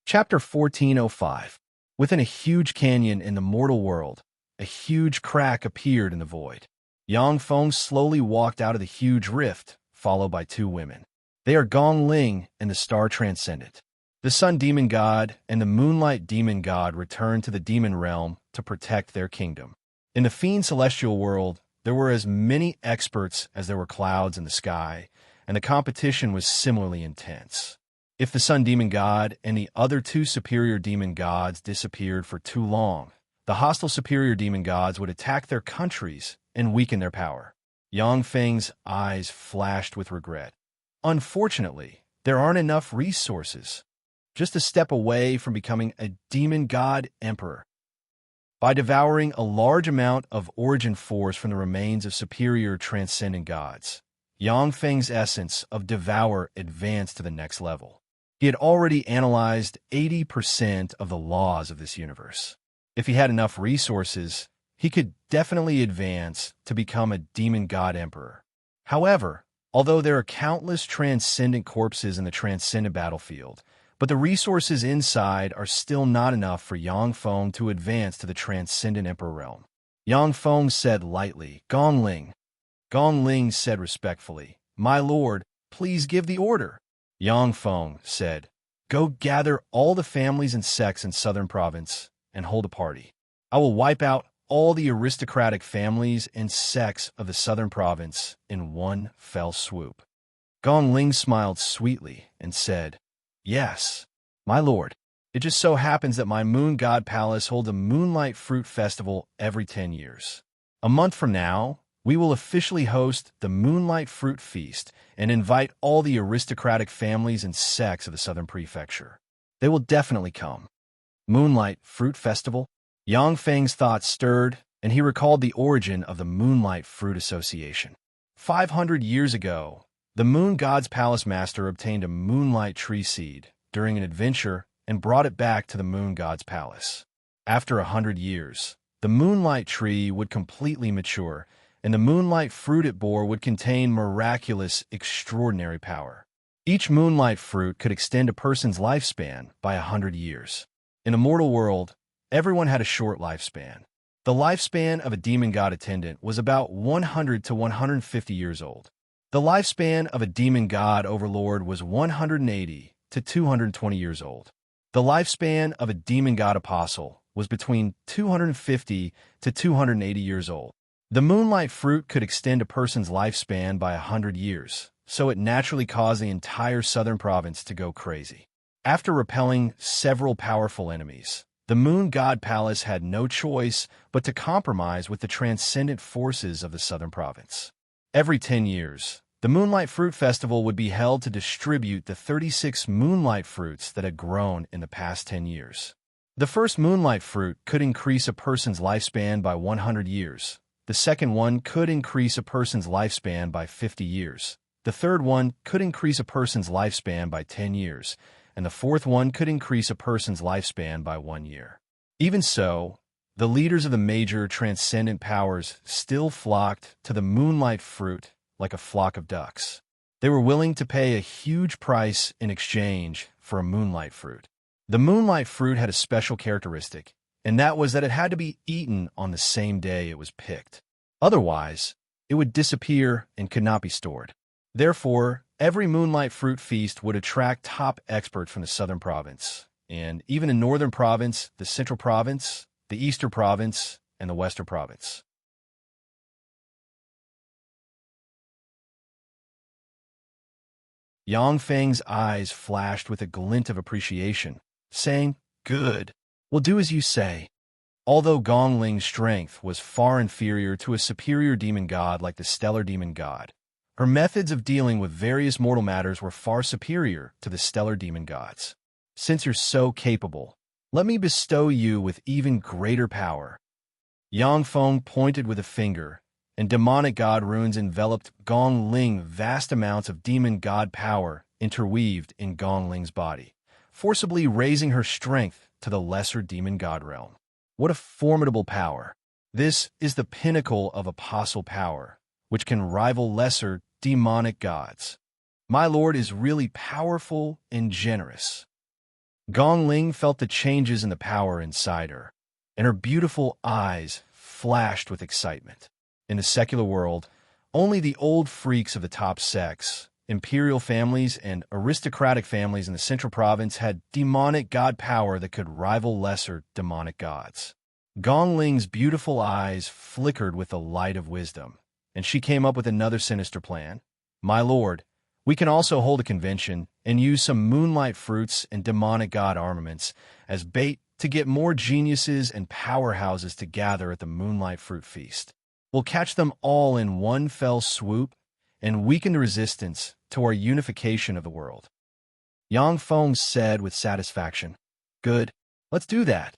Chapter 1405. Within a huge canyon in the mortal world, a huge crack appeared in the void. Yang Feng slowly walked out of the huge rift, followed by two women. They are Gong Ling and the Star Transcendent. The Sun Demon God and the Moonlight Demon God returned to the demon realm to protect their kingdom. In the Fiend Celestial world, there were as many experts as there were clouds in the sky, and the competition was similarly intense. If the Sun Demon God and the other two superior demon gods disappeared for too long, the hostile superior demon gods would attack their countries and weaken their power. Yang Feng's eyes flashed with regret. Unfortunately, there aren't enough resources. Just a step away from becoming a demon god emperor. By devouring a large amount of origin force from the remains of superior transcendent gods, Yang Feng's essence of devour advanced to the next level. He had already analyzed 80% of the laws of this universe. If he had enough resources, he could definitely advance to become a demon god emperor. However, although there are countless transcendent corpses in the transcendent battlefield, but the resources inside are still not enough for Yang Feng to advance to the transcendent emperor realm. Yang Feng said lightly, Gong Ling. Gong Ling said respectfully, My lord, please give the order. Yang Feng said, Go gather all the families and sects in Southern Province and hold a party. I will wipe out all the aristocratic families and sects of the Southern Province in one fell swoop. Gong Ling smiled sweetly and said, Yes, my lord. It just so happens that my moon god palace holds a moonlight fruit festival every 10 years. A month from now, we will officially host the Moonlight Fruit Feast and invite all the aristocratic families and sects of the Southern Prefecture. They will definitely come. Moonlight Fruit Festival? Yang Feng's thoughts stirred, and he recalled the origin of the Moonlight Fruit Association. 500 years ago, the Moon God's Palace Master obtained a moonlight tree seed during an adventure and brought it back to the Moon God's Palace. After 100 years, the moonlight tree would completely mature, and the moonlight fruit it bore would contain miraculous, extraordinary power. Each moonlight fruit could extend a person's lifespan by 100 years. In a mortal world, everyone had a short lifespan. The lifespan of a demon god attendant was about 100 to 150 years old. The lifespan of a demon god overlord was 180 to 220 years old. The lifespan of a demon god apostle was between 250 to 280 years old. The moonlight fruit could extend a person's lifespan by 100 years, so it naturally caused the entire southern province to go crazy. After repelling several powerful enemies, the moon god palace had no choice but to compromise with the transcendent forces of the southern province. Every 10 years, the Moonlight Fruit Festival would be held to distribute the 36 moonlight fruits that had grown in the past 10 years. The first moonlight fruit could increase a person's lifespan by 100 years. The second one could increase a person's lifespan by 50 years. The third one could increase a person's lifespan by 10 years. And the fourth one could increase a person's lifespan by 1 year. Even so, the leaders of the major transcendent powers still flocked to the moonlight fruit like a flock of ducks. They were willing to pay a huge price in exchange for a moonlight fruit. The moonlight fruit had a special characteristic, and that was that it had to be eaten on the same day it was picked. Otherwise, it would disappear and could not be stored. Therefore, every moonlight fruit feast would attract top experts from the southern province, and even the northern province, the central province, the eastern province, and the western province. Yang Feng's eyes flashed with a glint of appreciation, saying, "Good. We'll do as you say." Although Gong Ling's strength was far inferior to a superior demon god like the stellar demon god, her methods of dealing with various mortal matters were far superior to the stellar demon gods. "Since you're so capable, let me bestow you with even greater power." Yang Feng pointed with a finger, and demonic god runes enveloped Gong Ling. Vast amounts of demon god power interweaved in Gong Ling's body, forcibly raising her strength to the lesser demon god realm. What a formidable power! This is the pinnacle of apostle power, which can rival lesser demonic gods. My lord is really powerful and generous. Gong Ling felt the changes in the power inside her, and her beautiful eyes flashed with excitement. In the secular world, only the old freaks of the top sects, imperial families, and aristocratic families in the central province had demonic god power that could rival lesser demonic gods. Gong Ling's beautiful eyes flickered with the light of wisdom, and she came up with another sinister plan. "My lord, we can also hold a convention and use some moonlight fruits and demonic god armaments as bait to get more geniuses and powerhouses to gather at the Moonlight Fruit Feast. We'll catch them all in one fell swoop and weaken the resistance to our unification of the world." Yang Feng said with satisfaction, "Good, let's do that."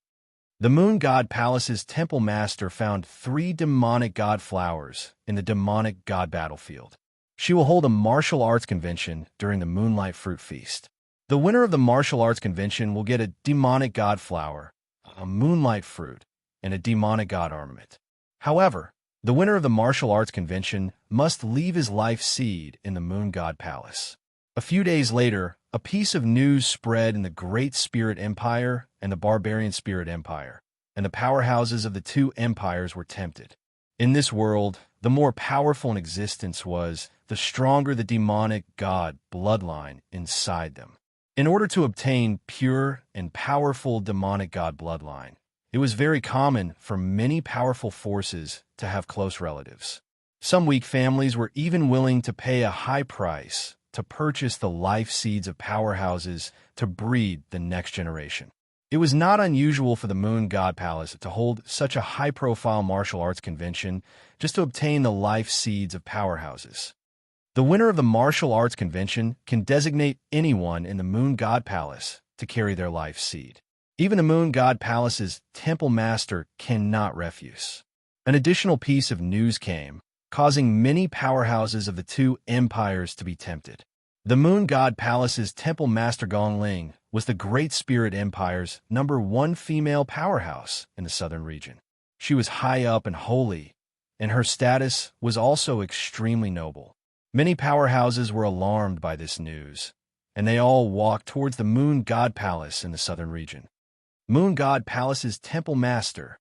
The Moon God Palace's temple master found 3 demonic god flowers in the demonic god battlefield. She will hold a martial arts convention during the Moonlight Fruit Feast. The winner of the martial arts convention will get a demonic god flower, a moonlight fruit, and a demonic god armament. However, the winner of the martial arts convention must leave his life seed in the Moon God Palace. A few days later, a piece of news spread in the Great Spirit Empire and the Barbarian Spirit Empire, and the powerhouses of the two empires were tempted. In this world, the more powerful an existence was, the stronger the demonic god bloodline inside them. In order to obtain pure and powerful demonic god bloodline, it was very common for many powerful forces to have close relatives. Some weak families were even willing to pay a high price to purchase the life seeds of powerhouses to breed the next generation. It was not unusual for the Moon God Palace to hold such a high-profile martial arts convention just to obtain the life seeds of powerhouses. The winner of the martial arts convention can designate anyone in the Moon God Palace to carry their life seed. Even the Moon God Palace's temple master cannot refuse. An additional piece of news came, causing many powerhouses of the two empires to be tempted. The Moon God Palace's temple master Gong Ling was the Great Spirit Empire's #1 female powerhouse in the southern region. She was high up and holy, and her status was also extremely noble. Many powerhouses were alarmed by this news, and they all walked towards the Moon God Palace in the southern region. Moon God Palace's temple master,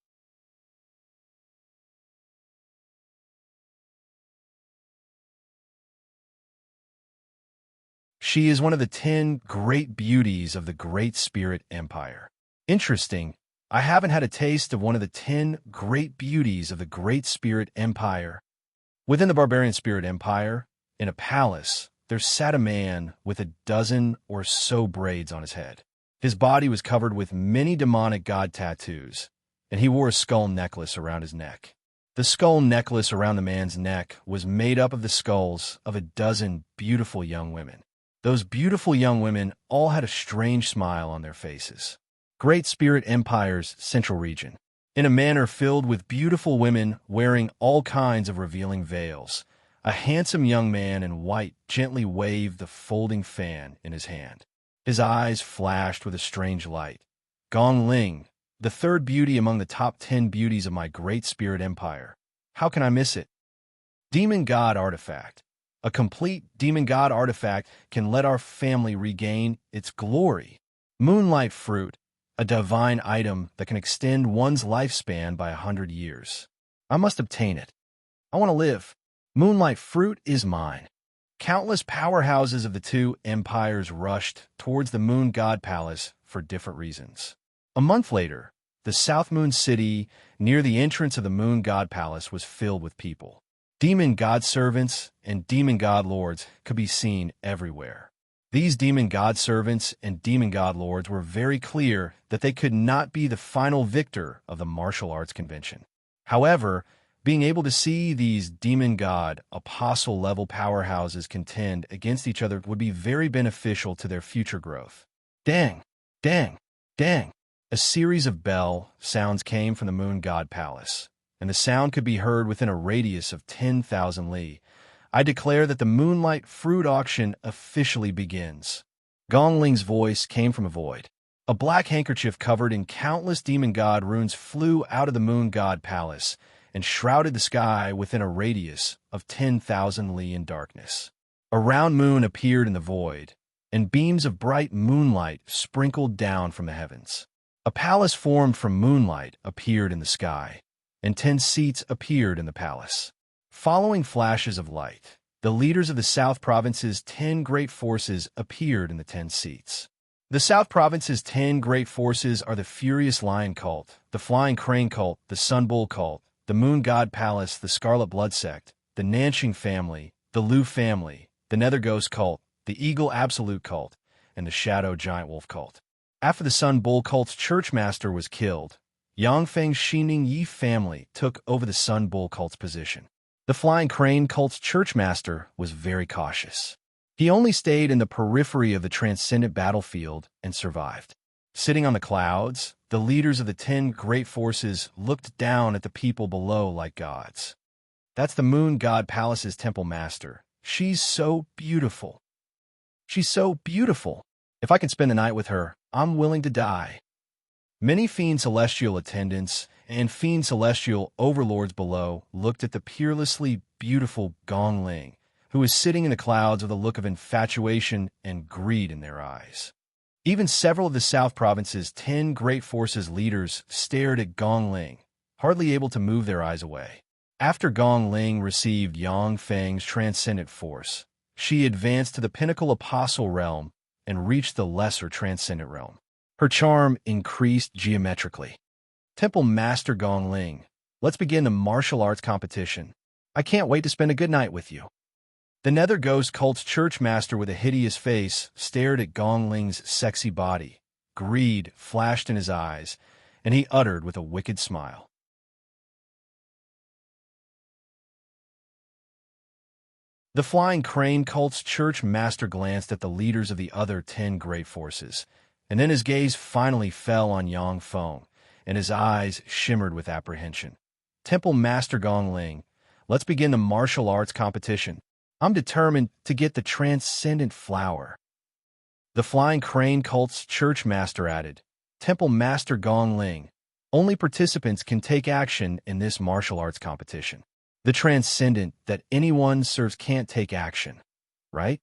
She is one of the 10 great beauties of the Great Spirit Empire. Interesting, I haven't had a taste of one of the 10 great beauties of the Great Spirit Empire. Within the Barbarian Spirit Empire, in a palace, there sat a man with a dozen or so braids on his head. His body was covered with many demonic god tattoos, and he wore a skull necklace around his neck. The skull necklace around the man's neck was made up of the skulls of a dozen beautiful young women. Those beautiful young women all had a strange smile on their faces. Great Spirit Empire's central region, in a manner filled with beautiful women wearing all kinds of revealing veils, a handsome young man in white gently waved the folding fan in his hand. His eyes flashed with a strange light. Gong Ling, the third beauty among the top 10 beauties of my Great Spirit Empire. How can I miss it? Demon God Artifact. A complete Demon God Artifact can let our family regain its glory. Moonlight Fruit, a divine item that can extend one's lifespan by 100 years. I must obtain it. I want to live. Moonlight Fruit is mine. Countless powerhouses of the two empires rushed towards the Moon God Palace for different reasons. A month later, the South Moon City, near the entrance of the Moon God Palace, was filled with people. Demon God servants and demon God lords could be seen everywhere. These demon God servants and demon God lords were very clear that they could not be the final victor of the martial arts convention. However, being able to see these demon god, apostle-level powerhouses contend against each other would be very beneficial to their future growth. Dang! Dang! Dang! A series of bell sounds came from the Moon God Palace, and the sound could be heard within a radius of 10,000 li. I declare that the Moonlight Fruit Auction officially begins. Gong Ling's voice came from a void. A black handkerchief covered in countless demon god runes flew out of the Moon God Palace and shrouded the sky within a radius of 10,000 li in darkness. A round moon appeared in the void, and beams of bright moonlight sprinkled down from the heavens. A palace formed from moonlight appeared in the sky, and 10 seats appeared in the palace. Following flashes of light, the leaders of the South Province's 10 great forces appeared in the 10 seats. The South Province's 10 great forces are the Furious Lion Cult, the Flying Crane Cult, the Sun Bull Cult, the Moon God Palace, the Scarlet Blood Sect, the Nanxing Family, the Lu Family, the Nether Ghost Cult, the Eagle Absolute Cult, and the Shadow Giant Wolf Cult. After the Sun Bull Cult's Churchmaster was killed, Yangfeng's Xining Yi family took over the Sun Bull Cult's position. The Flying Crane Cult's Churchmaster was very cautious. He only stayed in the periphery of the transcendent battlefield and survived. Sitting on the clouds, the leaders of the 10 great forces looked down at the people below like gods. That's the Moon God Palace's Temple Master. She's so beautiful. She's so beautiful. If I can spend the night with her, I'm willing to die. Many Fiend Celestial attendants and Fiend Celestial overlords below looked at the peerlessly beautiful Gong Ling, who was sitting in the clouds with a look of infatuation and greed in their eyes. Even several of the South Province's 10 great forces leaders stared at Gong Ling, hardly able to move their eyes away. After Gong Ling received Yang Feng's transcendent force, she advanced to the pinnacle apostle realm and reached the lesser transcendent realm. Her charm increased geometrically. Temple Master Gong Ling, let's begin the martial arts competition. I can't wait to spend a good night with you. The Nether Ghost Cult's Churchmaster with a hideous face stared at Gong Ling's sexy body. Greed flashed in his eyes, and he uttered with a wicked smile. The Flying Crane Cult's Churchmaster glanced at the leaders of the other 10 great forces, and then his gaze finally fell on Yang Feng, and his eyes shimmered with apprehension. Temple Master Gong Ling, let's begin the martial arts competition. I'm determined to get the transcendent flower. The Flying Crane Cult's Churchmaster added, Temple Master Gong Ling, only participants can take action in this martial arts competition. The transcendent that anyone serves can't take action, right?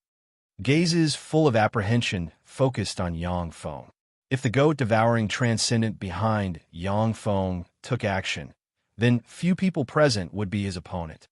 Gazes full of apprehension focused on Yang Feng. If the goat-devouring transcendent behind Yang Feng took action, then few people present would be his opponent.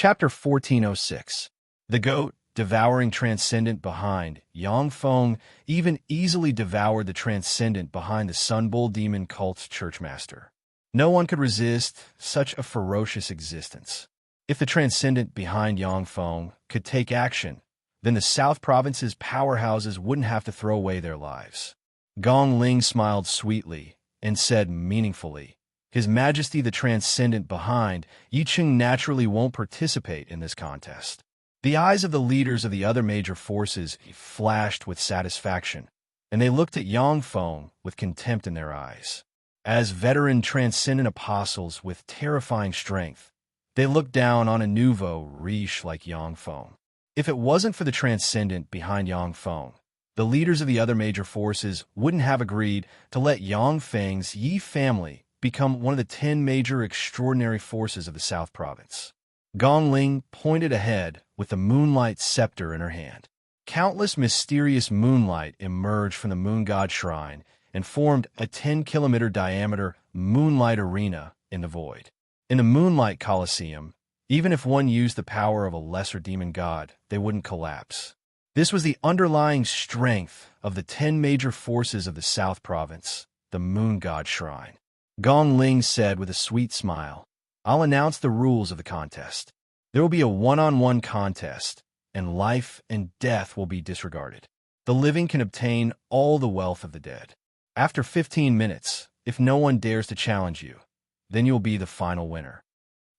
Chapter 1406. The goat, devouring transcendent behind. Yang Feng even easily devoured the transcendent behind the Sun Bull demon cult's churchmaster. No one could resist such a ferocious existence. If the transcendent behind Yang Feng could take action, then the South Province's powerhouses wouldn't have to throw away their lives. Gong Ling smiled sweetly and said meaningfully, His Majesty the Transcendent behind, Yi Ching naturally won't participate in this contest. The eyes of the leaders of the other major forces flashed with satisfaction, and they looked at Yang Feng with contempt in their eyes. As veteran transcendent apostles with terrifying strength, they looked down on a nouveau riche like Yang Feng. If it wasn't for the transcendent behind Yang Feng, the leaders of the other major forces wouldn't have agreed to let Yang Feng's Yi family become one of the 10 major extraordinary forces of the South Province. Gong Ling pointed ahead with the moonlight scepter in her hand. Countless mysterious moonlight emerged from the moon god shrine and formed a 10-kilometer diameter moonlight arena in the void. In the moonlight coliseum, even if one used the power of a lesser demon god, they wouldn't collapse. This was the underlying strength of the 10 major forces of the South Province, the moon god shrine. Gong Ling said with a sweet smile, I'll announce the rules of the contest. There will be a one-on-one contest, and life and death will be disregarded. The living can obtain all the wealth of the dead. After 15 minutes, if no one dares to challenge you, then you'll be the final winner.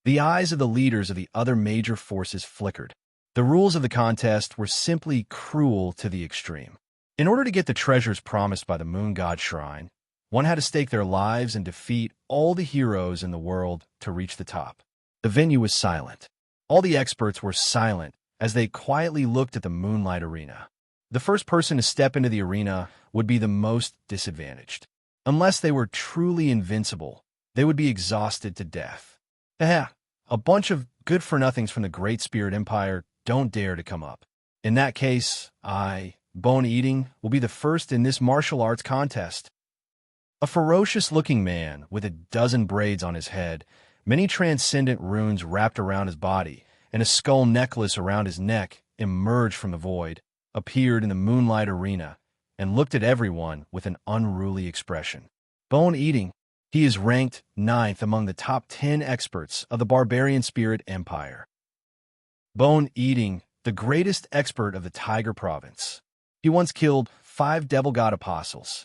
The eyes of the leaders of the other major forces flickered. The rules of the contest were simply cruel to the extreme. In order to get the treasures promised by the moon god shrine, one had to stake their lives and defeat all the heroes in the world to reach the top. The venue was silent. All the experts were silent as they quietly looked at the moonlight arena. The first person to step into the arena would be the most disadvantaged. Unless they were truly invincible, they would be exhausted to death. A bunch of good-for-nothings from the Great Spirit Empire don't dare to come up. In that case, Bone Eating, will be the first in this martial arts contest. A ferocious-looking man with a dozen braids on his head, many transcendent runes wrapped around his body, and a skull necklace around his neck emerged from the void, appeared in the moonlight arena, and looked at everyone with an unruly expression. Bone Eating, he is ranked 9th among the top 10 experts of the Barbarian Spirit Empire. Bone Eating, the greatest expert of the Tiger Province. He once killed 5 devil god apostles.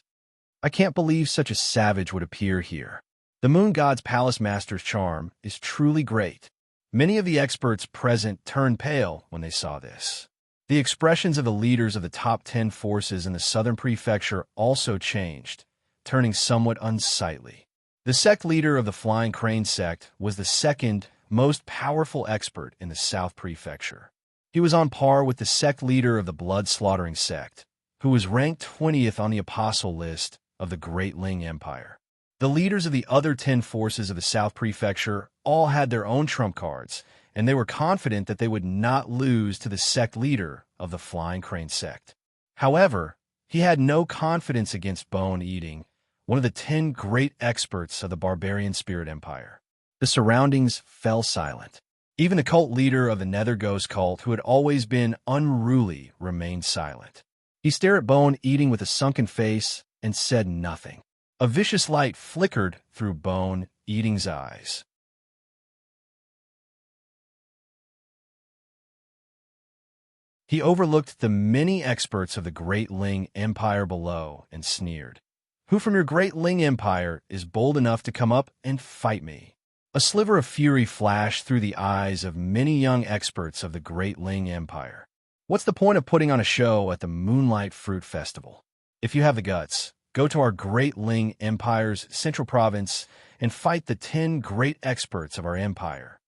I can't believe such a savage would appear here. The moon god's palace master's charm is truly great. Many of the experts present turned pale when they saw this. The expressions of the leaders of the top 10 forces in the southern prefecture also changed, turning somewhat unsightly. The sect leader of the Flying Crane sect was the second most powerful expert in the South Prefecture. He was on par with the sect leader of the Blood-Slaughtering sect, who was ranked 20th on the apostle list of the Great Ling Empire. The leaders of the other 10 forces of the South Prefecture all had their own trump cards, and they were confident that they would not lose to the sect leader of the Flying Crane sect. However, he had no confidence against Bone Eating, one of the 10 great experts of the Barbarian Spirit Empire. The surroundings fell silent. Even the cult leader of the Nether Ghost cult, who had always been unruly, remained silent. He stared at Bone Eating with a sunken face and said nothing. A vicious light flickered through Bone Eating's eyes. He overlooked the many experts of the Great Ling Empire below and sneered. Who from your Great Ling Empire is bold enough to come up and fight me? A sliver of fury flashed through the eyes of many young experts of the Great Ling Empire. What's the point of putting on a show at the Moonlight Fruit Festival? If you have the guts, go to our Great Ling Empire's Central Province and fight the 10 great experts of our empire.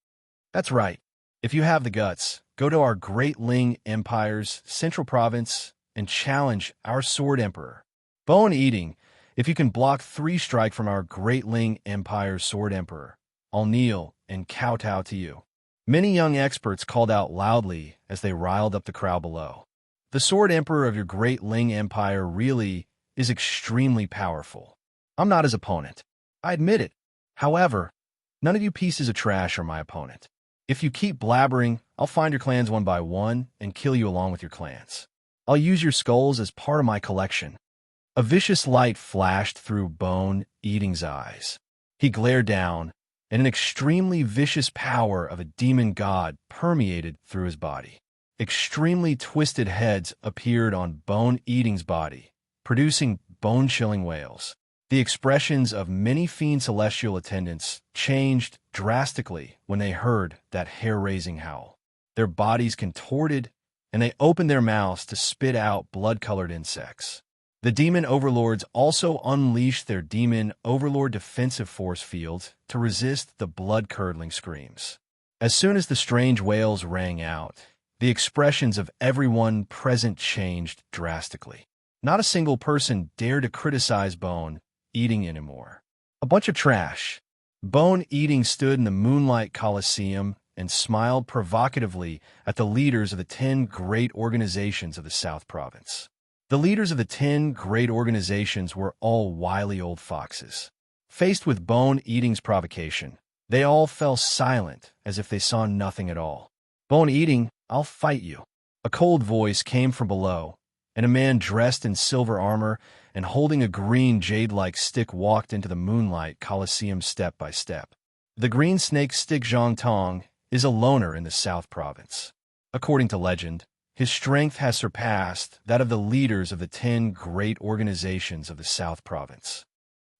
That's right. If you have the guts, go to our Great Ling Empire's Central Province and challenge our Sword Emperor. Bone Eating, if you can block 3 strike from our Great Ling Empire's Sword Emperor, I'll kneel and kowtow to you. Many young experts called out loudly as they riled up the crowd below. The Sword Emperor of your Great Ling Empire really is extremely powerful. I'm not his opponent. I admit it. However, none of you pieces of trash are my opponent. If you keep blabbering, I'll find your clans one by one and kill you along with your clans. I'll use your skulls as part of my collection." A vicious light flashed through Bone Eating's eyes. He glared down, and an extremely vicious power of a demon god permeated through his body. Extremely twisted heads appeared on Bone Eating's body, producing bone-chilling wails. The expressions of many fiend celestial attendants changed drastically when they heard that hair-raising howl. Their bodies contorted, and they opened their mouths to spit out blood-colored insects. The demon overlords also unleashed their demon overlord defensive force fields to resist the blood-curdling screams. As soon as the strange wails rang out, the expressions of everyone present changed drastically. Not a single person dared to criticize Bone Eating anymore. A bunch of trash. Bone Eating stood in the Moonlight Coliseum and smiled provocatively at the leaders of the 10 great organizations of the South Province. The leaders of the 10 great organizations were all wily old foxes. Faced with Bone Eating's provocation, they all fell silent as if they saw nothing at all. "Bone Eating, I'll fight you." A cold voice came from below, and a man dressed in silver armor and holding a green jade-like stick walked into the Moonlight Coliseum step by step. The green snake stick Zhang Tong is a loner in the South Province. According to legend, his strength has surpassed that of the leaders of the 10 great organizations of the South Province.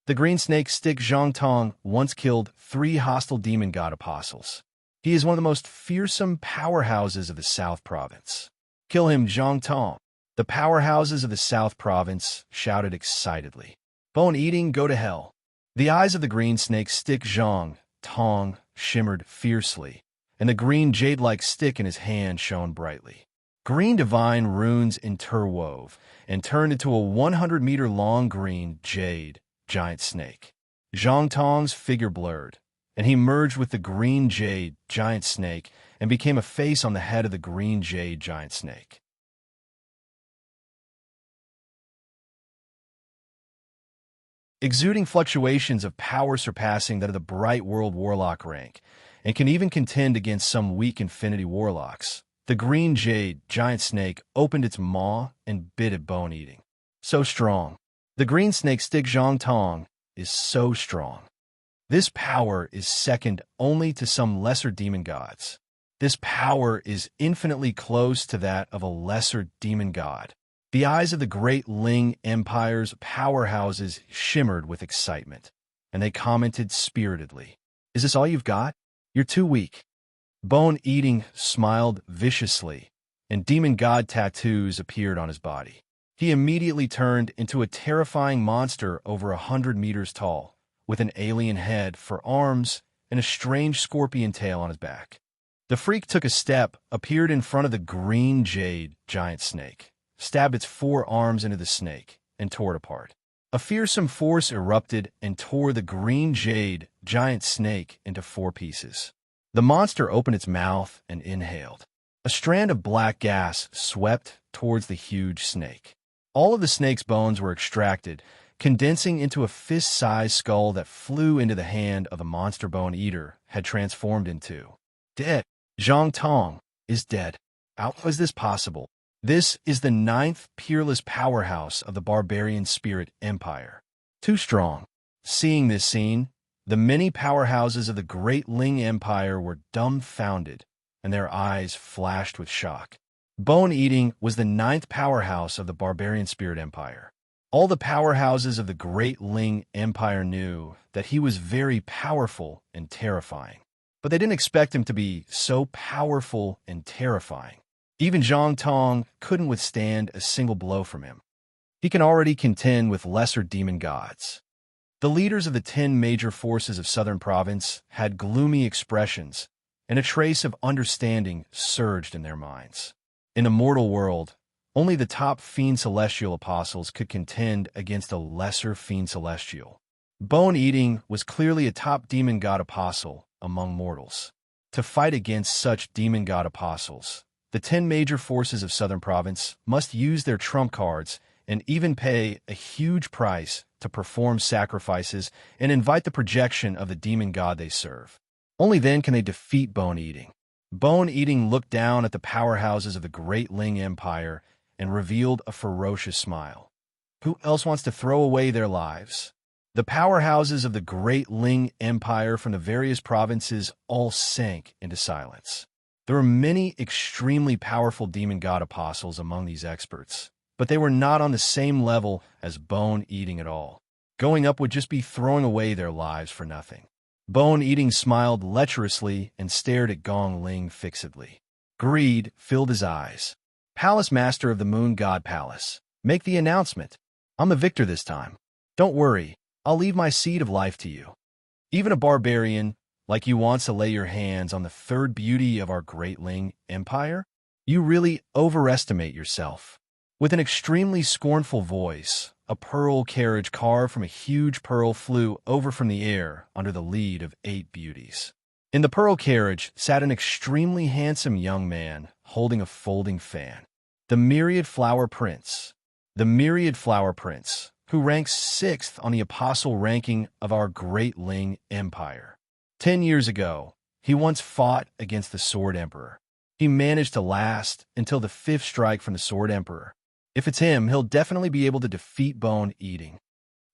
The green snake stick Zhang Tong once killed 3 hostile demon god apostles. He is one of the most fearsome powerhouses of the South Province. "Kill him, Zhang Tong." The powerhouses of the South Province shouted excitedly. "Bone Eating, go to hell." The eyes of the green snake stick Zhang Tong shimmered fiercely, and the green jade-like stick in his hand shone brightly. Green divine runes interwove and turned into a 100-meter-long green jade giant snake. Zhang Tong's figure blurred, and he merged with the green jade giant snake and became a face on the head of the green jade giant snake. Exuding fluctuations of power surpassing that of the Bright World Warlock rank, and can even contend against some weak Infinity Warlocks, the green jade giant snake opened its maw and bit at Bone Eating. So strong. The green snake stick Zhang Tong is so strong. This power is second only to some lesser demon gods. This power is infinitely close to that of a lesser demon god. The eyes of the great Ling Empire's powerhouses shimmered with excitement, and they commented spiritedly, "Is this all you've got? You're too weak." Bone Eating smiled viciously, and demon god tattoos appeared on his body. He immediately turned into a terrifying monster over 100 meters tall, with an alien head for arms and a strange scorpion tail on his back. The freak took a step, appeared in front of the green jade giant snake, stabbed its 4 arms into the snake, and tore it apart. A fearsome force erupted and tore the green jade giant snake into 4 pieces. The monster opened its mouth and inhaled. A strand of black gas swept towards the huge snake. All of the snake's bones were extracted, condensing into a fist-sized skull that flew into the hand of the monster Bone Eater had transformed into. Dead. Zhang Tong is dead. How is this possible? This is the 9th peerless powerhouse of the barbarian spirit empire. Too strong. Seeing this scene, the many powerhouses of the great Ling Empire were dumbfounded, and their eyes flashed with shock. Bone Eating was the 9th powerhouse of the barbarian spirit empire. All the powerhouses of the great Ling Empire knew that he was very powerful and terrifying, but they didn't expect him to be so powerful and terrifying. Even Zhang Tong couldn't withstand a single blow from him. He can already contend with lesser demon gods. The leaders of the 10 major forces of Southern Province had gloomy expressions, and a trace of understanding surged in their minds. In the mortal world, only the top Fiend Celestial apostles could contend against a lesser Fiend Celestial. Bone Eating was clearly a top demon god apostle among mortals. To fight against such demon god apostles, the 10 major forces of Southern Province must use their trump cards and even pay a huge price to perform sacrifices and invite the projection of the demon god they serve. Only then can they defeat Bone Eating. Bone-eating looked down at the powerhouses of the Great Ling Empire and revealed a ferocious smile. Who else wants to throw away their lives? The powerhouses of the Great Ling Empire from the various provinces all sank into silence. There were many extremely powerful demon god apostles among these experts, but they were not on the same level as Bone-eating at all. Going up would just be throwing away their lives for nothing. Bone-eating smiled lecherously and stared at Gong Ling fixedly. Greed filled his eyes. Palace Master of the Moon God Palace, make the announcement. I'm the victor this time. Don't worry, I'll leave my seed of life to you. Even a barbarian like you wants to lay your hands on the third beauty of our Great Ling Empire? You really overestimate yourself. With an extremely scornful voice, a pearl carriage carved from a huge pearl flew over from the air under the lead of 8 beauties. In the pearl carriage sat an extremely handsome young man holding a folding fan. The Myriad Flower Prince. The Myriad Flower Prince, who ranks 6th on the apostle ranking of our Great Ling Empire. 10 years ago, he once fought against the Sword Emperor. He managed to last until the 5th strike from the Sword Emperor. If it's him, he'll definitely be able to defeat Bone-eating.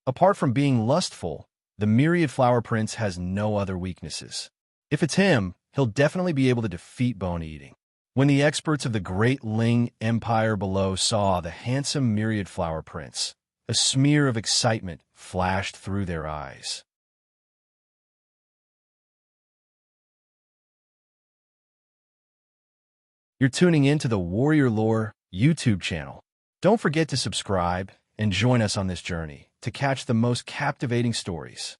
Apart from being lustful, the Myriad Flower Prince has no other weaknesses. If it's him, he'll definitely be able to defeat Bone-eating. When the experts of the Great Ling Empire below saw the handsome Myriad Flower Prince, a smear of excitement flashed through their eyes. You're tuning in to the Warrior Lore YouTube channel. Don't forget to subscribe and join us on this journey to catch the most captivating stories.